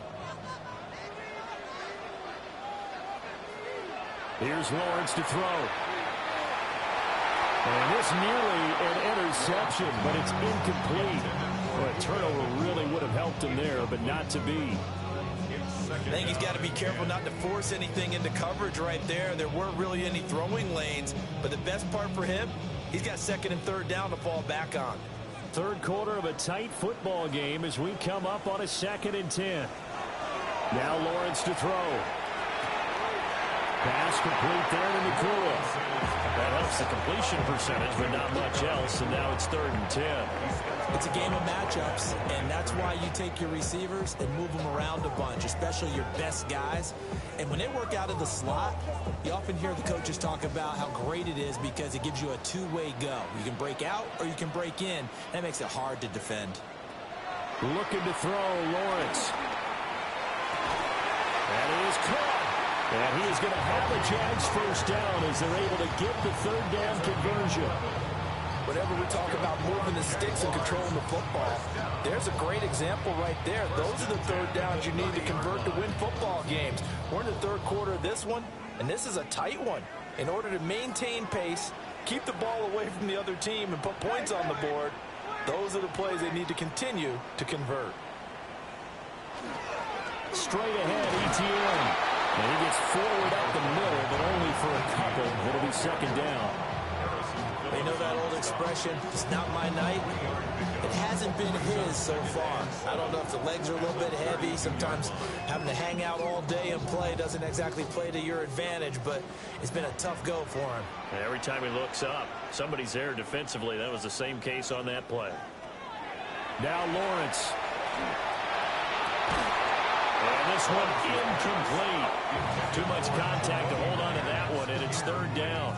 Here's Lawrence to throw. And this nearly an interception, but it's incomplete. Well, a turnover really would have helped him there, but not to be. I think he's got to be careful not to force anything into coverage right there. There weren't really any throwing lanes, but the best part for him, he's got 2nd and 3rd down to fall back on. 3rd quarter of a tight football game as we come up on a 2nd and 10. Now Lawrence to throw. Pass complete there to McCool. That helps the completion percentage, but not much else, and now it's 3rd and 10. It's a game of matchups, and that's why you take your receivers and move them around a bunch, especially your best guys. And when they work out of the slot, you often hear the coaches talk about how great it is because it gives you a 2-way go. You can break out or you can break in. That makes it hard to defend. Looking to throw, Lawrence. That is caught. And he is going to have the Jags first down as they're able to get the 3rd down conversion. Whenever we talk about moving the sticks and controlling the football, there's a great example right there. Those are the 3rd downs you need to convert to win football games. We're in the 3rd quarter of this one, and this is a tight one. In order to maintain pace, keep the ball away from the other team, and put points on the board, those are the plays they need to continue to convert. Straight ahead, ETN. And he gets forward up the middle, but only for a couple. It'll be 2nd down. They know that old expression, it's not my night. It hasn't been his so far. I don't know if the legs are a little bit heavy. Sometimes having to hang out all day and play doesn't exactly play to your advantage, but it's been a tough go for him. And every time he looks up, somebody's there defensively. That was the same case on that play. Now Lawrence. And this one incomplete. Too much contact to hold on to that one, and it's third down.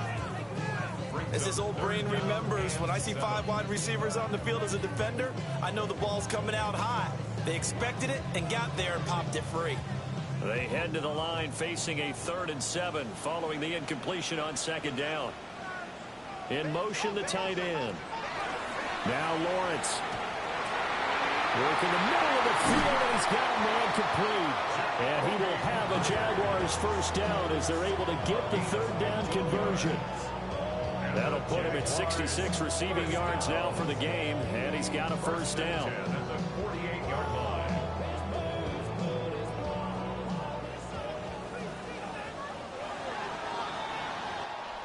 As his old brain remembers, when I see 5 wide receivers on the field as a defender, I know the ball's coming out high. They expected it and got there and popped it free. They head to the line facing a 3rd and 7 following the incompletion on second down. In motion, the tight end. Now Lawrence. Working the middle of the field, and he's got a man complete. And he will have a Jaguars first down as they're able to get the 3rd down conversion. That'll put him at 66 receiving yards now for the game, and he's got a first down.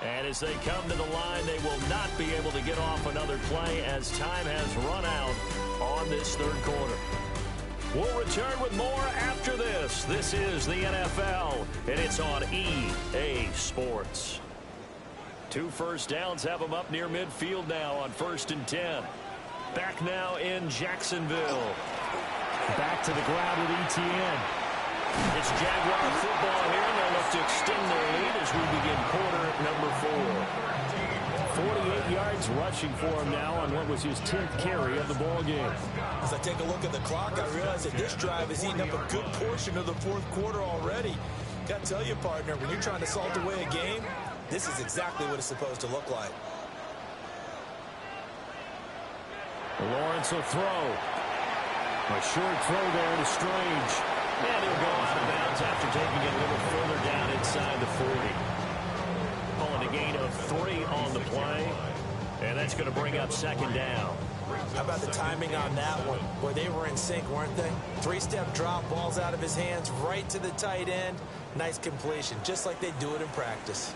And as they come to the line, they will not be able to get off another play as time has run out on this 3rd quarter. We'll return with more after this. This is the NFL, and it's on EA Sports. 2 first downs have them up near midfield now on 1st and 10. Back now in Jacksonville. Back to the ground with ETN. It's Jaguar football here, and they'll look to extend their lead as we begin quarter number 4. 48 yards rushing for him now on what was his 10th carry of the ball game. As I take a look at the clock, I realize that this drive is eating up a good portion of the 4th quarter already. Got to tell you, partner, when you're trying to salt away a game, this is exactly what it's supposed to look like. Lawrence will throw. A short throw there to Strange. And he'll go out of bounds after taking it a little further down inside the 40. Pulling a gain of 3 on the play. And that's going to bring up 2nd down. How about the timing on that one? Boy, they were in sync, weren't they? 3-step drop, balls out of his hands, right to the tight end. Nice completion, just like they do it in practice.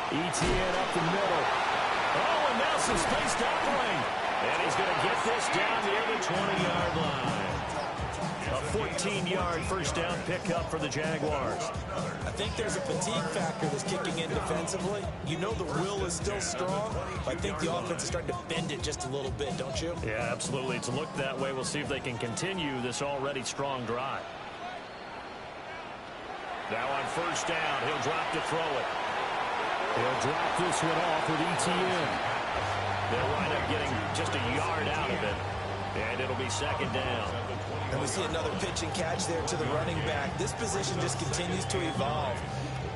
ETN up the middle. Oh, and now some space down the lane. And he's going to get this down near the 20-yard line. A 14-yard first down pickup for the Jaguars. I think there's a fatigue factor that's kicking in defensively. You know the will is still strong, but I think the offense is starting to bend it just a little bit, don't you? Yeah, absolutely. It's looked that way. We'll see if they can continue this already strong drive. Now on first down, he'll drop to throw it. He'll drop this one off with ETN. They'll wind up getting just a yard out of it, and it'll be 2nd down. And we see another pitch and catch there to the running back. This position just continues to evolve.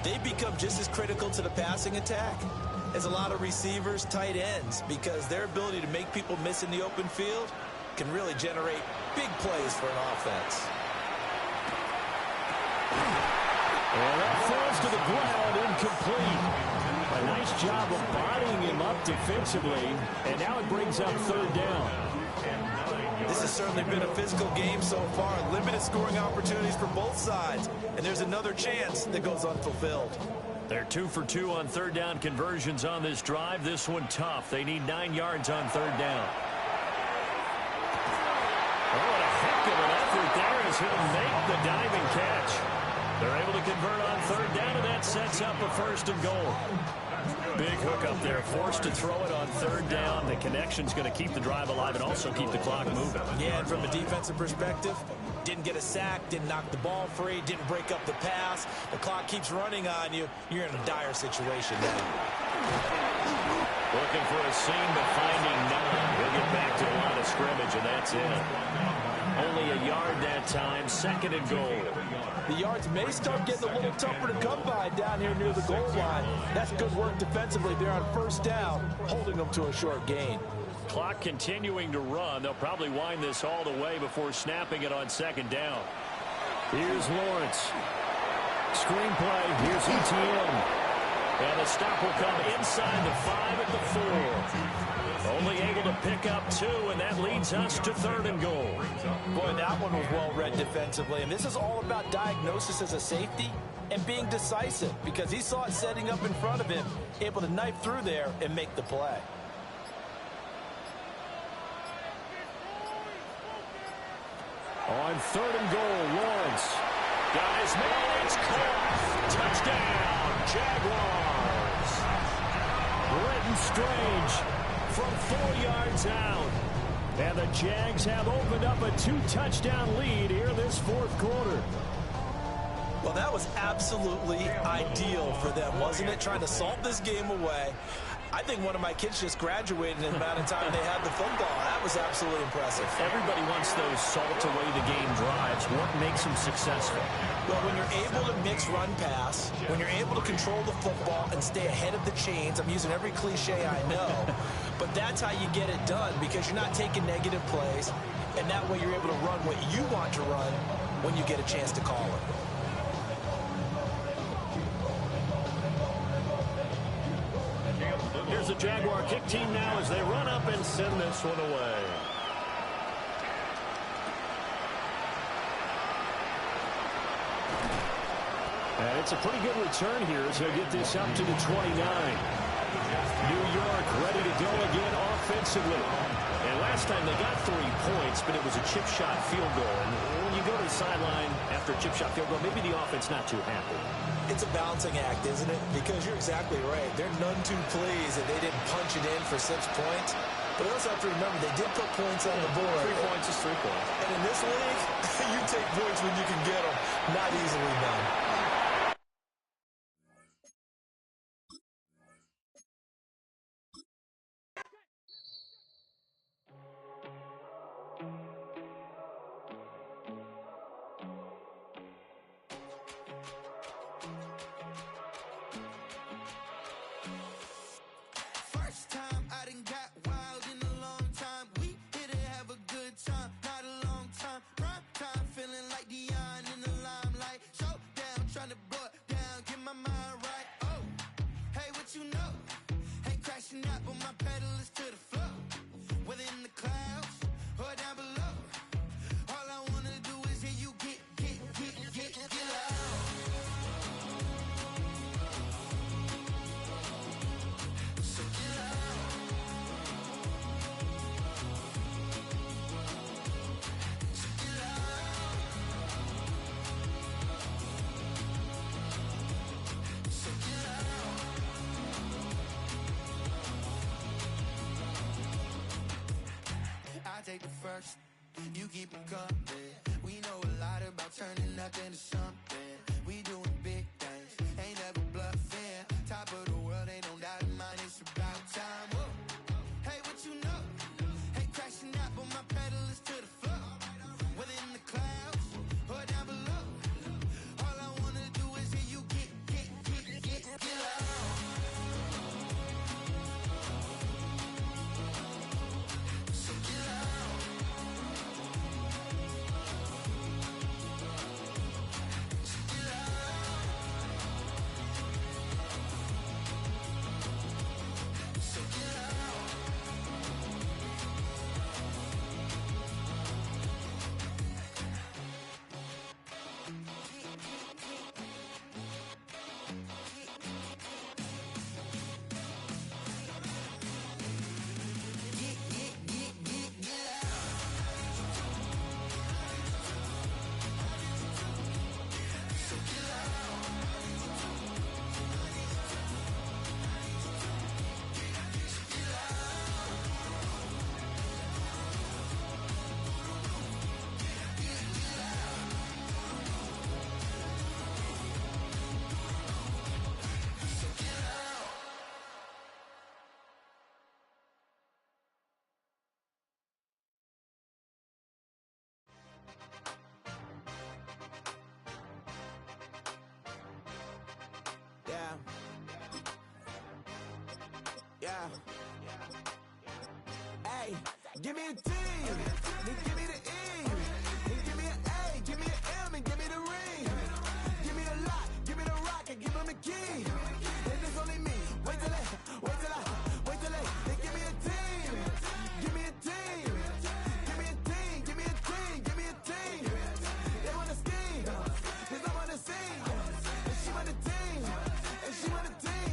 They become just as critical to the passing attack as a lot of receivers, tight ends, because their ability to make people miss in the open field can really generate big plays for an offense. And that falls to the ground, incomplete. A nice job of bodying him up defensively, and now it brings up 3rd down. This has certainly been a physical game so far. Limited scoring opportunities for both sides, and there's another chance that goes unfulfilled. They're 2 for 2 on 3rd down conversions on this drive. This one tough. They need 9 yards on 3rd down. Oh, what a heck of an effort there as he'll make the diving catch. They're able to convert on 3rd down, and that sets up a 1st and goal. Big hook up there, forced to throw it on 3rd down. The connection's going to keep the drive alive and also keep the clock moving. Yeah, and from a defensive perspective, didn't get a sack, didn't knock the ball free, didn't break up the pass. The clock keeps running on you. You're in a dire situation now. Looking for a seam, but finding none. He'll get back to the line of scrimmage, and that's it. Only a yard that time, 2nd and goal. The yards may start getting a little tougher to come by down here near the goal line. That's good work defensively there on 1st down, holding them to a short gain. Clock continuing to run. They'll probably wind this all the way before snapping it on 2nd down. Here's Lawrence. Screenplay. Here's ETN. And the stop will come inside the 5 at the 4. Only able to pick up 2, and that leads us to 3rd and goal. Boy, that one was well read defensively, and this is all about diagnosis as a safety and being decisive, because he saw it setting up in front of him, able to knife through there and make the play. On 3rd and goal, Lawrence. Guys, man, it's caught. Touchdown, Jaguars. Britton Strange from 4 yards out. And And the Jags have opened up a 2-touchdown lead here this fourth quarter. Well, that was absolutely ideal for them, wasn't it? Trying to salt this game away. I think one of my kids just graduated in the amount of time they had the football. That was absolutely impressive. Everybody wants those salt-away-the-game drives. What makes them successful? Well, when you're able to mix run-pass, when you're able to control the football and stay ahead of the chains, I'm using every cliche I know, but that's how you get it done because you're not taking negative plays, and that way you're able to run what you want to run when you get a chance to call it. Here's the Jaguar kick team now as they run up and send this one away. And it's a pretty good return here as they get this up to the 29. New York ready to go again offensively. And last time they got 3 points, but it was a chip shot field goal. And when you go to the sideline after a chip shot field goal, maybe the offense not too happy. It's a balancing act, isn't it? Because you're exactly right. They're none too pleased that they didn't punch it in for 6 points. But also have to remember, they did put points on the board. 3 points is 3 points. And in this league, you take points when you can get them. Not easily done. First time I done got wild in a long time. We here to have a good time, not a long time. Prime time, feeling like Dion in the limelight. Showdown, trying to blow it down, get my mind right. Oh, hey, what you know? Ain't crashing out, but my pedal is to the floor. Whether in the clouds or down below, all I wanna do is hear you get loud. So get loud. So get loud. So get loud. I take the first, you keep it coming. We know a lot about turning nothing to something. We doing big things, ain't never bluffing. Top of the world, ain't no doubt in mine, it's about time. Whoa. Hey, what you know? Ain't crashing out, but my pedal is to the floor. Whether in the clouds or down below, all I wanna do is hear you get loud. So get loud. So get loud. So get loud. So get loud. Yeah. Yeah. Hey, give me a T, then give me the E, then give me an A, give me an M, and give me the ring. Give me a lot, give me the rock, and give him the key. And it's only me. Wait till they give me a team. Give me a team. Give me a team. Give me a team. Give me a team. They wanna scheme, 'cause I wanna sing. And she want a team. And she want a team.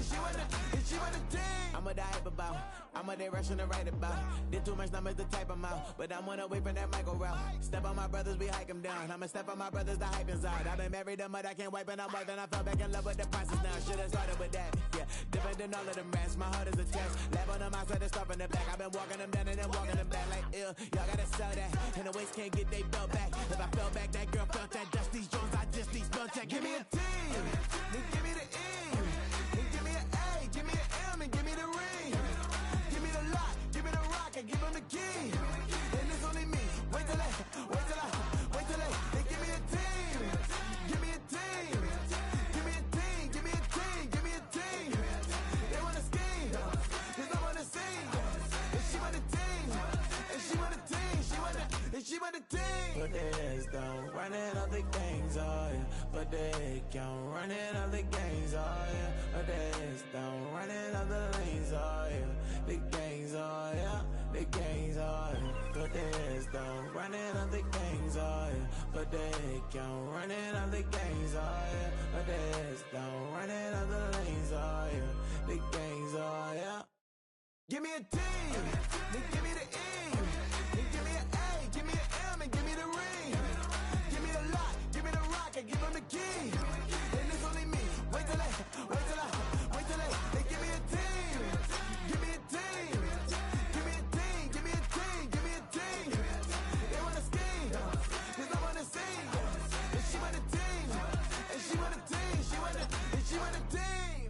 She want a team. I'm what I hype about. Mama, they rushing to write about. Did too much numbers to type them out, but I'm one away from that Michael route. Step on my brothers, we hike them down. I'ma step on my brothers, the hype inside. I've been married to mud, I can't wipe it out more than I fell back in love with the process now. Should've started with that, yeah. Different than all of them rats, my heart is a test. Lab on them outside, stuff in the back. I've been walking them down and then walking them back like ill. Y'all gotta sell that, and the waist can't get they belt back. If I fell back, that girl felt that. Dust these Jones, I just need spell check. Give me a T, then give me the E, then give me an A, give me an M, and give me the ring. Give me the lock, give me the rock, and give him the key. And it's only me. Wait till they give me a team. Give me a team. Give me a team. Give me a team. Give me a team. They wanna scheme, 'cause I wanna sing. And she want a team. And she want a team. She want a team. Put their heads down, running up the gangs, oh yeah. Put their head down, running up the gangs, oh yeah. Put their heads down, running up the lanes, oh yeah. The gangs, oh yeah. The gangs, oh yeah. Put their heads down, running up the gangs, oh yeah. Put their head down, running up the gangs, oh yeah. Put their heads down, running up the lanes, oh yeah. The gangs, oh yeah. Give me a T, then give me the E, then give me an A, give me an M, and give me the ring. Give me the lock, give me the rock, and give him the key. And it's only me. Wait till they give me a team. Give me a team. Give me a team. Give me a team. Give me a team. They wanna scheme, 'cause I wanna sing. And she want a team. And she want a team. She want a team.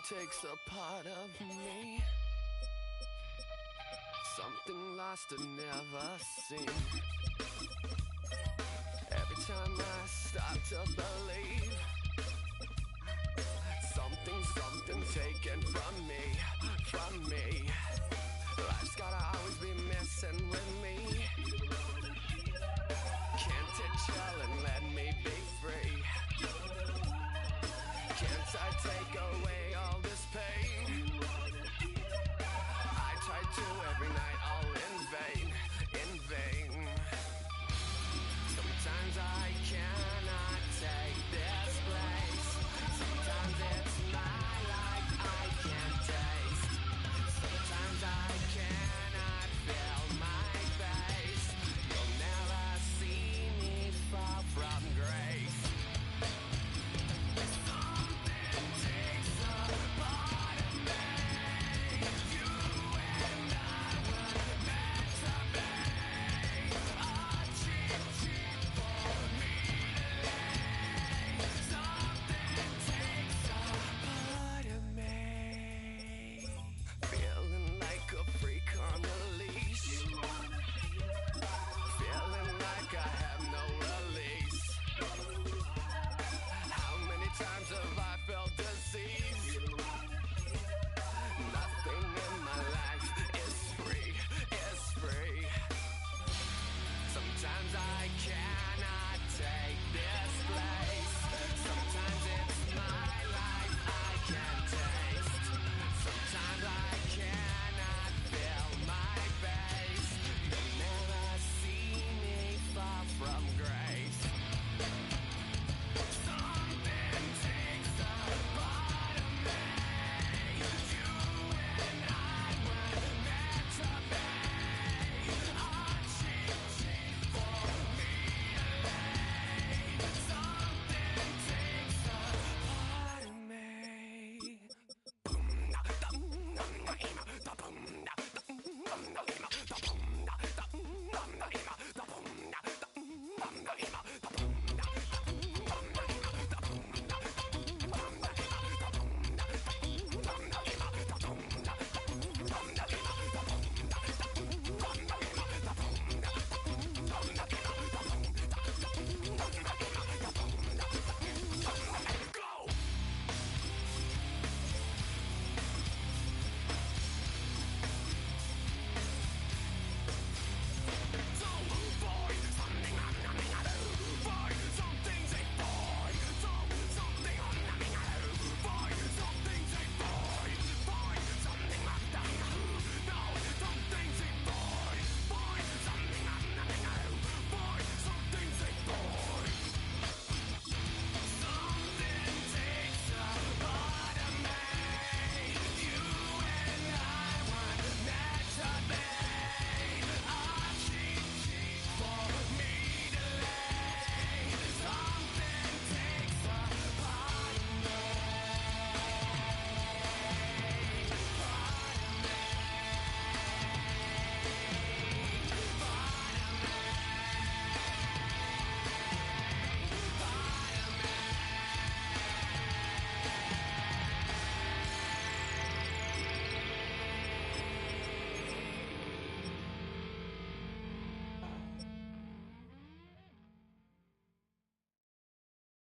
takes a part of me. Something lost and never seen. Every time I start to believe, something taken from me. Life's gotta always be messing with me. Can't it chill and let me be free? Can't I take away all this pain? I try to every night, all in vain. Sometimes I cannot take this place. Sometimes it's my life I can't taste. Sometimes I cannot feel my face. You'll never see me fall from grace. Something takes a part of me. You and I were meant to be. A cheat for me to lay. Something takes a part of me. Feeling like a freak on a leash. Feeling like I have no release. How many times have I felt deceived? Nothing in my life is free. Sometimes I cannot take this place. Sometimes it's my life I can't taste. Sometimes I cannot feel my face. You'll never see me far from grace. Something takes a part of me. You and I were meant to be. A cheat for me to lay. Something takes a part of me.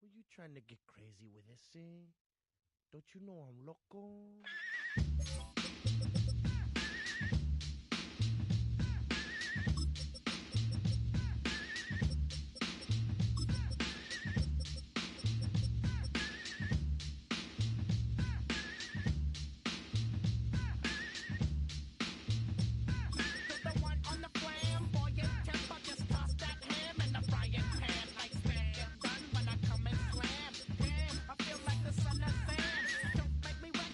Were you trying to get crazy with this, eh? Don't you know I'm loco? I feel like the son of Sam. Don't make me wet.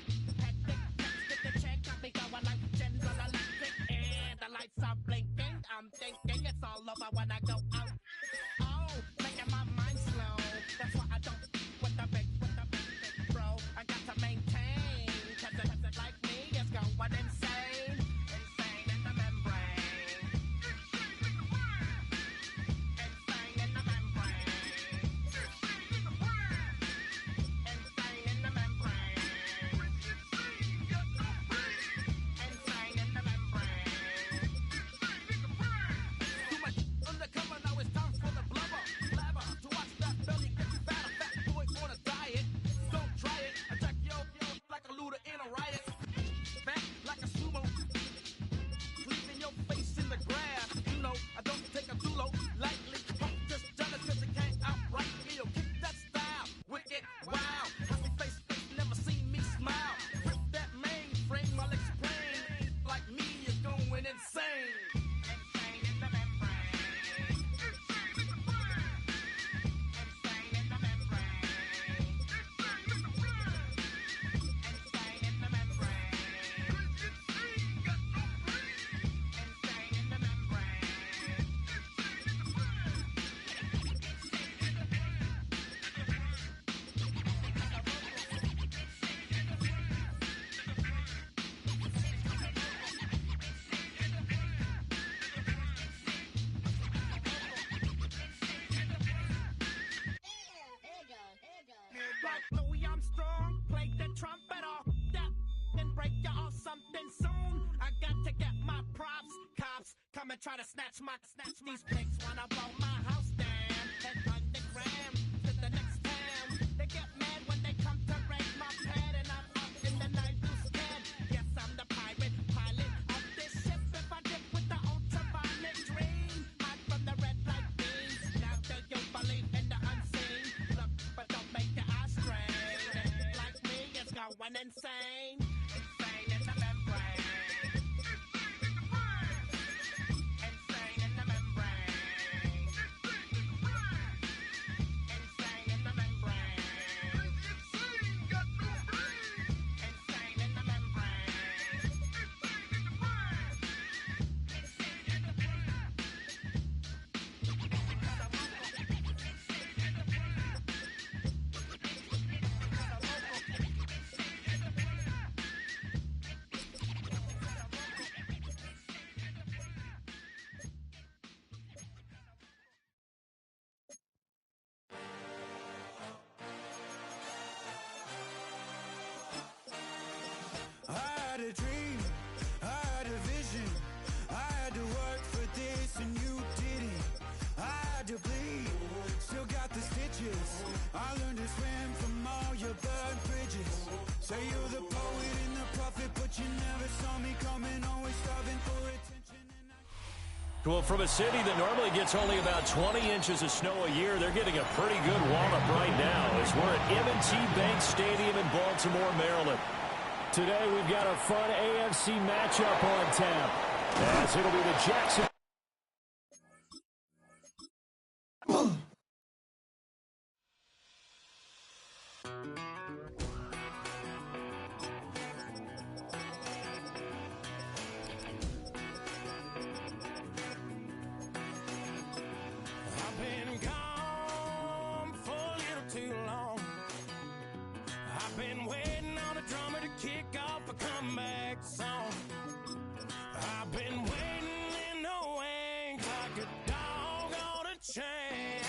try to snatch these pigs wanna blow my house down. Head underground to the next town. They get mad when they come to raid my pad, and I'm up in the night too scared. Yes, I'm the pirate pilot of this ship. If I dip with the ultraviolet dream, hide from the red light beams. Now do you believe in the unseen? Look, but don't make your eyes strain. Like me, it's going insane. Insane in the membrane. I had a dream, I had a vision, I had to work for this and you didn't. I had to bleed, still got the stitches. I learned to swim from all your burned bridges. Say you're the poet and the prophet, but you never saw me coming, always starving for attention. Well, from a city that normally gets only about 20 inches of snow a year, they're getting a pretty good warm-up right now as we're at M&T Bank Stadium in Baltimore, Maryland. Today, we've got a fun AFC matchup on tap, as it'll be the Jackson. I've been gone for a little too long. I've been waiting on a drummer to kick off a comeback song. I've been waiting in the wings like a dog on a chain.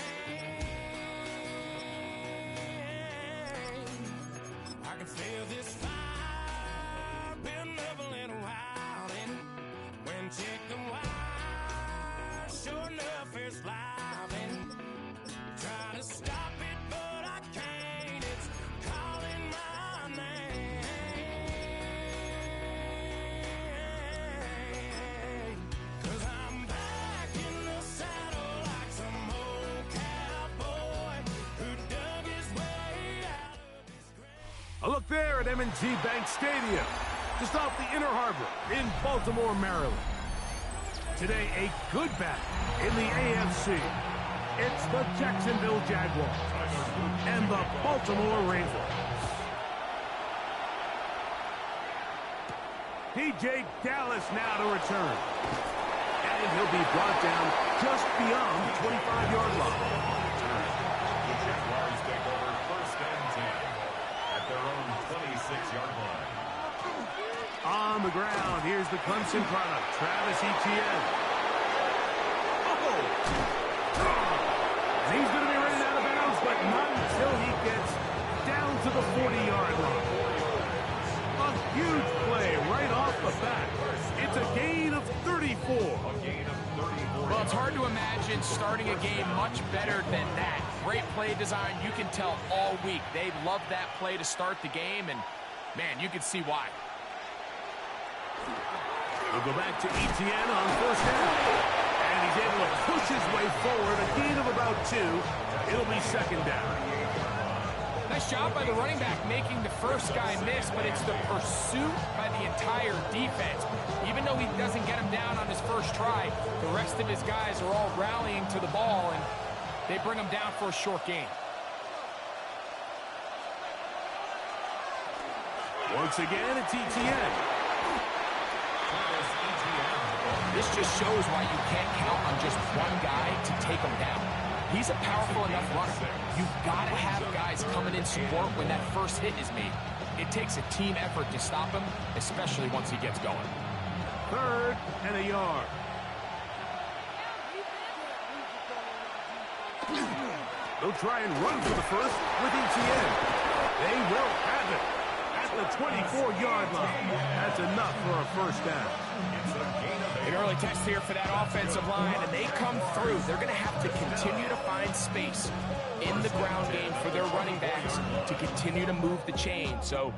I can feel this fire building up a little wild, and when chicken wild, sure enough it's live, and try to stop it, but I can't. It's calling my name. 'Cause I'm back in the saddle like some old cowboy who dug his way out of his grave. A look there at M&T Bank Stadium, just off the Inner Harbor in Baltimore, Maryland. Today, a good battle in the AFC. It's the Jacksonville Jaguars and the Baltimore Ravens. P.J. Dallas now to return. And he'll be brought down just beyond the 25-yard line. The Jaguars take over first and 10 at their own 26-yard line. On the ground, here's the Clemson product, Travis Etienne. He's going to be running out of bounds, but not until he gets down to the 40-yard line. A huge play right off the bat. It's a gain of 34. Well, it's hard to imagine starting a game much better than that. Great play design. You can tell all week they love that play to start the game, and, man, you can see why. We'll go back to Etienne on first down. And he's able to push his way forward, a gain of about 2. It'll be second down. Nice job by the running back making the first guy miss, but it's the pursuit by the entire defense. Even though he doesn't get him down on his first try, the rest of his guys are all rallying to the ball, and they bring him down for a short gain. Once again, it's Etienne. This just shows why you can't count on just one guy to take him down. He's a powerful enough runner. You've got to have guys coming in support when that first hit is made. It takes a team effort to stop him, especially once he gets going. Third and a yard. They'll try and run for the first with Etienne. They will have it at the 24-yard line. That's enough for a first down. An early test here for that offensive line, and they come through. They're going to have to continue to find space in the ground game for their running backs to continue to move the chain. So,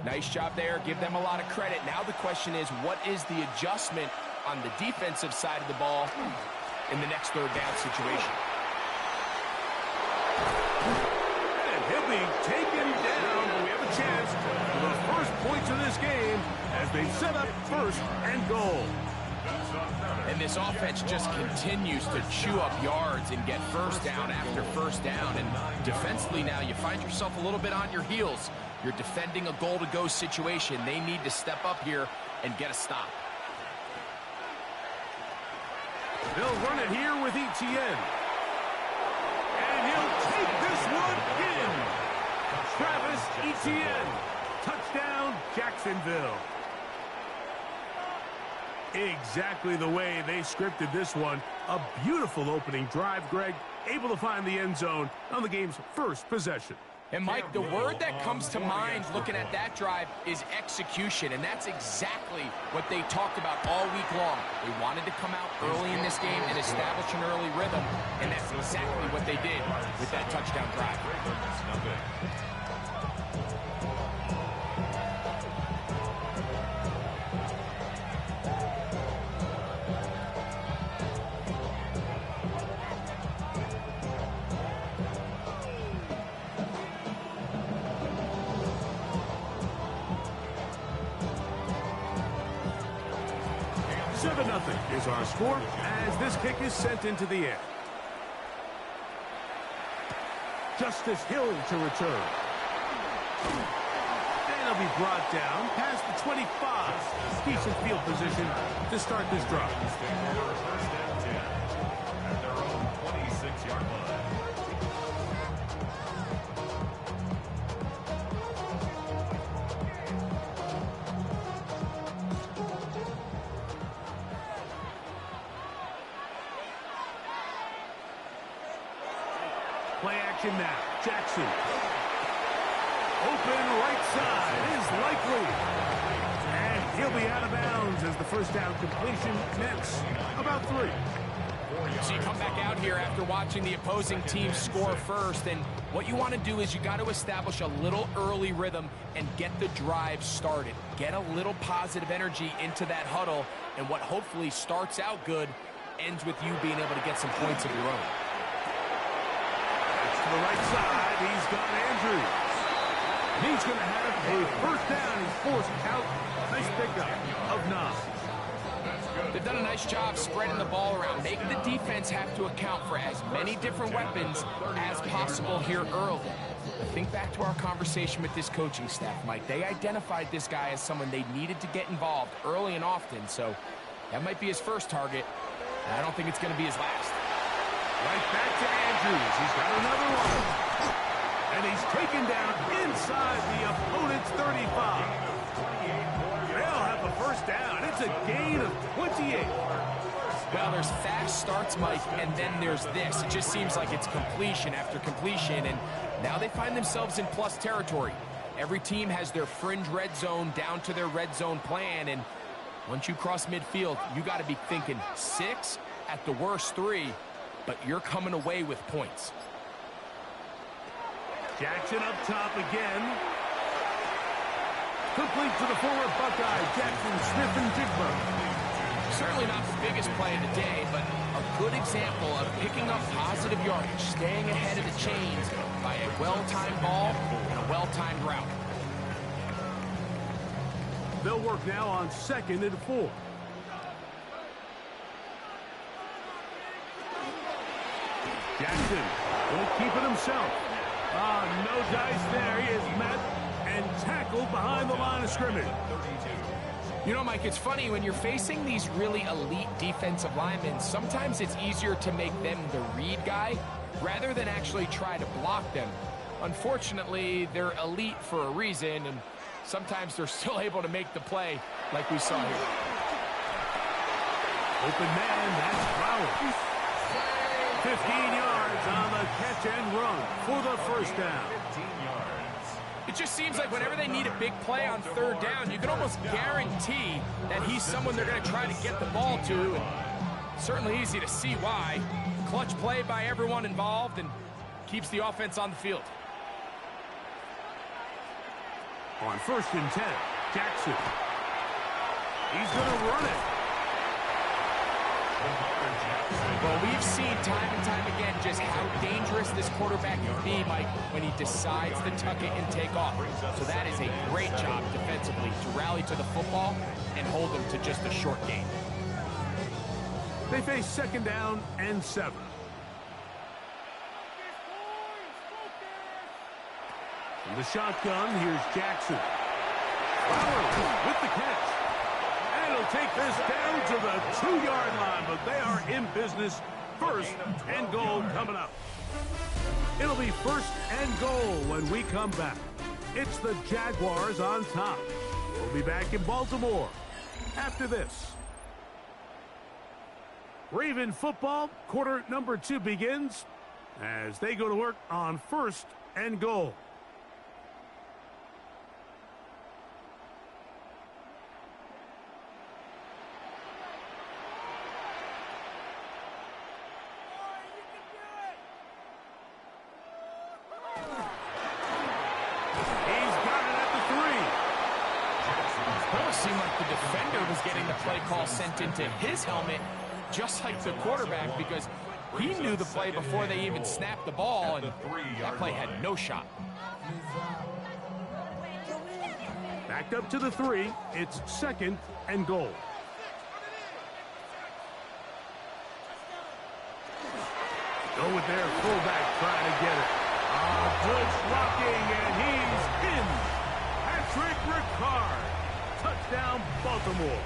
nice job there. Give them a lot of credit. Now the question is, what is the adjustment on the defensive side of the ball in the next third down situation? And he'll be taken down, but we have a chance for the first points of this game as they set up first and goal. And this offense just continues to chew up yards and get first down after first down. And defensively now, you find yourself a little bit on your heels. You're defending a goal-to-go situation. They need to step up here and get a stop. They'll run it here with Etienne. And he'll take this one in. Travis Etienne. Touchdown, Jacksonville. Exactly the way they scripted this one. A beautiful opening drive, Greg. Able to find the end zone on the game's first possession. And, Mike, the word that comes to mind looking at that drive is execution, and that's exactly what they talked about all week long. They wanted to come out early in this game and establish an early rhythm, and that's exactly what they did with that touchdown drive. 7-0 is our score as this kick is sent into the air. Justice Hill to return. And he'll be brought down past the 25. Decent field position to start this drive. First and 10 at their own 26-yard line. Play action now. Jackson. Open right side is likely. And he'll be out of bounds as the first down completion nets about 3. So you come back out here after watching the opposing team score first, and what you want to do is you got to establish a little early rhythm and get the drive started. Get a little positive energy into that huddle, and what hopefully starts out good ends with you being able to get some points of your own. To the right side, he's got Andrews. He's going to have a first down. He's forced out. Nice pickup of 9. They've done a nice job spreading the ball around, making the defense have to account for as many different weapons as possible here early. But think back to our conversation with this coaching staff, Mike. They identified this guy as someone they needed to get involved early and often, so that might be his first target. And I don't think it's going to be his last. Right back to Andrews. He's got another one. And he's taken down inside the opponent's 35. They'll have the first down. It's a gain of 28. Well, there's fast starts, Mike, and then there's this. It just seems like it's completion after completion, and now they find themselves in plus territory. Every team has their fringe red zone down to their red zone plan, and once you cross midfield, you got to be thinking 6, at the worst 3, but you're coming away with points. Jackson up top again. Complete to the former Buckeye, Jackson Smith-Njigba. Certainly not the biggest play of the day, but a good example of picking up positive yardage, staying ahead of the chains by a well-timed ball and a well-timed route. They'll work now on 2nd and 4. Jackson won't keep it himself. No dice there. He is met and tackled behind the line of scrimmage. You know, Mike, it's funny, when you're facing these really elite defensive linemen, sometimes it's easier to make them the read guy rather than actually try to block them. Unfortunately, they're elite for a reason, and sometimes they're still able to make the play like we saw here. Open man, that's Flowers. 15 yards on the catch and run for the first down. 15 yards. It just seems like whenever they need a big play on third down, you can almost guarantee that he's someone they're going to try to get the ball to. And certainly easy to see why. Clutch play by everyone involved and keeps the offense on the field. On 1st and 10, Jackson. He's going to run it. Well, we've seen time and time again just how dangerous this quarterback can be, Mike, when he decides to tuck it and take off. So that is a great job defensively to rally to the football and hold them to just a short gain. They face 2nd down and 7. From the shotgun, here's Jackson. Flowers with the catch. And he'll take this down to the 2-yard line, but they are in business. 1st and goal coming up. It'll be 1st and goal when we come back. It's the Jaguars on top. We'll be back in Baltimore after this. Raven football, quarter number 2 begins as they go to work on 1st and goal. Seemed like the defender was getting the play call sent into his helmet, just like the quarterback, because he knew the play before they even snapped the ball, and that play had no shot. Backed up to the 3. It's 2nd and goal. Go with their fullback trying to get it. Good blocking, and he's in. Patrick Ricard. Touchdown, Baltimore.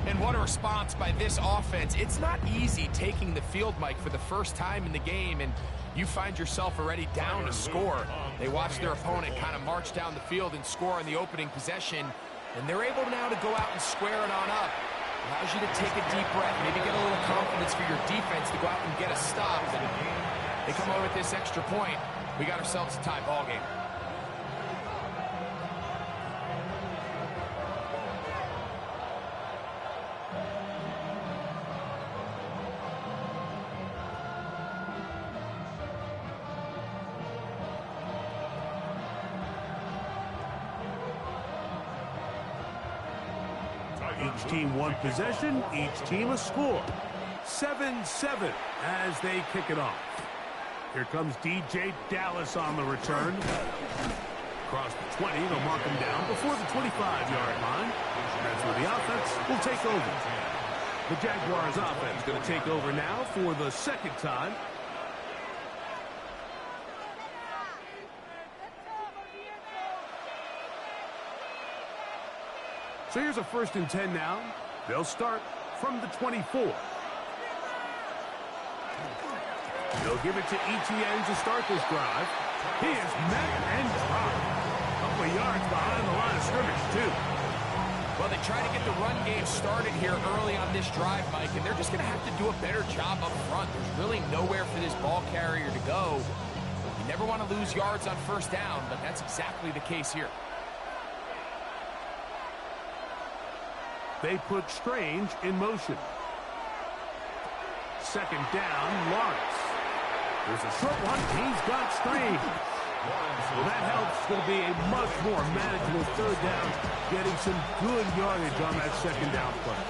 And what a response by this offense. It's not easy taking the field, Mike, for the first time in the game, and you find yourself already down to score. They watch their opponent kind of march down the field and score on the opening possession, and they're able now to go out and square it on up. Allows you to take a deep breath, maybe get a little confidence for your defense to go out and get a stop. And they come away with this extra point. We got ourselves a tie ball game. Each team one possession, each team a score. 7-7 as they kick it off. Here comes DJ Dallas on the return. Across the 20, they'll mark him down before the 25-yard line. That's where the offense will take over. The Jaguars offense going to take over now for the 2nd time. So here's a 1st and 10 now. They'll start from the 24. They'll give it to Etienne to start this drive. He is met and dropped. A couple of yards behind the line of scrimmage, too. Well, they try to get the run game started here early on this drive, Mike, and they're just going to have to do a better job up front. There's really nowhere for this ball carrier to go. You never want to lose yards on 1st down, but that's exactly the case here. They put Strange in motion. 2nd down, Lawrence. There's a short one. He's got Strange. Well, that helps. Going to be a much more manageable 3rd down, getting some good yardage on that 2nd down play.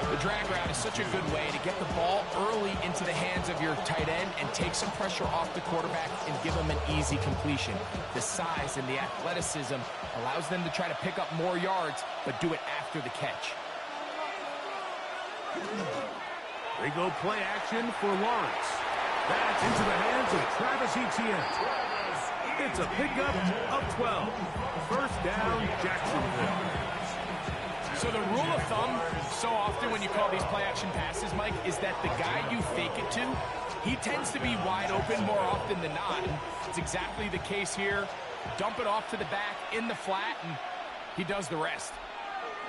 The drag route is such a good way to get the ball early into the hands of your tight end and take some pressure off the quarterback and give him an easy completion. The size and the athleticism allows them to try to pick up more yards, but do it after the catch. They go play action for Lawrence. That's into the hands of Travis Etienne. It's a pickup of 12. 1st down, Jacksonville. So the rule of thumb, so often when you call these play-action passes, Mike, is that the guy you fake it to, he tends to be wide open more often than not. And it's exactly the case here. Dump it off to the back in the flat, and he does the rest.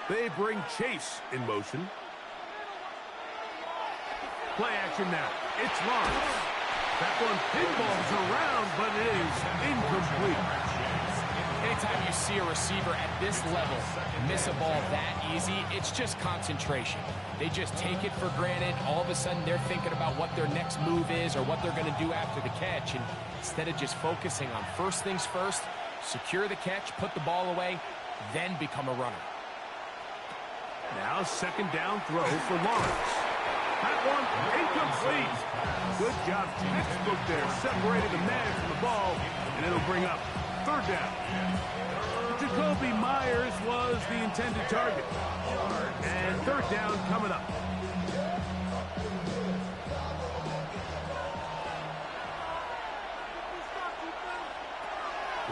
They bring Chase in motion. Play action now. It's Lawrence. That one pinballs around, but it is incomplete. Anytime you see a receiver at this level miss a ball that easy, it's just concentration. They just take it for granted. All of a sudden, they're thinking about what their next move is or what they're going to do after the catch. And instead of just focusing on first things first, secure the catch, put the ball away, then become a runner. Now second down throw for Lawrence. That one incomplete. Good job, textbook there. Separated the man from the ball, and it'll bring up third down. Jacoby Myers was the intended target. And third down coming up.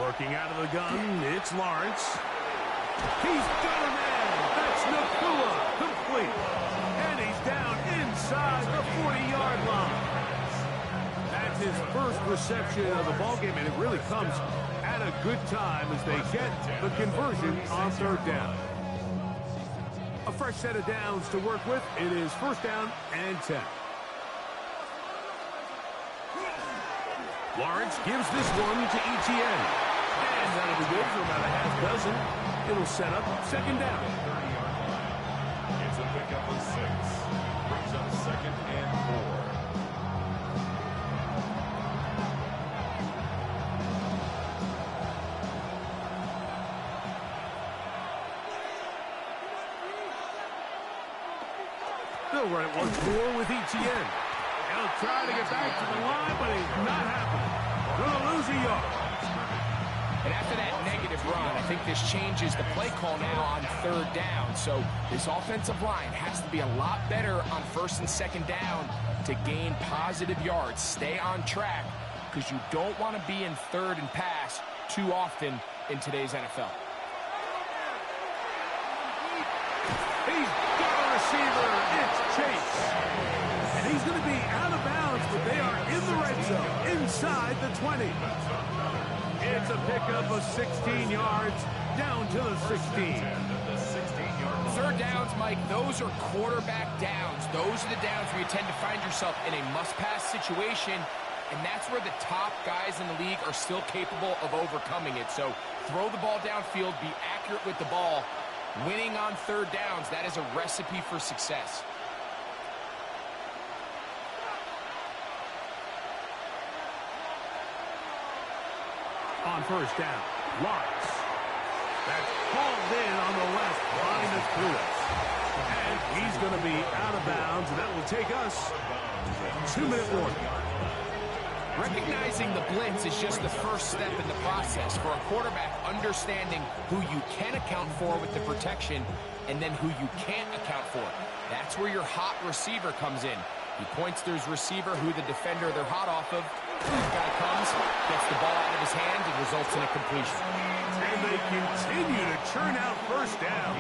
Working out of the gun, it's Lawrence. He's got a man. That's Nakua. Complete. And he's down inside the 40-yard line. That's his first reception of the ballgame, and it really comes at a good time as they get the conversion on third down. A fresh set of downs to work with. It is first down and 10. Lawrence gives this one to Etienne. And that'll be good for about a half dozen. It'll set up second down. It's a pickup of 6. Brings up second and 4. They'll run it once more with Etienne. He'll try to get back to the line, but it's not happening. Gonna lose a yard. And after that negative run, I think this changes the play call now on third down. So this offensive line has to be a lot better on first and second down to gain positive yards. Stay on track because you don't want to be in third and pass too often in today's NFL. He's got a receiver. It's Chase. And he's going to be out of bounds, but they are in the red zone inside the 20. It's a pickup of 16 yards down to the 16. Third downs, Mike, those are quarterback downs. Those are the downs where you tend to find yourself in a must-pass situation, and that's where the top guys in the league are still capable of overcoming it. So throw the ball downfield, be accurate with the ball. Winning on third downs, that is a recipe for success. On first down, Lawrence. That's called in on the left line of Lewis. And he's going to be out of bounds, and that will take us 2-minute warning. Recognizing the blitz is just the first step in the process for a quarterback, understanding who you can account for with the protection and then who you can't account for. That's where your hot receiver comes in. He points to his receiver, who the defender they're hot off of. The guy comes, gets the ball out of his hand, and results in a completion. And they continue to churn out first down.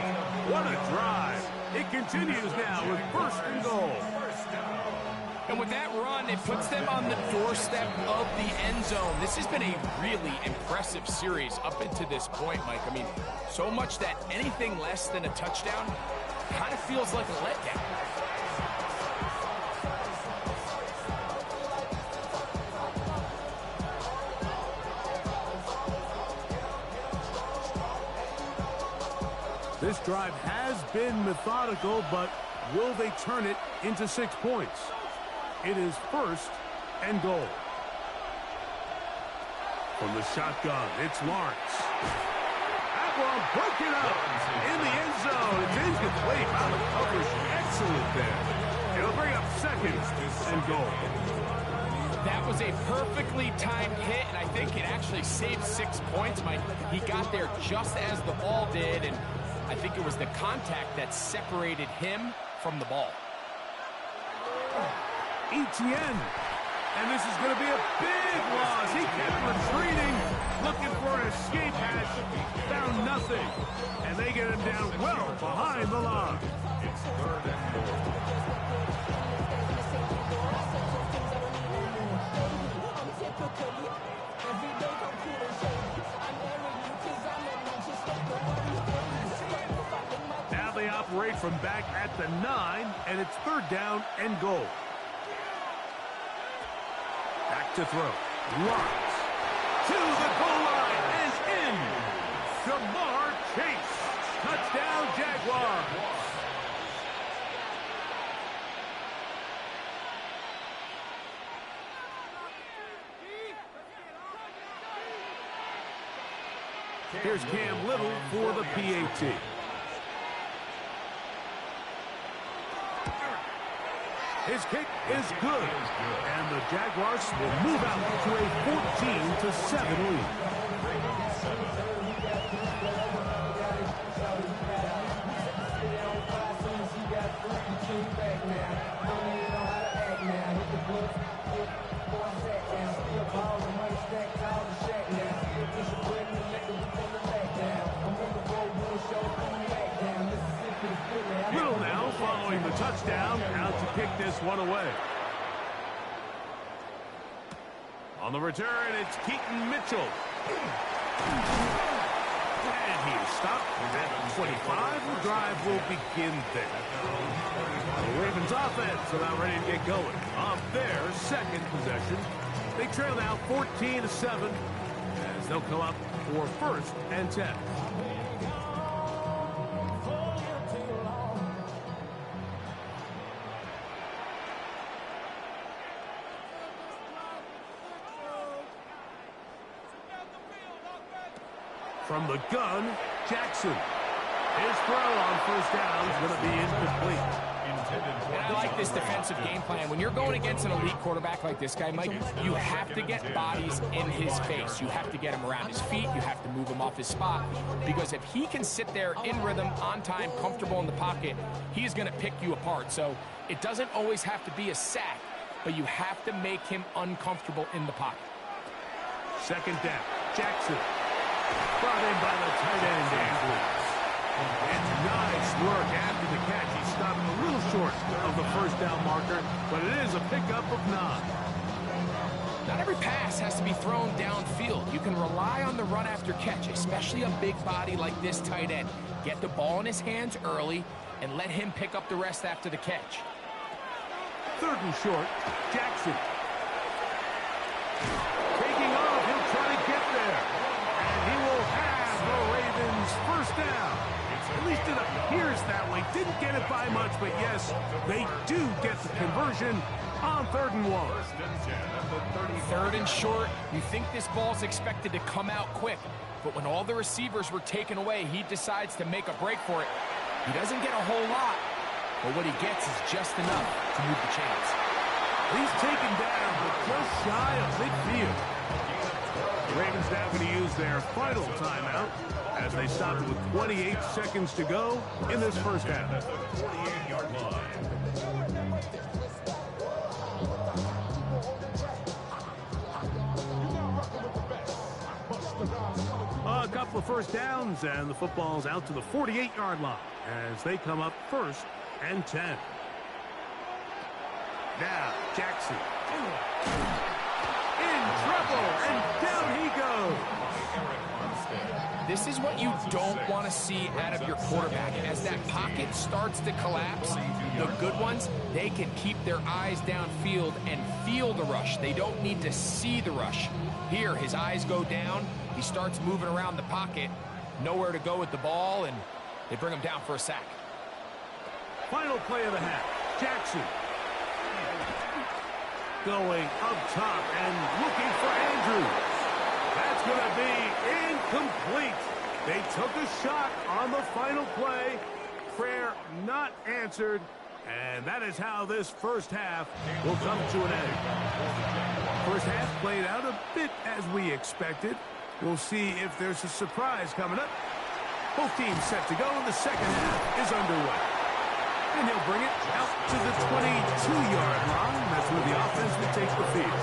What a drive. It continues now with first and goal. And with that run, it puts them on the doorstep of the end zone. This has been a really impressive series up into this point, Mike. I mean, so much that anything less than a touchdown kind of feels like a letdown. This drive has been methodical, but will they turn it into 6 points? It is first and goal. From the shotgun, it's Lawrence. That one broken up in the end zone. It's incomplete. Wow, the coverage excellent there. It'll bring up second and goal. That was a perfectly timed hit, and I think it actually saved 6 points, Mike. He got there just as the ball did, and I think it was the contact that separated him from the ball. Etienne. And this is going to be a big loss. He kept retreating, looking for an escape hatch. Found nothing. And they get him down well behind the line. It's third and 4. Now they operate from back at the 9, and it's third down and goal. Back to throw. Lawrence to the goal line is in. Jamar Chase. Touchdown, Jaguars. Here's Cam Little for the PAT. His kick is good, and the Jaguars will move out to a 14-7 lead. Little now following the touchdown, out to kick this one away. On the return, it's Keaton Mitchell. And he is stopped at 25. The drive will begin there. The Ravens offense about ready to get going. On their second possession, they trail now 14-7 as they'll come up for 1st and 10. From the gun, Jackson. His throw on 1st down is going to be incomplete. And I like this defensive game plan. When you're going against an elite quarterback like this guy, Mike, you have to get bodies in his face. You have to get him around his feet. You have to move him off his spot. Because if he can sit there in rhythm, on time, comfortable in the pocket, he's going to pick you apart. So it doesn't always have to be a sack, but you have to make him uncomfortable in the pocket. 2nd down, Jackson. Brought in by the tight end, Andrews. And nice work after the catch. He stopped a little short of the 1st down marker, but it is a pickup of 9. Not every pass has to be thrown downfield. You can rely on the run after catch, especially a big body like this tight end. Get the ball in his hands early and let him pick up the rest after the catch. 3rd and short, Jackson. Taking off, he'll try to get there. And he will have the Ravens 1st down. At least it appears that way. Didn't get it by much, but yes, they do get the conversion on 3rd and 1. 3rd and short. You think this ball's expected to come out quick, but when all the receivers were taken away, he decides to make a break for it. He doesn't get a whole lot, but what he gets is just enough to move the chains. He's taken down, but just shy of midfield. The Ravens now going to use their final timeout as they stop it with 28 seconds to go in this 1st half. 48-yard line. A couple of 1st downs, and the football's out to the 48-yard line as they come up 1st and 10. Now, Jackson. In trouble, and down he goes. This is what you don't want to see out of your quarterback. As that pocket starts to collapse, the good ones, they can keep their eyes downfield and feel the rush. They don't need to see the rush. Here, his eyes go down. He starts moving around the pocket. Nowhere to go with the ball, and they bring him down for a sack. Final play of the half. Jackson. Going up top and looking for Andrews. That's going to be incomplete. They took a shot on the final play. Prayer not answered. And that is how this 1st half will come to an end. 1st half played out a bit as we expected. We'll see if there's a surprise coming up. Both teams set to go, and the 2nd half is underway. And he'll bring it out to the 22-yard line. That's where the offense will take the field.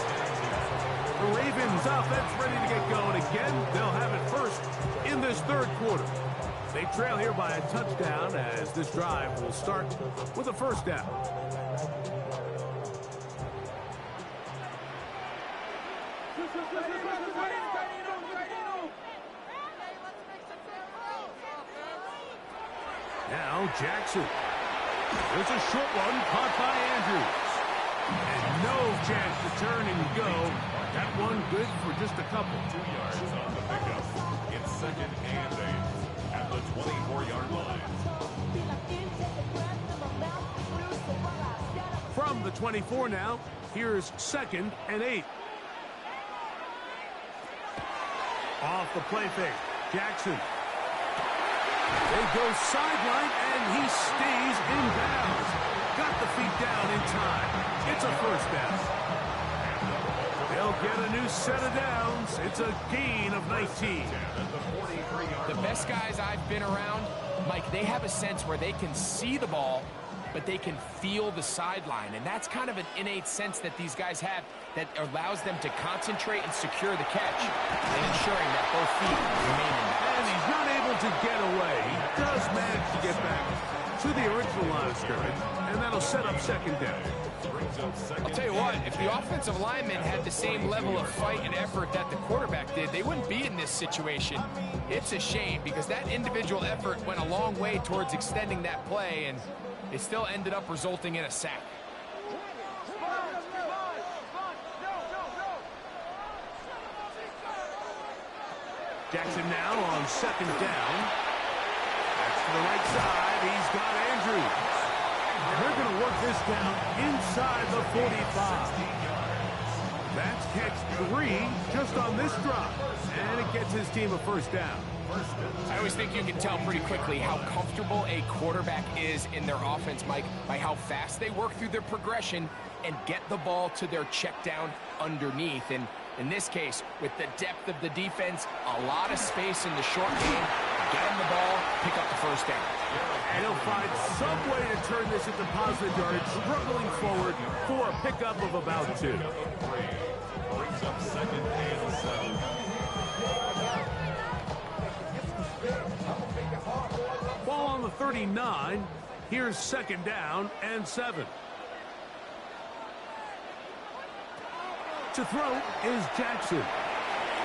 The Ravens offense ready to get going again. They'll have it 1st in this 3rd quarter. They trail here by a touchdown as this drive will start with a 1st down. Now Jackson. There's a short one caught by Andrews. And no chance to turn and go That one good for just a couple. 2 yards on the pickup. It's 2nd and 8 at the 24-yard line. From the 24 now, here's 2nd and 8. Off the play fake, Jackson. They go sideline, and he stays in bounds. Got the feet down in time. It's a first down. They'll get a new set of downs. It's a gain of 19. The best guys I've been around, Mike, they have a sense where they can see the ball, but they can feel the sideline. And that's kind of an innate sense that these guys have that allows them to concentrate and secure the catch and ensuring that both feet remain in bounds. And he's not able to get away. He does manage to get back to the original line of scrimmage, and that'll set up 2nd down. I'll tell you what, if the offensive lineman had the same level of fight and effort that the quarterback did, they wouldn't be in this situation. It's a shame because that individual effort went a long way towards extending that play, and it still ended up resulting in a sack. Jackson now on 2nd down. That's to the right side. He's got Andrews. They're going to work this down inside the 45. That's catch 3 just on this drop. And it gets his team a first down. I always think you can tell pretty quickly how comfortable a quarterback is in their offense, Mike, by how fast they work through their progression and get the ball to their check down underneath. And in this case, with the depth of the defense, a lot of space in the short game, get him the ball, pick up the first down. And he'll find some way to turn this into positive yardage, struggling forward for a pickup of about 2. Brings up 2nd and 7. Ball on the 39. Here's 2nd down and 7. To throw is Jackson.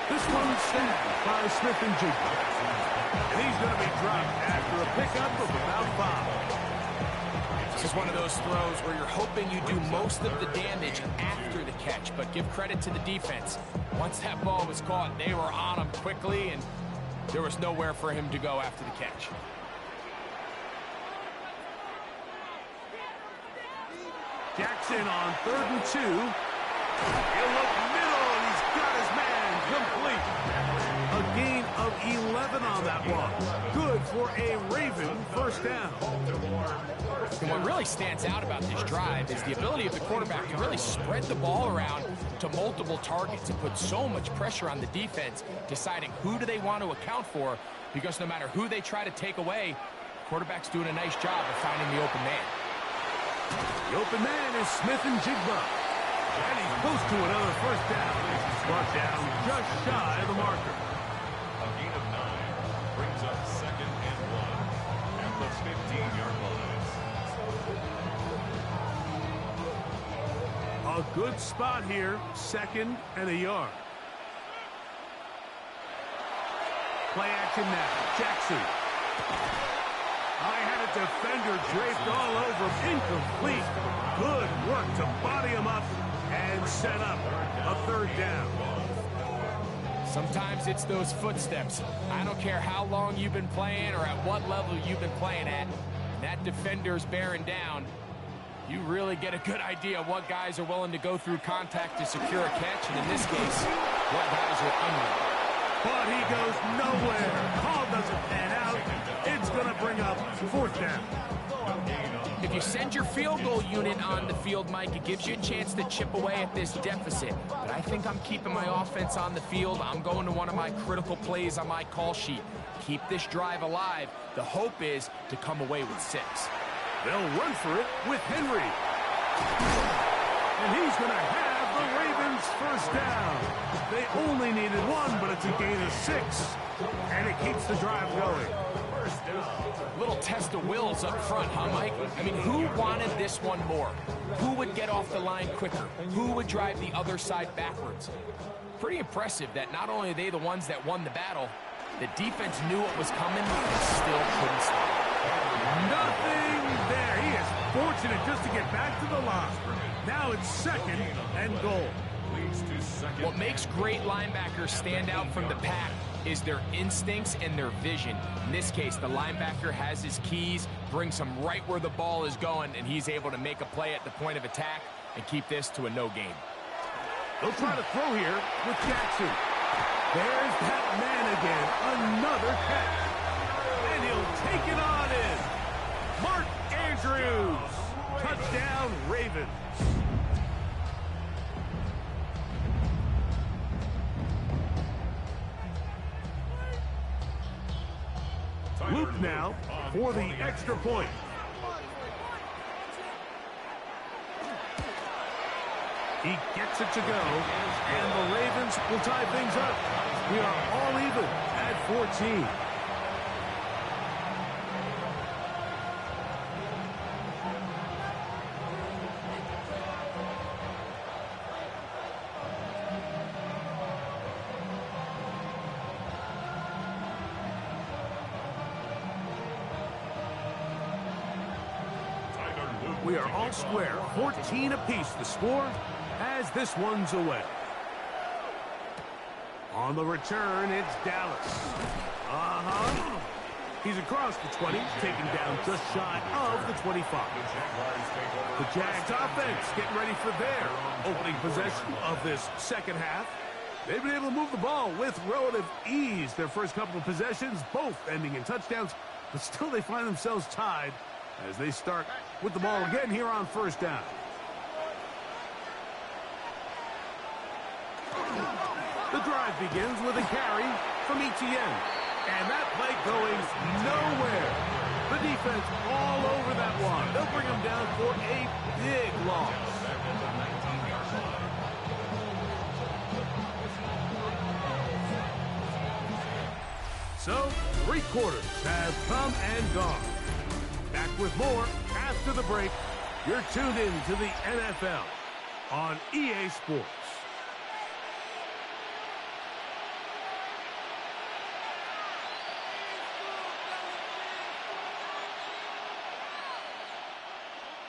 This one's snagged by Smith and Jigba. And he's going to be dropped after a pickup of about 5. This is one of those throws where you're hoping you do most of the damage after the catch, but give credit to the defense. Once that ball was caught, they were on him quickly, and there was nowhere for him to go after the catch. Jackson on 3rd and 2. He'll look middle, and he's got his man complete. A gain of 11 on that one. Good for a Raven first down. And what really stands out about this drive is the ability of the quarterback to really spread the ball around to multiple targets and put so much pressure on the defense, deciding who do they want to account for, because no matter who they try to take away, the quarterback's doing a nice job of finding the open man. The open man is Smith and Jigba. And he's close to another first down. Brought down just shy of the marker. A gain of 9 brings up 2nd and 1 at the 15-yard line. A good spot here, 2nd and a yard. Play action now, Jackson. I had a defender draped all over him, incomplete. Good work to body him up and set up a 3rd down. Sometimes it's those footsteps. I don't care how long you've been playing or at what level you've been playing at. When that defender's bearing down, you really get a good idea of what guys are willing to go through contact to secure a catch, and in this case, what guys are unwilling. But he goes nowhere. Call doesn't pan out. It's going to bring up 4th down. If you send your field goal unit on the field, Mike, it gives you a chance to chip away at this deficit. But I think I'm keeping my offense on the field. I'm going to one of my critical plays on my call sheet. Keep this drive alive. The hope is to come away with 6. They'll run for it with Henry. And he's going to have the Ravens first down. They only needed 1, but it's a gain of 6. And it keeps the drive going. Little test of wills up front, huh, Mike? I mean, who wanted this one more? Who would get off the line quicker? Who would drive the other side backwards? Pretty impressive that not only are they the ones that won the battle, the defense knew what was coming and still couldn't stop it. Nothing there. He is fortunate just to get back to the line. Now it's 2nd and goal. What makes great linebackers stand out from the pack is their instincts and their vision. In this case, the linebacker has his keys, brings him right where the ball is going, and he's able to make a play at the point of attack and keep this to a no gain. They'll try to throw here with Jackson. There's that man again. Another catch. And he'll take it on in. Mark Andrews. Touchdown, Ravens. Luke now for the extra point. He gets it to go, and the Ravens will tie things up. We are all even at 14. We are all square, 14 apiece the score as this one's away. On the return, it's Dallas. He's across the 20, taken down just shy of the 25. The Jags offense getting ready for their opening possession of this second half. They've been able to move the ball with relative ease. Their first couple of possessions, both ending in touchdowns, but still they find themselves tied as they start with the ball again here on first down. The drive begins with a carry from Etienne. And that play going nowhere. The defense all over that one. They'll bring him down for a big loss. So, 3 quarters have come and gone. Back with more after the break. You're tuned in to the NFL on EA Sports.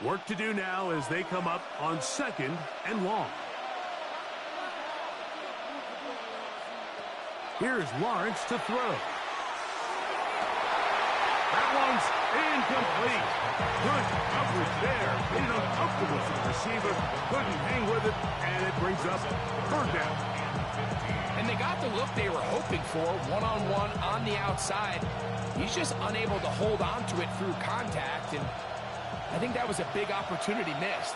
Work to do now as they come up on 2nd and long. Here's Lawrence to throw. That one's incomplete. Good coverage there. Made it uncomfortable for the receiver. Couldn't hang with it, and it brings up 3rd down. And they got the look they were hoping for, one-on-one on the outside. He's just unable to hold on to it through contact, and I think that was a big opportunity missed.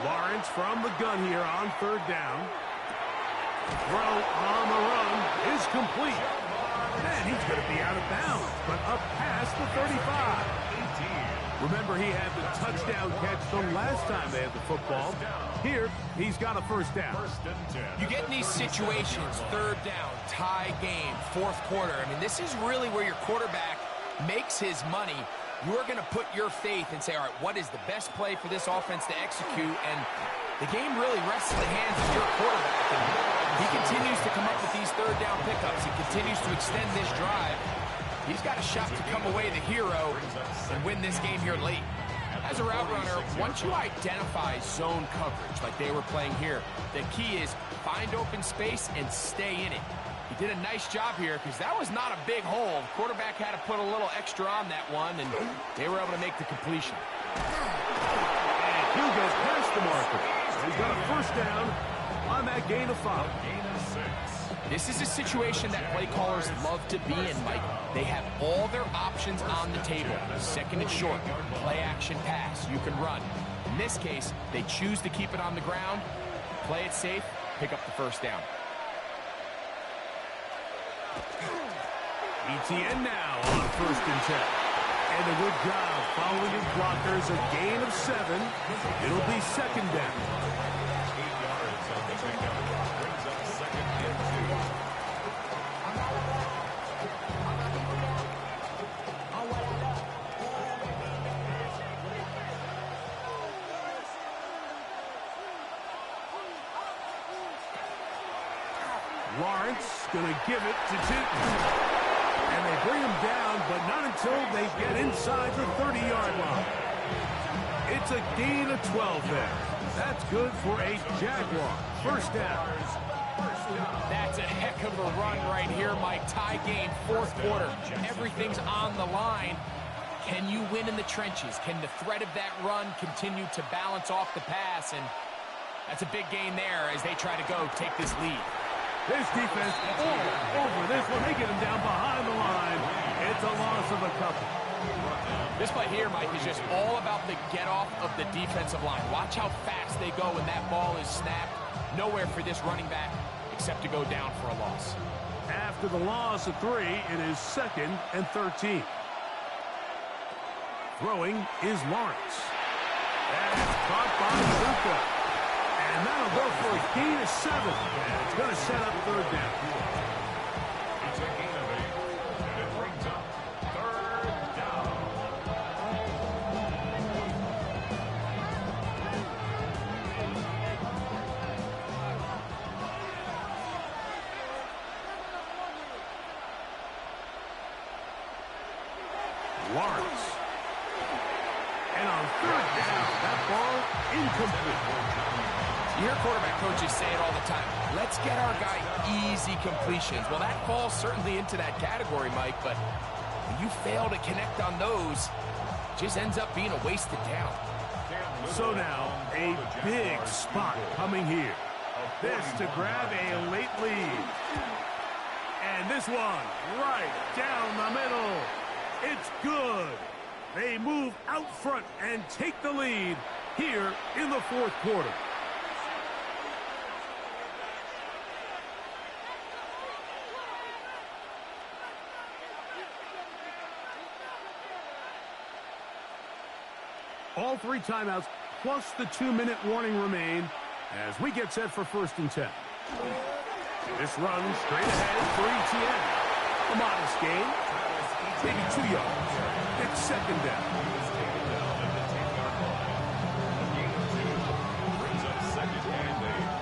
Lawrence from the gun here on 3rd down. Throw on the run is complete. And he's going to be out of bounds, but up past the 35. Remember, he had the touchdown catch the last time they had the football. Here, he's got a 1st down. You get in these situations, 3rd down, tie game, 4th quarter. I mean, this is really where your quarterback makes his money. You're going to put your faith and say, all right, what is the best play for this offense to execute? And the game really rests in the hands of your quarterback. And he continues to come up with these 3rd down pickups. He continues to extend this drive. He's got a shot to come away the hero and win this game here late. As a route runner, once you identify zone coverage like they were playing here, the key is find open space and stay in it. He did a nice job here because that was not a big hole. The quarterback had to put a little extra on that one, and they were able to make the completion. And he'll go past the marker. He's got a 1st down on that gain of 5. This is a situation that play callers love to be in, Mike. They have all their options on the table. 2nd and short, play action pass, you can run. In this case, they choose to keep it on the ground, play it safe, pick up the 1st down. Etienne now on 1st and 10. And a good job following his blockers, a gain of 7. It'll be 2nd down. 8 yards on the pickup. Brings up 2nd and 2. Lawrence going to give it to Tinton. And they bring him down, but not until they get inside the 30-yard line. It's a gain of 12 there. That's good for a Jaguar. First down. That's a heck of a run right here, Mike. Tie game, fourth quarter. Everything's on the line. Can you win in the trenches? Can the threat of that run continue to balance off the pass? And that's a big gain there as they try to go take this lead. This defense all over this one. They get him down behind the line. It's a loss of a couple. This play here, Mike, is just all about the get-off of the defensive line. Watch how fast they go when that ball is snapped. Nowhere for this running back except to go down for a loss. After the loss of 3, it is 2nd and 13. Throwing is Lawrence. That's caught by Luka. And that'll go for a gain of 7. And it's going to set up third down. It's a gain of 8. And it brings up third down. Lawrence. And on third down, that ball incomplete. You hear quarterback coaches say it all the time. Let's get our guy easy completions. Well, that falls certainly into that category, Mike, but when you fail to connect on those, it just ends up being a wasted down. So now, a big spot coming here. This to grab a late lead. And this one right down the middle. It's good. They move out front and take the lead here in the fourth quarter. All 3 timeouts plus the 2-minute warning remain as we get set for 1st and 10. This run straight ahead for ETN. A modest gain. Maybe 2 yards. It's 2nd down. Brings up 2nd and 8.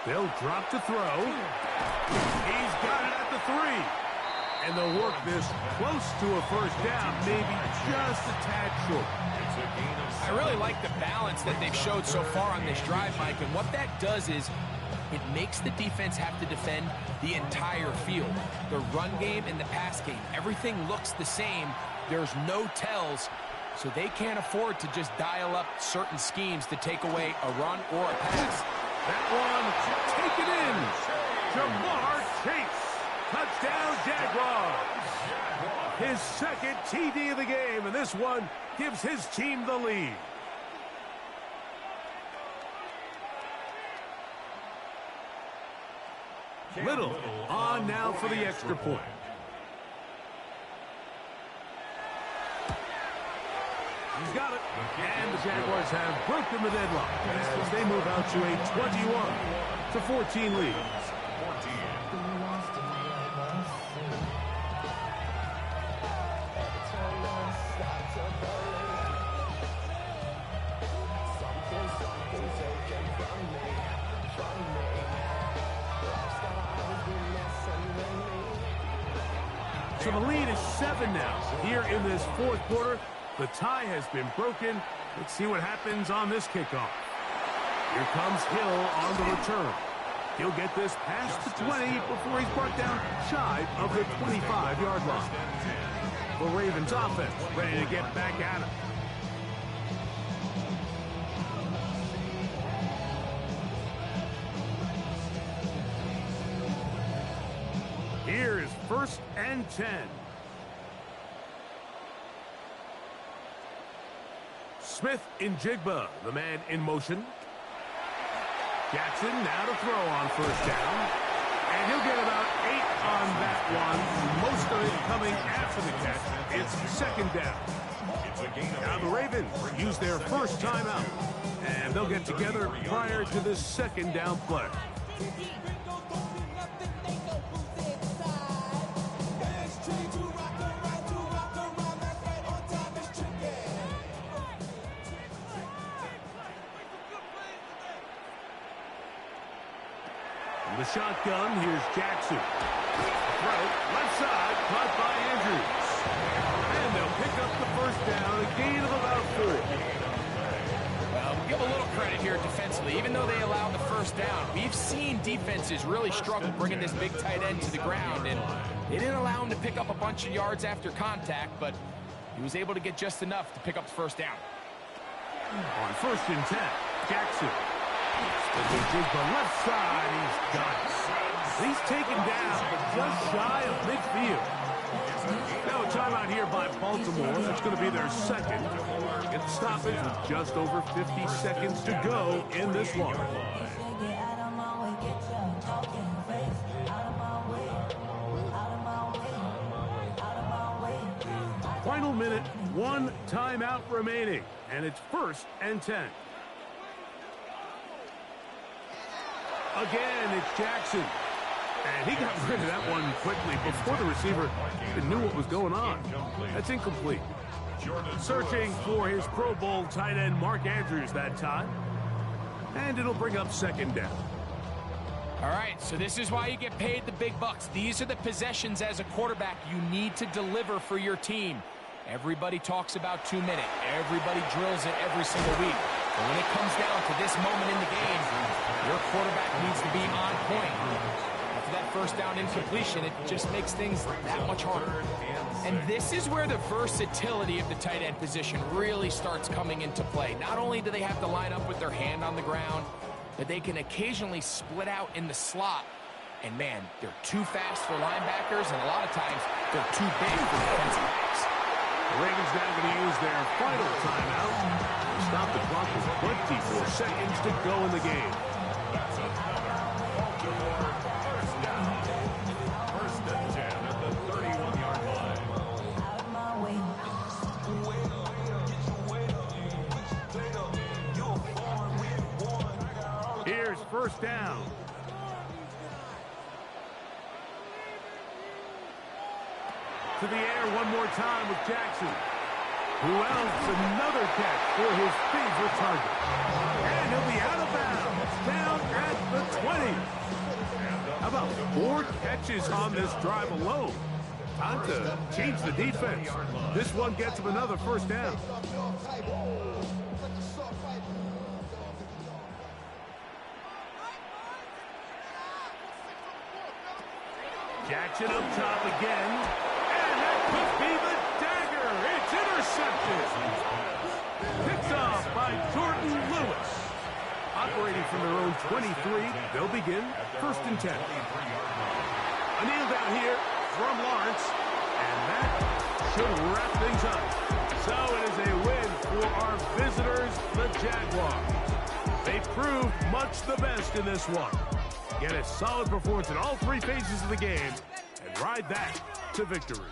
They'll drop to throw. He's got it at the 3. And they'll work this close to a first down, maybe just a tad short. I really like the balance that they've showed so far on this drive, Mike, and what that does is it makes the defense have to defend the entire field. The run game and the pass game, everything looks the same. There's no tells, so they can't afford to just dial up certain schemes to take away a run or a pass. That one taken in. Jamar Chase. Touchdown, Jaguars. His 2nd TD of the game, and this one gives his team the lead. Little on now for the extra point. He's got it. And the Jaguars have broken the deadlock as they move out to a 21-14 lead. So the lead is 7 now. Here in this fourth quarter, the tie has been broken. Let's see what happens on this kickoff. Here comes Hill on the return. He'll get this past the 20 before he's brought down shy of the 25-yard line. The Ravens offense ready to get back at him. Here is 1st and 10. Smith in Jigba, the man in motion. Jackson now to throw on 1st down. And he'll get about 8 on that one. Most of it coming after the catch. It's second down. Now the Ravens use their first timeout. And they'll get together prior to this second down play. The shotgun, here's Jackson. Throw, left side, caught by Andrews. And they'll pick up the first down, a gain of about 4. Well, we'll give a little credit here defensively. Even though they allowed the first down, we've seen defenses really struggle bringing this big tight end to the ground, and they didn't allow him to pick up a bunch of yards after contact, but he was able to get just enough to pick up the first down. On 1st and 10, Jackson. Switches the left side, he's got it. He's taken down, but just shy of midfield. Now a timeout here by Baltimore. That's going to be their second. Get the stoppage with just over 50 seconds to go in this one. Final minute, 1 timeout remaining, and it's 1st and 10. Again, it's Jackson. And he got rid of that one quickly before the receiver even knew what was going on. That's incomplete. Searching for his Pro Bowl tight end Mark Andrews that time. And it'll bring up second down. All right, so this is why you get paid the big bucks. These are the possessions as a quarterback you need to deliver for your team. Everybody talks about 2-minute. Everybody drills it every single week. But when it comes down to this moment in the game, your quarterback needs to be on point. After that first down incompletion, it just makes things that much harder. And this is where the versatility of the tight end position really starts coming into play. Not only do they have to line up with their hand on the ground, but they can occasionally split out in the slot. And man, they're too fast for linebackers, and a lot of times they're too big for defensive backs. The Ravens now going to use their final timeout. Stop the clock with 24 seconds to go in the game. First and 10 at the 31-yard line. Here's first down. To the air one more time with Jackson. Who else? Another catch for his favorite target. And he'll be out of bounds. Down at the 20. How about 4 catches on this drive alone? Time to change the defense. This one gets him another first down. Jackson up top again. And that could be the dagger. It's intercepted. Picked off by Jordan Lewis. Operating from their own 23, they'll begin 1st and 10. A kneel down here from Lawrence. And that should wrap things up. So it is a win for our visitors, the Jaguars. They proved much the best in this one. Get a solid performance in all 3 phases of the game and ride that to victory.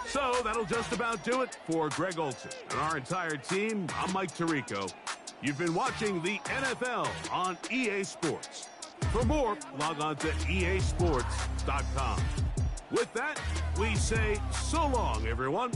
So that'll just about do it for Greg Olson and our entire team. I'm Mike Tirico. You've been watching the NFL on EA Sports. For more, log on to easports.com. With that, we say so long, everyone.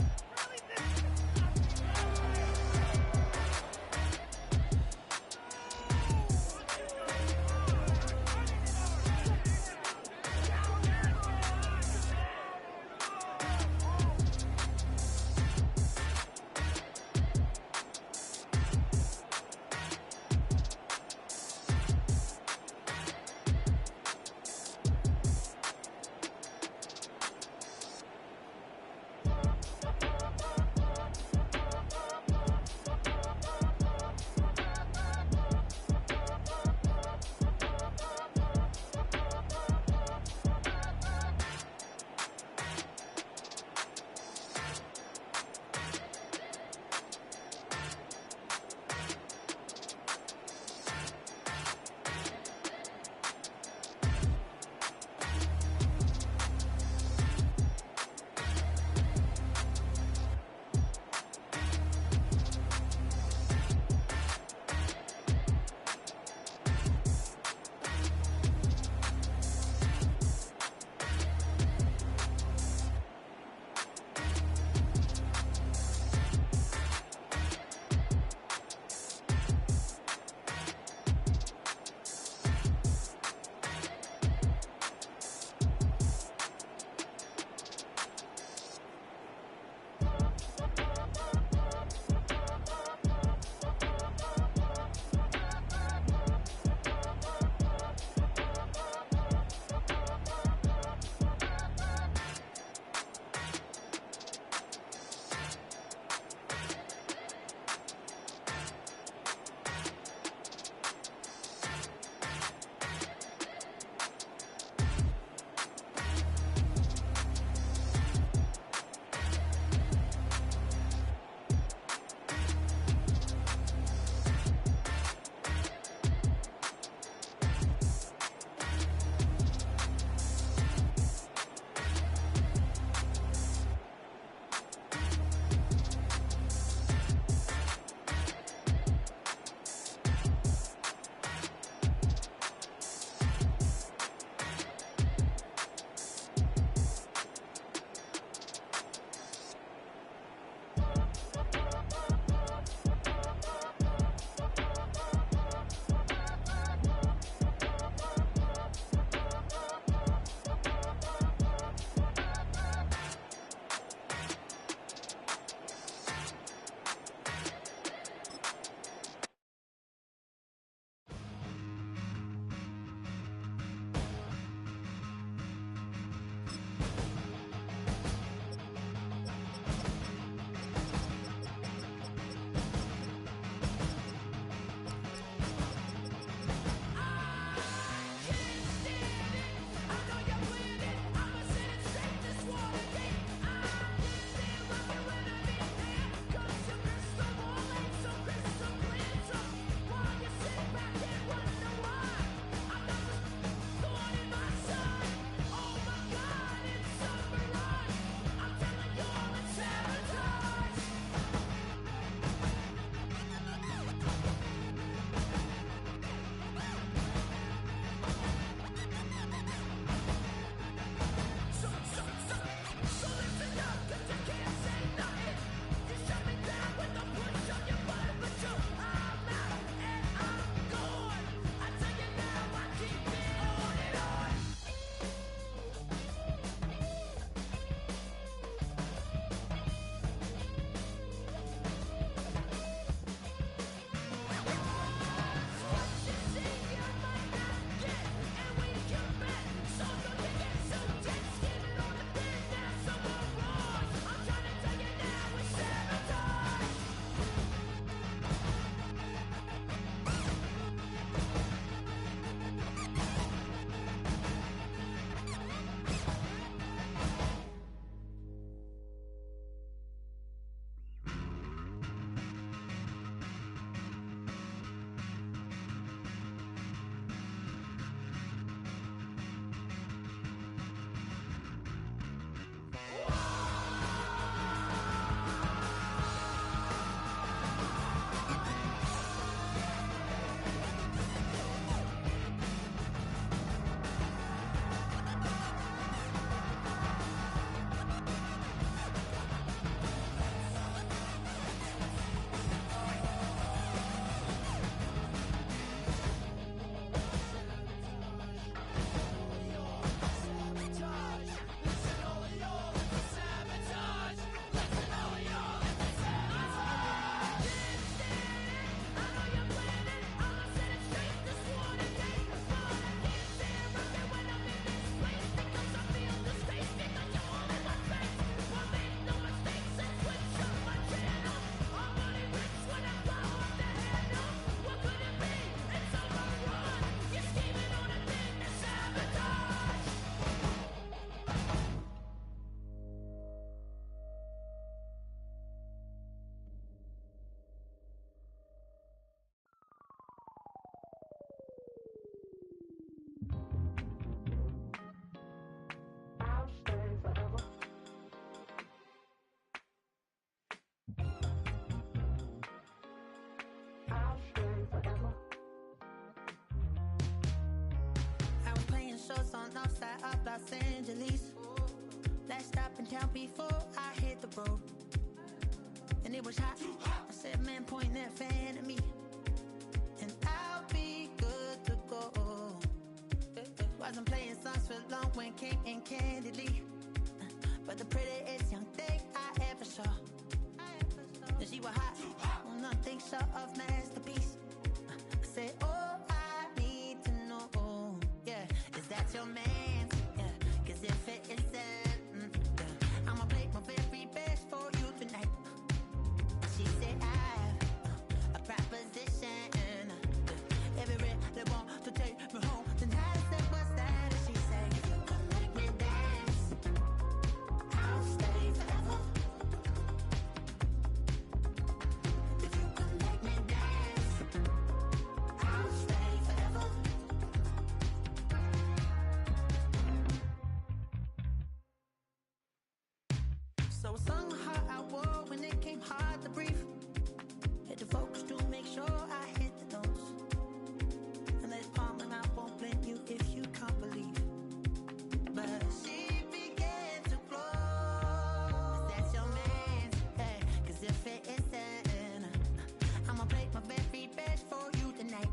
Besos on outside of Los Angeles. Last stop in town before I hit the road. And it was hot. I said, man, point that fan at me. And I'll be good to go. Wasn't playing songs for long when came in candidly. But the prettiest young thing I ever saw. And she was hot. Well, nothing short of masterpiece. I said, oh, I need to know. Yeah, is that your man? Yeah, cause if it isn't, I'ma play my very best for you tonight. She said, I've a proposition. Every really want to take me home tonight. I said, what's that? And she said, if you can make me dance, I'll stay forever. If you can make me dance, I'll stay forever. So I sung the heart I wore when it came hard to breathe. Had to focus to make sure I hit the notes. And let it palm and I won't blame you if you can't believe. But she began to flow. That's your man, hey, cause if it isn't, I'ma play my very best for you tonight.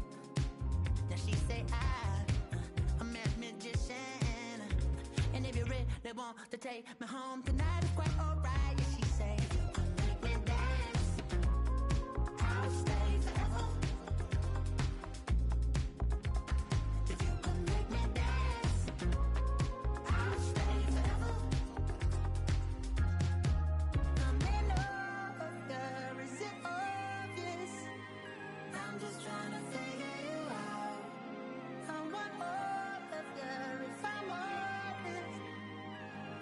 Now she say I'm a magician. And if you really want to take me home tonight, it's quite alright. Yeah, she say, if you can make me dance, I'll stay forever. If you can make me dance, I'll stay forever. I'm in love, girl, is it obvious? I'm just trying to figure you out. I want all of you if I'm honest.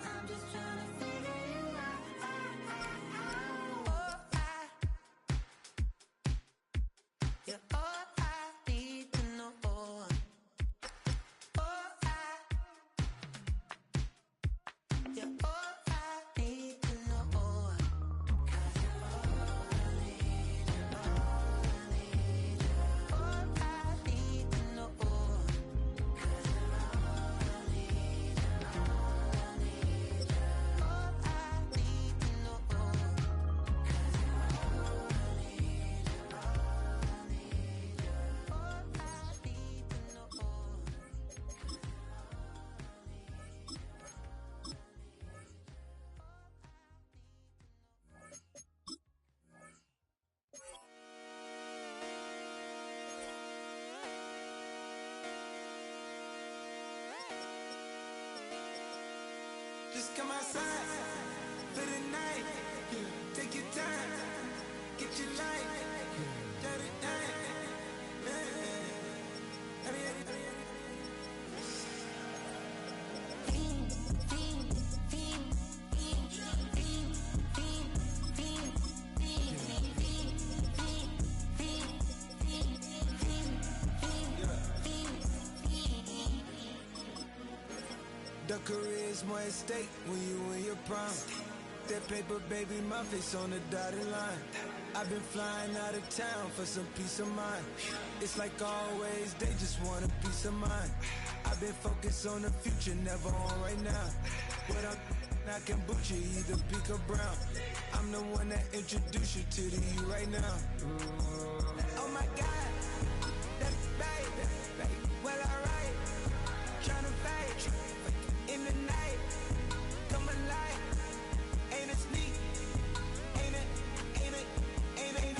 I'm just trying to figure you out. Oh, you're all I need to know. Oh, you're all I need to know. 'Cause you're all I need, you're all I need, you're all I need to know. 'Cause you're all I need, you're all I need, you're all I need to know. 'Cause you're all I need, you're all I need, you're all I need to know. Just come outside for the night. Take your time, get your light. Let it The career's more at stake when you in your prime. That paper, baby, my face on the dotted line. I've been flying out of town for some peace of mind. It's like always, they just want a peace of mind. I've been focused on the future, never on right now. What I can butcher, either pink or brown. I'm the one that introduced you to the you right now. Oh my God, that baby, well alright. Tryna fight in the night, come alive. Ain't it sneak? Ain't it? Ain't it? Ain't it?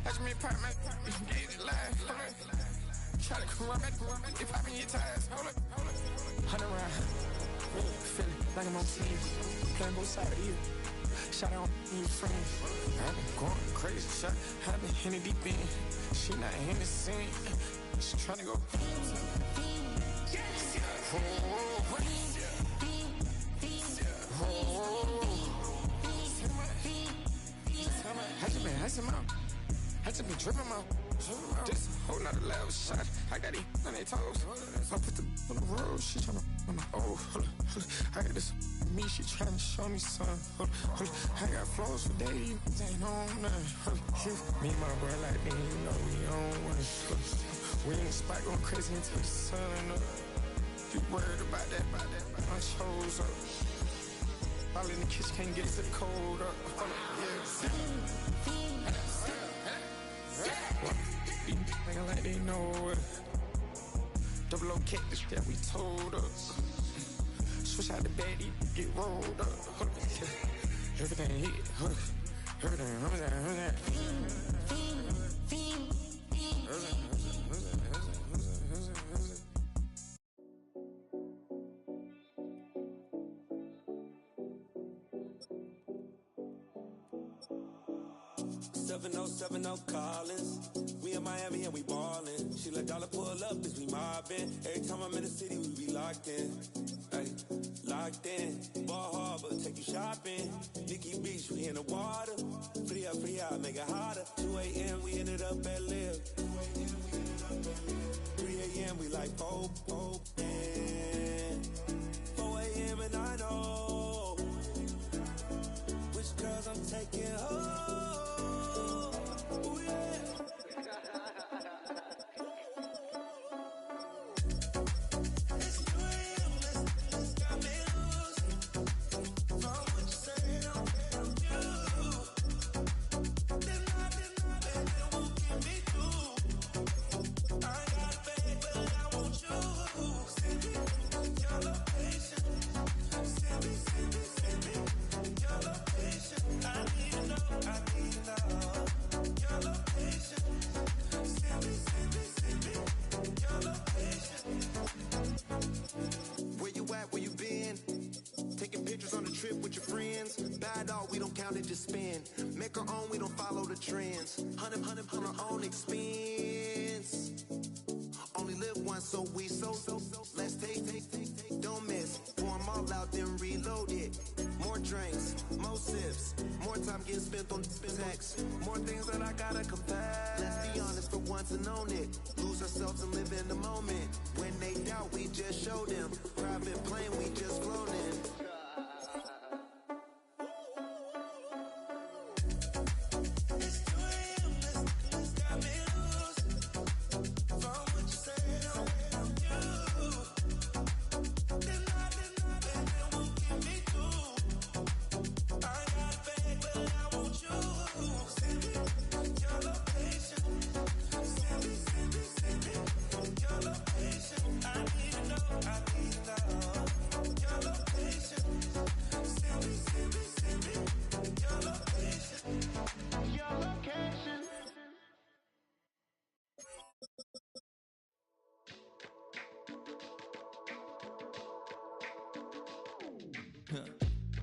Watch me pop my get it live. Try to come back, if I been your tires. Hold up. 100 round. Feeling like I'm on team. Playing both sides of you. Shout out your friends. I've been going crazy. Shot, I've been hitting deep in. She not in the scene. She tryna go. I just been dripping out. Just a whole nother level shot. I got it on their toes. I put the on the road. She tryna. Oh, hold up. I got this. Me, she tryna show me something. Hold up. I got flows for days. Ain't on nothing. Me and my bro like me, you know we on one. We in the spot going crazy until the sun up. You worried about that? My shows up. All in the kitchen can't get to the cold up. Nigga like they know it. Double O cactus that we told us. Switch out the baddie, get rolled up. Everything hit, everything. 7070 Collins. We in Miami and we ballin'. She let dollar pull up as we mobbin'. Every time I'm in the city, we be locked in. Ay, locked in. Ball Harbor, take you shopping. Nikki Beach, we in the water. Free up, make it hotter. 2 a.m. we ended up at Live. 3 a.m. we like Pope. 4 a.m. and I know which girls I'm taking home. Just spin, make our own, we don't follow the trends. 100 on our own expense. Only live once, so we so let's take, don't miss. Pour them all out, then reload it. More drinks, more sips, more time getting spent on text. More things that I gotta confess. Let's be honest for once and own it. Lose ourselves and live in the moment. When they doubt, we just show them. Private plane, we just float in.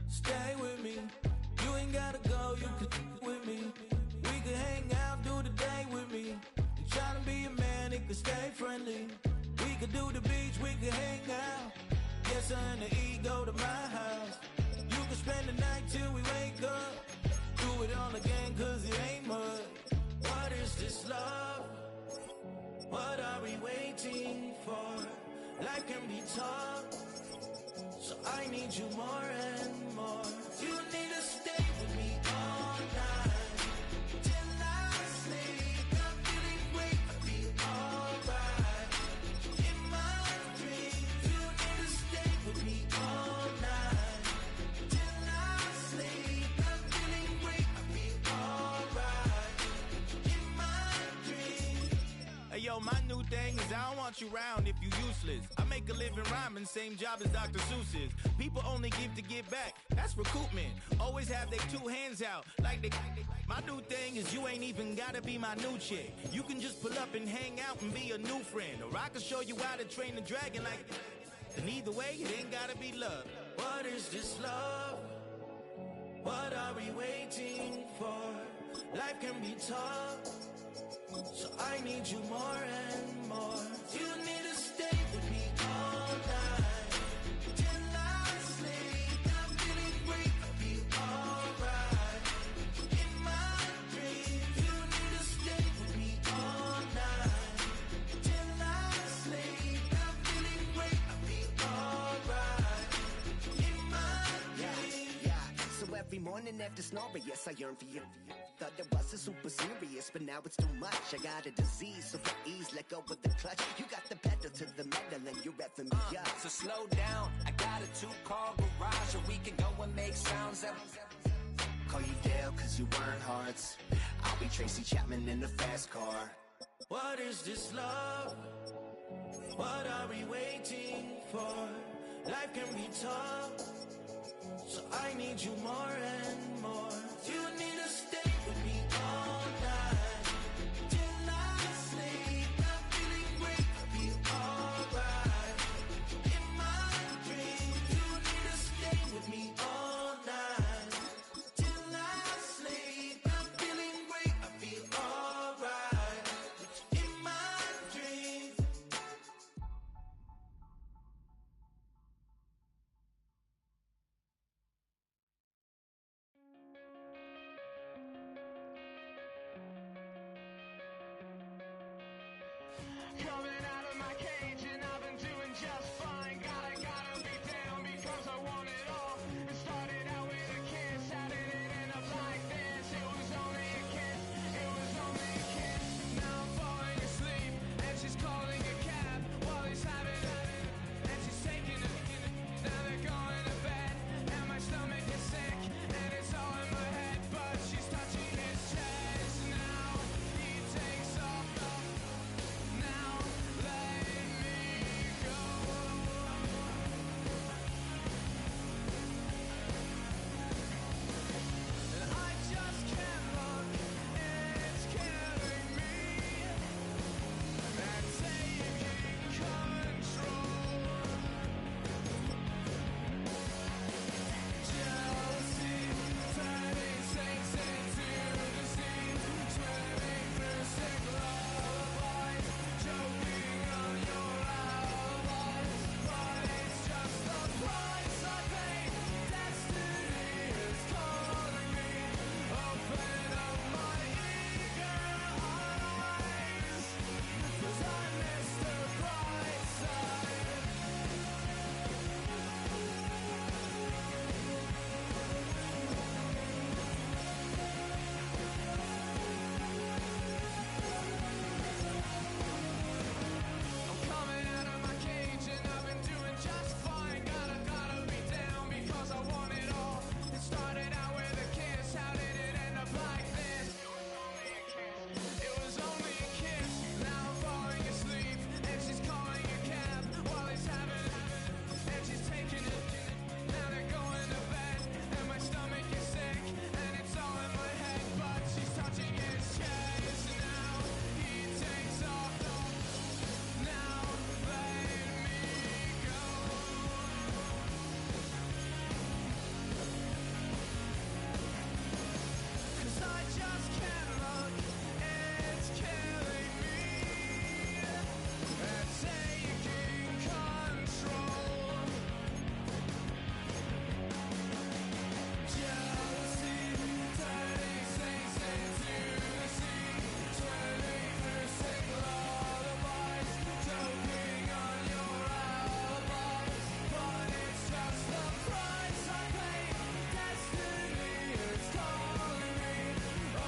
Stay with me, you ain't gotta go, you can with me. We can hang out, do the day with me. You tryna be a man, it can stay friendly. We could do the beach, we can hang out. Get something to eat, go to my house. You can spend the night till we wake up. Do it all again, cause it ain't much. What is this love? What are we waiting for? Life can be tough, so I need you more and more. You need to stay with me all night till I sleep. I'm feeling great, I'll be alright. In my dreams, you need to stay with me all night till I sleep. I'm feeling great, I'll be alright. In my dreams. Hey yo, my new thing is I don't want you around if you useless. I make a living rhyming, same job as Dr. Seuss's. People only give to get back, that's recoupment. Always have their 2 hands out, like they. My new thing is you ain't even gotta be my new chick. You can just pull up and hang out and be a new friend. Or I can show you how to train the dragon like. And either way, it ain't gotta be love. What is this love? What are are we waiting for? Life can be tough, so I need you more and more. You need to stay with me all night till I sleep. I'm feeling great, I'll be alright. In my dreams, you need to stay with me all night till I sleep. I'm feeling great, I'll be alright. In my dreams. Yeah. So every morning after snoring, yes, I yearn for you. Thought it wasn't super serious, but now it's too much. I got a disease, so for ease, let go of the clutch. You got the pedal to the metal and you're reffing me up. So slow down, I got a 2-car garage, or we can go and make sounds that Call you Dale, cause you weren't hearts. I'll be Tracy Chapman in the fast car. What is this love? What are we waiting for? Life can be tough, so I need you more and more. You need to stay with me all night till I sleep. I'm feeling great, I'll be alright. In my dreams, you need to stay with me all night till I sleep. I'm feeling great, I'll be alright. In my dreams. Coming out of my cage and I've been doing just fine. Gotta be down because I want it all. It started out with a kiss, how did it end up like this? It was only a kiss, it was only a kiss. Now I'm falling asleep and she's calling a cab while he's having and she's taking it. Now they're going to bed and my stomach is sick and it's all in my head, but she's touching his chest. Now he takes off. Now let me go. And I just can't look, it's killing me. And taking control. Jealousy, turning saints into deceit, swimming through sick lullabies, choking on your alibis. But it's just the price I pay. Destiny is calling me. Open up my eager eyes, 'cause I miss the bright side. I'm coming out of my cage and I've been doing just fine. Gotta be down because I want it all. It started out with a kiss, how did it end up like this? It was only a kiss. Now I'm falling asleep and she's calling a cab while he's having and she's taking it. Now they're going to bed and my stomach is sick and it's all in my head, but she's touching his chest. Now he takes off. Now let me go. 'Cause I just can't look, it's killing me. And taking control. Jealousy, turning saints into deceit, swimming through sick lullabies, choking on your alibis. But it's just the price I pay. Destiny is calling me.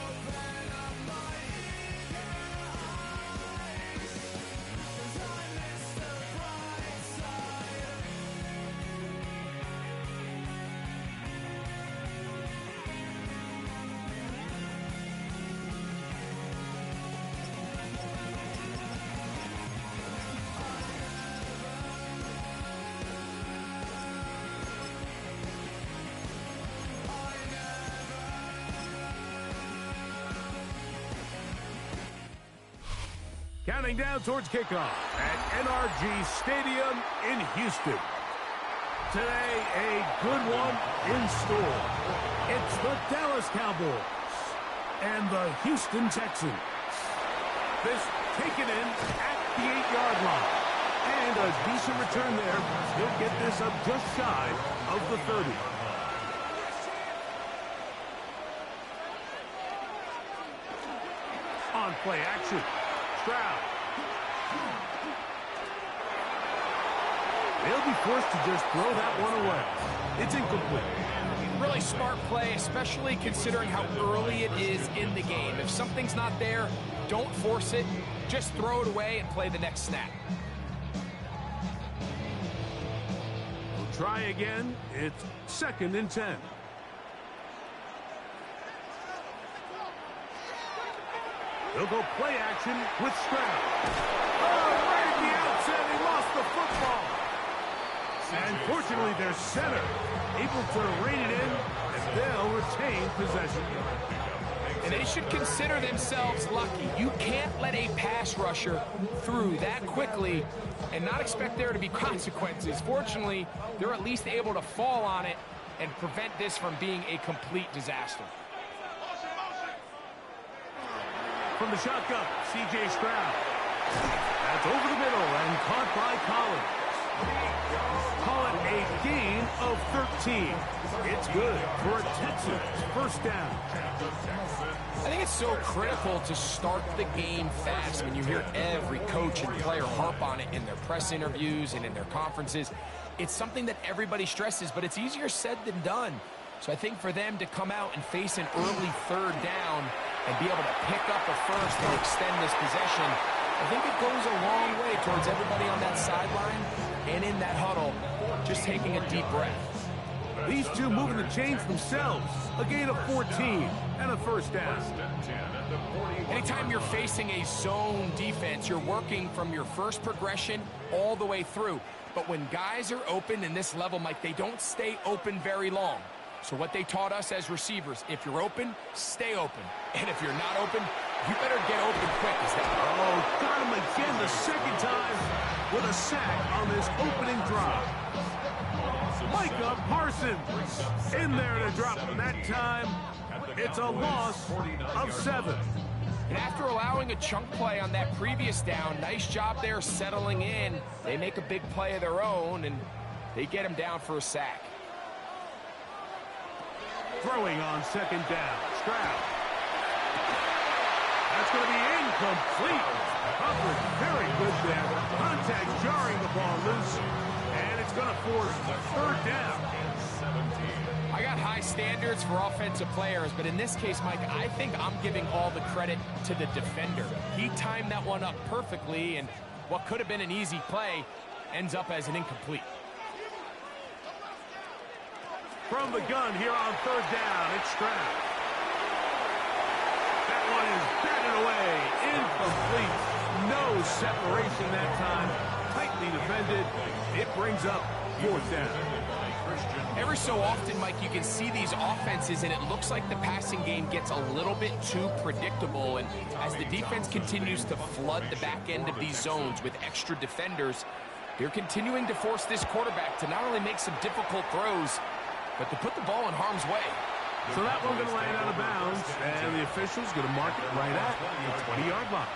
Open up my eager eyes, 'cause I miss the bright side. Counting down towards kickoff at NRG Stadium in Houston. Today, a good one in store. It's the Dallas Cowboys and the Houston Texans. This taken in at the 8-yard line. And a decent return there. He'll get this up just shy of the 30. On play action, Stroud. They'll be forced to just throw that one away. It's incomplete. Really smart play, especially considering how early it is in the game. If something's not there, don't force it. Just throw it away and play the next snap. We'll try again. It's 2nd and 10. They'll go play action with Stroud. Oh, right at the outset, he lost the football. And fortunately, their center able to rein it in, and they'll retain possession. And they should consider themselves lucky. You can't let a pass rusher through that quickly and not expect there to be consequences. Fortunately, they're at least able to fall on it and prevent this from being a complete disaster. From the shotgun, C.J. Stroud. That's over the middle and caught by Collins. Call it a gain of 13. It's good for a Texans first down. I think it's so critical to start the game fast when you hear every coach and player harp on it in their press interviews and in their conferences. It's something that everybody stresses, but it's easier said than done. So I think for them to come out and face an early 3rd down and be able to pick up a first and extend this possession, I think it goes a long way towards everybody on that sideline and in that huddle just taking a deep breath. These two moving the chains themselves. A gain of 14 and a first down. Anytime you're facing a zone defense, you're working from your first progression all the way through. But when guys are open in this level, Mike, they don't stay open very long. So what they taught us as receivers, if you're open, stay open. And if you're not open, you better get open quick. Oh, got him again the second time with a sack on this opening drive. Micah Parsons in there to drop him that time. It's a loss of 7. And after allowing a chunk play on that previous down, nice job there settling in. They make a big play of their own, and they get him down for a sack. Throwing on 2nd down, Stroud. That's going to be incomplete. Coverage very good there. Contact jarring the ball loose, and it's going to force 3rd down. I got high standards for offensive players, but in this case, Mike, I think I'm giving all the credit to the defender. He timed that one up perfectly, and what could have been an easy play ends up as an incomplete. From the gun here on 3rd down, it's Stroud. That one is batted away, incomplete. No separation that time, tightly defended. It brings up 4th down. Every so often, Mike, you can see these offenses, and it looks like the passing game gets a little bit too predictable. And as the defense continues to flood the back end of these zones with extra defenders, they're continuing to force this quarterback to not only make some difficult throws, but to put the ball in harm's way. So that one going to land out of bounds, and the official's going to mark it right at the 20-yard line.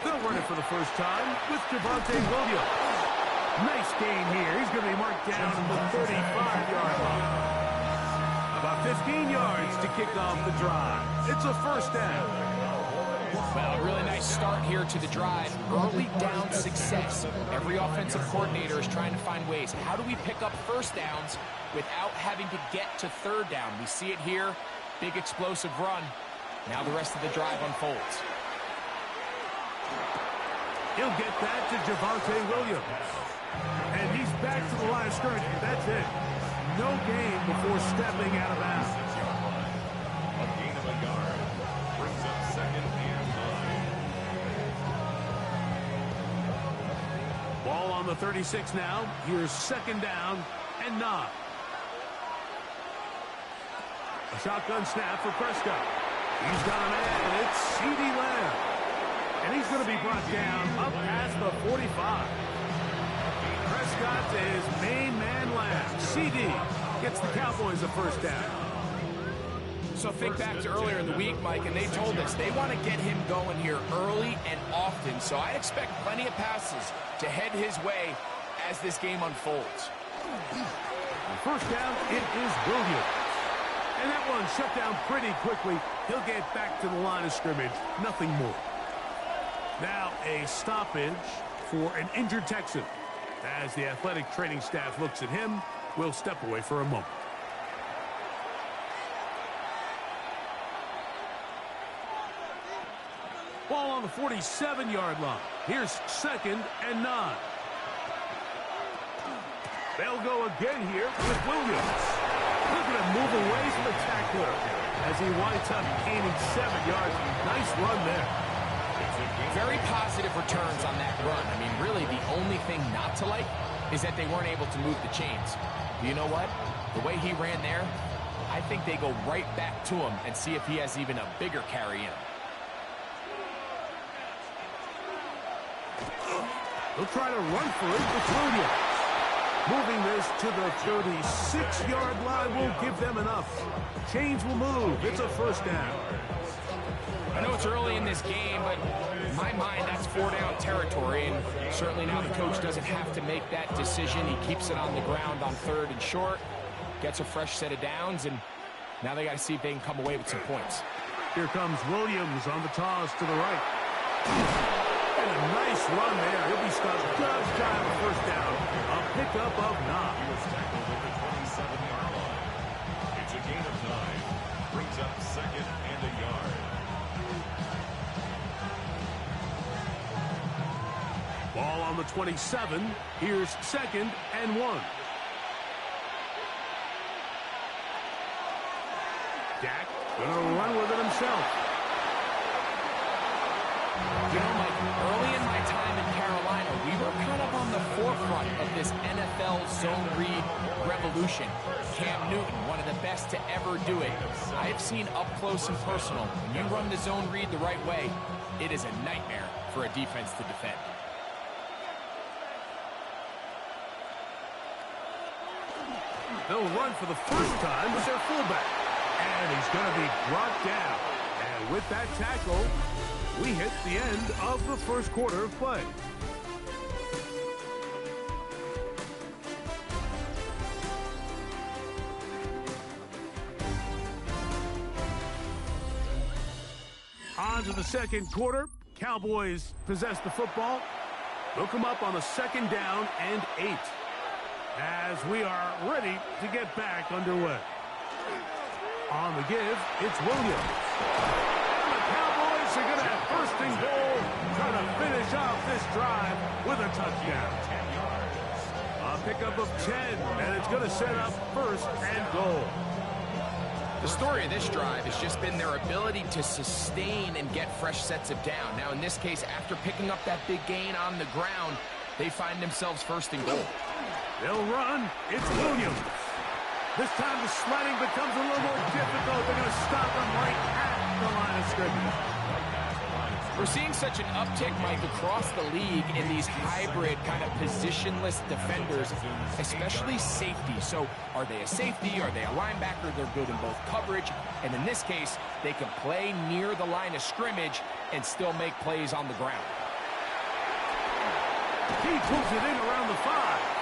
They'll run it for the first time with Javonte Williams. Nice gain here. He's going to be marked down at the 35-yard line. About 15 yards to kick off the drive. It's a first down. Well, a really nice start here to the drive. Early down success. Every offensive coordinator is trying to find ways. How do we pick up first downs without having to get to 3rd down? We see it here. Big explosive run. Now the rest of the drive unfolds. He'll get that to Javonte Williams. And he's back to the line of scrimmage. That's it. No gain before stepping out of bounds. A gain of a yard brings up 2nd and 9. Ball on On the 36 now, here's 2nd down and 9. A shotgun snap for Prescott. He's got a man. It's C.D. Lamb. And he's going to be brought down up past the 45. Prescott to his main man Lamb. C.D. gets the Cowboys a 1st down. So think back to earlier in the week, Mike, and they told us they want to get him going here early and often. So I expect plenty of passes to head his way as this game unfolds. On 1st down, it is Williams. And that one shut down pretty quickly. He'll get back to the line of scrimmage. Nothing more. Now a stoppage for an injured Texan. As the athletic training staff looks at him, we'll step away for a moment. Ball on the 47-yard line. Here's 2nd and 9. They'll go again here with Williams. Look at him move away spectacular as he winds up gaining 7 yards. Nice run there. Very positive returns on that run. I mean, really, the only thing not to like is that they weren't able to move the chains. But you know what? The way he ran there, I think they go right back to him and see if he has even a bigger carry in him. They'll try to run for it with Williams. Moving this to the 36-yard line will give them enough. Chains will move. It's a 1st down. I know it's early in this game, but in my mind, that's 4-down territory, and certainly now the coach doesn't have to make that decision. He keeps it on the ground on 3rd and short, gets a fresh set of downs, and now they got to see if they can come away with some points. Here comes Williams on the toss to the right. And a nice run there. He'll be stopped just shy of a 1st down. A pickup of 9. He was tackled at the 27-yard line. It's a gain of 9. Brings up 2nd and a yard. Ball on the 27. Here's 2nd and 1. Dak gonna run with it himself. You know, Mike, early in my time in Carolina, we were kind of on the forefront of this NFL zone read revolution. Cam Newton, one of the best to ever do it. I have seen up close and personal, when you run the zone read the right way, it is a nightmare for a defense to defend. They'll run for the 1st time with their fullback. And he's going to be brought down. And with that tackle, we hit the end of the 1st quarter of play. On to the 2nd quarter. Cowboys possess the football. They'll come up on a 2nd down and 8. As we are ready to get back underway. On the give, it's Williams. And the Cowboys are going to have 1st and goal, trying to finish off this drive with a touchdown. A pickup of 10, and it's going to set up 1st and goal. The story of this drive has just been their ability to sustain and get fresh sets of down. Now, in this case, after picking up that big gain on the ground, they find themselves 1st and goal. They'll run. It's Williams. This time the sledding becomes a little more difficult. They're going to stop him right at the line of scrimmage. We're seeing such an uptick, Mike, across the league in these hybrid kind of positionless defenders, especially safety. So are they a safety? Are they a linebacker? They're good in both coverage. And in this case, they can play near the line of scrimmage and still make plays on the ground. He pulls it in around the 5.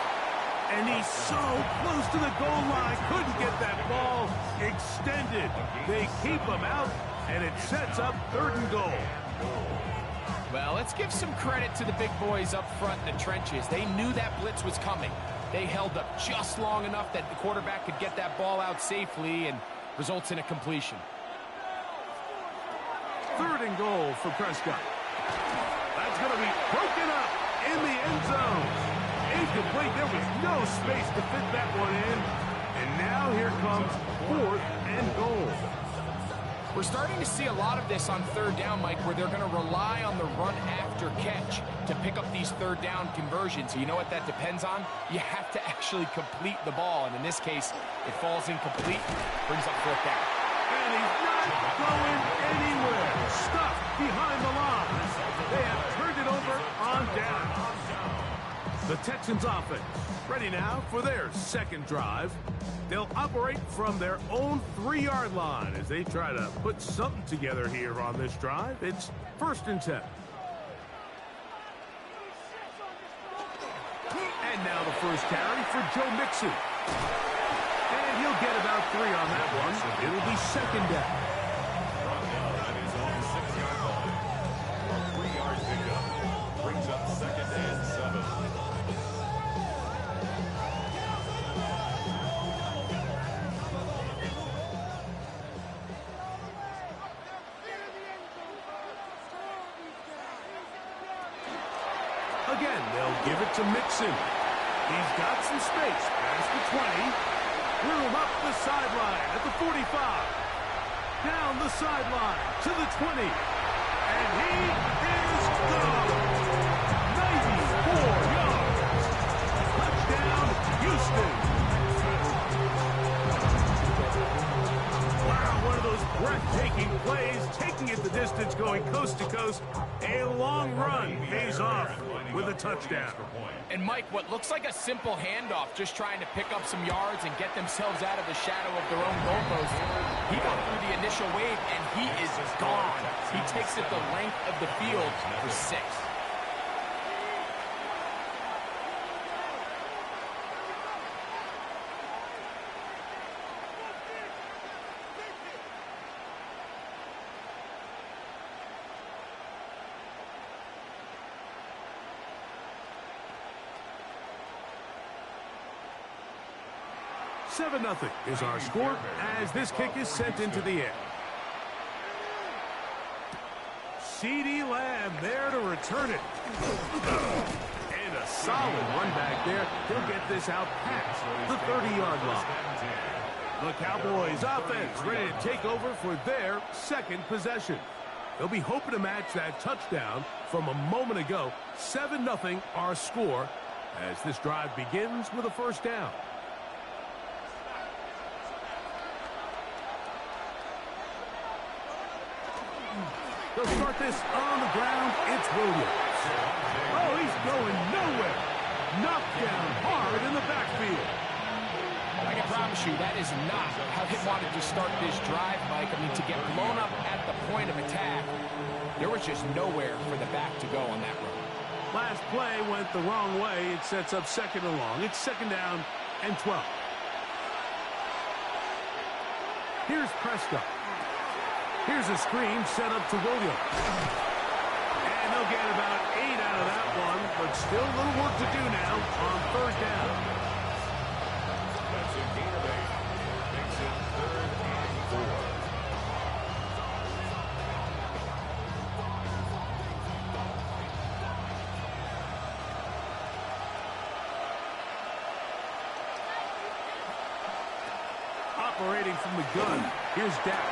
And he's so close to the goal line. Couldn't get that ball extended. They keep him out, and it sets up 3rd and goal. Well, let's give some credit to the big boys up front in the trenches. They knew that blitz was coming. They held up just long enough that the quarterback could get that ball out safely and results in a completion. 3rd and goal for Prescott. That's going to be broken up in the end zone. Incomplete. There was no space to fit that one in. And now here comes 4th and goal. We're starting to see a lot of this on third down, Mike, where they're going to rely on the run after catch to pick up these third down conversions. You know what that depends on? You have to actually complete the ball, and in this case, it falls incomplete, brings up fourth down. And he's not going anywhere. Stuck behind the line. They have turned it over on down. The Texans offense ready now for their second drive. They'll operate from their own 3-yard line as they try to put something together here on this drive. It's 1st and 10. And now the first carry for Joe Mixon. And he'll get about 3 on that one. It'll be 2nd down. That is on the 6-yard line. A 3-yard pickup brings up 2nd and 7. Again, they'll give it to Mixon. He's got some space past the 20. Room up the sideline at the 45. Down the sideline to the 20. And he is gone. 94 yards. Touchdown, Houston. Wow, one of those breathtaking plays, taking it the distance, going coast to coast. A long run pays off with a touchdown. And Mike, what looks like a simple handoff, just trying to pick up some yards and get themselves out of the shadow of their own goalpost. He got through the initial wave, and he is gone. He takes it the length of the field for 6. $7-0 is our score as this kick is sent into the air. CeeDee Lamb there to return it. And a solid run back there. He'll get this out past the 30-yard line. The Cowboys offense ready to take over for their second possession. They'll be hoping to match that touchdown from a moment ago. 7-0 our score as this drive begins with a first down. They'll start this on the ground. It's Williams. Oh, he's going nowhere. Knocked down hard in the backfield. I can promise you that is not how he wanted to start this drive, Mike. I mean, to get blown up at the point of attack, there was just nowhere for the back to go on that run. Last play went the wrong way. It sets up 2nd and long. It's 2nd down and 12. Here's Prescott. Here's a screen set up to Williams. And they'll get about 8 out of that one, but still a little work to do now on 3rd down. That's a gain of 8. Makes it 3rd and 4. Operating from the gun, here's Dak.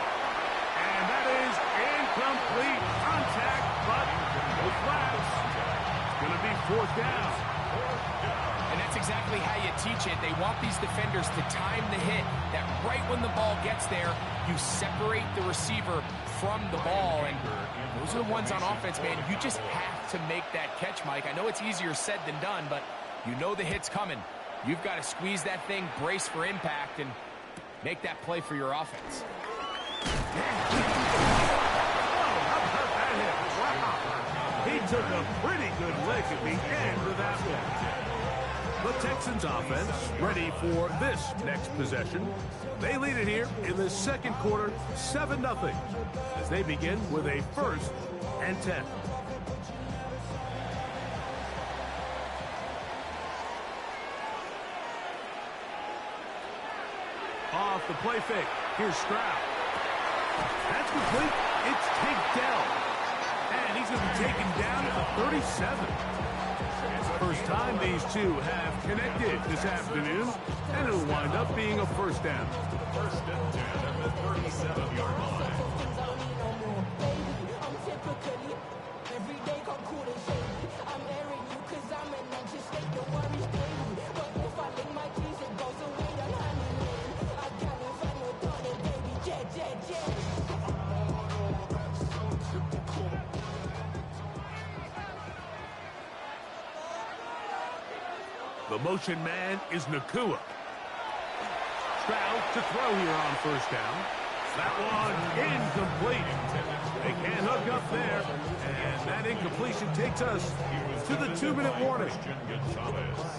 And that is incomplete contact, but with flags, it's going to be 4th down. And that's exactly how you teach it. They want these defenders to time the hit, that right when the ball gets there, you separate the receiver from the ball. And those are the ones on offense, man. You just have to make that catch, Mike. I know it's easier said than done, but you know the hit's coming. You've got to squeeze that thing, brace for impact, and make that play for your offense. Oh, how about that hit? Wow. He took a pretty good lick at the end of that one. The Texans offense ready for this next possession. They lead it here in the 2nd quarter, 7-0, as they begin with a 1st and 10. Off the play fake. Here's Stroud. That's complete. It's Tank Dell. And he's going to be taken down at the 37. first time these two have connected this afternoon, and it'll wind up being a first down. First and 10 at the 37-yard line. The motion man is Nakua. Stroud to throw here on first down. That one incomplete. They can't hook up there. And that incompletion takes us to the 2-minute warning.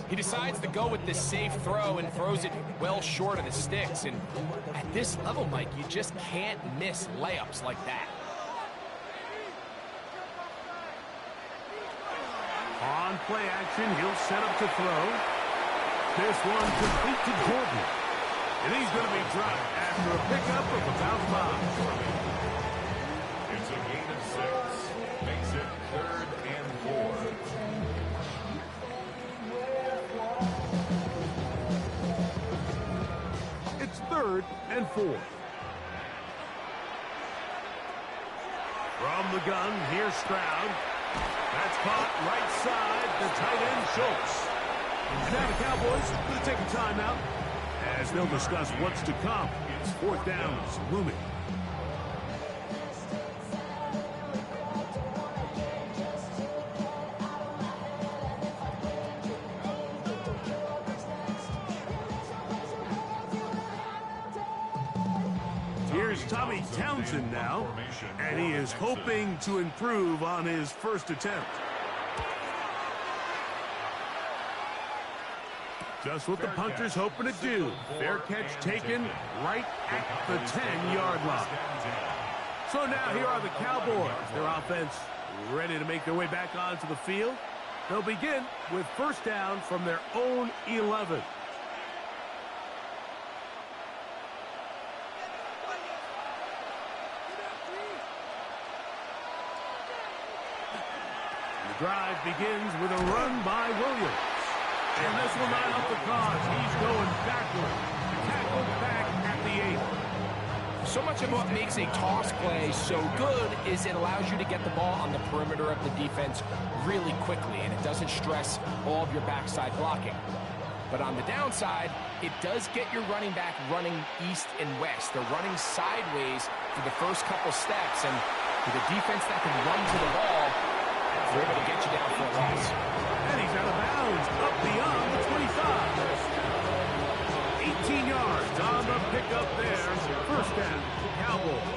He decides to go with the safe throw and throws it well short of the sticks. And at this level, Mike, you just can't miss layups like that. On play action, he'll set up to throw. This one complete to Jordan. And he's going to be dropped after a pickup of about 5. It's a gain of 6. Makes it 3rd and 4. It's 3rd and 4. From the gun, here's Stroud. That's caught right side, the tight end Schultz. And now the Cowboys going to take a timeout as they'll discuss what's to come. It's 4th downs looming. Here's Tommy Townsend now, and he is hoping to improve on his first attempt. Just what the punter's hoping to do. Fair catch taken right at the 10-yard line. So now here are the Cowboys. Their offense ready to make their way back onto the field. They'll begin with first down from their own 11. The drive begins with a run by Williams. And this will not help the cause. He's going backward. Tackled back at the 8. So much of what makes a toss play so good is it allows you to get the ball on the perimeter of the defense really quickly, and it doesn't stress all of your backside blocking. But on the downside, it does get your running back running east and west. They're running sideways for the first couple steps, and with a defense that can run to the ball, they're able to get you down for a loss. And he's out of bounds, up beyond the 25. 18 yards on the pickup there. First down, Cowboys.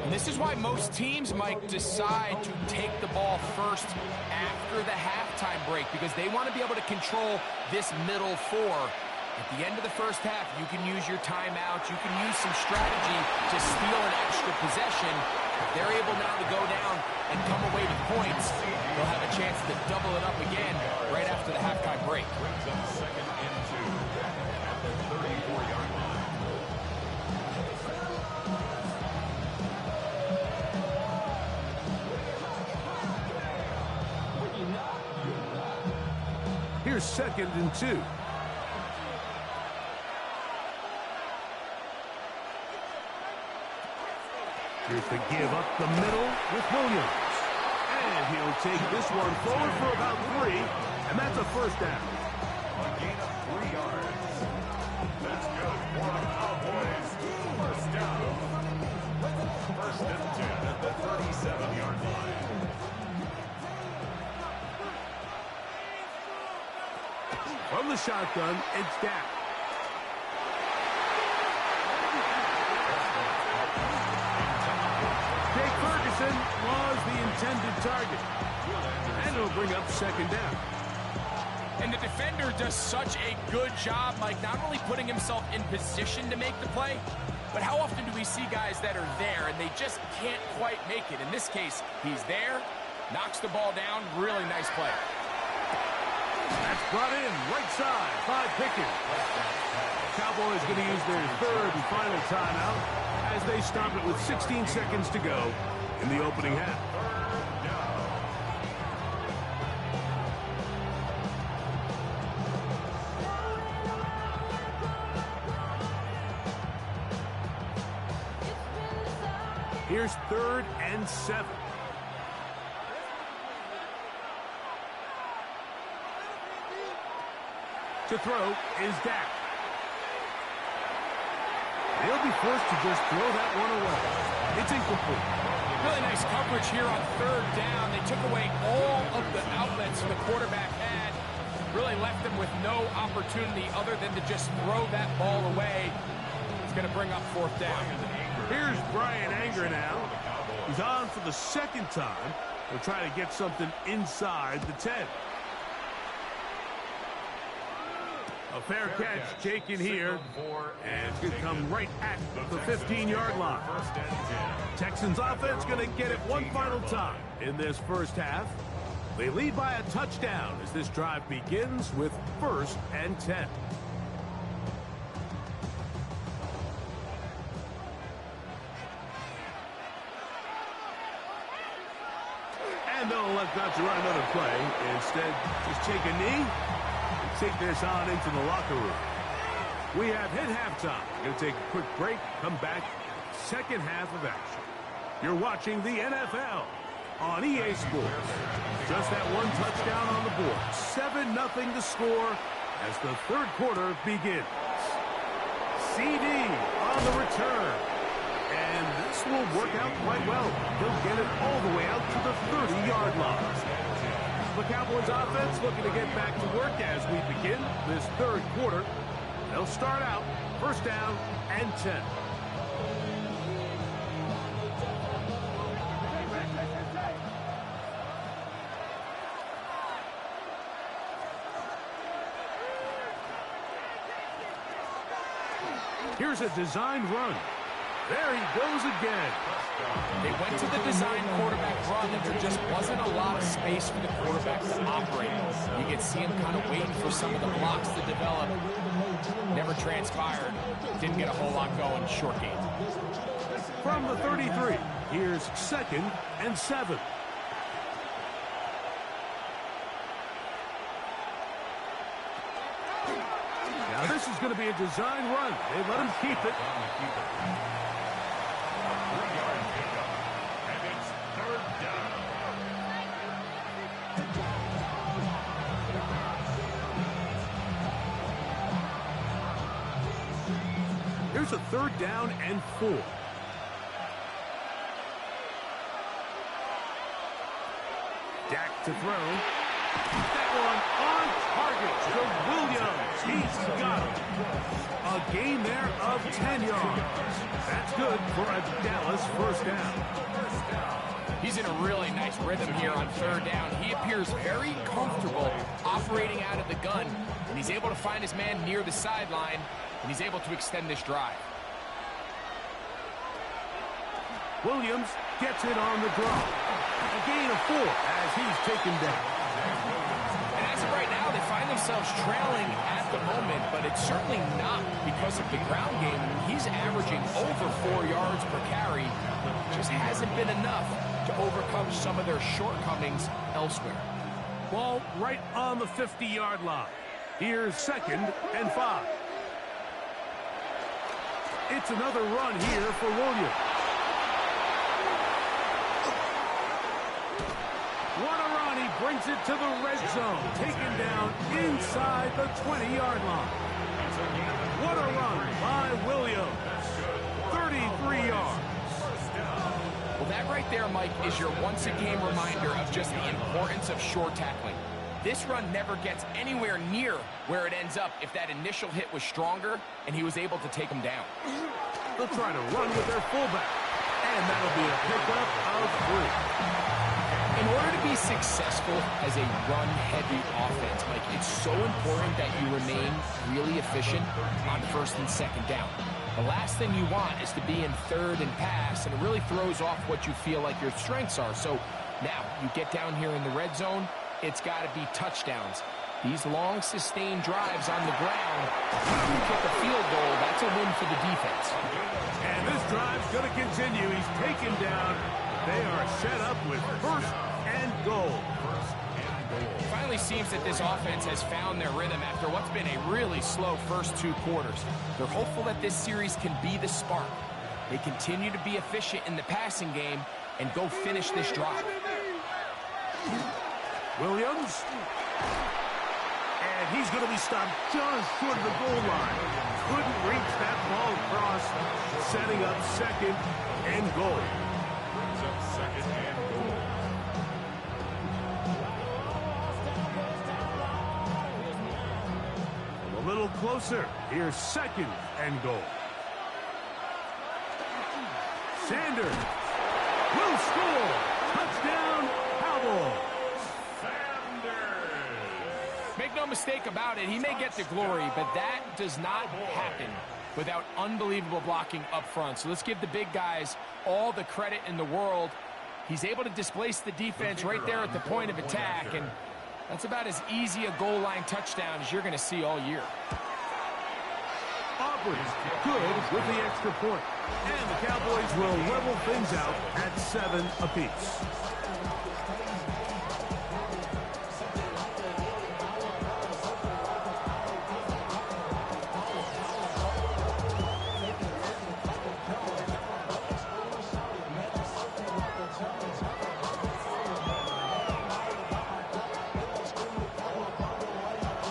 And this is why most teams, Mike, decide to take the ball first after the halftime break, because they want to be able to control this middle 4. At the end of the first half, you can use your timeouts, you can use some strategy to steal an extra possession. If they're able now to go down and come away with points, they'll have a chance to double it up again right after the halftime break. Second and 2 at the 34-yard line. Here's 2nd and 2. Here's the give up the middle with Williams. And he'll take this one forward for about 3, and that's a first down. A gain of 3 yards. That's good for the Cowboys. First down. First and 10 at the 37-yard line. From the shotgun, it's Dak. Jake Ferguson was the intended target. And it'll bring up 2nd down. And the defender does such a good job, Mike, not only putting himself in position to make the play, but how often do we see guys that are there and they just can't quite make it? In this case, he's there, knocks the ball down, really nice play. That's brought in right side by Pickens. Cowboys going to use their 3rd and final timeout as they stop it with 16 seconds to go in the opening half. Here's 3rd and 7. To throw is Dak. They'll be forced to just throw that one away. It's incomplete. Really nice coverage here on 3rd down. They took away all of the outlets the quarterback had. Really left them with no opportunity other than to just throw that ball away. It's going to bring up 4th down. Here's Brian Anger now. He's on for the 2nd time. He'll try to get something inside the 10. A fair catch taken here, and it's going to come right at the 15-yard line. Texans offense going to get it one final time in this first half. They lead by a touchdown as this drive begins with 1st and 10. And they'll elect not to run another play. Instead, just take a knee and take this on into the locker room. We have hit halftime. Going to take a quick break, come back, second half of action. You're watching the NFL on EA Sports. Just that one touchdown on the board. 7-0 to score as the 3rd quarter begins. CD on the return. And this will work out quite well. He'll get it all the way out to the 30-yard line. The Cowboys offense looking to get back to work as we begin this 3rd quarter. They'll start out 1st down and 10. Here's a designed run. There he goes again. They went to the design quarterback run, and there just wasn't a lot of space for the quarterback to operate. You can see him kind of waiting for some of the blocks to develop. Never transpired. Didn't get a whole lot going. Short game. From the 33, here's 2nd and 7. Now this is going to be a design run. They let him keep it. Here's a 3rd down and 4. Dak to throw. That one on target to Williams. He's got it. A gain there of 10 yards. That's good for a Dallas 1st down. He's in a really nice rhythm here on 3rd down. He appears very comfortable operating out of the gun, and he's able to find his man near the sideline, and he's able to extend this drive. Williams gets it on the drop. A gain of 4 as he's taken down. And as of right now, they find themselves trailing at the moment, but it's certainly not because of the ground game. I mean, he's averaging over 4 yards per carry. Just hasn't been enough to overcome some of their shortcomings elsewhere. Ball right on the 50-yard line. Here's 2nd and 5. It's another run here for Williams. What a run. He brings it to the red zone. Taken down inside the 20-yard line. What a run by Williams. 33 yards. Well, that right there, Mike, is your once-a-game reminder of just the importance of short tackling. This run never gets anywhere near where it ends up if that initial hit was stronger and he was able to take him down. They'll try to run with their fullback, and that'll be a pickup of 3. In order to be successful as a run-heavy offense, Mike, it's so important that you remain really efficient on 1st and 2nd down. The last thing you want is to be in 3rd and pass, and it really throws off what you feel like your strengths are. So now you get down here in the red zone, it's got to be touchdowns. These long, sustained drives on the ground, you kick a field goal, that's a win for the defense. And this drive's going to continue. He's taken down. They are set up with 1st and goal. It finally seems that this offense has found their rhythm after what's been a really slow first 2 quarters. They're hopeful that this series can be the spark. They continue to be efficient in the passing game and go finish this drive. Williams. And he's going to be stopped just short of the goal line. Couldn't reach that ball across, setting up second and goal. Brings up second and goal. A little closer. Here's second and goal. Sanders will score. Touchdown, Cowboys. Make no mistake about it, he may get the glory, but that does not happen without unbelievable blocking up front. So let's give the big guys all the credit in the world. He's able to displace the defense right there at the point of attack, and that's about as easy a goal line touchdown as you're going to see all year. Auburn's good with the extra point, and the Cowboys will level things out at 7 apiece.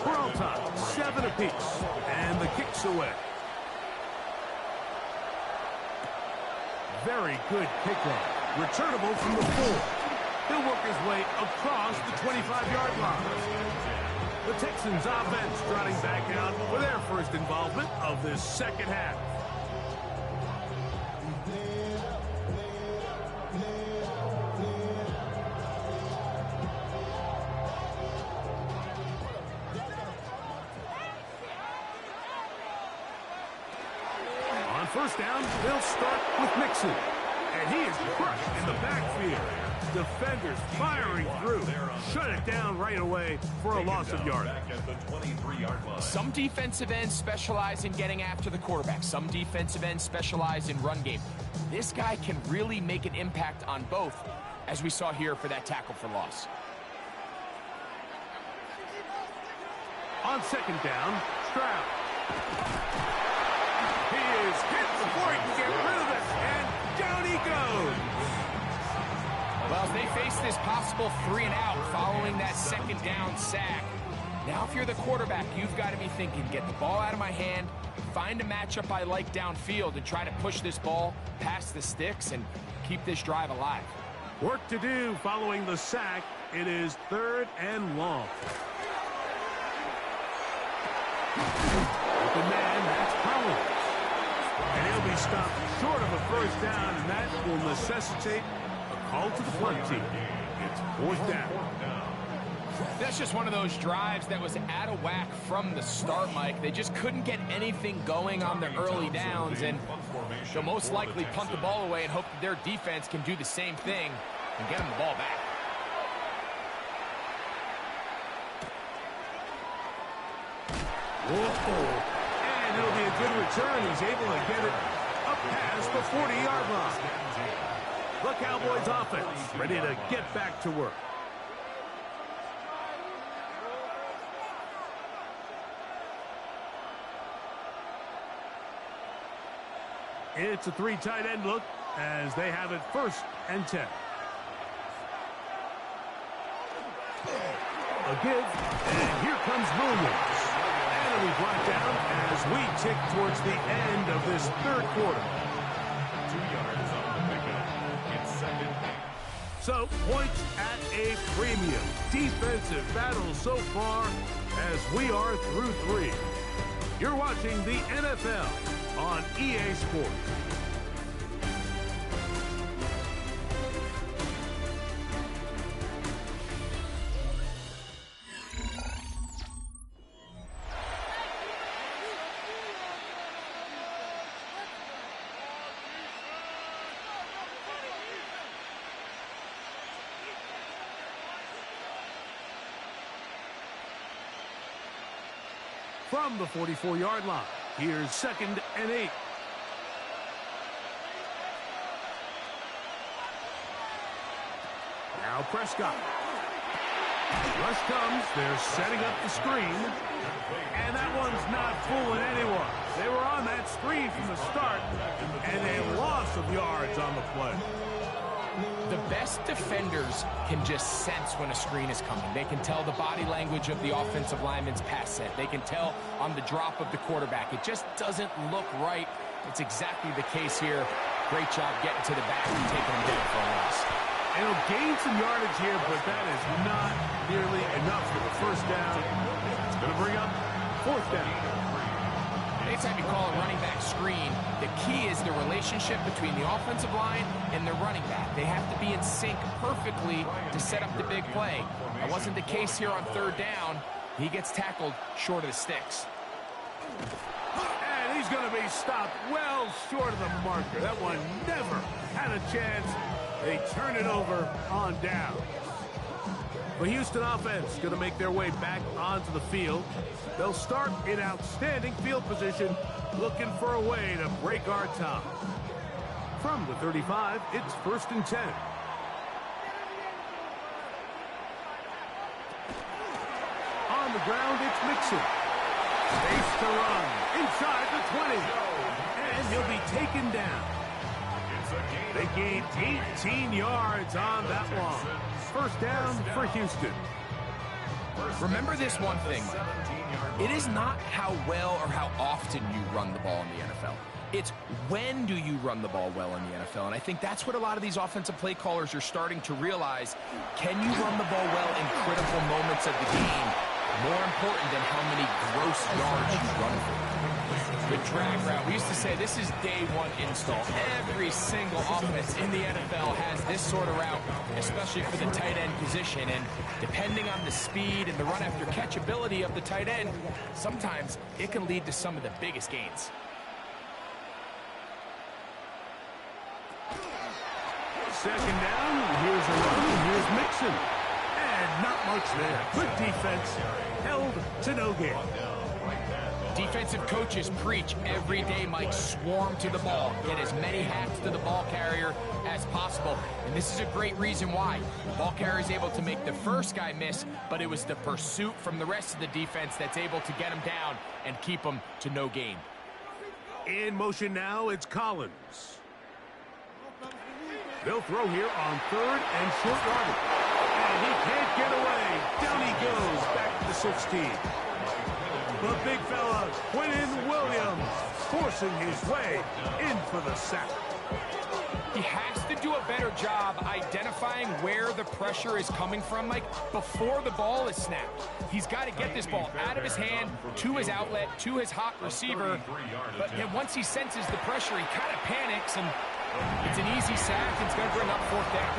We're all tied, 7 apiece, and the kick's away. Very good kickoff. Returnable from the 4. He'll work his way across the 25-yard line. The Texans offense trotting back out for their first involvement of this second half. On first down, they'll start with Mixon. And he is crushed in the backfield. Defenders firing through. Shut it down right away for a loss of yardage. Some defensive ends specialize in getting after the quarterback. Some defensive ends specialize in run game. This guy can really make an impact on both, as we saw here for that tackle for loss. On second down, Stroud. He is hit before he can get rid of it, and down he goes. Well, as they face this possible 3-and-out following that second down sack, now if you're the quarterback, you've got to be thinking, get the ball out of my hand, find a matchup I like downfield, and try to push this ball past the sticks and keep this drive alive. Work to do following the sack. It is 3rd and long. With the man, that's Collins. And he'll be stopped short of a first down, and that will necessitate a call to the punt team. It's 4th down. That's just one of those drives that was out of whack from the start, Mike. They just couldn't get anything going on the early downs, and they'll most likely punt the ball away and hope that their defense can do the same thing and get them the ball back. Whoa. And it'll be a good return. He's able to get it up past the 40-yard line. The Cowboys offense ready to get back to work. It's a 3 tight end look as they have it 1st and 10. A give, and here comes Williams. And it'll be brought down as we tick towards the end of this 3rd quarter. 2 yards on the pickup. It's 2nd. So, points at a premium. Defensive battle so far as we are through 3. You're watching the NFL on EA Sports. From the 44-yard line, here's 2nd and 8. Now Prescott. Rush comes. They're setting up the screen. And that one's not fooling anyone. They were on that screen from the start, and they lost loss of yards on the play. The best defenders can just sense when a screen is coming. They can tell the body language of the offensive lineman's pass set. They can tell on the drop of the quarterback. It just doesn't look right. It's exactly the case here. Great job getting to the back and taking them down for a loss. And he'll gain some yardage here, but that is not nearly enough for the first down. It's going to bring up fourth down. Anytime you call a running back screen, the key is the relationship between the offensive line and the running back. They have to be in sync perfectly to set up the big play. That wasn't the case here on third down. He gets tackled short of the sticks. And he's going to be stopped well short of the marker. That one never had a chance. They turn it over on down. The Houston offense going to make their way back onto the field. They'll start in outstanding field position, looking for a way to break our tie. From the 35, it's 1st and 10. On the ground, it's Mixon. Space to run inside the 20. And he'll be taken down. They gained 18 yards on that one. First down for Houston. Remember this one thing. It is not how well or how often you run the ball in the NFL. It's when do you run the ball well in the NFL. And I think that's what a lot of these offensive play callers are starting to realize. Can you run the ball well in critical moments of the game? More important than how many gross yards you run for. The drag route. We used to say this is day one install. Every single offense in the NFL has this sort of route, especially for the tight end position. And depending on the speed and the run after catch ability of the tight end, sometimes it can lead to some of the biggest gains. Second down, here's a run, and here's Mixon. And not much there. Good defense, held to no gain. Defensive coaches preach every day, Mike, swarm to the ball. Get as many hacks to the ball carrier as possible. And this is a great reason why. The ball carrier is able to make the first guy miss, but it was the pursuit from the rest of the defense that's able to get him down and keep him to no gain. In motion now, it's Collins. They'll throw here on third and short yardage. And he can't get away. Down he goes, back to the 16. The big fella, Quentin Williams, forcing his way in for the sack. He has to do a better job identifying where the pressure is coming from, Mike, before the ball is snapped. He's got to get this ball out of his hand, to his outlet, to his hot receiver. But then once he senses the pressure, he kind of panics, and it's an easy sack. It's going to bring up fourth down.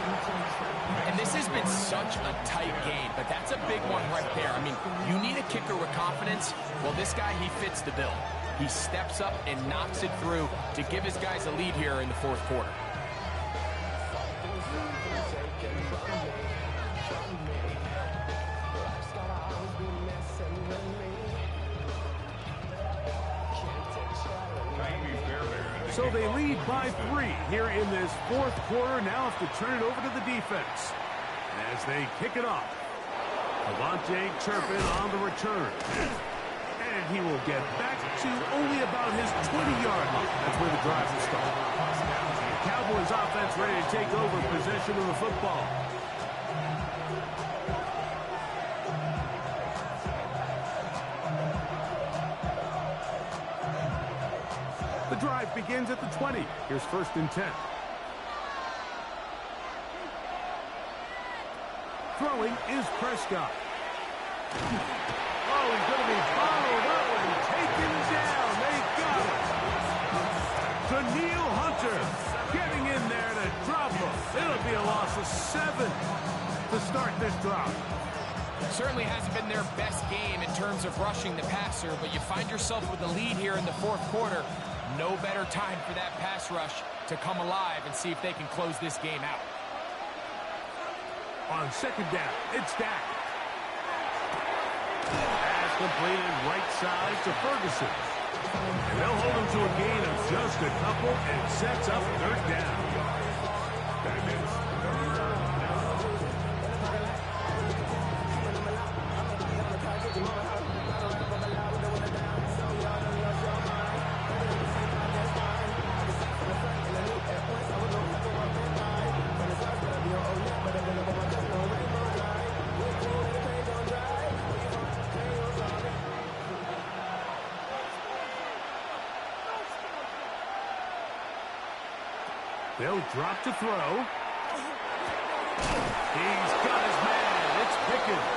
And this has been such a tight game, but that's a big one right there. I mean, you need a kicker with confidence. Well, this guy, he fits the bill. He steps up and knocks it through to give his guys a lead here in the fourth quarter. So they lead by 3 here in this fourth quarter. Now have to turn it over to the defense as they kick it off. Avante Turpin on the return. And he will get back to only about his 20-yard line. That's where the drive will start. The Cowboys offense ready to take over possession of the football. The drive begins at the 20. Here's 1st and 10. Throwing is Prescott. Oh, he's going to be followed up and taken down. They got him. Daniil Hunter getting in there to drop him. It'll be a loss of 7 to start this drive. Certainly hasn't been their best game in terms of rushing the passer, but you find yourself with a lead here in the fourth quarter. No better time for that pass rush to come alive and see if they can close this game out. On second down, it's Dak. Pass completed right side to Ferguson. And they'll hold him to a gain of just a couple and sets up third down. They'll drop to throw. He's got his man. It's Pickens.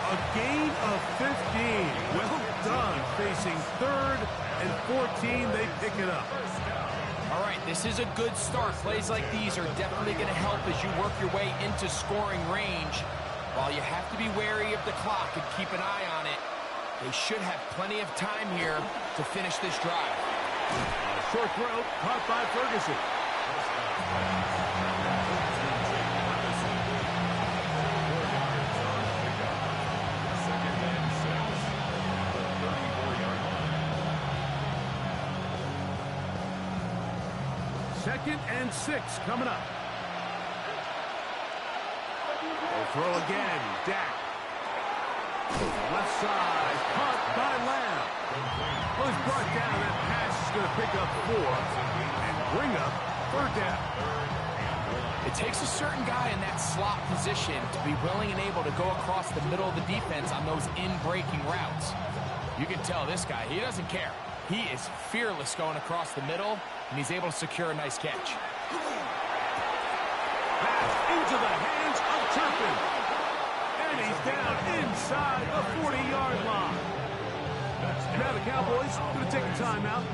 A gain of 15. Well done. Facing 3rd and 14, they pick it up. All right, this is a good start. Plays like these are definitely going to help as you work your way into scoring range. While you have to be wary of the clock and keep an eye on it, they should have plenty of time here to finish this drive. A short throw caught by Ferguson. Second and 6 coming up. They'll throw again. Dak. Left side. Caught by Lamb. Was brought down. That pass is going to pick up 4 and bring up 3rd down. It takes a certain guy in that slot position to be willing and able to go across the middle of the defense on those in-breaking routes. You can tell this guy, he doesn't care. He is fearless going across the middle, and he's able to secure a nice catch. Pass into the hands of Turpin. And he's down inside the 40-yard line. Now the Cowboys going to take a timeout.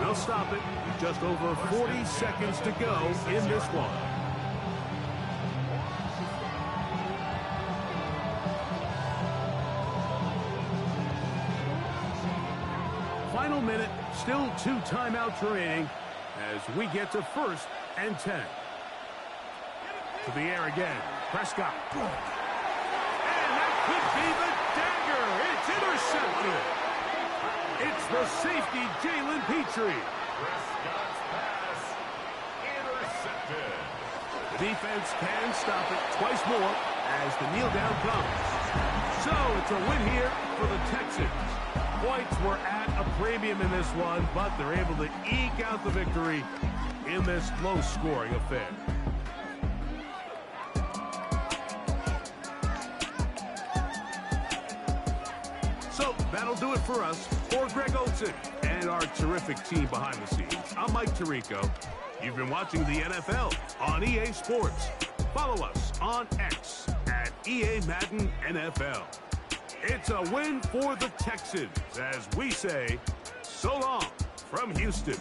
They'll stop it with just over 40 seconds to go in this one. Final minute, still 2 timeouts remaining as we get to 1st and 10. To the air again, Prescott. And that could be the dagger. It's intercepted. It's the safety, Jalen Petrie. Prescott's pass intercepted. The defense can stop it twice more as the kneel down comes. So it's a win here for the Texans. Points were at a premium in this one, but they're able to eke out the victory in this low-scoring affair. So that'll do it for us. For Greg Olsen and our terrific team behind the scenes, I'm Mike Tirico. You've been watching the NFL on EA Sports. Follow us on X at EA Madden NFL. It's a win for the Texans as we say so long from Houston.